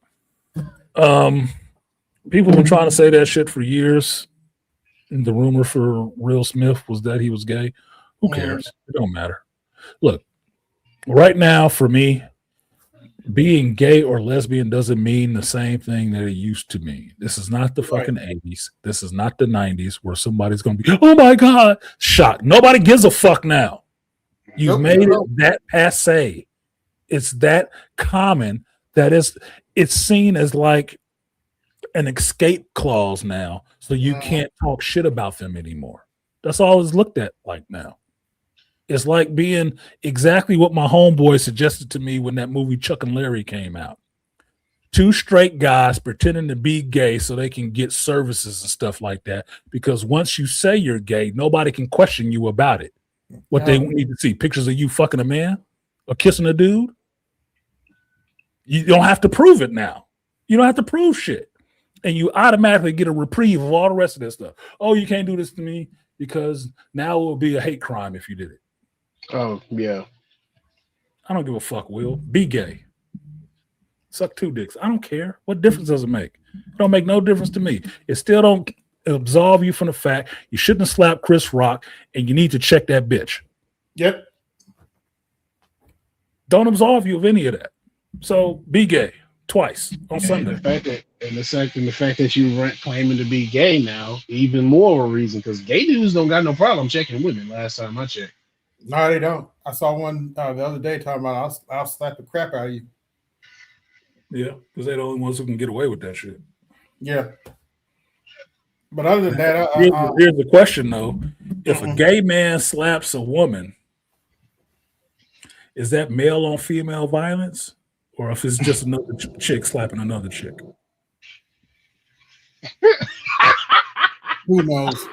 People have been trying to say that shit for years. And the rumor for Will Smith was that he was gay. Who cares? It don't matter. Look, right now for me, being gay or lesbian doesn't mean the same thing that it used to mean. This is not the fucking 80s. This is not the 90s where somebody's going to be, oh my God, shocked. Nobody gives a fuck now. You've made it that passe. It's that common that it's seen as like an escape clause now. So you can't talk shit about them anymore. That's all it's looked at like now. It's like being exactly what my homeboy suggested to me when that movie Chuck and Larry came out. 2 straight guys pretending to be gay so they can get services and stuff like that. Because once you say you're gay, nobody can question you about it. What they need to see, pictures of you fucking a man or kissing a dude. You don't have to prove it now. You don't have to prove shit. And you automatically get a reprieve of all the rest of this stuff. Oh, you can't do this to me because now it will be a hate crime if you did it. Oh, yeah. I don't give a fuck, Will. Be gay. Suck 2 dicks. I don't care. What difference does it make? It don't make no difference to me. It still don't absolve you from the fact you shouldn't have slapped Chris Rock and you need to check that bitch. Yep. Don't absolve you of any of that. So be gay twice on Sunday. The fact that you claiming to be gay now, even more of a reason, because gay dudes don't got no problem checking women last time I checked. No, they don't. I saw one the other day talking about I'll slap the crap out of you. Yeah, because they're the only ones who can get away with that shit. Yeah. But other than that, here's the question though: if a gay man slaps a woman, is that male on female violence, or if it's just another chick slapping another chick? Who knows?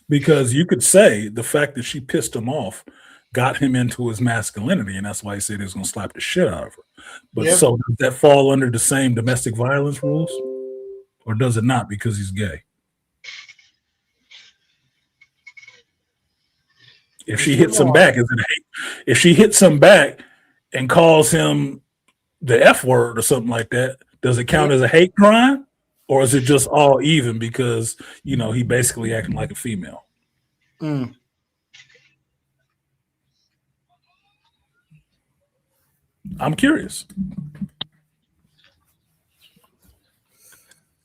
Because you could say the fact that she pissed him off got him into his masculinity, and that's why he said he was going to slap the shit out of her. But so does that fall under the same domestic violence rules, or does it not because he's gay? If she hits him back, is it hate? If she hits him back and calls him the F word or something like that, does it count as a hate crime? Or is it just all even because, he basically acting like a female? I'm curious.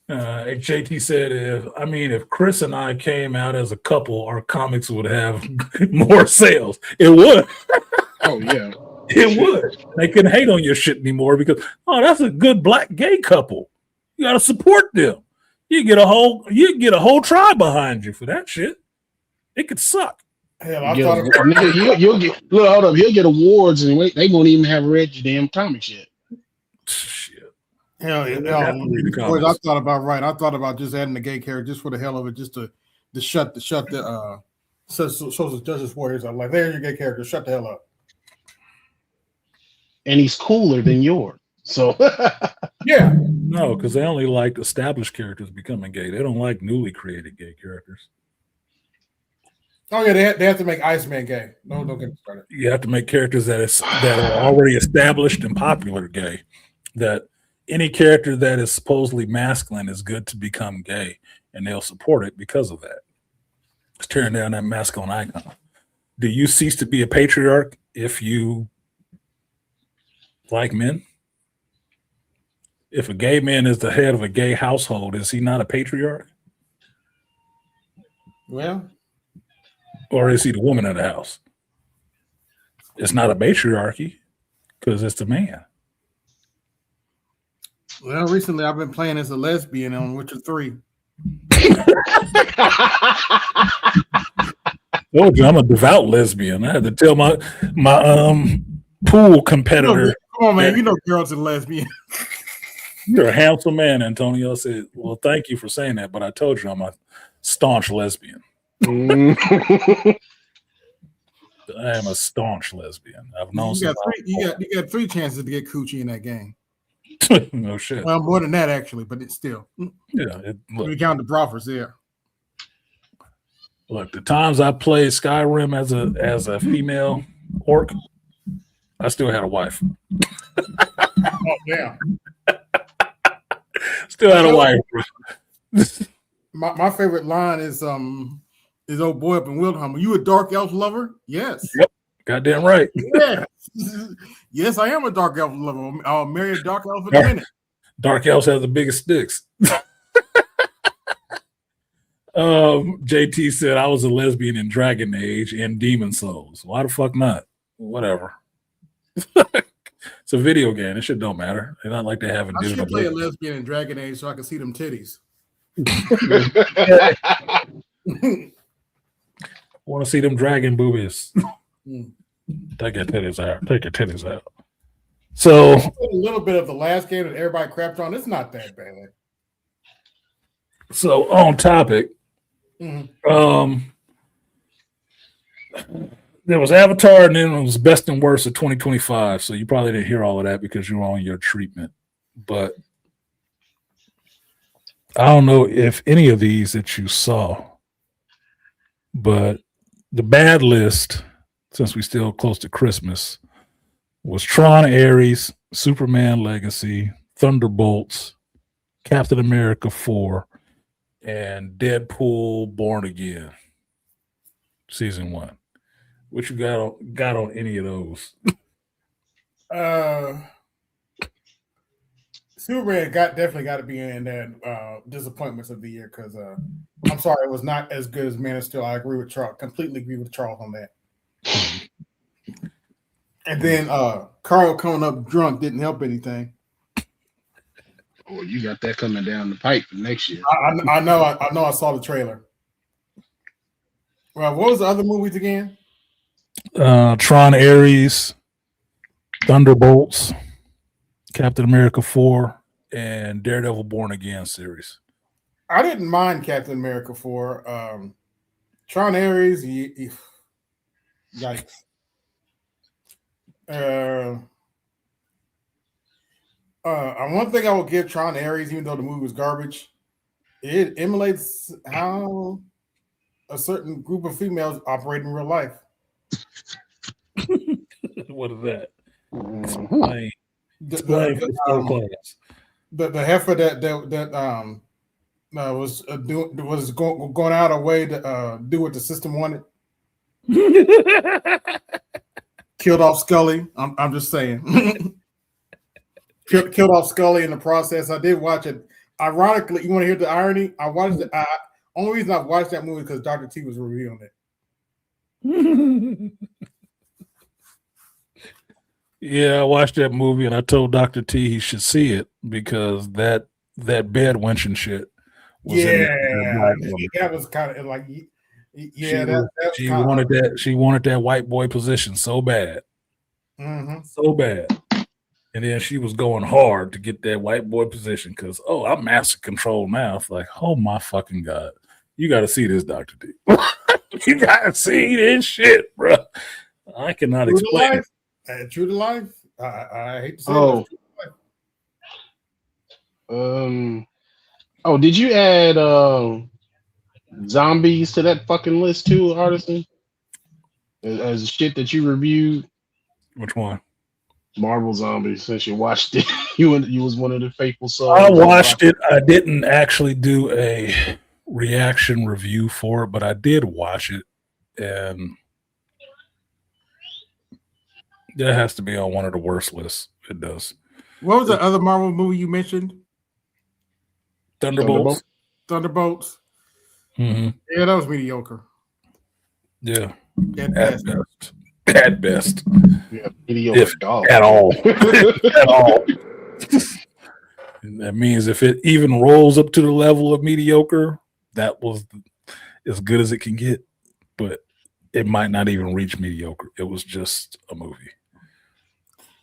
JT said, if Chris and I came out as a couple, our comics would have more sales. It would. Oh, yeah. It would. They couldn't hate on your shit anymore because, that's a good black gay couple. You got to support them. You get a whole tribe behind you for that shit. It could suck. Hell, I thought about nigga, you'll get look, hold up, he'll get awards and wait, they won't even have read your damn comics yet. Shit. hell, Have to read the boys, I comics. thought about right. I thought about just adding the gay character just for the hell of it, just to shut the social justice warriors up. Like, there's your gay character. Shut the hell up. And he's cooler than yours. So Yeah. No, because they only like established characters becoming gay. They don't like newly created gay characters. Oh yeah, they have to make Iceman gay. No, don't get me started. You have to make characters that are already established and popular gay. That any character that is supposedly masculine is good to become gay, and they'll support it because of that. It's tearing down that masculine icon. Do you cease to be a patriarch if you like men? If a gay man is the head of a gay household, is he not a patriarch? Well, Or is he the woman of the house? It's not a matriarchy because it's the man. recently I've been playing as a lesbian on Witcher 3. Oh, I'm a devout lesbian. I had to tell my pool competitor. Come on, man. You know girls and lesbian. You're a handsome man, Antonio. I said, well, thank you for saying that, but I told you I'm a staunch lesbian. I am a staunch lesbian. I've known You got 3 chances to get coochie in that game. No shit. Well, more than that actually, but it's still. Yeah. We count the brothers there. Look, the times I played Skyrim as a female orc, I still had a wife. Oh yeah. Still had a wife. My favorite line is old boy up in Wildhammer. You a dark elf lover? Yes. Yep. Goddamn right. Yeah. Yes, I am a dark elf lover. I'll marry a dark elf in a minute. Dark elves have the biggest sticks. JT said I was a lesbian in Dragon Age and Demon Souls. Why the fuck not? Whatever. It's a video game. It shit don't matter. It's not like they have a I digital. should play a lesbian in Dragon Age so I can see them titties. Want to see them dragon boobies? Take your titties out. Take your titties out. So a little bit of the last game that everybody crapped on. It's not that bad. So on topic, there was Avatar, and then it was best and worst of 2025. So you probably didn't hear all of that because you were on your treatment. But I don't know if any of these that you saw, but the bad list, since we still close to Christmas, was Tron Ares, Superman Legacy, Thunderbolts, Captain America 4, and Deadpool Born Again, season 1. What you got on any of those? Superman definitely got to be in that disappointments of the year because I'm sorry, it was not as good as Man of Steel. I agree with Charles. Completely agree with Charles on that. And then Carl coming up drunk didn't help anything. Oh, you got that coming down the pipe for next year. I know. I saw the trailer. Well, what was the other movies again? Tron Ares, Thunderbolts, Captain America 4, and Daredevil Born Again series. I didn't mind Captain America 4. Tron Ares, yikes. One thing I will give Tron Ares, even though the movie was garbage, it emulates how a certain group of females operate in real life. What is that? The heifer that was going out of way to do what the system wanted. Killed off Scully. I'm just saying. Killed off Scully in the process. I did watch it. Ironically, you want to hear the irony? I watched it. Only reason I watched that movie because Dr. T was reviewing it. Yeah, I watched that movie and I told Dr. T he should see it because that that bed wenching shit was in there. Yeah, that was kind of like, yeah, that's she kind wanted that. She wanted that white boy position so bad, so bad. And then she was going hard to get that white boy position because, I'm master control now. It's like, oh my fucking God. You got to see this, Dr. D. You got to see this shit, bro. I cannot explain it. True to life. I hate to say Oh. Did you add zombies to that fucking list too, Artisan? As shit that you reviewed? Which one? Marvel Zombies, since you watched it. you was one of the faithful souls. I watched it. I didn't actually do a reaction review for it, but I did watch it, and that has to be on one of the worst lists. It does. What was the other Marvel movie you mentioned? Thunderbolts. Mm-hmm. Yeah, that was mediocre. Yeah. At best. Yeah, mediocre dog. At all. At all. That means if it even rolls up to the level of mediocre, that was as good as it can get. But it might not even reach mediocre. It was just a movie.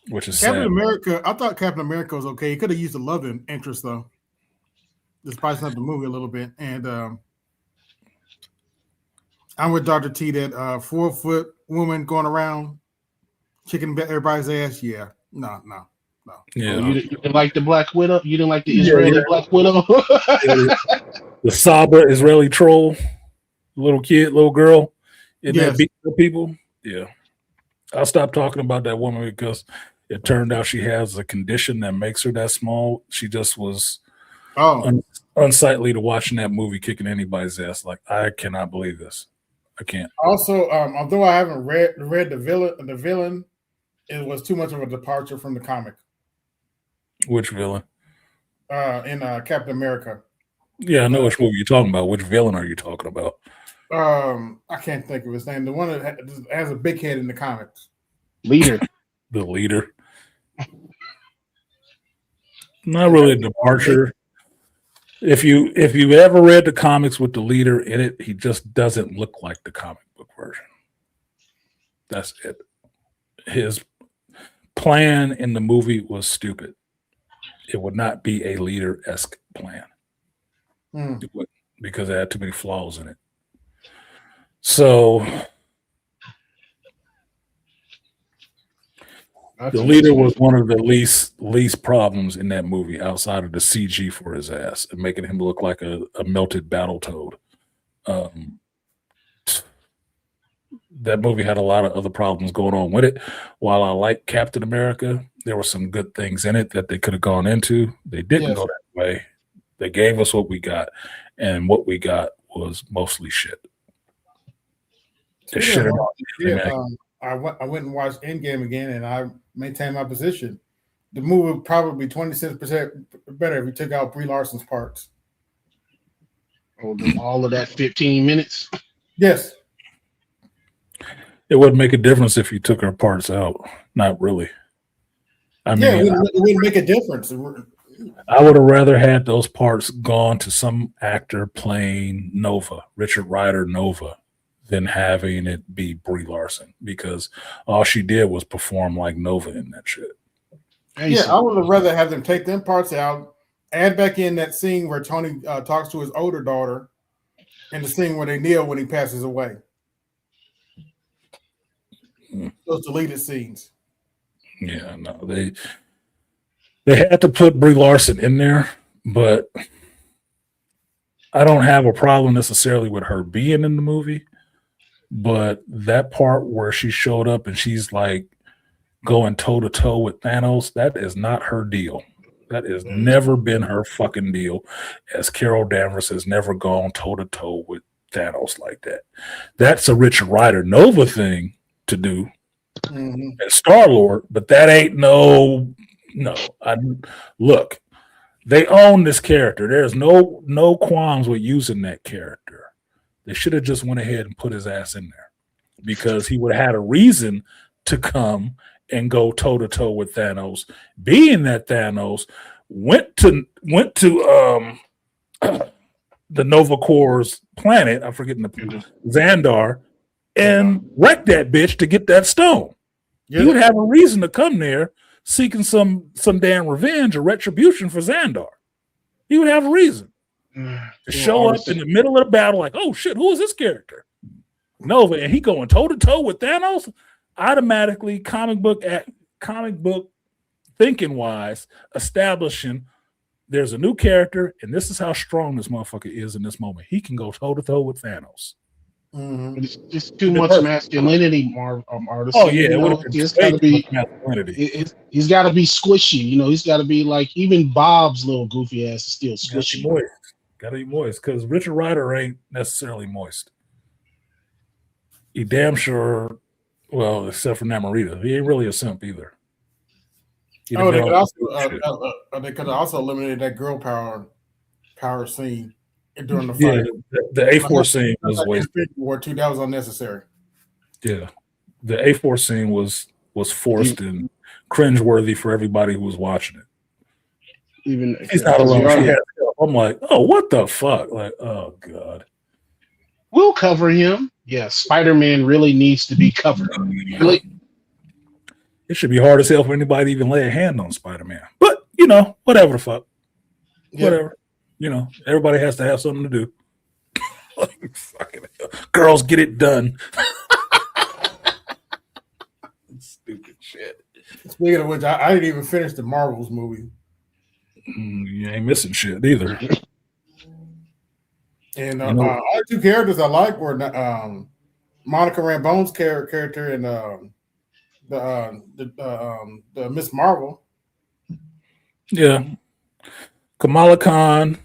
Which is Captain sad. America. I thought Captain America was okay. He could have used a love interest though. Just spicing up the movie a little bit. And I'm with Dr. T that 4-foot woman going around kicking everybody's ass. Yeah. No. Yeah. You didn't like the Black Widow? You didn't like the Israeli Black Widow? The Saba Israeli troll, little girl in that beat up people. Yeah. I'll stop talking about that woman because it turned out she has a condition that makes her that small. She just was unsightly to watching that movie kicking anybody's ass. Like, I cannot believe this. I can't. Also, although I haven't read the villain, it was too much of a departure from the comic. Which villain? In Captain America. Yeah, I know which movie you're talking about. Which villain are you talking about? I can't think of his name. The one that has a big head in the comics. Leader. The leader. Not really a departure. If you ever read the comics with the leader in it, he just doesn't look like the comic book version. That's it. His plan in the movie was stupid. It would not be a leader-esque plan. It would, because it had too many flaws in it. So the leader was one of the least problems in that movie outside of the CG for his ass and making him look like a melted Battletoad. That movie had a lot of other problems going on with it. While I like Captain America, there were some good things in it that they could have gone into. They didn't go that way. They gave us what we got, and what we got was mostly shit. I went and watched Endgame again, and I maintained my position. The movie would probably be 26% better if we took out Brie Larson's parts. All of that 15 minutes? Yes. It wouldn't make a difference if you took her parts out. Not really. I mean, it wouldn't make a difference. I would have rather had those parts gone to some actor playing Nova, Richard Rider Nova, than having it be Brie Larson, because all she did was perform like Nova in that shit. Yeah, I would have rather have them take them parts out, add back in that scene where Tony talks to his older daughter, and the scene where they kneel when he passes away. Those deleted scenes. Yeah, no, they had to put Brie Larson in there, but I don't have a problem necessarily with her being in the movie. But that part where she showed up and she's like going toe to toe with Thanos, that is not her deal. That has never been her fucking deal. As Carol Danvers has never gone toe to toe with Thanos like that. That's a Richard Rider Nova thing to do. And Star-Lord, but that ain't no. Look, they own this character. There's no qualms with using that character. They should have just went ahead and put his ass in there, because he would have had a reason to come and go toe to toe with Thanos, being that Thanos went to the Nova Corps planet. I'm forgetting the Xandar, and wrecked that bitch to get that stone. Yeah. He would have a reason to come there seeking some damn revenge or retribution for Xandar. He would have a reason to show up in the middle of the battle, like, oh shit, who is this character? Nova, and he going toe to toe with Thanos. Automatically, comic book thinking wise, establishing there's a new character, and this is how strong this motherfucker is in this moment. He can go toe to toe with Thanos. Mm-hmm. It's just too much masculinity, artist. Oh yeah, he's got to be masculinity. He's got to be squishy. You know, he's got to be like even Bob's little goofy ass is still squishy. Got to be moist because Richard Rider ain't necessarily moist. He damn sure, well, except for Namorita, he ain't really a simp either. They could also eliminate that girl power scene during the fight. Yeah, the A4 scene was wasted. That was unnecessary. Yeah, the A4 scene was forced and cringeworthy for everybody who was watching it. Even he's not alone. I'm like, oh, what the fuck? Like, oh god. We'll cover him. Yeah, Spider-Man really needs to be covered. Really? It should be hard as hell for anybody to even lay a hand on Spider-Man. But, you know, whatever the fuck. Yeah. Whatever. You know, everybody has to have something to do. Like, fucking hell. Girls, get it done. Stupid shit. Speaking of which, I didn't even finish the Marvels movie. You ain't missing shit either. And our two characters I like were Monica Rambeau's character and the Miss Marvel. Yeah, Kamala Khan.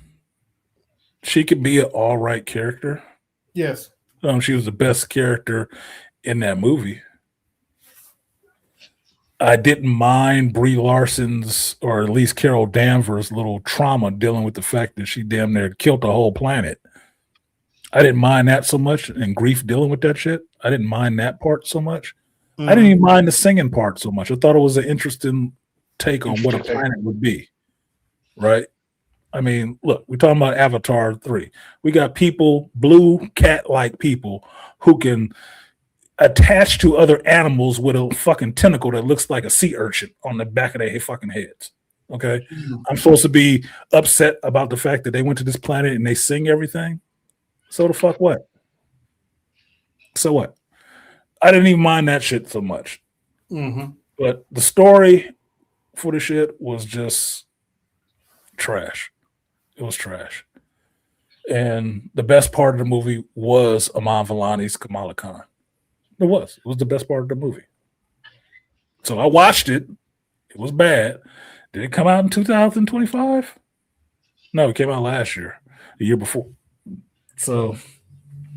She could be an all right character. Yes. She was the best character in that movie. I didn't mind Brie Larson's, or at least Carol Danvers' little trauma dealing with the fact that she damn near killed the whole planet. I didn't mind that so much, and grief dealing with that shit. I didn't mind that part so much. Mm-hmm. I didn't even mind the singing part so much. I thought it was an interesting take on what a planet would be, right? I mean, look, we're talking about Avatar 3. We got people, blue cat-like people, who can attach to other animals with a fucking tentacle that looks like a sea urchin on the back of their fucking heads. Okay? Mm-hmm. I'm supposed to be upset about the fact that they went to this planet and they sing everything? So the fuck what? So what? I didn't even mind that shit so much. Mm-hmm. But the story for the shit was just trash. It was trash. And the best part of the movie was Aman Vellani's Kamala Khan. It was the best part of the movie. So I watched it. It was bad. Did it come out in 2025? No, it came out last year, the year before. So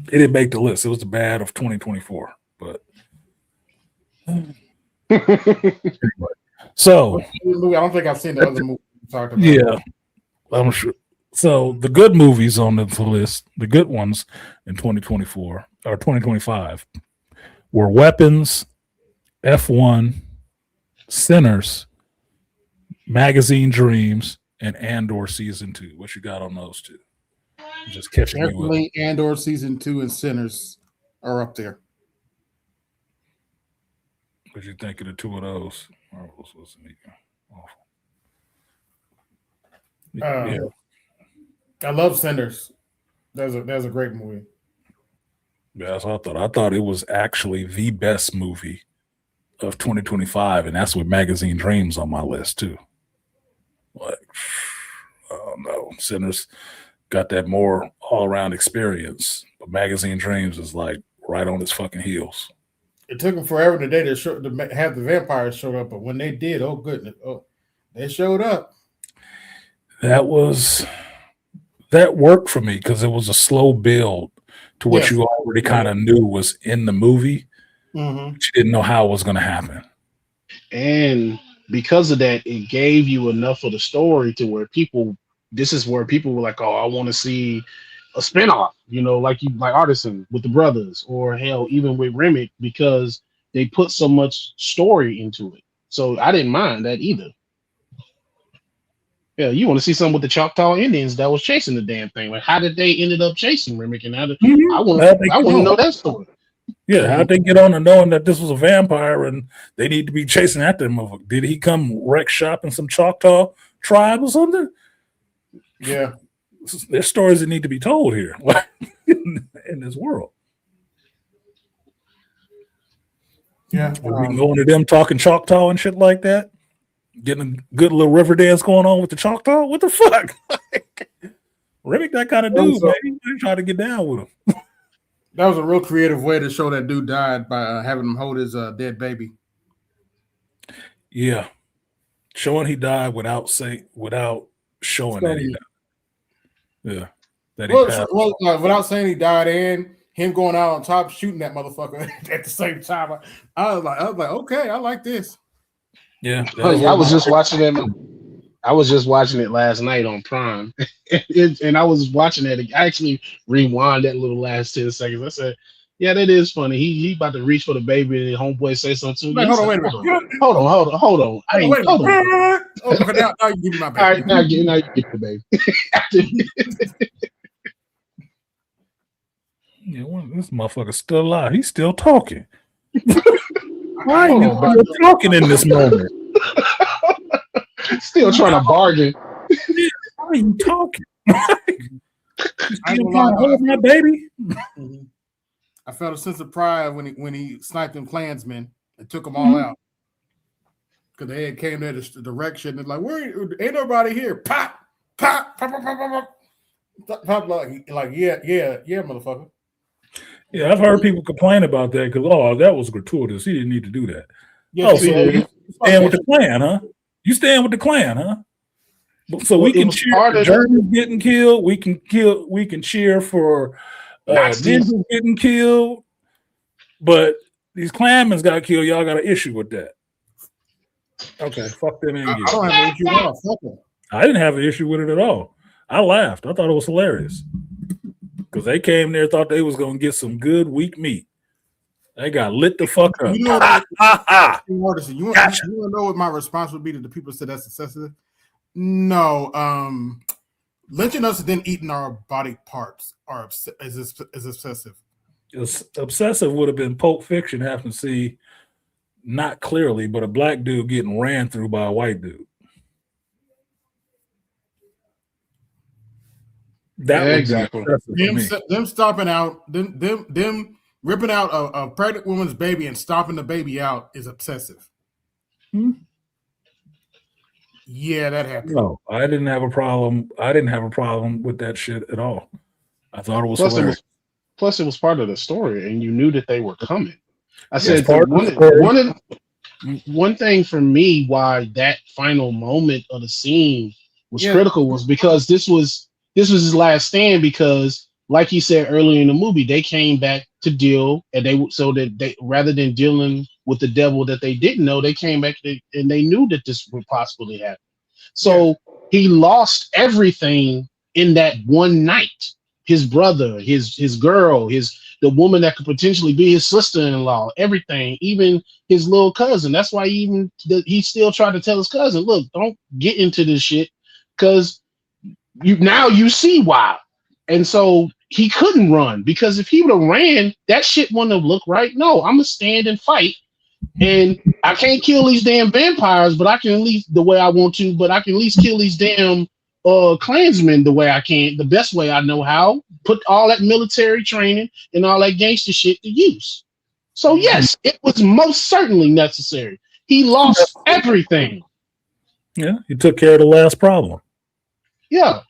it didn't make the list. It was the bad of 2024. But anyway. So I don't think I've seen the other movie you talked about. Yeah, I'm sure. So the good movies on the list, the good ones in 2024 or 2025 were Weapons, F1, Sinners, Magazine Dreams, and Andor Season 2. What you got on those two? Just catching Definitely you up. Andor Season 2 and Sinners are up there. What you think of the two of those? Yeah. I love Sinners. That's a great movie. Yeah, that's what I thought. I thought it was actually the best movie of 2025, and that's with Magazine Dreams on my list too. Like, I don't know, Sinners got that more all-around experience, but Magazine Dreams is like right on its fucking heels. It took them forever today to have the vampires show up, but when they did, oh goodness, they showed up. That worked for me because it was a slow build to what you already kind of knew was in the movie. Mm-hmm. But you didn't know how it was going to happen. And because of that, it gave you enough of the story to where this is where people were like, oh, I want to see a spinoff, like Artisan with the brothers, or hell, even with Remick, because they put so much story into it. So I didn't mind that either. Yeah, you want to see something with the Choctaw Indians that was chasing the damn thing. Like, how did they ended up chasing Remick? And I want to know that story. Yeah, how'd they get on to knowing that this was a vampire and they need to be chasing after him? Did he come wreck shop in some Choctaw tribe or something? Yeah. There's stories that need to be told here in this world. Yeah. We can go into them talking Choctaw and shit like that. Getting a good little river dance going on with the Choctaw. What the fuck? Remick that kind of dude, man. He trying to get down with him. That was a real creative way to show that dude died by having him hold his dead baby. Yeah, showing he died without showing that he died. Yeah, that he passed. Without saying he died and him going out on top shooting that motherfucker at the same time. I was like, okay, I like this. Yeah, I was just watching them. I was just watching it last night on Prime, and I was watching it. I actually rewind that little last 10 seconds. I said, "Yeah, that is funny." He about to reach for the baby, and homeboy say something to him. Hold on, wait a minute. Hold on. Hold on. Okay, now you give me my baby. All right, now you get the baby. Yeah, this motherfucker's still alive. He's still talking. Why are you still talking in this moment? Still trying to bargain. Why are you talking? Still trying to hold my baby? I felt a sense of pride when he sniped them Klansmen and took them all out. Because they had came there to direction and like, ain't nobody here. Pop, pop, pop, pop, pop, pop, pop, like yeah, motherfucker. Yeah, I've heard people complain about that because that was gratuitous. He didn't need to do that. Yeah, so you stand with the Klan, huh? You stand with the Klan, huh? So we can cheer for Germans getting killed. We can cheer for ninjas getting killed. But these Klanmen got killed. Y'all got an issue with that. Okay, fuck them. I don't have an issue at all. Fuck them. I didn't have an issue with it at all. I laughed. I thought it was hilarious. Because they came there, thought they was going to get some good weak meat. They got lit the fuck up. You know what, you want to know what my response would be to the people that said that's excessive? No. Lynching us and then eating our body parts is excessive. Obsessive would have been Pulp Fiction having to see, not clearly, but a black dude getting ran through by a white dude. Exactly. Them stomping out, them ripping out a pregnant woman's baby and stomping the baby out is obsessive. Yeah, that happened. No, I didn't have a problem. I didn't have a problem with that shit at all. I thought it was hilarious. Plus, it was part of the story, and you knew that they were coming. I said one thing for me why that final moment of the scene was critical was because this was his last stand, because like he said earlier in the movie, they came back to deal, and they rather than dealing with the devil that they didn't know, they came back and they knew that this would possibly happen. So he lost everything in that one night. His brother, his girl, the woman that could potentially be his sister-in-law, everything, even his little cousin. That's why he still tried to tell his cousin, look, don't get into this shit, because you see why. And so he couldn't run, because if he would have ran, that shit wouldn't have looked right. No, I'm gonna stand and fight, and I can't kill these damn vampires, but I can at least the way I want to, but I can at least kill these damn Klansmen the way I can, the best way I know how. Put all that military training and all that gangster shit to use. So yes, it was most certainly necessary. He lost everything. Yeah, he took care of the last problem. Yeah.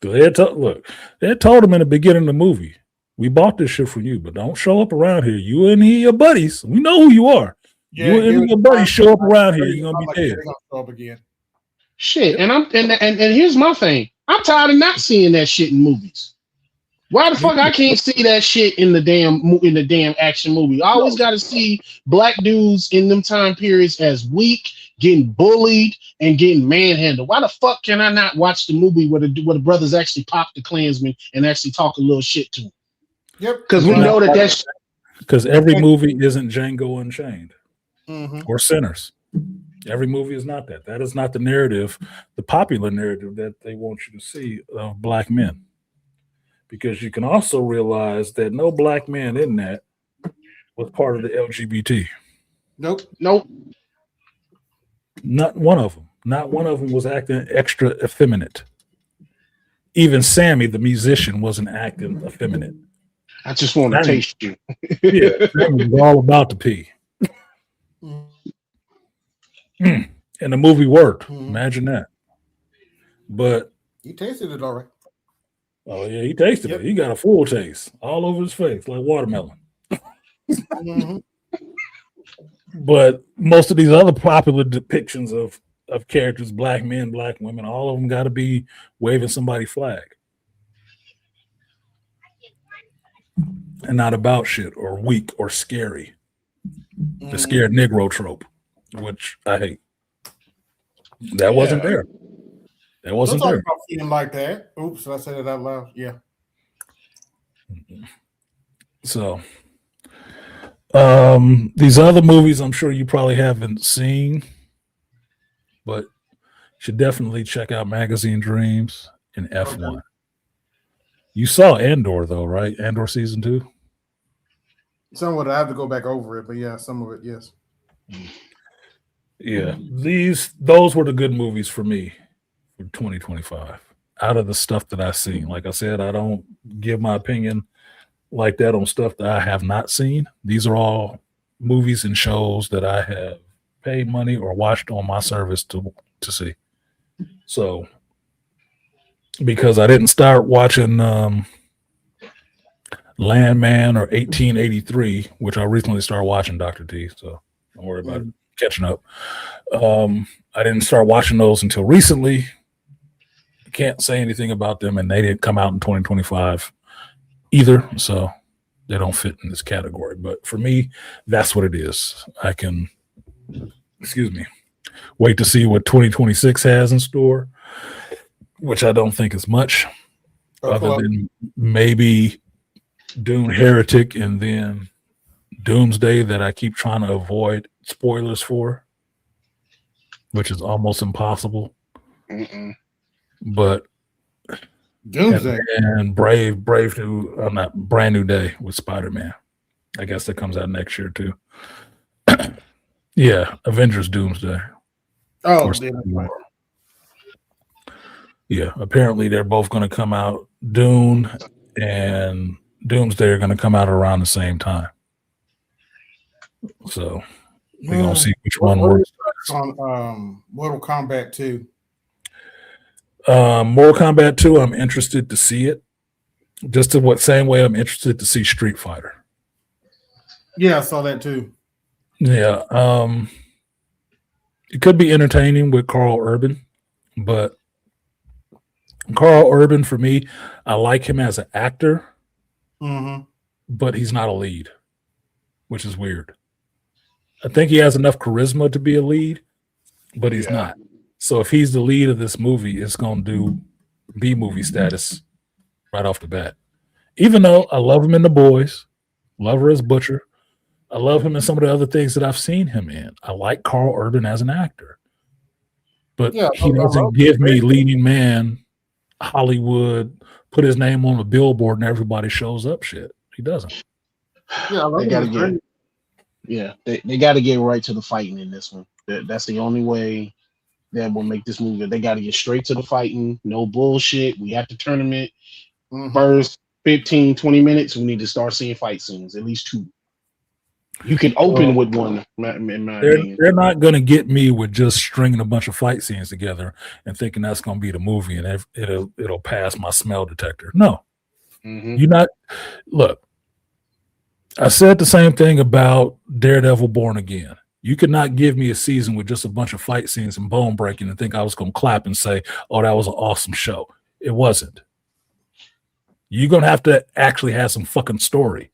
They had told him in the beginning of the movie, we bought this shit for you, but don't show up around here. You and your buddies, we know who you are. You and your buddies show up around here, you're gonna be dead. Show up again. Shit, and here's my thing. I'm tired of not seeing that shit in movies. Why the fuck I can't see that shit in the damn action movie? I always got to see black dudes in them time periods as weak, getting bullied, and getting manhandled. Why the fuck can I not watch the movie where the brothers actually pop the Klansman and actually talk a little shit to him? Yep. Because we know because every movie isn't Django Unchained or Sinners. Every movie is not that. That is not the narrative, the popular narrative that they want you to see of black men. Because you can also realize that no black man in that was part of the LGBT. Nope. Nope. Not one of them. Not one of them was acting extra effeminate. Even Sammy, the musician, wasn't acting effeminate. I just want to Sammy, taste you. yeah, Sammy was all about the pee. And the movie worked. Imagine that. But he tasted it all right. Oh yeah, he tasted it. He got a full taste all over his face, like watermelon. But most of these other popular depictions of characters, black men, black women, all of them got to be waving somebody's flag and not about shit or weak or scary. The scared Negro trope, which I hate. That wasn't there. That wasn't there. About feeling like that. Oops, I said it out loud. Yeah. So, these other movies, I'm sure you probably haven't seen, but you should definitely check out Magazine Dreams and F1. Okay. You saw Andor, though, right? Andor season 2. Some of it, I have to go back over it, but yeah, some of it, yes. Yeah, those were the good movies for me for 2025. Out of the stuff that I've seen, like I said, I don't give my opinion like that on stuff that I have not seen. These are all movies and shows that I have paid money or watched on my service to see. So, because I didn't start watching Landman or 1883, which I recently started watching, Dr. T, so don't worry about it. Catching up. I didn't start watching those until recently. Can't say anything about them, and they didn't come out in 2025 either, so they don't fit in this category. But for me, that's what it is. I can, wait to see what 2026 has in store, which I don't think is much, other than maybe Dune Heretic and then Doomsday that I keep trying to avoid spoilers for, which is almost impossible. But Doomsday and Brand New Day with Spider-Man. I guess that comes out next year too. Yeah, Avengers Doomsday. Oh, yeah. Apparently, they're both going to come out. Dune and Doomsday are going to come out around the same time. So we're going to see which one works. On Mortal Kombat 2. Mortal Kombat 2, I'm interested to see it. Just the same way I'm interested to see Street Fighter. Yeah, I saw that too. Yeah. It could be entertaining with Carl Urban, but Carl Urban, for me, I like him as an actor, but he's not a lead, which is weird. I think he has enough charisma to be a lead, but he's not. So if he's the lead of this movie, it's going to do B-movie status right off the bat. Even though I love him in The Boys, love her as Butcher, I love him in some of the other things that I've seen him in. I like Carl Urban as an actor. But he doesn't give me leading man, Hollywood, put his name on a billboard and everybody shows up shit. He doesn't. Yeah, they got to get right to the fighting in this one. That's the only way that will make this movie. They got to get straight to the fighting. No bullshit. We have the tournament. First 15, 20 minutes, we need to start seeing fight scenes, at least 2. You can open with one. They're not going to get me with just stringing a bunch of fight scenes together and thinking that's going to be the movie and it'll pass my smell detector. No. You're not. Look, I said the same thing about Daredevil Born Again. You could not give me a season with just a bunch of fight scenes and bone breaking and think I was going to clap and say, oh, that was an awesome show. It wasn't. You're going to have to actually have some fucking story,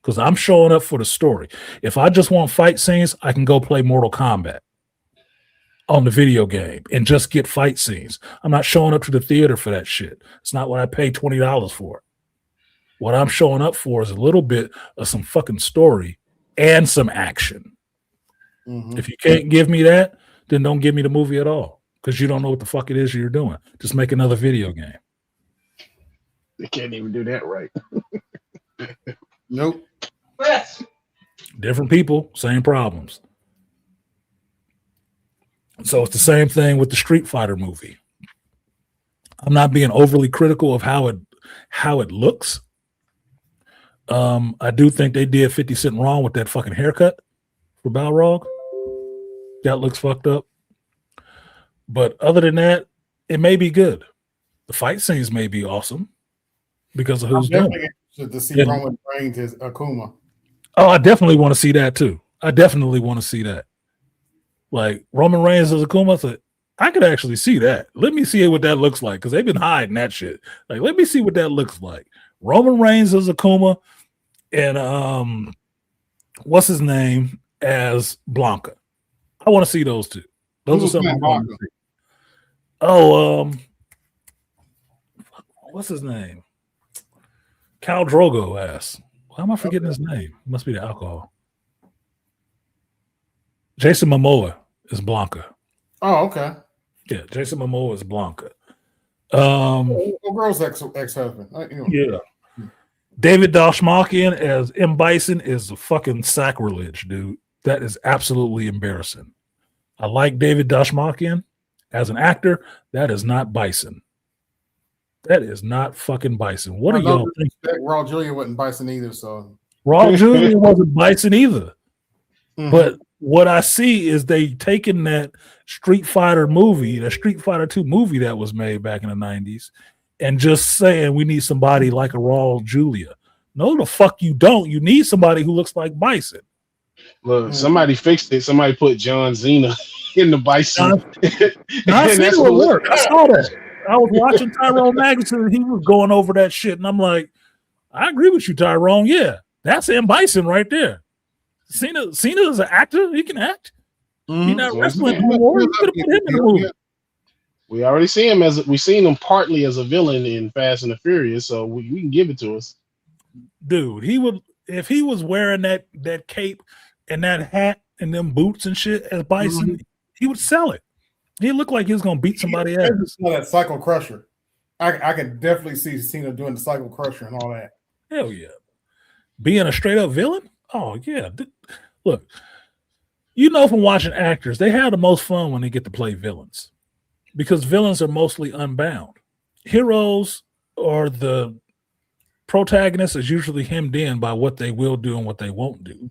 because I'm showing up for the story. If I just want fight scenes, I can go play Mortal Kombat on the video game and just get fight scenes. I'm not showing up to the theater for that shit. It's not what I pay $20 for. What I'm showing up for is a little bit of some fucking story and some action. If you can't give me that, then don't give me the movie at all, because you don't know what the fuck it is you're doing. Just make another video game. They can't even do that right. Nope. Different people, same problems. So it's the same thing with the Street Fighter movie. I'm not being overly critical of how it looks. I do think they did 50 Cent wrong with that fucking haircut for Balrog. That looks fucked up. But other than that, it may be good. The fight scenes may be awesome because of who's doing it. To see Roman Reigns as Akuma. Oh, I definitely want to see that too. I definitely want to see that. Like Roman Reigns as Akuma, I could actually see that. Let me see what that looks like, because they've been hiding that shit. Like, let me see what that looks like. Roman Reigns as Akuma and what's his name as Blanca. I want to see those two. Those are something I want to see. Oh, what's his name? Khal Drogo ass. Why am I forgetting his name? Must be the alcohol. Jason Momoa is Blanca. Oh, okay. Yeah, Jason Momoa is Blanca. Girl's ex-husband. Yeah. David Dashmakian as M. Bison is a fucking sacrilege, dude. That is absolutely embarrassing. I like David Dashmakian as an actor. That is not Bison. That is not fucking Bison. What are y'all thinking? Raw Julia wasn't Bison either, so Raw Julia wasn't Bison either. But what I see is they taking that Street Fighter movie, the Street Fighter 2 movie that was made back in the 90s, and just saying we need somebody like a Raw Julia. No, the fuck you don't. You need somebody who looks like Bison. Look, somebody fixed it. Somebody put John Cena in the Bison. I see it work. I saw that. I was watching Tyrone Magazine and he was going over that shit, and I'm like, I agree with you, Tyrone. Yeah, that's M. Bison right there. Cena is an actor. He can act. He's not wrestling anymore. You could have put him in the movie. We already see him we've seen him partly as a villain in Fast and the Furious, so we can give it to us. Dude, he would, if he was wearing that cape and that hat and them boots and shit as Bison, he would sell it. He looked like he was gonna beat somebody else. That Cycle Crusher. I can definitely see Cena doing the Cycle Crusher and all that. Hell yeah. Being a straight up villain? Oh yeah. Look, you know from watching actors, they have the most fun when they get to play villains, because villains are mostly unbound. Heroes or the protagonist is usually hemmed in by what they will do and what they won't do.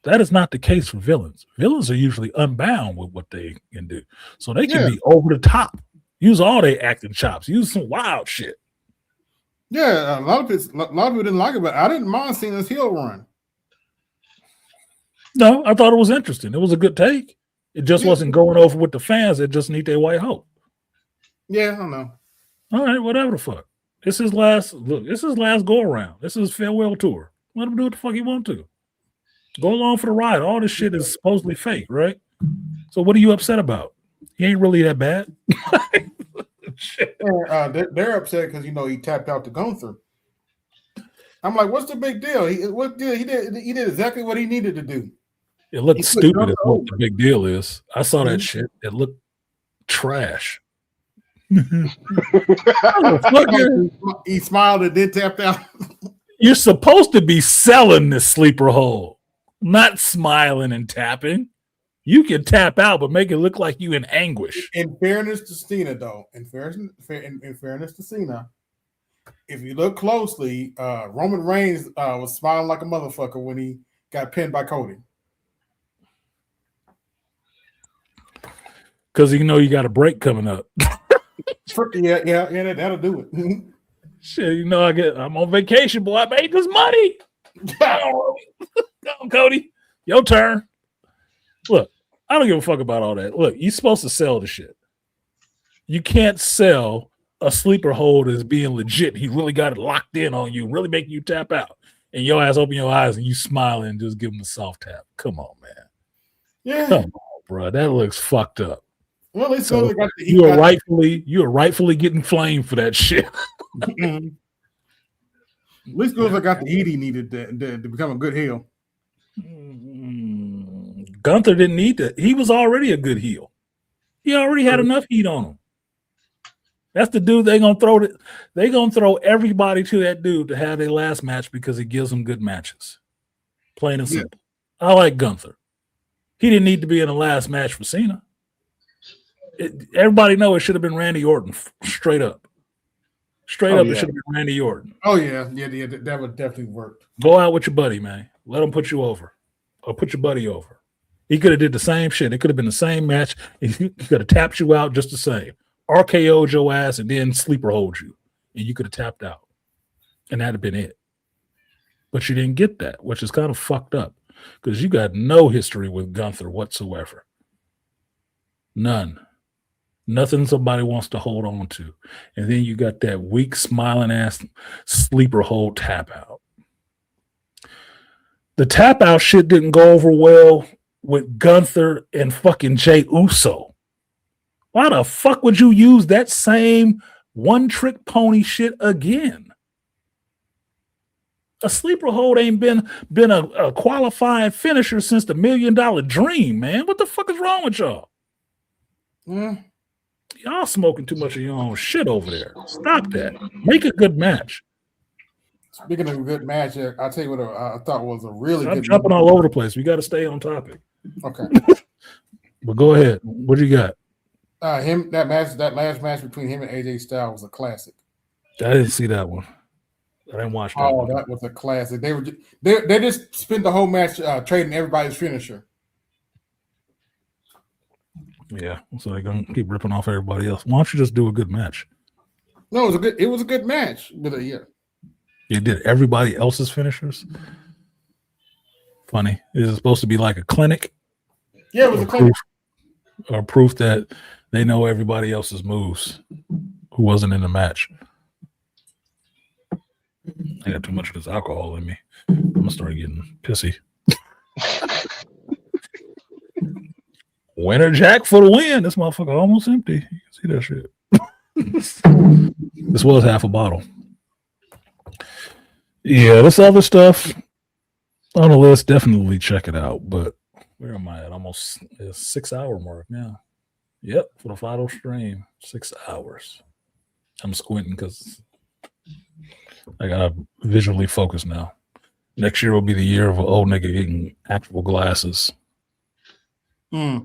That is not the case for villains. Villains are usually unbound with what they can do. So they can be over the top. Use all their acting chops. Use some wild shit. Yeah, a lot of people didn't like it, but I didn't mind seeing this heel run. No, I thought it was interesting. It was a good take. It just wasn't going over with the fans that just need their white hope. Yeah, I don't know. All right, whatever the fuck. This is last go around. This is farewell tour. Let him do what the fuck he want to. Go along for the ride. All this shit is supposedly fake, right? So what are you upset about? He ain't really that bad. They're upset because he tapped out to Gunther. I'm like, what's the big deal? He did exactly what he needed to do. It looked stupid is what the big deal is. I saw that shit. It looked trash. He smiled and then tapped out. You're supposed to be selling this sleeper hole, not smiling and tapping. You can tap out, but make it look like you in anguish. In fairness to Cena, though, in fairness to Cena, if you look closely, Roman Reigns was smiling like a motherfucker when he got pinned by Cody. Because you got a break coming up. Yeah, that'll do it. Shit, I'm on vacation, boy. I made this money. Come on, Cody. Your turn. Look, I don't give a fuck about all that. Look, you're supposed to sell the shit. You can't sell a sleeper hold as being legit. He really got it locked in on you, really making you tap out. And your ass open your eyes and you smile and just give him a soft tap. Come on, man. Yeah. Come on, bro. That looks fucked up. Well, you are rightfully getting flamed for that shit. At least Gozer got the heat he needed to become a good heel. Gunther didn't need to. He was already a good heel. He already had enough heat on him. That's the dude they're gonna throw. They're gonna throw everybody to that dude to have their last match because he gives them good matches. Plain and simple. I like Gunther. He didn't need to be in the last match for Cena. Everybody know it should have been Randy Orton, straight up. Straight up, it should have been Randy Orton. Oh yeah, that would definitely work. Go out with your buddy, man. Let him put you over, or put your buddy over. He could have did the same shit. It could have been the same match. He could have tapped you out just the same. RKO'd your ass and then sleeper hold you, and you could have tapped out, and that'd have been it. But you didn't get that, which is kind of fucked up because you got no history with Gunther whatsoever. None. Nothing somebody wants to hold on to. And then you got that weak, smiling ass sleeper hold tap out. The tap out shit didn't go over well with Gunther and fucking Jey Uso. Why the fuck would you use that same one-trick pony shit again? A sleeper hold ain't been a qualifying finisher since the $1 Million Dream, man. What the fuck is wrong with y'all? Y'all smoking too much of your own shit over there. Stop that. Make a good match. Speaking of a good match, I'll tell you what I thought was a really I'm good jumping match. all over the place. We got to stay on topic. Okay. But go ahead. What do you got? That last match between him and AJ Styles was a classic. I didn't see that one. I didn't watch that. Oh, that was a classic. They just spent the whole match trading everybody's finisher. Yeah, so they're gonna keep ripping off everybody else. Why don't you just do a good match? No, it was a good match. But yeah, You did everybody else's finishers. Funny. Is it supposed to be like a clinic? Yeah, it was a clinic. Or proof that they know everybody else's moves who wasn't in the match. I got too much of this alcohol in me. I'm gonna start getting pissy. Winner Jack for the win. This motherfucker almost empty. You can see that shit. This was half a bottle. Yeah, this other stuff on the list, definitely check it out. But where am I at? Almost a 6 hour mark now. Yep, for the final stream, 6 hours. I'm squinting because I gotta visually focus now. Next year will be the year of an old nigga getting actual glasses. Yeah,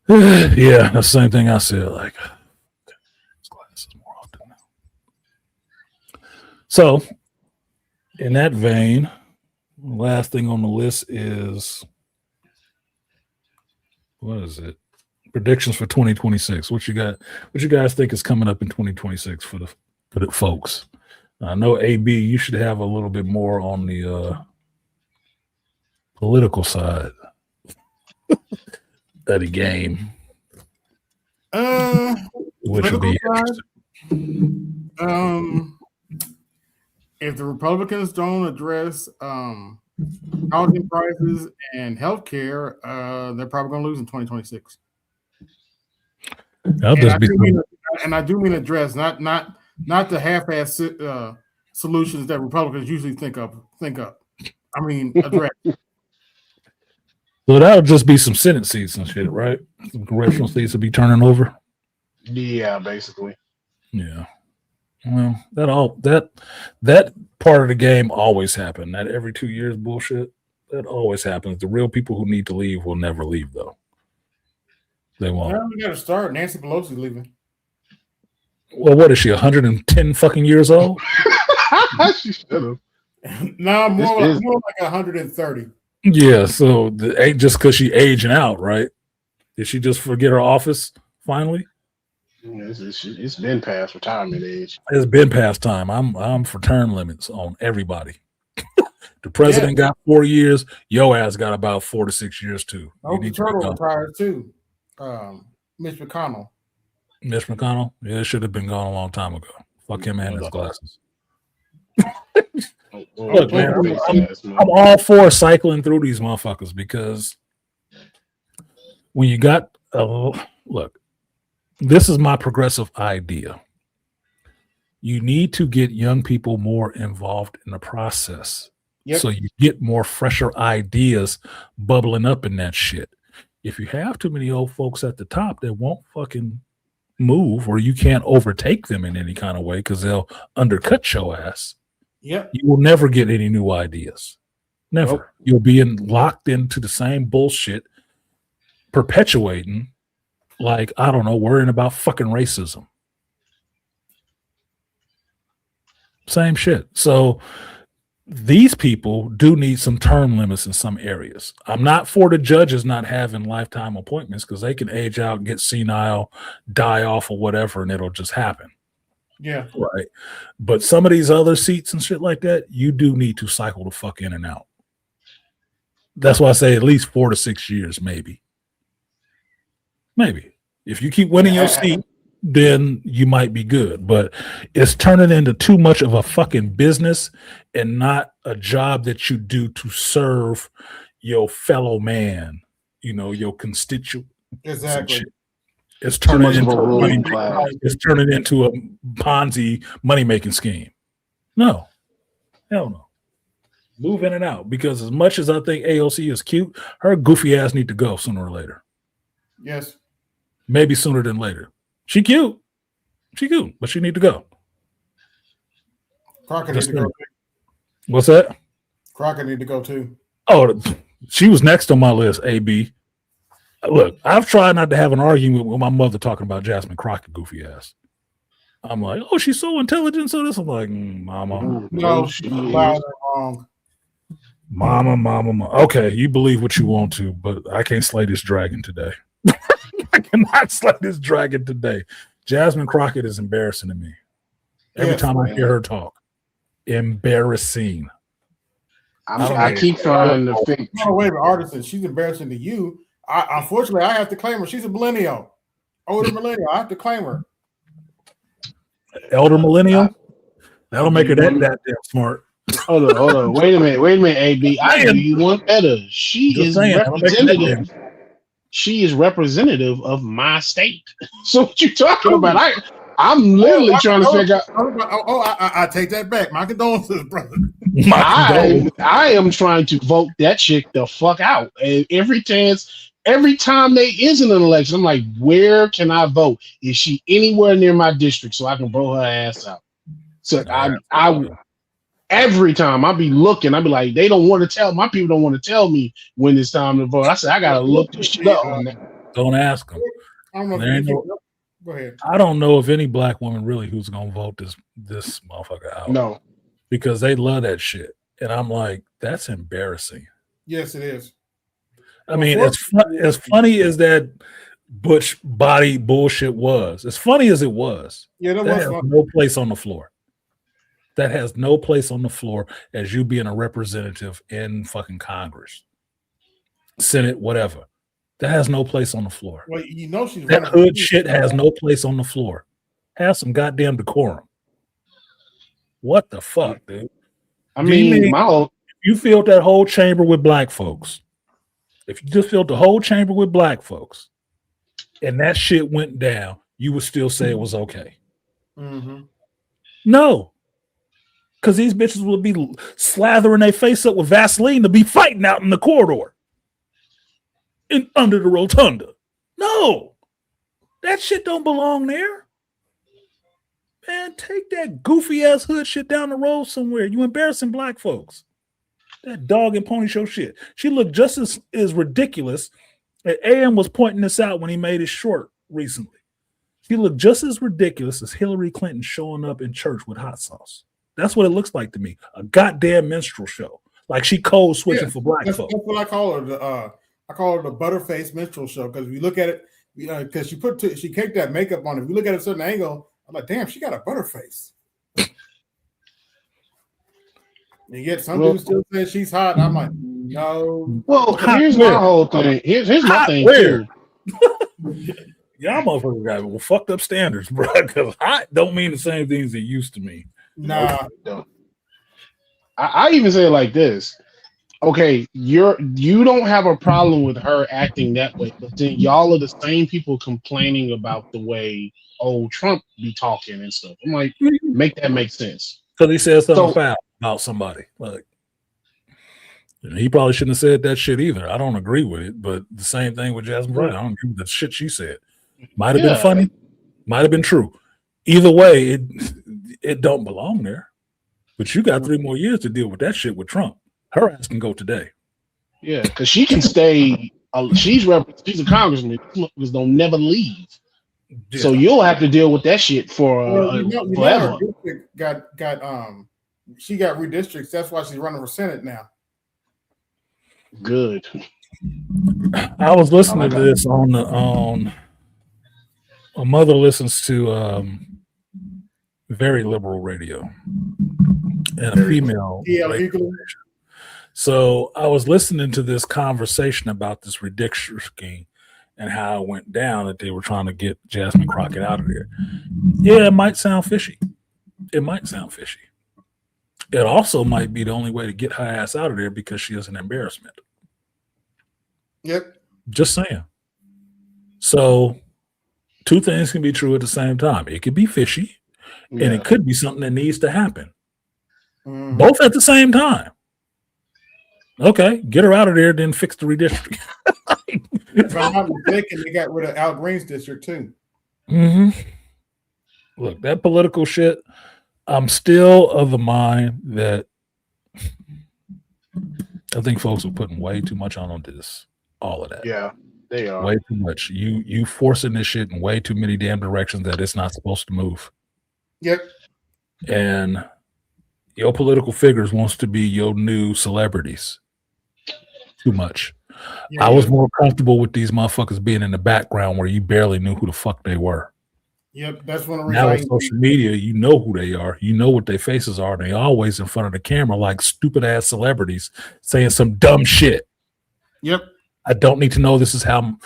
that's the same thing I said. Like, glasses more often now. So, in that vein, last thing on the list is what is it? Predictions for 2026. What you got? What you guys think is coming up in 2026 for the folks? I know AB, you should have a little bit more on the political side of the game. Which would be if the Republicans don't address housing prices and healthcare, they're probably going to lose in 2026. I do mean address, not the half-ass solutions that Republicans usually think up. I mean address. So that would just be some Senate seats and shit, right? Some congressional seats to be turning over. Yeah, basically. Yeah. Well, that part of the game always happened. That every 2 years bullshit, that always happens. The real people who need to leave will never leave, though. They won't. Well, we got to start. Nancy Pelosi's leaving. Well, what is she? 110 fucking years old? She should have. No, more like 130. Yeah. So just because she aging out, right? Did she just forget her office finally? It's been past retirement age. It's been past time. I'm for term limits on everybody. The president got 4 years. Your ass got about 4 to 6 years too. Oh, the turtle retired too. Mitch McConnell. Mitch McConnell? Yeah, it should have been gone a long time ago. Fuck him and his glasses. Look, man, I'm all for cycling through these motherfuckers because when you got look, this is my progressive idea. You need to get young people more involved in the process Yep. So you get more fresher ideas bubbling up in that shit. If you have too many old folks at the top that won't fucking move, or you can't overtake them in any kind of way because they'll undercut your ass, Yep. you will never get any new ideas. Never. Nope. You'll be locked into the same bullshit, perpetuating, like, I don't know, worrying about fucking racism. Same shit. So these people do need some term limits in some areas. I'm not for the judges not having lifetime appointments because they can age out, get senile, die off, or whatever, and it'll just happen. Yeah. Right. But some of these other seats and shit like that, you do need to cycle the fuck in and out. That's why I say at least 4 to 6 years, maybe. Maybe. If you keep winning your seat, then you might be good. But it's turning into too much of a fucking business and not a job that you do to serve your fellow man, your constituent. Exactly. It's turning much of into a a ruling money. class. It's turning into a Ponzi money making scheme. No, hell no. Move in and out, because as much as I think AOC is cute, her goofy ass need to go sooner or later. Yes. Maybe sooner than later. She cute, but she need to go. Crockett need to go. What's that? Crockett need to go too. Oh, she was next on my list. AB. Look, I've tried not to have an argument with my mother talking about Jasmine Crockett goofy ass. I'm like, oh, she's so intelligent. So this, I'm like, mama. No, she's loud and wrong. Mama. Okay, you believe what you want to, but I can't slay this dragon today. I cannot slay this dragon today. Jasmine Crockett is embarrassing to me. Every time I hear her talk, embarrassing. I keep trying to fix. No, wait, but artisan, she's embarrassing to you. Unfortunately, I have to claim her. She's a millennial, older millennial. I have to claim her. Elder millennial. That'll make her that damn smart. Hold on. Wait a minute, AB. I do you one better. She is representative. She is representative of my state. So what you talking about? I'm literally trying to figure out. I take that back. My condolences, brother. I am trying to vote that chick the fuck out. And every time there is an election, I'm like, where can I vote? Is she anywhere near my district so I can blow her ass out? So I every time I'll be looking, I'll be like, my people don't want to tell me when it's time to vote. I said, I gotta look this shit up. Don't ask them. Go ahead. I don't know of any black woman really who's gonna vote this motherfucker out. No, because they love that shit, and I'm like, that's embarrassing. Yes, it is. I mean, as funny as that butch body bullshit was, as funny as it was, that has no place on the floor. That has no place on the floor as you being a representative in fucking Congress, Senate, whatever. That has no place on the floor. Well, she's that hood shit has no place on the floor. Have some goddamn decorum. What the fuck, dude? I mean, if you filled that whole chamber with black folks, if you just filled the whole chamber with black folks, and that shit went down, you would still say it was okay. Mm-hmm. No. Because these bitches would be slathering their face up with Vaseline to be fighting out in the corridor. Under the rotunda. No. That shit don't belong there. Man, take that goofy ass hood shit down the road somewhere. You embarrassing black folks. That dog and pony show shit. She looked just as ridiculous. And AM was pointing this out when he made his short recently. She looked just as ridiculous as Hillary Clinton showing up in church with hot sauce. That's what it looks like to me. A goddamn minstrel show. Like she code switching for black folks. That's what I call her. I call her the butterface minstrel show, because if you look at it, because she caked that makeup on. If you look at it at a certain angle, I'm like, damn, she got a butterface. And yet some people still say she's hot. I'm like, no. Well, here's my whole thing. Here's my thing too. Y'all motherfuckers got fucked up standards, bro. Because hot don't mean the same things it used to mean. Nah. I even say it like this. Okay, you don't have a problem with her acting that way, but then y'all are the same people complaining about the way old Trump be talking and stuff. I'm like, make that make sense. Because he said something foul about somebody. Like, And he probably shouldn't have said that shit either. I don't agree with it, but the same thing with Jasmine Bryant. I don't agree with the shit she said. Might have been funny, might have been true. Either way, it don't belong there. But you got 3 more years to deal with that shit with Trump. Her ass can go today. Yeah, because she can stay. She's a congressman. Because they'll never leave. Yeah. So you'll have to deal with that shit for forever. She got redistricts. That's why she's running for Senate now. Good. I was listening to this on my mother listens to very liberal radio and a female radio station. So I was listening to this conversation about this redistricting and how it went down, that they were trying to get Jasmine Crockett out of there. Yeah, it might sound fishy. It might sound fishy. It also might be the only way to get her ass out of there because she is an embarrassment. Yep. Just saying. So 2 things can be true at the same time. It could be fishy, and it could be something that needs to happen. Both at the same time. Okay, get her out of there, then fix the redistricting. If I'm not mistaken, they got rid of Al Green's district too. Look, that political shit, I'm still of the mind that I think folks are putting way too much on this. All of that. Yeah, they are. Way too much. You forcing this shit in way too many damn directions that it's not supposed to move. Yep. And your political figures wants to be your new celebrities. Too much. I was more comfortable with these motherfuckers being in the background where you barely knew who the fuck they were. Yep, that's one of the now with social media, you know who they are. You know what their faces are. They always in front of the camera like stupid ass celebrities saying some dumb shit. Yep. I don't need to know this is how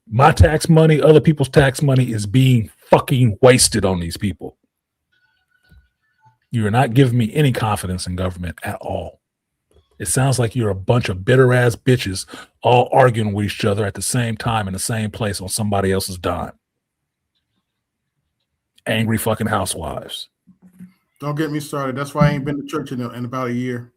my tax money, other people's tax money is being fucking wasted on these people. You're not giving me any confidence in government at all. It sounds like you're a bunch of bitter ass bitches all arguing with each other at the same time in the same place on somebody else's dime. Angry fucking housewives. Don't get me started. That's why I ain't been to church in about a year.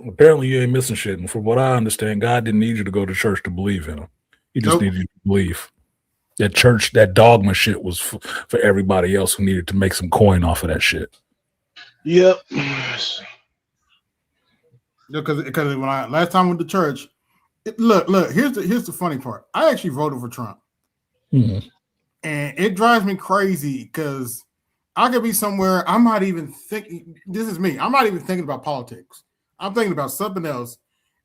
Apparently you ain't missing shit. And from what I understand, God didn't need you to go to church to believe in him. He just needed you to believe. That church, that dogma shit was for everybody else who needed to make some coin off of that shit. Yep. Because when I last time I went to church, look, here's the funny part. I actually voted for Trump. Mm-hmm. And it drives me crazy because I could be somewhere. I'm not even thinking. This is me. I'm not even thinking about politics. I'm thinking about something else.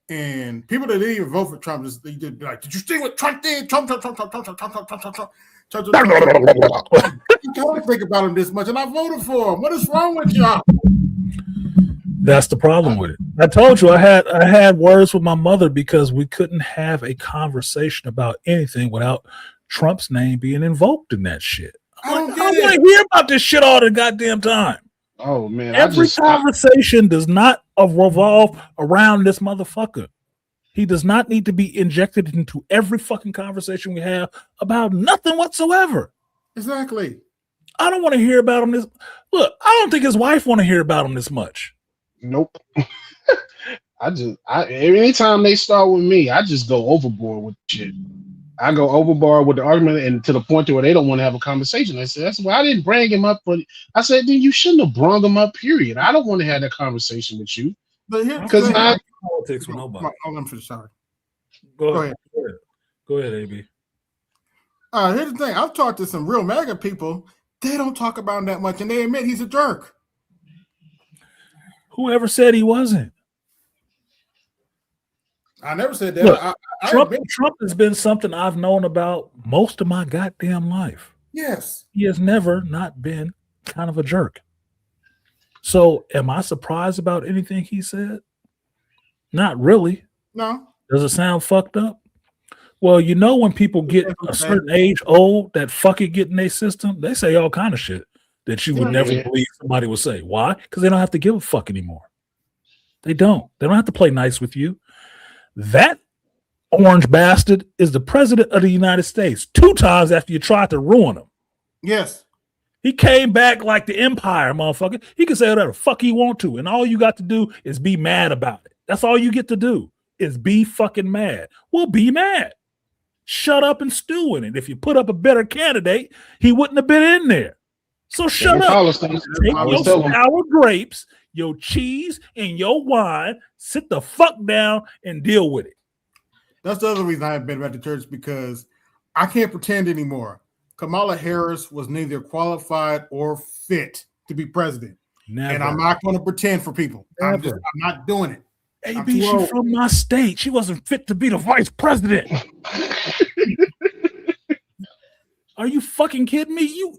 And people that didn't even vote for Trump just be like, "Did you see what Trump did? Trump." I don't think about him this much, and I voted for him. What is wrong with y'all? That's the problem with it. I told you I had words with my mother because we couldn't have a conversation about anything without Trump's name being invoked in that shit. I don't want to hear about this shit all the goddamn time. Oh man, every conversation does not revolve around this motherfucker. He does not need to be injected into every fucking conversation we have about nothing whatsoever. Exactly. I don't want to hear about him this. Look, I don't think his wife want to hear about him this much. Nope. Anytime they start with me, I just go overboard with shit. I go overboard with the argument and to the point where they don't want to have a conversation. I said, that's why I didn't bring him up. But I said, then you shouldn't have brought him up, period. I don't want to have that conversation with you. But here's because I politics with nobody. I'm sorry. Go ahead. Go ahead, AB. Here's the thing. I've talked to some real MAGA people. They don't talk about him that much, and they admit he's a jerk. Whoever said he wasn't? I never said that. Look, Trump has been something I've known about most of my goddamn life. Yes. He has never not been kind of a jerk. So am I surprised about anything he said? Not really. No. Does it sound fucked up? Well, you know when people get a certain age old, that fuck it get in their system, they say all kind of shit that you would never believe somebody would say. Why? Because they don't have to give a fuck anymore. They don't. They don't have to play nice with you. That orange bastard is the president of the United States 2 times after you tried to ruin him. Yes. He came back like the empire, motherfucker. He can say whatever the fuck he want to, and all you got to do is be mad about it. That's all you get to do is be fucking mad. Well, be mad. Shut up and stew in it. If you put up a better candidate, he wouldn't have been in there. So shut up. Take your sour grapes, your cheese, and your wine, sit the fuck down and deal with it. That's the other reason I haven't been back to church, because I can't pretend anymore. Kamala Harris was neither qualified or fit to be president. Never. And I'm not going to pretend for people. I'm not doing it. AB, she's from my state. She wasn't fit to be the vice president. Are you fucking kidding me?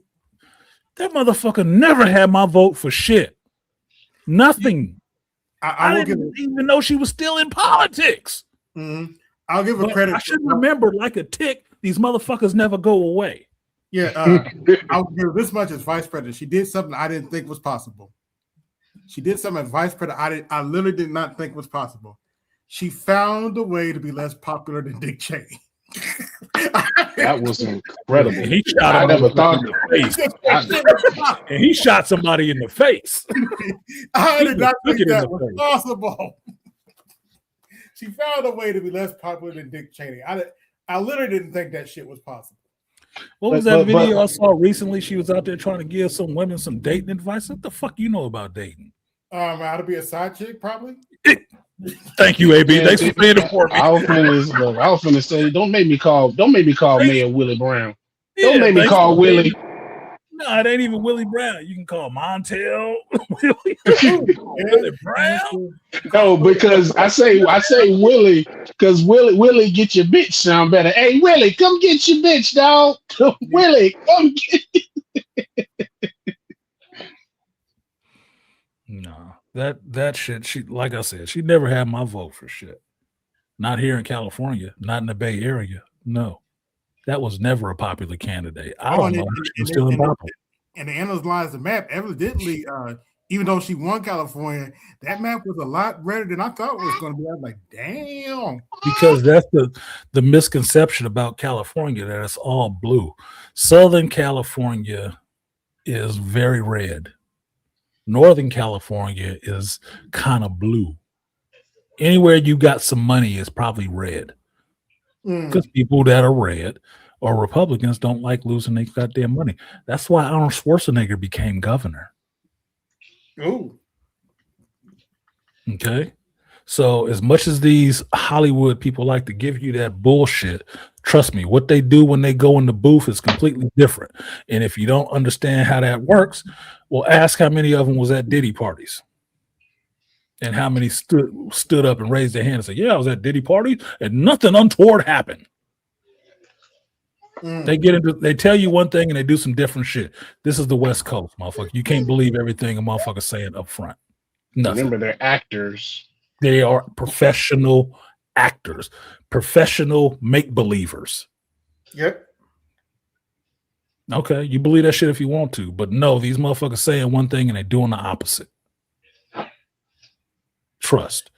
That motherfucker never had my vote for shit. Nothing. I didn't even know she was still in politics. Mm-hmm. I'll give her credit. I should remember, like a tick, these motherfuckers never go away. Yeah, I'll give her this much as vice president. She did something I didn't think was possible. She did something as vice president I literally did not think was possible. She found a way to be less popular than Dick Cheney. That was incredible. And he shot I never thought in the face. And he shot somebody in the face. I did not think that was possible. She found a way to be less popular than Dick Cheney. I literally didn't think that shit was possible. What was that video I saw recently? She was out there trying to give some women some dating advice. What the fuck you know about dating? How to be a side chick, probably. Thank you, AB. Thanks for being it for me. I was finna say, don't make me call Mayor Willie Brown. Don't make me call Willie. No, it ain't even Willie Brown. You can call Montel Willie Brown. No, because I say Willie, because Willie get your bitch sound better. Hey Willie, come get your bitch, dog. Willie, come get. No, that shit. She, like I said, she never had my vote for shit. Not here in California, not in the Bay Area. No. That was never a popular candidate. I don't know. She's still in popular. And to analyze the map, evidently, even though she won California, that map was a lot redder than I thought it was going to be. I was like, damn. Because that's the misconception about California, that it's all blue. Southern California is very red. Northern California is kind of blue. Anywhere you got some money is probably red. Because people that are red or Republicans don't like losing their goddamn money. That's why Arnold Schwarzenegger became governor. Oh. Okay. So as much as these Hollywood people like to give you that bullshit, trust me, what they do when they go in the booth is completely different. And if you don't understand how that works, well, ask how many of them was at Diddy parties. And how many stood up and raised their hand and said, yeah, I was at Diddy party and nothing untoward happened. They tell you one thing and they do some different shit. This is the West Coast, motherfucker. You can't believe everything a motherfucker's saying up front. Nothing. Remember, they're actors. They are professional actors, professional make-believers. Yep. Okay, you believe that shit if you want to, but no, these motherfuckers saying one thing and they're doing the opposite. Trust.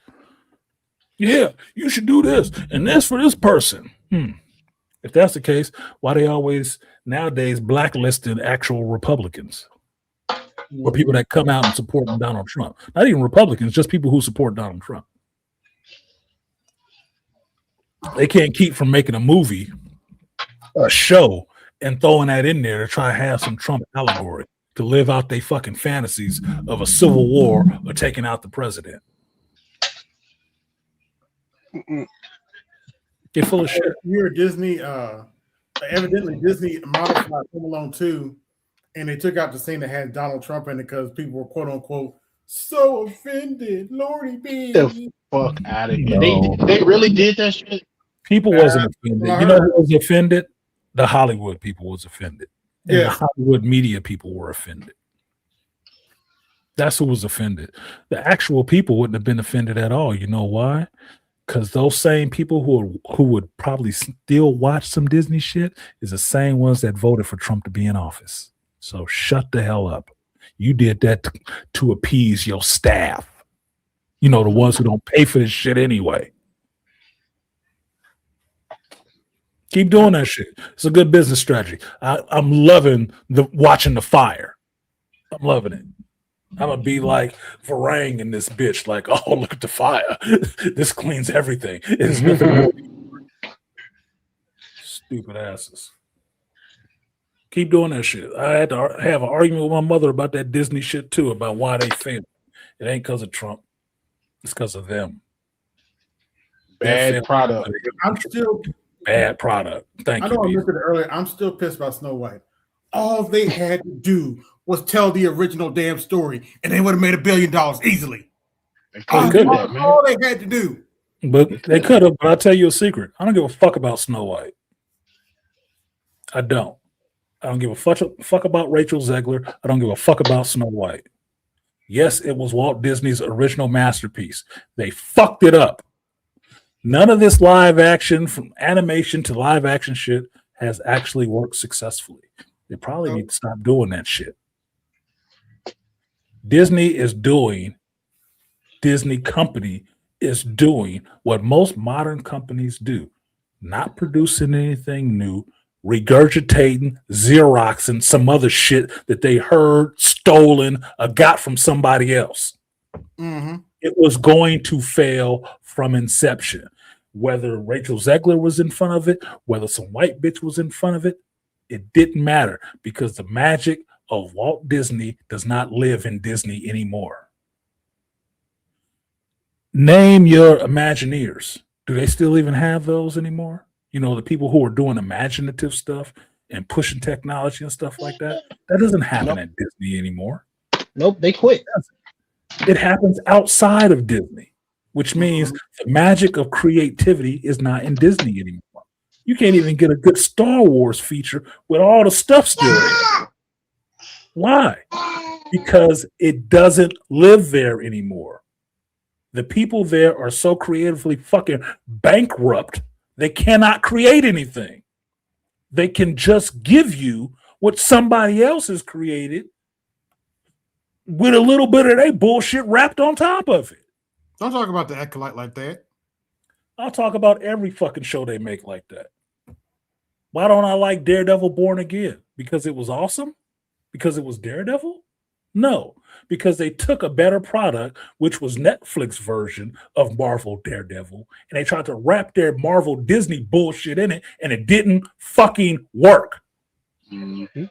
Yeah, you should do this and this for this person. If that's the case, why they always nowadays blacklisting actual Republicans or people that come out and support Donald Trump? Not even Republicans, just people who support Donald Trump. They can't keep from making a movie, a show, and throwing that in there to try to have some Trump allegory to live out their fucking fantasies of a civil war or taking out the president. Get full of shit. You're a Disney. Evidently, Disney modified Home Alone 2, and they took out the scene that had Donald Trump in it because people were quote unquote so offended. Lordy B. The fuck out of here. No. They really did that shit. People wasn't offended. You know who was offended? The Hollywood people was offended. And the Hollywood media people were offended. That's who was offended. The actual people wouldn't have been offended at all. You know why? Because those same people who would probably still watch some Disney shit is the same ones that voted for Trump to be in office. So shut the hell up. You did that to appease your staff. You know, the ones who don't pay for this shit anyway. Keep doing that shit. It's a good business strategy. I'm loving watching the fire. I'm loving it. I'm gonna be like Varang in this bitch. Like, oh, look at the fire. This cleans everything. There's nothing more. Stupid asses. Keep doing that shit. I had to have an argument with my mother about that Disney shit too, about why they failed. It ain't because of Trump. It's because of them. Bad product. I'm still Bad product. Thank I you. know I Beef. mentioned it earlier. I'm still pissed about Snow White. All they had to do was tell the original damn story, and they would have made $1 billion easily. They All couldn't do that, man. all they had to do. But they could have. But I'll tell you a secret. I don't give a fuck about Snow White. I don't. I don't give a fuck about Rachel Zegler. I don't give a fuck about Snow White. Yes, it was Walt Disney's original masterpiece. They fucked it up. None of this live action, from animation to live action shit, has actually worked successfully. They probably need to stop doing that shit. Disney Company is doing what most modern companies do, not producing anything new, regurgitating, Xeroxing some other shit that they heard, stolen, or got from somebody else. Mm-hmm. It was going to fail from inception. Whether Rachel Zegler was in front of it, whether some white bitch was in front of it, it didn't matter because the magic of Walt Disney does not live in Disney anymore. Name your Imagineers. Do they still even have those anymore? You know, the people who are doing imaginative stuff and pushing technology and stuff like that. That doesn't happen at Disney anymore. Nope, they quit. It happens outside of Disney, which means the magic of creativity is not in Disney anymore. You can't even get a good Star Wars feature with all the stuff still there. Why? Because it doesn't live there anymore. The people there are so creatively fucking bankrupt, they cannot create anything. They can just give you what somebody else has created with a little bit of their bullshit wrapped on top of it. Don't talk about the Acolyte like that. I'll talk about every fucking show they make like that. Why don't I like Daredevil Born Again? Because it was awesome? Because it was Daredevil? No, because they took a better product, which was Netflix version of Marvel Daredevil, and they tried to wrap their Marvel Disney bullshit in it, and it didn't fucking work. Mm-hmm.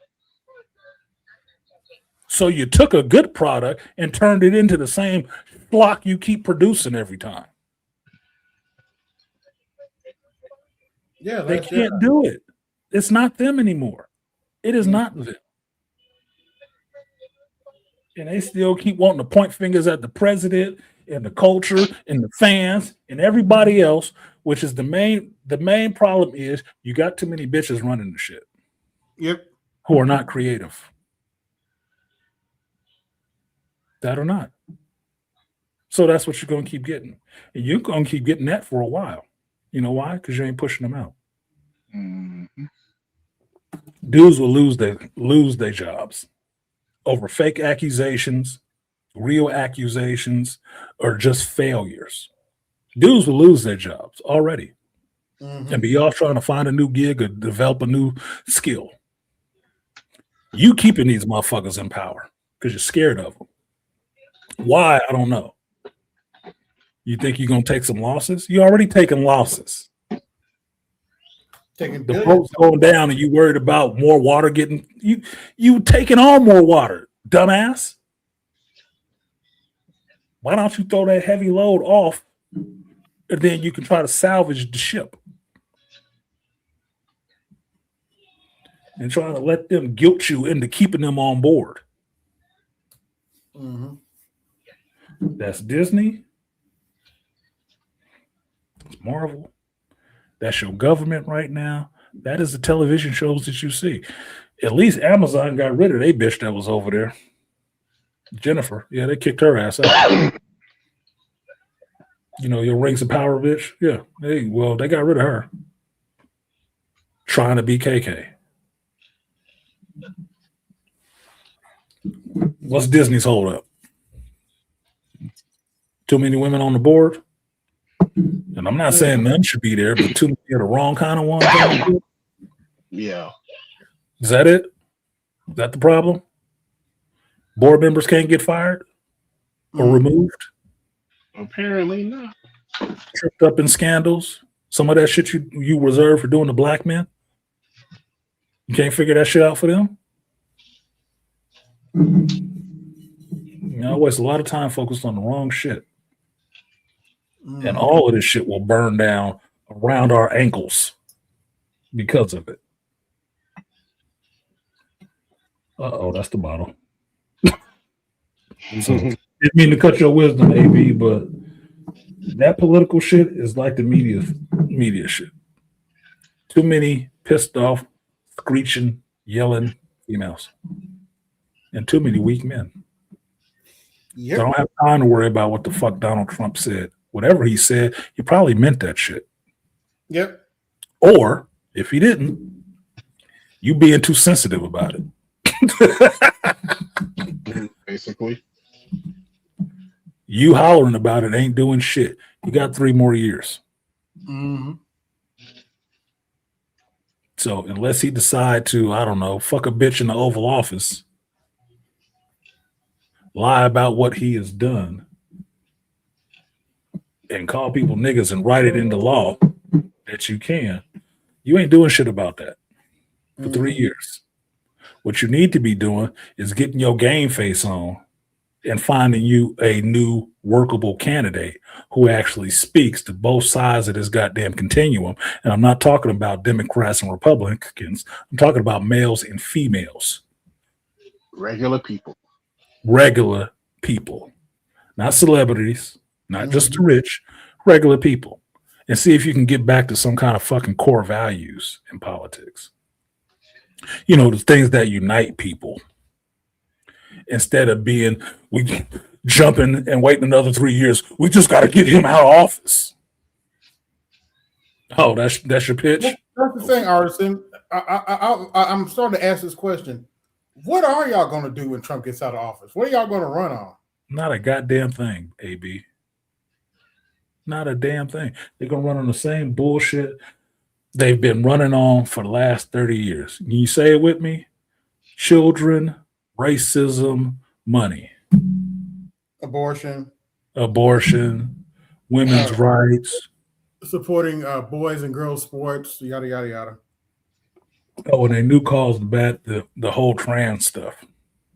So you took a good product and turned it into the same block you keep producing every time. Yeah, they can't do it. It's not them anymore. It is not them. And they still keep wanting to point fingers at the president and the culture and the fans and everybody else, which is the main problem is you got too many bitches running the shit. Yep. Who are not creative. That or not. So that's what you're going to keep getting. And you're going to keep getting that for a while. You know why? Because you ain't pushing them out. Mm-hmm. Dudes will lose their jobs over fake accusations, real accusations, or just failures. Dudes will lose their jobs already and be off trying to find a new gig or develop a new skill. You keeping these motherfuckers in power because you're scared of them. Why? I don't know. You think you're going to take some losses? You already taking losses. The boat's going down and you worried about more water getting you taking on more water, dumbass. Why don't you throw that heavy load off and then you can try to salvage the ship and try to let them guilt you into keeping them on board. That's Disney. It's Marvel. That's your government right now. That is the television shows that you see. At least Amazon got rid of their bitch that was over there. Jennifer. Yeah, they kicked her ass out. You know, your Rings of Power bitch. Yeah. They got rid of her. Trying to be KK. What's Disney's hold up? Too many women on the board? And I'm not saying none should be there, but too many of the wrong kind of ones. Yeah. Is that it? Is that the problem? Board members can't get fired or removed, Apparently not. tripped up in scandals. Some of that shit you reserve for doing the black men. You can't figure that shit out for them. You know, I waste a lot of time focused on the wrong shit. And all of this shit will burn down around our ankles because of it. Uh-oh, that's the bottle. So, didn't mean to cut your wisdom, AB, but that political shit is like the media shit. Too many pissed off, screeching, yelling females. And too many weak men. Yep. So I don't have time to worry about what the fuck Donald Trump said. Whatever he said, he probably meant that shit. Yep. Or if he didn't, you being too sensitive about it. Basically. You hollering about it ain't doing shit. You got 3 more years. Mm-hmm. So unless he decide to, I don't know, fuck a bitch in the Oval Office, lie about what he has done, and call people niggas and write it into law that you can, you ain't doing shit about that for 3 years. What you need to be doing is getting your game face on and finding you a new workable candidate who actually speaks to both sides of this goddamn continuum. And I'm not talking about Democrats and Republicans. I'm talking about males and females. Regular people. Regular people. Not celebrities, not just the rich, regular people. And see if you can get back to some kind of fucking core values in politics. You know, the things that unite people. Instead of being, we jumping and waiting another 3 years, we just got to get him out of office. Oh, that's your pitch? That's the thing, Artisan. I'm starting to ask this question. What are y'all going to do when Trump gets out of office? What are y'all going to run on? Not a goddamn thing, AB. Not a damn thing. They're going to run on the same bullshit they've been running on for the last 30 years. Can you say it with me? Children, racism, money. Abortion, women's rights. supporting boys and girls sports, yada, yada, yada. Oh, and they new calls the whole trans stuff.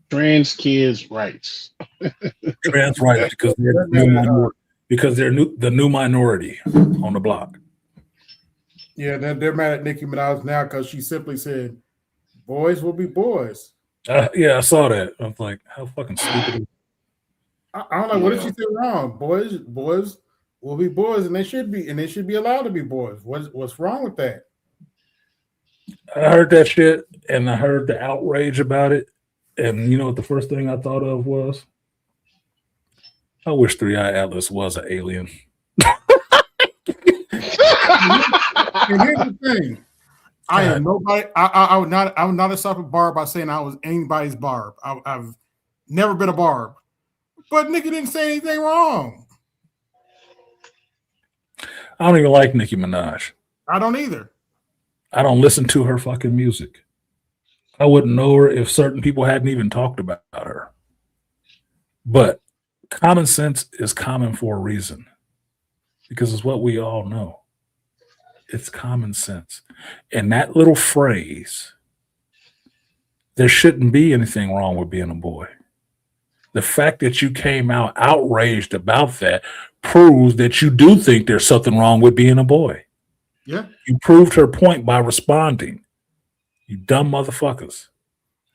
Trans kids' rights. Trans rights because they're the new minority on the block. Yeah, they're mad at Nicki Minaj now because she simply said, "Boys will be boys." Yeah, I saw that. I was like, how fucking stupid. I don't know. What did she say wrong? Boys will be boys, and they should be allowed to be boys. What's wrong with that? I heard that shit, and I heard the outrage about it. And you know what the first thing I thought of was? I wish 3-Eye Atlas was an alien. And here's the thing. I am nobody. I would not assault a barb by saying I was anybody's barb. I've never been a barb. But Nicki didn't say anything wrong. I don't even like Nicki Minaj. I don't either. I don't listen to her fucking music. I wouldn't know her if certain people hadn't even talked about her. But common sense is common for a reason. Because it's what we all know. It's common sense. And that little phrase, there shouldn't be anything wrong with being a boy. The fact that you came out outraged about that proves that you do think there's something wrong with being a boy. Yeah. You proved her point by responding. You dumb motherfuckers.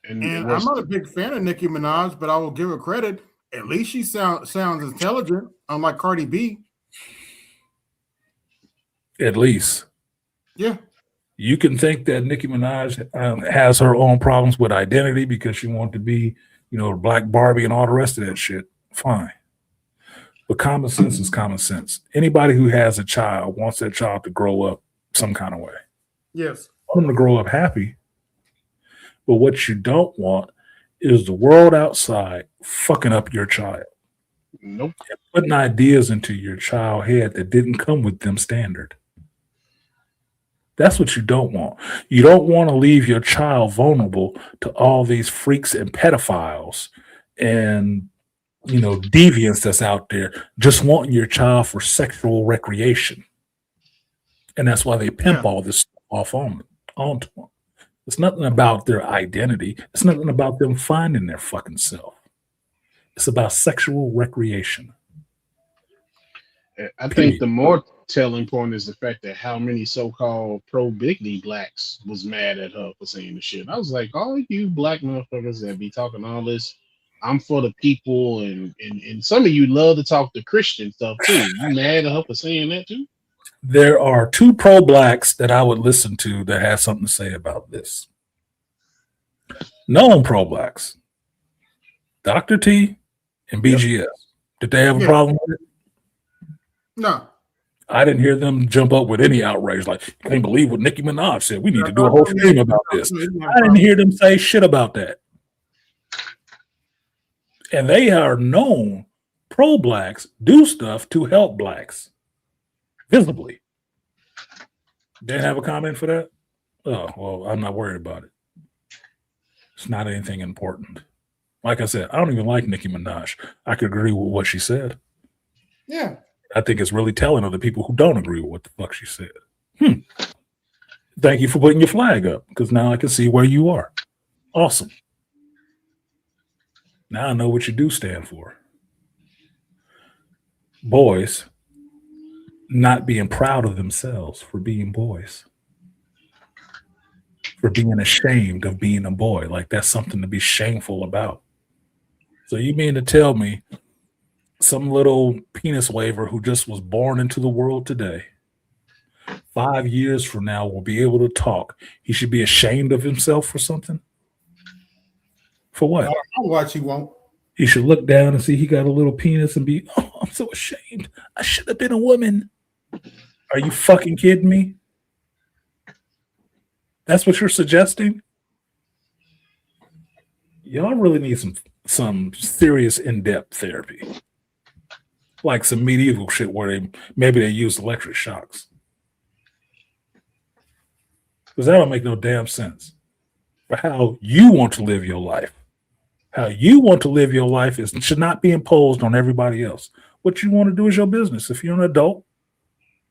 And I'm not a big fan of Nicki Minaj, but I will give her credit. At least she sounds intelligent, unlike Cardi B. At least. Yeah. You can think that Nicki Minaj has her own problems with identity because she wanted to be, Black Barbie and all the rest of that shit. Fine. But common sense is common sense. Anybody who has a child wants that child to grow up some kind of way. Yes. Want them to grow up happy. But what you don't want is the world outside fucking up your child. Nope. And putting ideas into your child head that didn't come with them standard. That's what you don't want. You don't want to leave your child vulnerable to all these freaks and pedophiles and deviance that's out there, just wanting your child for sexual recreation, and that's why they pimp all this off onto them. It's nothing about their identity. It's nothing about them finding their fucking self. It's about sexual recreation. I think Period. the more telling point is the fact that how many so-called pro-bigamy blacks was mad at her for saying the shit. I was like, all you black motherfuckers that be talking all this, I'm for the people, and some of you love to talk the Christian stuff too. You mad at her for saying that too? There are two pro-blacks that I would listen to that have something to say about this. Known pro-blacks, Dr. T and BGS. Did they have a problem with it? No. I didn't hear them jump up with any outrage. Like, I can't believe what Nicki Minaj said. We need to do a whole thing about this. I didn't hear them say shit about that. And they are known pro-blacks do stuff to help blacks visibly. Didn't have a comment for that? Oh, well, I'm not worried about it. It's not anything important. Like I said, I don't even like Nicki Minaj. I could agree with what she said. Yeah. I think it's really telling of the people who don't agree with what the fuck she said. Thank you for putting your flag up, because now I can see where you are. Awesome. Now I know what you do stand for. Boys not being proud of themselves for being boys. For being ashamed of being a boy. Like that's something to be shameful about. So you mean to tell me some little penis waver who just was born into the world today, 5 years from now will be able to talk, he should be ashamed of himself for something? For what? I don't know why she won't. He should look down and see he got a little penis and be, oh, I'm so ashamed. I should have been a woman. Are you fucking kidding me? That's what you're suggesting? Y'all really need some serious in-depth therapy. Like some medieval shit where maybe they use electric shocks. Because that don't make no damn sense. For how you want to live your life. How you want to live your life should not be imposed on everybody else. What you want to do is your business. If you're an adult,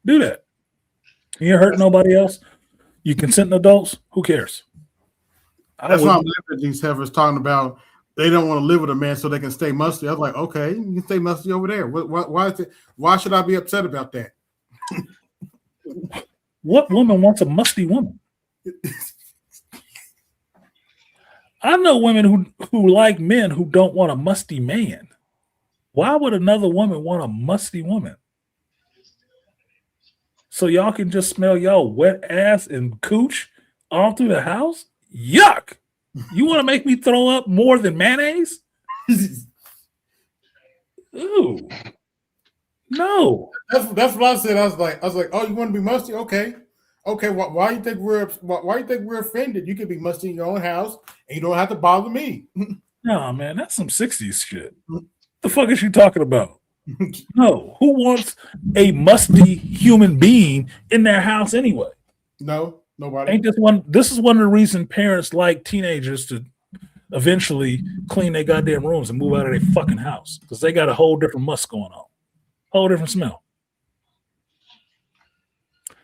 do that. You ain't hurt nobody else. You consenting adults, who cares? That's why I'm laughing at these heifers talking about they don't want to live with a man so they can stay musty. I was like, okay, you can stay musty over there. Why should I be upset about that? What woman wants a musty woman? I know women who like men who don't want a musty man. Why would another woman want a musty woman? So y'all can just smell y'all wet ass and cooch all through the house? Yuck! You want to make me throw up more than mayonnaise? Ooh. No. That's what I said. I was like, oh, you want to be musty? Okay. Why you think we're offended? You can be musty in your own house and you don't have to bother me. No, man, that's some 60s shit. What the fuck is you talking about? No. Who wants a musty human being in their house anyway? No, nobody. Ain't this one? This is one of the reasons parents like teenagers to eventually clean their goddamn rooms and move out of their fucking house, because they got a whole different must going on, whole different smell.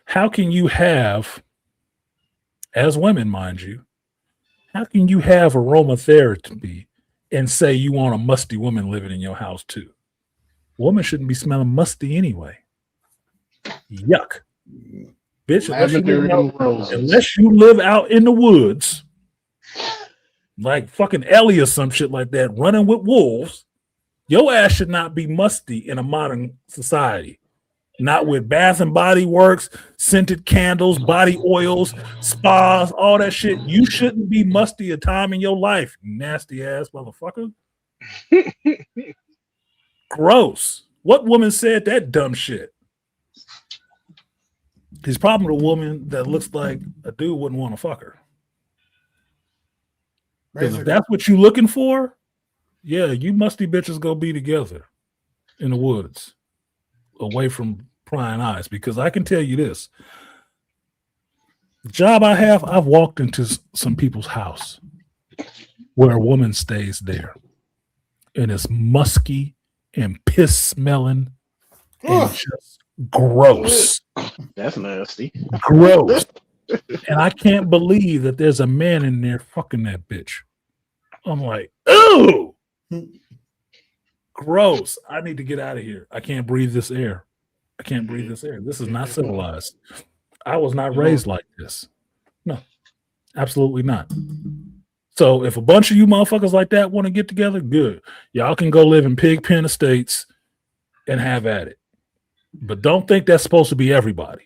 How can you have, as women, mind you, how can you have aromatherapy and say you want a musty woman living in your house too? Woman shouldn't be smelling musty anyway. Yuck. Bitch, unless you live out in the woods, like fucking Ellie or some shit like that, running with wolves, your ass should not be musty in a modern society. Not with Bath and Body Works, scented candles, body oils, spas, all that shit. You shouldn't be musty a time in your life, you nasty ass motherfucker. Gross. What woman said that dumb shit? He's probably a woman that looks like a dude wouldn't want to fuck her. Because if that's what you're looking for, yeah, you musty bitches go be together in the woods, away from prying eyes. Because I can tell you this, the job I have, I've walked into some people's house where a woman stays there. and it's musky and piss smelling and Ugh. just gross. That's nasty. Gross. And I can't believe that there's a man in there fucking that bitch. I'm like, ooh, gross. I need to get out of here. I can't breathe this air. I can't breathe this air. This is not civilized. I was not raised like this. No, absolutely not. So if a bunch of you motherfuckers like that want to get together, good. Y'all can go live in pig pen estates and have at it. But don't think that's supposed to be everybody.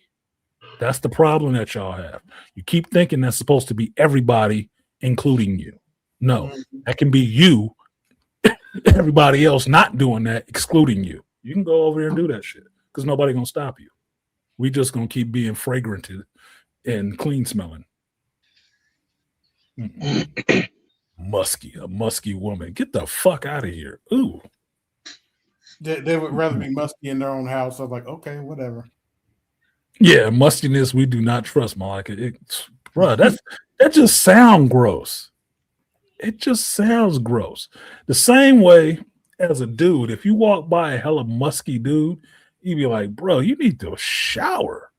That's the problem that y'all have. You keep thinking that's supposed to be everybody, including you. No, that can be you, everybody else not doing that, excluding you. You can go over there and do that shit because nobody gonna stop you. We just gonna keep being fragrant and clean smelling. Musky, a musky woman. Get the fuck out of here. Ooh. They would rather be musky in their own house. I was like, okay, whatever. Yeah, mustiness we do not trust, Malika. Bro, that just sounds gross. It just sounds gross. The same way as a dude, if you walk by a hella musky dude, you'd be like, bro, you need to shower.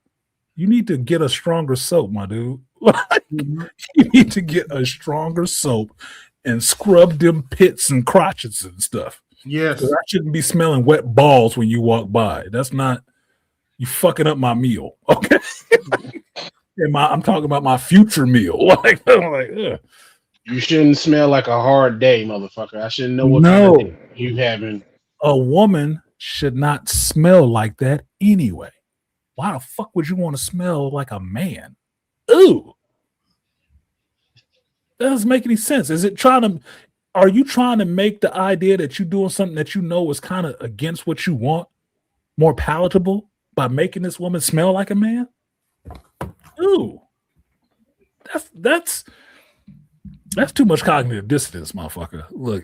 You need to get a stronger soap, my dude. You need to get a stronger soap and scrub them pits and crotches and stuff. Yes. I shouldn't be smelling wet balls when you walk by. That's not, you fucking up my meal. Okay. And I'm talking about my future meal. Like, I'm like, ugh. You shouldn't smell like a hard day, motherfucker. I shouldn't know what No. kind of day you having. A woman should not smell like that anyway. Why the fuck would you want to smell like a man? Ooh. That doesn't make any sense. Are you trying to make the idea that you're doing something that you know is kind of against what you want more palatable by making this woman smell like a man? Ooh. That's too much cognitive dissonance, motherfucker. Look,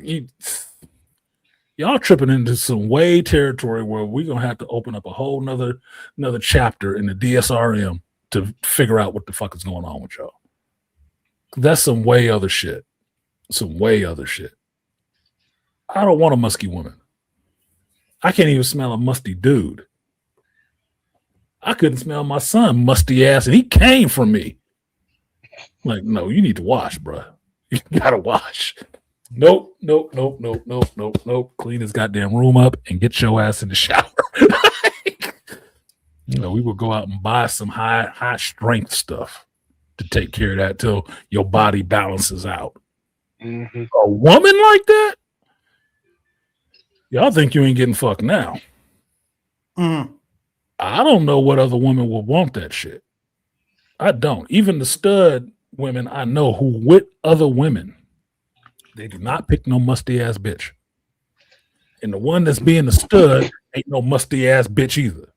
y'all tripping into some way territory where we're gonna have to open up a whole another chapter in the DSRM to figure out what the fuck is going on with y'all. That's some way other shit. Some way other shit. I don't want a musky woman. I can't even smell a musty dude. I couldn't smell my son musty ass, and he came from me. Like, no, you need to wash, bro. You gotta wash. Nope. Clean his goddamn room up and get your ass in the shower. We will go out and buy some high strength stuff to take care of that till your body balances out. Mm-hmm. A woman like that? Y'all think you ain't getting fucked now. Mm. I don't know what other woman would want that shit. I don't. Even the stud women I know who with other women, they do not pick no musty ass bitch. And the one that's being a stud ain't no musty ass bitch either.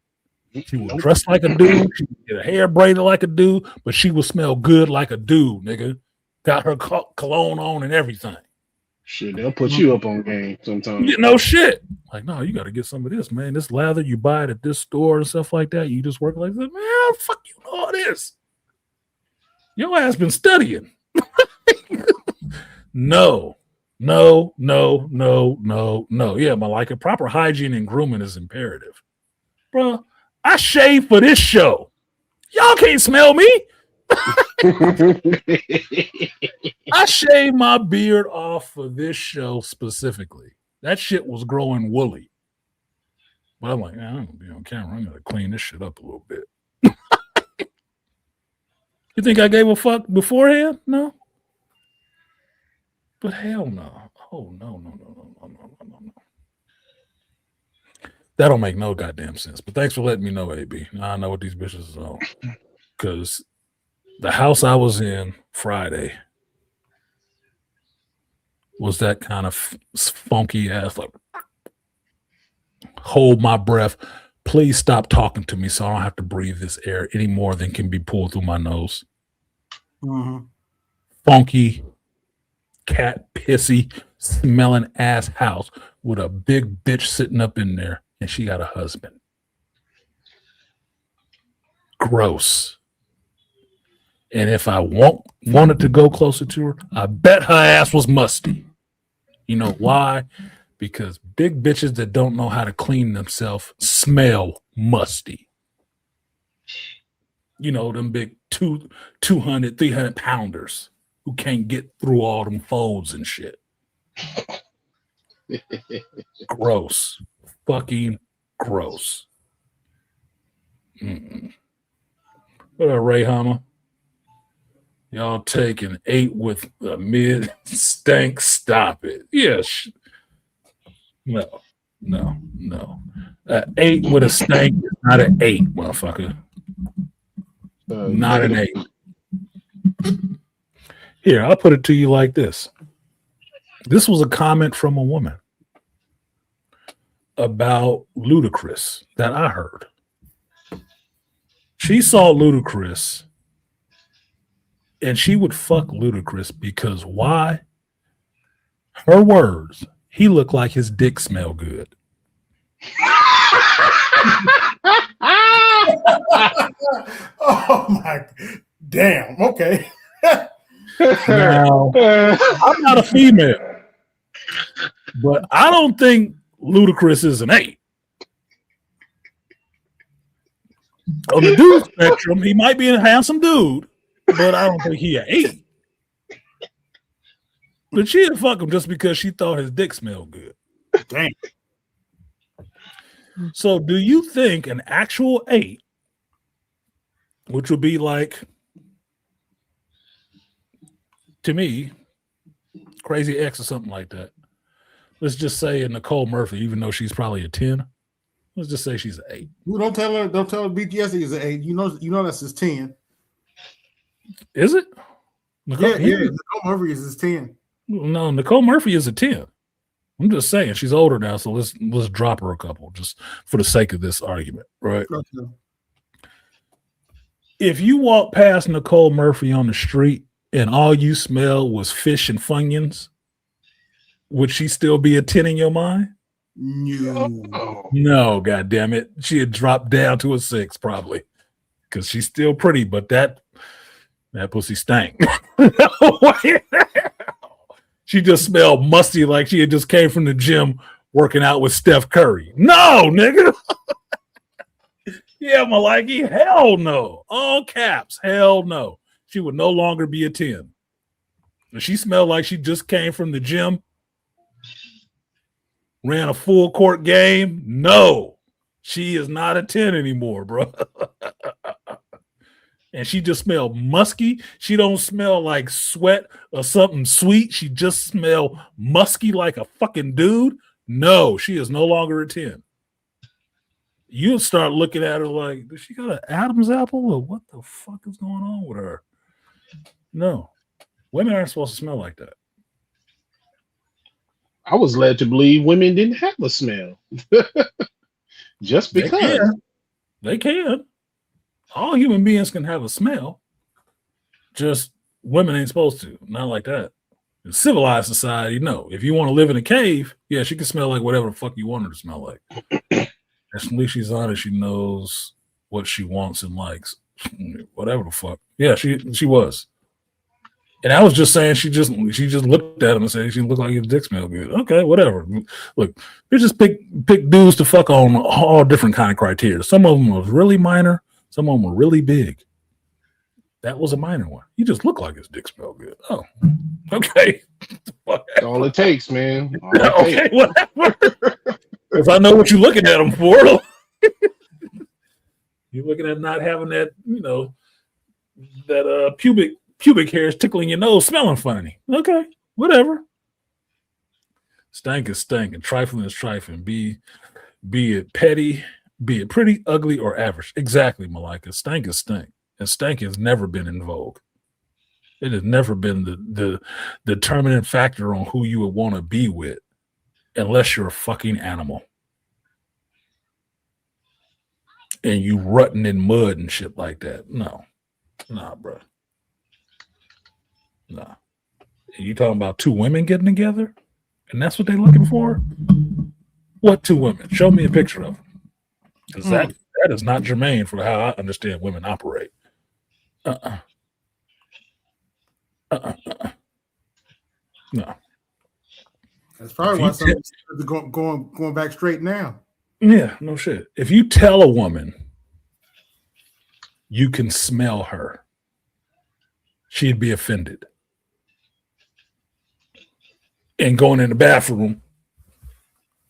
She will dress like a dude. She will get her hair braided like a dude, but she will smell good like a dude, nigga. Got her cologne on and everything. Shit, they'll put you up on game sometimes. No shit. Like, no, you got to get some of this, man. This lather, you buy it at this store and stuff like that. You just work like that. Man, fuck you know all this. Your ass been studying. No. Yeah, Malika, proper hygiene and grooming is imperative. Bro, I shave for this show. Y'all can't smell me. I shaved my beard off for this show specifically. That shit was growing woolly. But I'm like, I'm going to be on camera. I'm going to clean this shit up a little bit. You think I gave a fuck beforehand? No. But hell no. Oh, no. That don't make no goddamn sense. But thanks for letting me know, AB. Now I know what these bitches is on. Because the house I was in Friday was that kind of funky ass, like, hold my breath. Please stop talking to me so I don't have to breathe this air any more than can be pulled through my nose. Mm-hmm. Funky, cat pissy, smelling ass house with a big bitch sitting up in there, and she got a husband. Gross. And if I wanted to go closer to her, I bet her ass was musty. You know why? because big bitches that don't know how to clean themselves smell musty. You know, them big 200, 300 pounders who can't get through all them folds and shit. Gross. Fucking gross. What up, Ray Hammer? Y'all take an 8 with a mid stank. Stop it. Yes. No. 8 with a stank is not an 8, motherfucker. Not an 8. Here, I'll put it to you like this. This was a comment from a woman about Ludacris that I heard. She saw Ludacris and she would fuck Ludacris because why? Her words, he looked like his dick smelled good. Oh my damn. Okay. Now, I'm not a female, but I don't think Ludacris is an 8. On the dude spectrum, he might be a handsome dude, but I don't think he an 8. But she'd fuck him just because she thought his dick smelled good. Damn. So do you think an actual 8, which would be like, to me, Crazy X or something like that. Let's just say a Nicole Murphy, even though she's probably a 10. Let's just say she's an 8. Well, don't tell her BTS is an 8. You know that's his 10. Is it? Yeah. Nicole Murphy is his 10. No, Nicole Murphy is a 10. I'm just saying she's older now, so let's drop her a couple just for the sake of this argument, right? Okay. If you walk past Nicole Murphy on the street and all you smell was fish and Funyuns, would she still be a 10 in your mind? No, God damn it. She had dropped down to a 6 probably because she's still pretty, but that pussy stank. She just smelled musty like she had just came from the gym working out with Steph Curry. No, nigga. Yeah, Maliki, hell no. All caps, hell no. She would no longer be a 10. If she smelled like she just came from the gym, ran a full court game, no. She is not a 10 anymore, bro. And she just smelled musky. She don't smell like sweat or something sweet. She just smell musky like a fucking dude. No, she is no longer a 10. You'll start looking at her like, does she got an Adam's apple or what the fuck is going on with her? No, women aren't supposed to smell like that. I was led to believe women didn't have a smell. Just because. They can. All human beings can have a smell. Just women ain't supposed to. Not like that. In civilized society, no. If you want to live in a cave, yeah, she can smell like whatever the fuck you want her to smell like. At least she's honest. She knows what she wants and likes. Whatever the fuck. Yeah, she was. And I was just saying she just looked at him and said she looked like his dick smelled good. Okay, whatever. Look, you just pick dudes to fuck on all different kind of criteria. Some of them was really minor. Some of them were really big. That was a minor one. He just looked like his dick smelled good. Oh, okay. That's all it takes, man. Okay, whatever. Because I know what you're looking at him for. You're looking at not having that, that pubic hairs tickling your nose, smelling funny. Okay, whatever. Stank is stank, and trifling is trifling. Be it petty, be it pretty, ugly, or average. Exactly, Malika. Stank is stank. And stank has never been in vogue. It has never been the determinant factor on who you would want to be with, unless you're a fucking animal. And you rutting in mud and shit like that. No. Nah, bro. Nah. And you talking about two women getting together? And that's what they're looking for? What two women? Show me a picture of them. Because that is not germane for how I understand women operate. No. That's probably why some are going back straight now. Yeah, no shit. If you tell a woman you can smell her, she'd be offended. And going in the bathroom,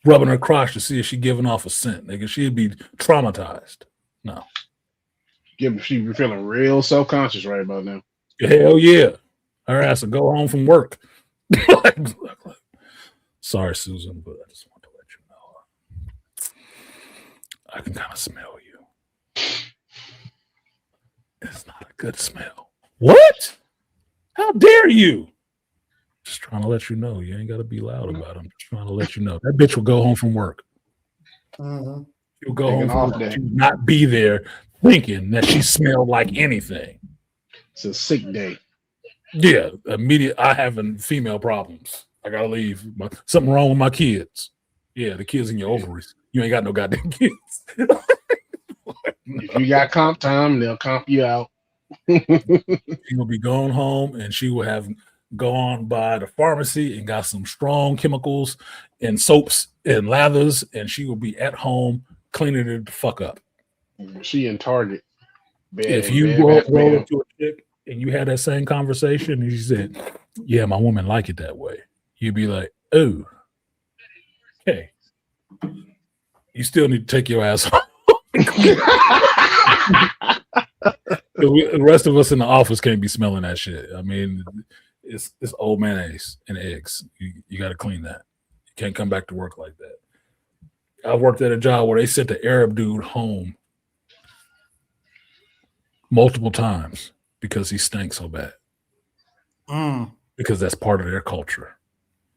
rubbing her crotch to see if she's giving off a scent. Nigga, she'd be traumatized. No. She be feeling real self-conscious right about now. Hell yeah. Her ass will go home from work. Sorry, Susan, but I just want to let you know. I can kind of smell you. It's not a good smell. What? How dare you? Just trying to let you know. You ain't got to be loud about it. I'm just trying to let you know. That bitch will go home from work. Mm-hmm. She'll go home from work. She will not be there thinking that she smelled like anything. It's a sick day. Yeah, immediate. I having female problems. I gotta leave. Something wrong with my kids. Yeah, the kids in your ovaries. You ain't got no goddamn kids. If you got comp time, they'll comp you out. She will be going home, and she will have gone by the pharmacy and got some strong chemicals and soaps and lathers, and she will be at home cleaning it the fuck up. She in Target. If you roll into a chick and you had that same conversation and you said, yeah, my woman like it that way, you'd be like, oh, okay. You still need to take your ass home. The rest of us in the office can't be smelling that shit. I mean, it's old mayonnaise and eggs. You got to clean that. You can't come back to work like that. I worked at a job where they sent the Arab dude home multiple times because he stank so bad. Because that's part of their culture.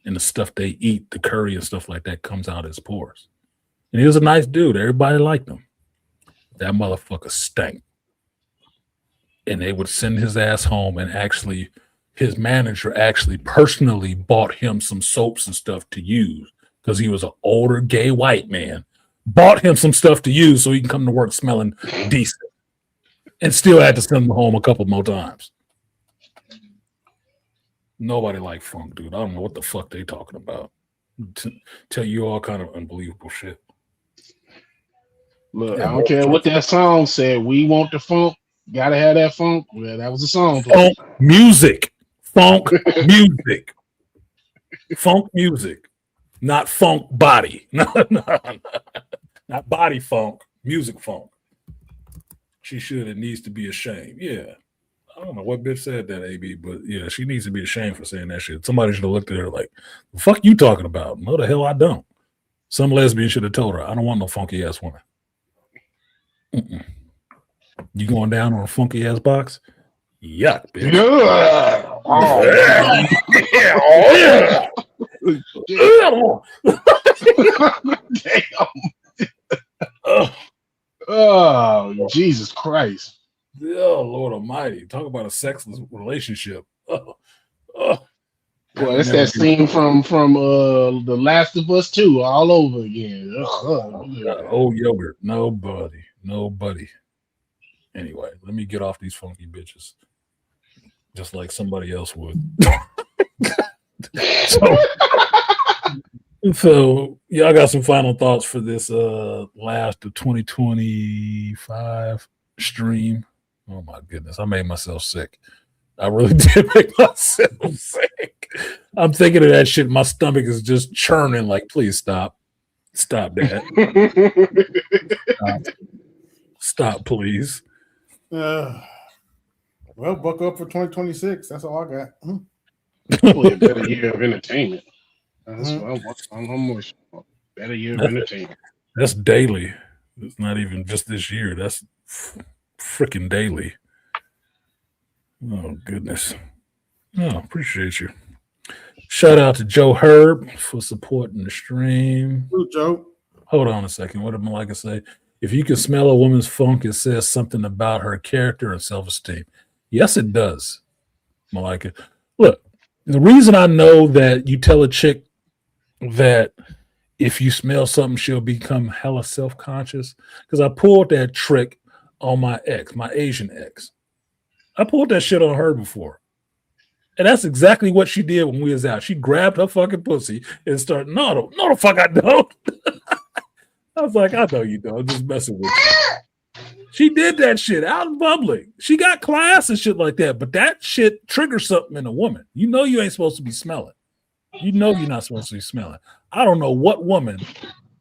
And the stuff they eat, the curry and stuff like that, comes out his pores. And he was a nice dude. Everybody liked him. That motherfucker stank. And they would send his ass home, and actually, his manager actually personally bought him some soaps and stuff to use because he was an older gay white man. Bought him some stuff to use so he can come to work smelling decent. And still had to send him home a couple more times. Nobody liked funk, dude. I don't know what the fuck they talking about. Tell you all kind of unbelievable shit. Look, I don't care what that song said. We want the funk. Gotta have that funk. Well, that was a song. Funk music. Funk music. Funk music. Not funk body. Not body funk. Music funk. She should and needs to be ashamed. Yeah. I don't know what bitch said that, AB, but yeah, she needs to be ashamed for saying that shit. Somebody should have looked at her like, the fuck you talking about? No, the hell I don't. Some lesbian should have told her, I don't want no funky ass woman. Mm-mm. You going down on a funky ass box? Yuck, bitch. Yeah. Oh, yeah. Damn. Oh, Jesus Christ. Oh, Lord Almighty. Talk about a sexless relationship. Well, it's that scene from The Last of Us 2 all over again. Old yogurt. Nobody. Anyway, let me get off these funky bitches. Just like somebody else would. So y'all got some final thoughts for this last of 2025 stream. Oh my goodness, I made myself sick. I really did make myself sick. I'm thinking of that shit. My stomach is just churning. Like, please stop. Stop that. Stop, please. Well, buckle up for 2026. That's all I got. Probably a better year of entertainment. That's what I'm better year of entertainment. That's daily. It's not even just this year. That's freaking daily. Oh, goodness. Oh, appreciate you. Shout out to Joe Herb for supporting the stream. Ooh, Joe. Hold on a second. What did Malika say? If you can smell a woman's funk, it says something about her character and self-esteem. Yes, it does, Malika. Look, the reason I know that you tell a chick that if you smell something, she'll become hella self-conscious, because I pulled that trick on my ex, my Asian ex. I pulled that shit on her before. And that's exactly what she did when we was out. She grabbed her fucking pussy and started, no, the fuck I don't. I was like, I know you don't. I'm just messing with you. She did that shit out in public. She got class and shit like that. But that shit triggers something in a woman. You know you ain't supposed to be smelling. You know you're not supposed to be smelling. I don't know what woman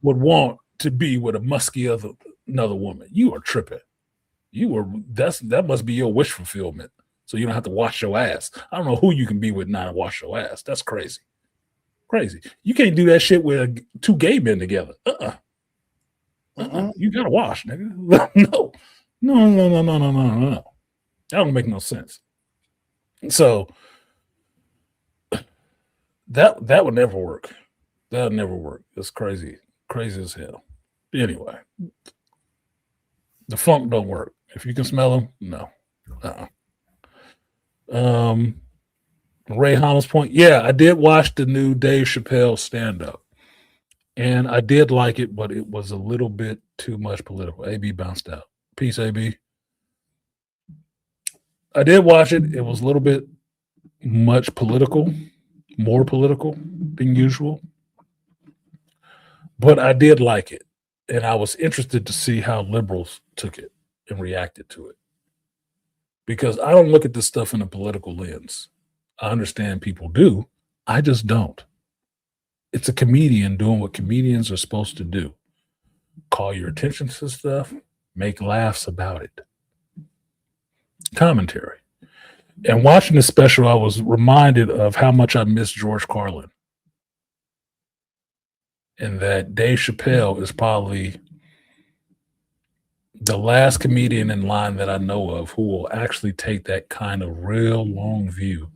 would want to be with a musky other another woman. You are tripping. That must be your wish fulfillment. So you don't have to wash your ass. I don't know who you can be with not wash your ass. That's crazy. Crazy. You can't do that shit with two gay men together. You gotta wash, nigga. No. That don't make no sense. So that would never work. That would never work. It's crazy. Crazy as hell. Anyway. The funk don't work. If you can smell them, no. Ray Holmes' point. Yeah, I did watch the new Dave Chappelle stand-up. And I did like it, but it was a little bit too much political. AB bounced out. Peace, AB. I did watch it. It was a little bit much political, more political than usual. But I did like it. And I was interested to see how liberals took it and reacted to it. Because I don't look at this stuff in a political lens. I understand people do. I just don't. It's a comedian doing what comedians are supposed to do. Call your attention to stuff, make laughs about it. Commentary. And watching the special, I was reminded of how much I miss George Carlin. And that Dave Chappelle is probably the last comedian in line that I know of who will actually take that kind of real long view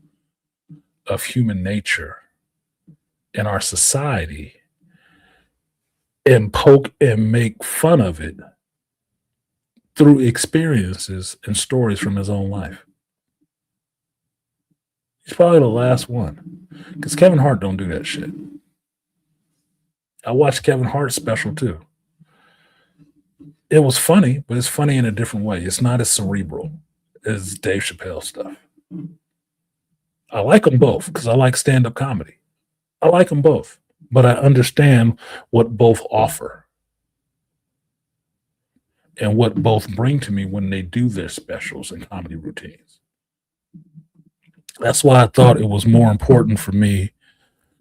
of human nature in our society and poke and make fun of it through experiences and stories from his own life. He's probably the last one, because Kevin Hart don't do that shit. I watched Kevin Hart's special too. It was funny, but it's funny in a different way. It's not as cerebral as Dave Chappelle stuff. I like them both because I like stand-up comedy. I like them both, but I understand what both offer and what both bring to me when they do their specials and comedy routines. That's why I thought it was more important for me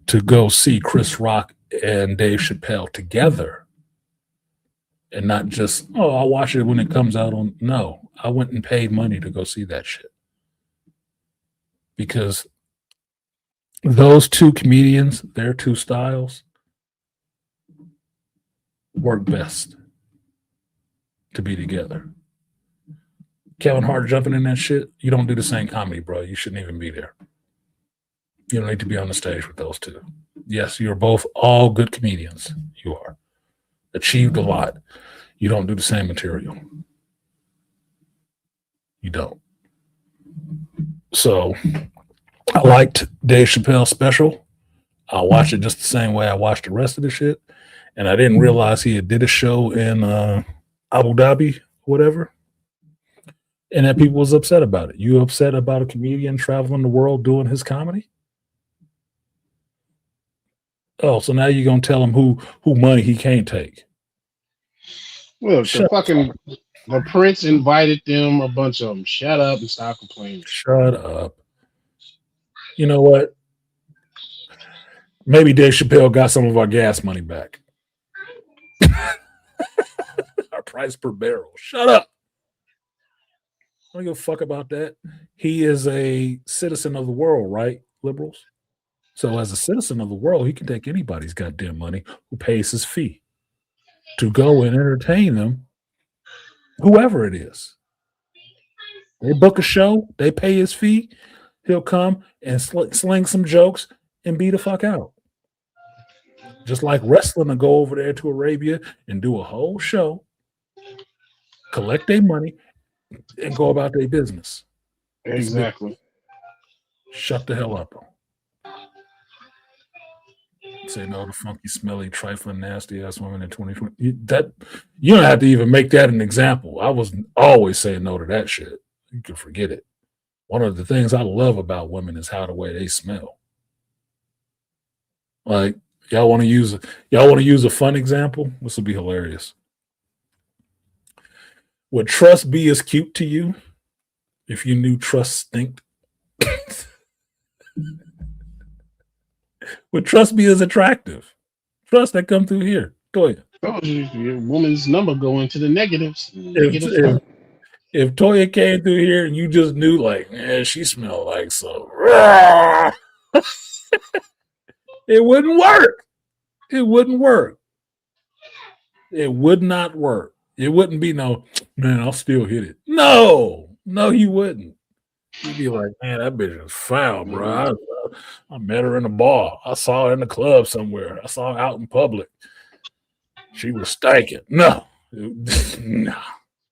to go see Chris Rock and Dave Chappelle together and not just, oh, I'll watch it when it comes out on. No, I went and paid money to go see that shit. Because those two comedians, their two styles, work best to be together. Kevin Hart jumping in that shit, you don't do the same comedy, bro. You shouldn't even be there. You don't need to be on the stage with those two. Yes, you're both all good comedians. You are. Achieved a lot. You don't do the same material. You don't. So I liked Dave Chappelle's special. I'll watch it just the same way I watched the rest of the shit. And I didn't realize he had did a show in Abu Dhabi, whatever. And that people was upset about it. You upset about a comedian traveling the world doing his comedy? Oh, so now you're gonna tell him who money he can't take. Look, the Prince invited them, a bunch of them. Shut up and stop complaining. Shut up. You know what? Maybe Dave Chappelle got some of our gas money back. Our price per barrel. Shut up. I don't give a fuck about that. He is a citizen of the world, right, liberals? So as a citizen of the world, he can take anybody's goddamn money who pays his fee to go and entertain them, whoever it is. They book a show, they pay his fee, he'll come and sling some jokes and be the fuck out. Just like wrestling to go over there to Arabia and do a whole show, collect their money, and go about their business. Exactly. Shut the hell up. Say no to funky, smelly, trifling, nasty ass women in 2020. You don't have to even make that an example. I was always saying no to that shit. You can forget it. One of the things I love about women is how the way they smell. Like, y'all want to use a fun example? This would be hilarious. Would trust be as cute to you if you knew trust stinked? Would trust be as attractive? Trust that come through here. Go ahead. Told you, your woman's number go into the negatives. If Toya came through here and you just knew, like, man, she smelled like so, it wouldn't work. It wouldn't work. It would not work. It wouldn't be no, man, I'll still hit it. No, you wouldn't. You'd be like, man, that bitch is foul, bro. I met her in a bar. I saw her in the club somewhere. I saw her out in public. She was stinking. No. No.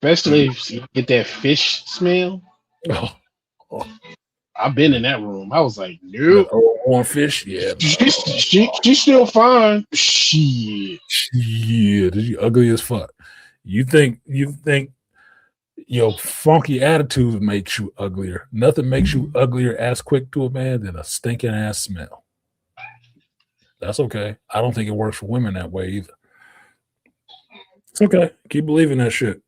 Especially if you get that fish smell. Oh. I've been in that room. I was like, nope. On fish, yeah. She's still fine. Shit. Yeah, you ugly as fuck. You think your funky attitude makes you uglier. Nothing makes you uglier as quick to a man than a stinking ass smell. That's okay. I don't think it works for women that way either. It's okay. Keep believing that shit.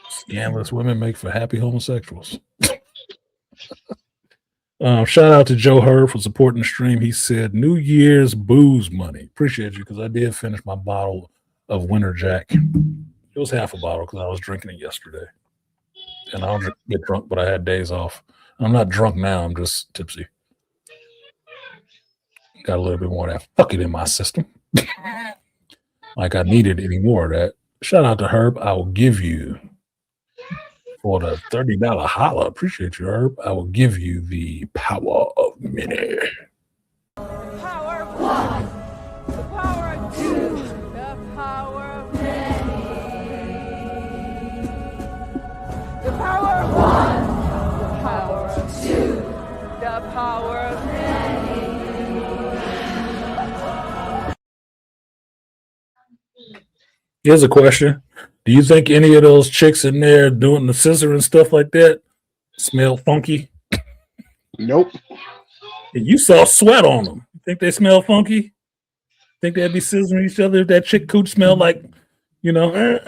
Scandalous women make for happy homosexuals. Shout out to Joe Herb for supporting the stream. He said, New Year's booze money. Appreciate you, because I did finish my bottle of Winter Jack. It was half a bottle because I was drinking it yesterday. And I don't get drunk, but I had days off. I'm not drunk now. I'm just tipsy. Got a little bit more of that fuck it in my system. Like I needed any more of that. Shout out to Herb. I will give you, for the $30 holla, appreciate you, Herb, I will give you the power of many. Power of one, the power of two, the power of many. The power of one, the power of two, the power of many. Here's a question. Do you think any of those chicks in there doing the scissor and stuff like that smell funky? Nope. And you saw sweat on them. You think they smell funky? Think they'd be scissoring each other if that chick cooch smelled like, No.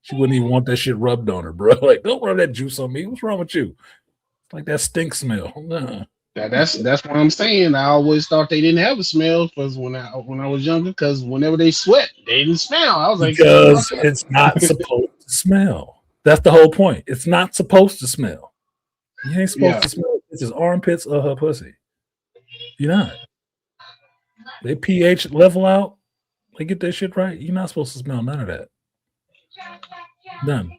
She wouldn't even want that shit rubbed on her, bro. Like, don't rub that juice on me. What's wrong with you? Like that stink smell. Nah. That's what I'm saying. I always thought they didn't have a smell because when I was younger, because whenever they sweat, they didn't smell. I was like, because it's not supposed to smell. That's the whole point. It's not supposed to smell. You ain't supposed to smell it's his armpits or her pussy. You're not. They pH level out. They get that shit right. You're not supposed to smell none of that. None.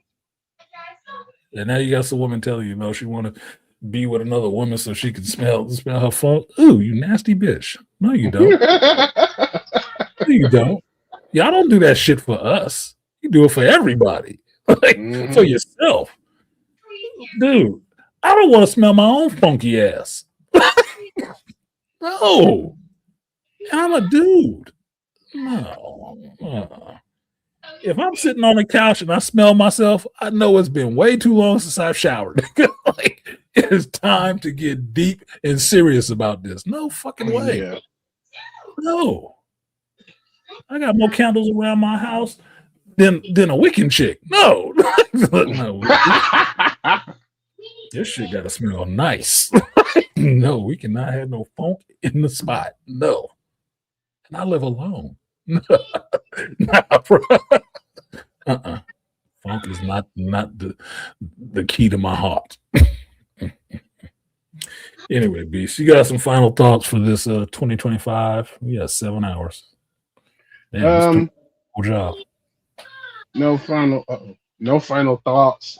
And now you got some woman telling you, she want to be with another woman so she can smell her funk. Ooh, you nasty bitch. No, you don't. No, you don't. Y'all don't do that shit for us. You do it for everybody. Like, for yourself. Dude, I don't want to smell my own funky ass. No. I'm a dude. No. If I'm sitting on the couch and I smell myself, I know it's been way too long since I've showered. Like, it is time to get deep and serious about this. No fucking way. Yeah. No. I got more candles around my house than a Wiccan chick. No. No. This shit got to smell nice. No, we cannot have no funk in the spot. No. And I live alone. Nah, bro. Funk is not the key to my heart. Anyway, Beast, you got some final thoughts for this 2025? We got 7 hours. Damn, good job. No final thoughts.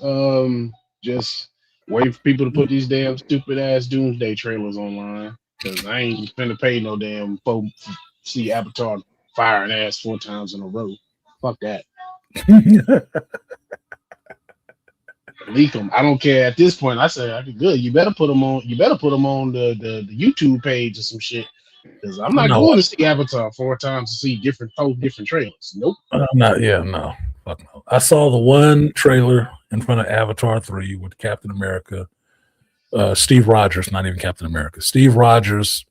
Just wait for people to put these damn stupid ass doomsday trailers online, because I ain't finna pay no damn folks see Avatar fire and ass 4 times in a row. Fuck that. Leak them. I don't care. At this point, I said, good. You better put them on. You better put them on the YouTube page or some shit. Because I'm not going to see Avatar 4 times to see different trailers. Nope. I'm not. Yeah, no. Fuck no. I saw the one trailer in front of Avatar 3 with Captain America, Steve Rogers, not even Captain America, Steve Rogers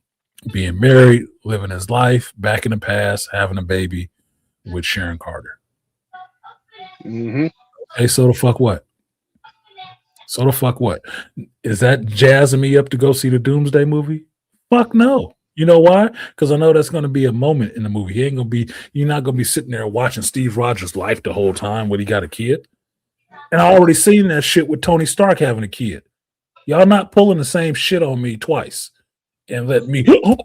being married, living his life, back in the past, having a baby with Sharon Carter. Mm-hmm. Hey, so the fuck what? So the fuck what? Is that jazzing me up to go see the Doomsday movie? Fuck no. You know why? Because I know that's going to be a moment in the movie. You're not going to be sitting there watching Steve Rogers' life the whole time when he got a kid. And I already seen that shit with Tony Stark having a kid. Y'all not pulling the same shit on me twice and let me. Well,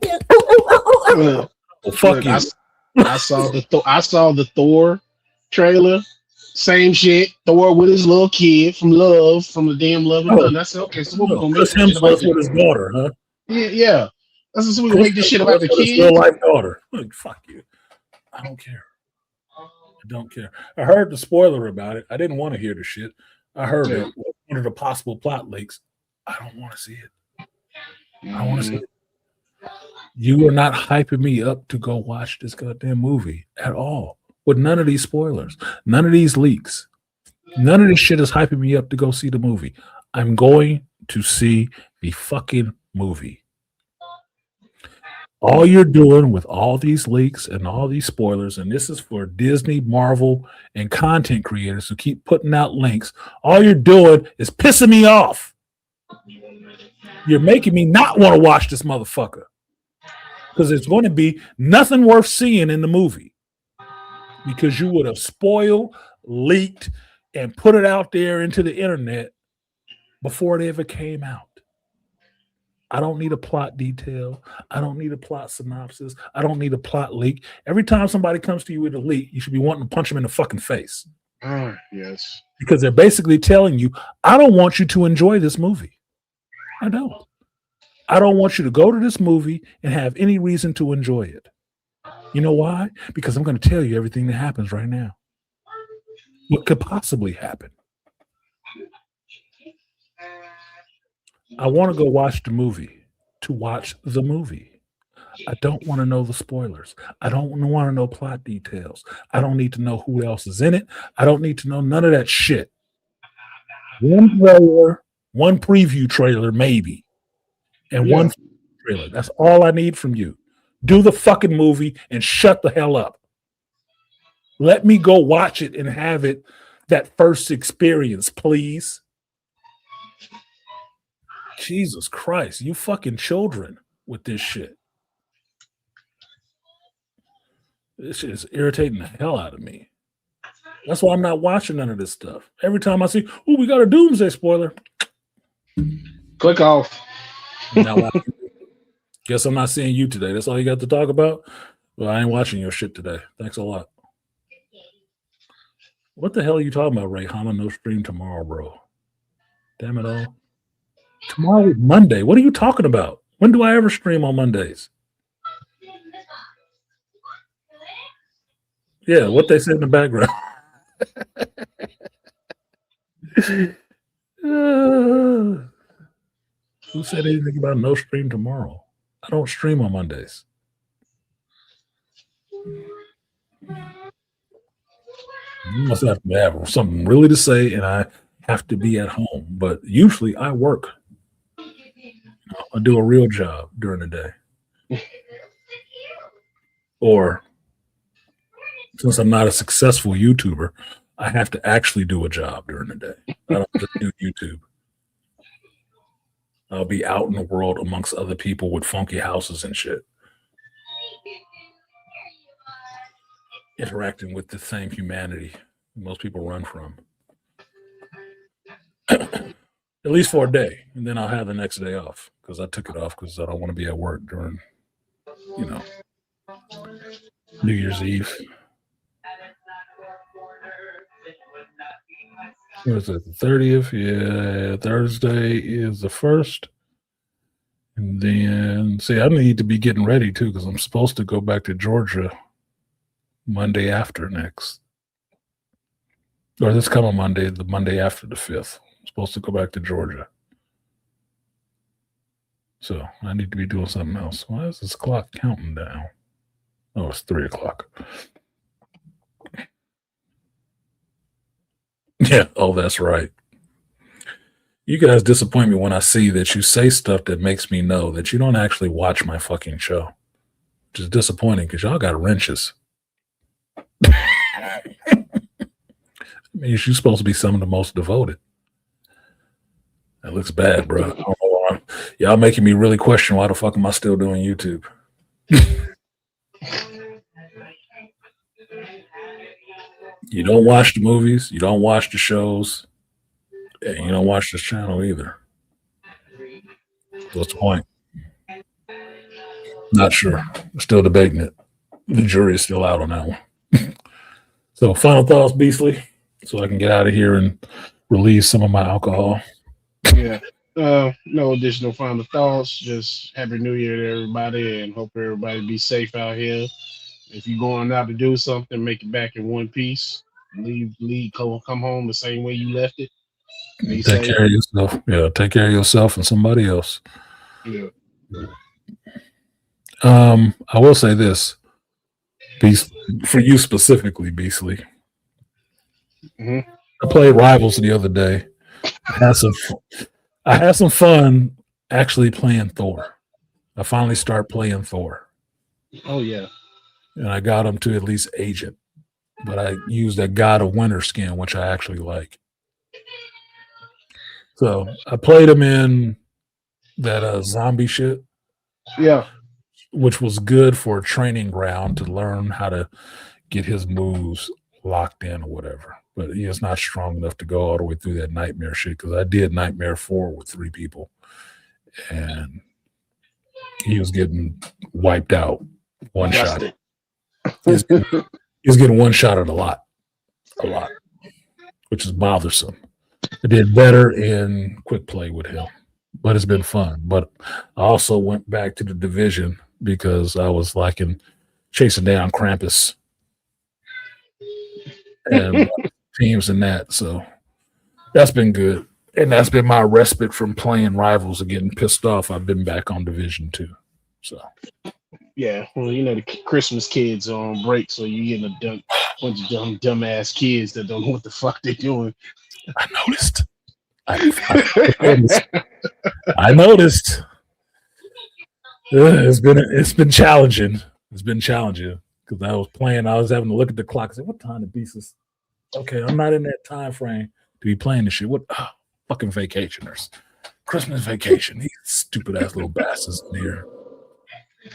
fuck you. I saw the Thor trailer. Same shit. Thor with his little kid from the damn Love and Thunder. I said, okay, so what we gonna make Chris this shit about Hemsworth with his daughter, huh? Yeah. That's so we gonna make this shit about the his kids. real life daughter. Like, fuck you. I don't care. I don't care. I heard the spoiler about it. I didn't want to hear the shit. I heard it. One of the possible plot leaks. I don't want to see it. I want to see it. You are not hyping me up to go watch this goddamn movie at all. With none of these spoilers, none of these leaks, none of this shit is hyping me up to go see the movie. I'm going to see the fucking movie. All you're doing with all these leaks and all these spoilers, and this is for Disney, Marvel, and content creators who keep putting out links, all you're doing is pissing me off. You're making me not want to watch this motherfucker because it's going to be nothing worth seeing in the movie because you would have spoiled, leaked, and put it out there into the internet before it ever came out. I don't need a plot detail. I don't need a plot synopsis. I don't need a plot leak. Every time somebody comes to you with a leak, you should be wanting to punch them in the fucking face. Yes. Because they're basically telling you, I don't want you to enjoy this movie. I don't. I don't want you to go to this movie and have any reason to enjoy it. You know why? Because I'm going to tell you everything that happens right now. What could possibly happen? I want to go watch the movie to watch the movie. I don't want to know the spoilers. I don't want to know plot details. I don't need to know who else is in it. I don't need to know none of that shit. One trailer, one preview trailer, maybe, and one trailer. That's all I need from you. Do the fucking movie and shut the hell up. Let me go watch it and have it that first experience, please. Jesus Christ, you fucking children with this shit. This shit is irritating the hell out of me. That's why I'm not watching none of this stuff. Every time I see, oh, we got a Doomsday spoiler. Click off. Now, guess I'm not seeing you today. That's all you got to talk about? Well, I ain't watching your shit today. Thanks a lot. What the hell are you talking about, Ray? Hama? No stream tomorrow, bro. Damn it all. Tomorrow is Monday. What are you talking about? When do I ever stream on Mondays? Yeah, what they said in the background. Who said anything about no stream tomorrow? I don't stream on Mondays. You must have to have something really to say, and I have to be at home. But usually I work. I do a real job during the day. Or since I'm not a successful YouTuber, I have to actually do a job during the day. I don't just do YouTube. I'll be out in the world amongst other people with funky houses and shit. Interacting with the same humanity most people run from. At least for a day. And then I'll have the next day off because I took it off because I don't want to be at work during, New Year's Eve. What is it? The 30th? Yeah, Thursday is the 1st. And then, I need to be getting ready too because I'm supposed to go back to Georgia Monday after next. Or this coming Monday, the Monday after the 5th. I'm supposed to go back to Georgia. So I need to be doing something else. Why is this clock counting down? Oh, it's 3 o'clock. Yeah. Oh, that's right. You guys disappoint me when I see that you say stuff that makes me know that you don't actually watch my fucking show. Which is disappointing because y'all got wrenches. I mean, you're supposed to be some of the most devoted. That looks bad, bro. I don't know why. Y'all making me really question why the fuck am I still doing YouTube? You don't watch the movies, you don't watch the shows, and you don't watch this channel either. What's the point? Not sure. Still debating it. The jury is still out on that one. So, final thoughts, Beastly, so I can get out of here and release some of my alcohol. Yeah. No additional final thoughts. Just happy New Year to everybody, and hope everybody be safe out here. If you're going out to do something, make it back in one piece. Leave, come home the same way you left it. Be Take safe. care of yourself. Yeah, take care of yourself and somebody else. Yeah. I will say this, Beast, for you specifically, Beastly. hmm I played Rivals the other day. I had some fun actually playing Thor. I finally start playing Thor, Oh yeah. and I got him to at least Agent. But I used that God of Winter skin, which I actually like. So I played him in that zombie shit, Yeah. which was good for a training ground to learn how to get his moves locked in or whatever. But he is not strong enough to go all the way through that Nightmare shit because I did Nightmare 4 with 3 people, and he was getting wiped out one shot. Dusted. He was getting one shot at a lot, which is bothersome. I did better in quick play with him, but it's been fun. But I also went back to the division because I was liking chasing down Krampus and teams in that. So that's been good. And that's been my respite from playing rivals and getting pissed off. I've been back on Division 2. So Yeah. Well, the Christmas kids are on break, so you getting a bunch of dumbass kids that don't know what the fuck they're doing. I noticed. I noticed. It's been challenging. It's been challenging because I was playing. I was having to look at the clock and say, "What time the beast is?" Okay, I'm not in that time frame to be playing this shit. What fucking vacationers? Christmas vacation. These stupid ass little bastards in here.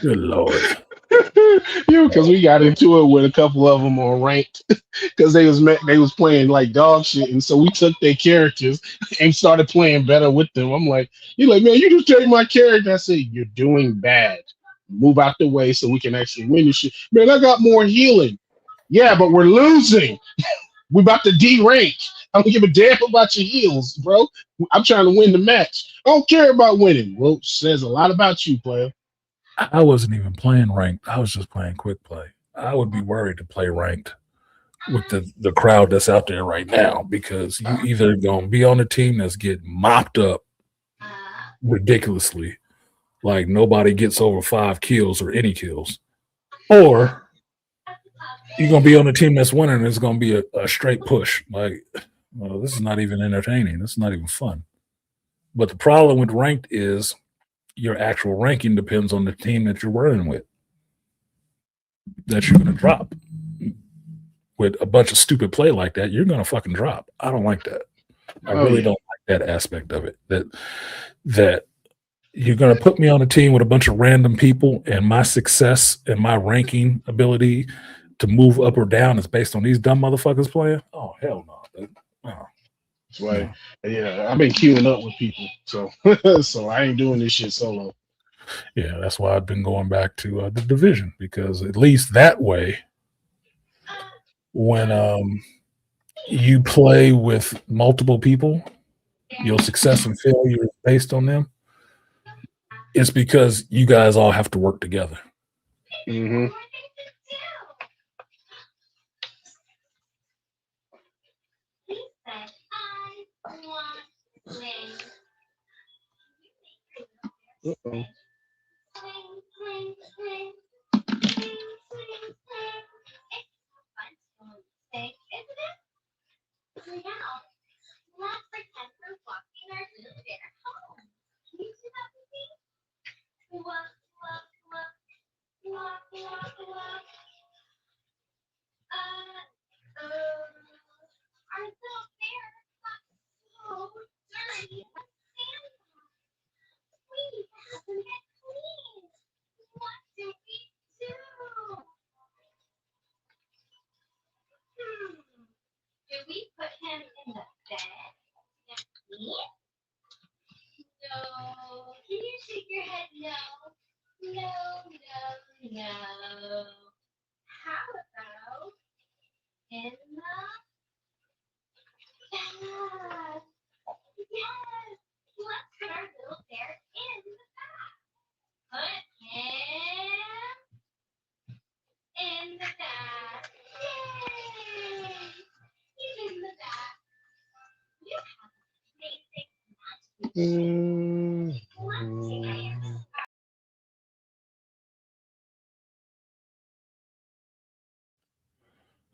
Good lord. Because we got into it with a couple of them on ranked because they was playing like dog shit, and so we took their characters and started playing better with them. I'm like, you're like, man, you just take my character. I said, you're doing bad. Move out the way so we can actually win this shit. Man, I got more healing. Yeah, but we're losing. We're about to D-rank. I don't give a damn about your heals, bro. I'm trying to win the match. I don't care about winning. Well, says a lot about you, player. I wasn't even playing ranked. I was just playing quick play. I would be worried to play ranked with the crowd that's out there right now because you either gonna be on a team that's getting mopped up ridiculously, like nobody gets over 5 kills or any kills, or you're gonna be on a team that's winning and it's gonna be a straight push. Like, well, this is not even entertaining. This is not even fun. But the problem with ranked is your actual ranking depends on the team that you're running with, that you're gonna drop. With a bunch of stupid play like that, you're gonna fucking drop. I don't like that. I really don't like that aspect of it. That you're gonna put me on a team with a bunch of random people, and my success and my ranking ability to move up or down is based on these dumb motherfuckers playing. Oh hell no! Oh, That's why, yeah, I've been queuing up with people, so so I ain't doing this shit solo. yeah, that's why I've been going back to the division because at least that way, when you play with multiple people, your success and failure is based on them. It's because you guys all have to work together. Mm-hmm. Uh-oh.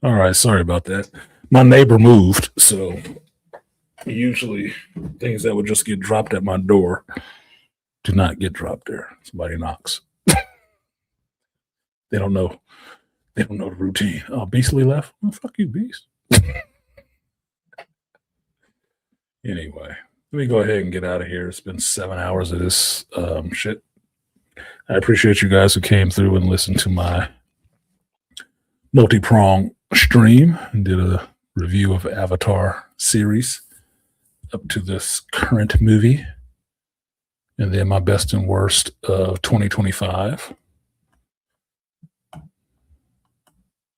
All right, sorry about that. My neighbor moved, so usually things that would just get dropped at my door do not get dropped there. Somebody knocks. They don't know. They don't know the routine. Oh, Beastly left. Oh, fuck you, Beast. Anyway, let me go ahead and get out of here. It's been 7 hours of this shit. I appreciate you guys who came through and listened to my multi-prong stream and did a review of Avatar series up to this current movie, and then my best and worst of 2025,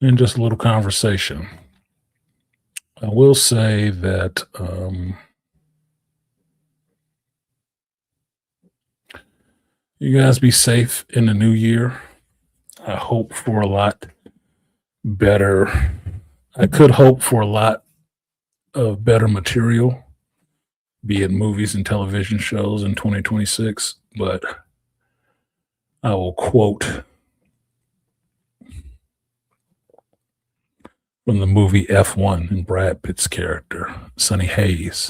and just a little conversation. I will say that you guys be safe in the new year. I hope for a lot better. I could hope for a lot of better material, be it movies and television shows in 2026, but I will quote from the movie F1 and Brad Pitt's character, Sonny Hayes,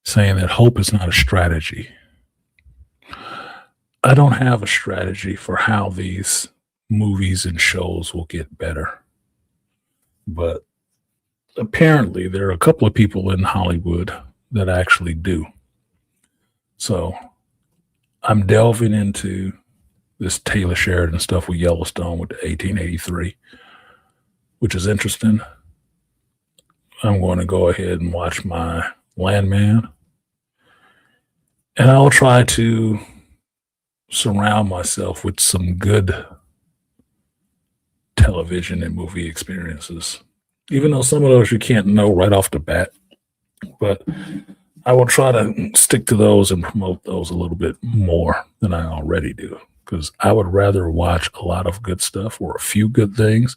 saying that hope is not a strategy. I don't have a strategy for how these movies and shows will get better, but apparently there are a couple of people in Hollywood that actually do. So I'm delving into this Taylor Sheridan stuff with Yellowstone with the 1883, which is interesting. I'm going to go ahead and watch my Landman, and I'll try to surround myself with some good television and movie experiences, even though some of those you can't know right off the bat. But I will try to stick to those and promote those a little bit more than I already do, because I would rather watch a lot of good stuff or a few good things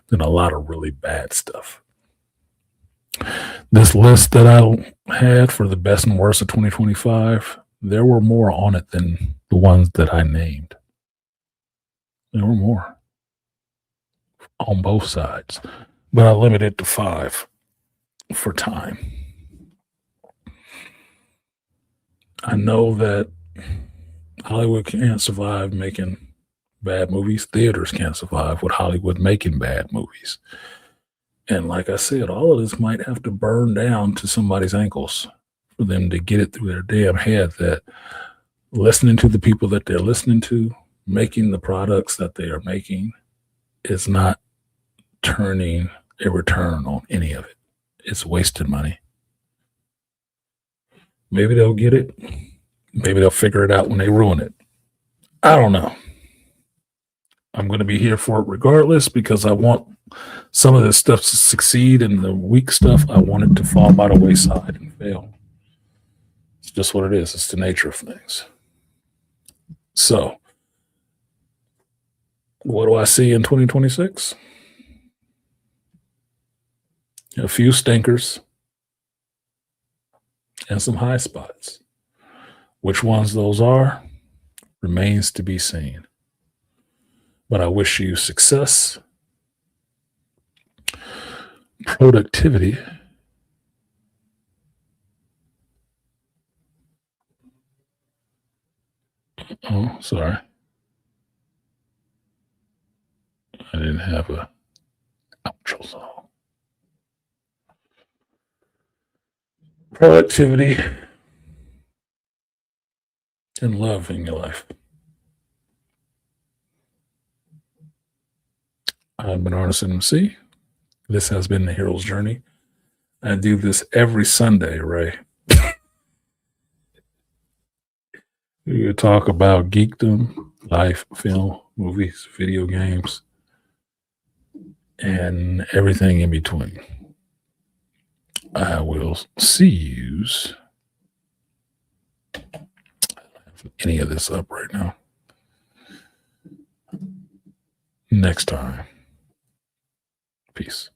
than a lot of really bad stuff. This list that I had for the best and worst of 2025, there were more on it than the ones that I named. There were more on both sides, but I limited it to 5 for time. I know that Hollywood can't survive making bad movies. Theaters can't survive with Hollywood making bad movies. And like I said, all of this might have to burn down to somebody's ankles for them to get it through their damn head that listening to the people that they're listening to, making the products that they are making, is not turning a return on any of it. It's wasted money. Maybe they'll get it. Maybe they'll figure it out when they ruin it. I don't know. I'm going to be here for it regardless, because I want some of this stuff to succeed, and the weak stuff, I want it to fall by the wayside and fail. It's just what it is. It's the nature of things. So, what do I see in 2026? A few stinkers and some high spots. Which ones those are remains to be seen. But I wish you success, productivity, oh, sorry. I didn't have a outro song. productivity, and love in your life. I've been artisanmc. This has been the Hero's Journey. I do this every Sunday, Ray. We talk about geekdom, life, film, movies, video games, and everything in between. I will see yous. I don't have any of this up right now. Next time. Peace.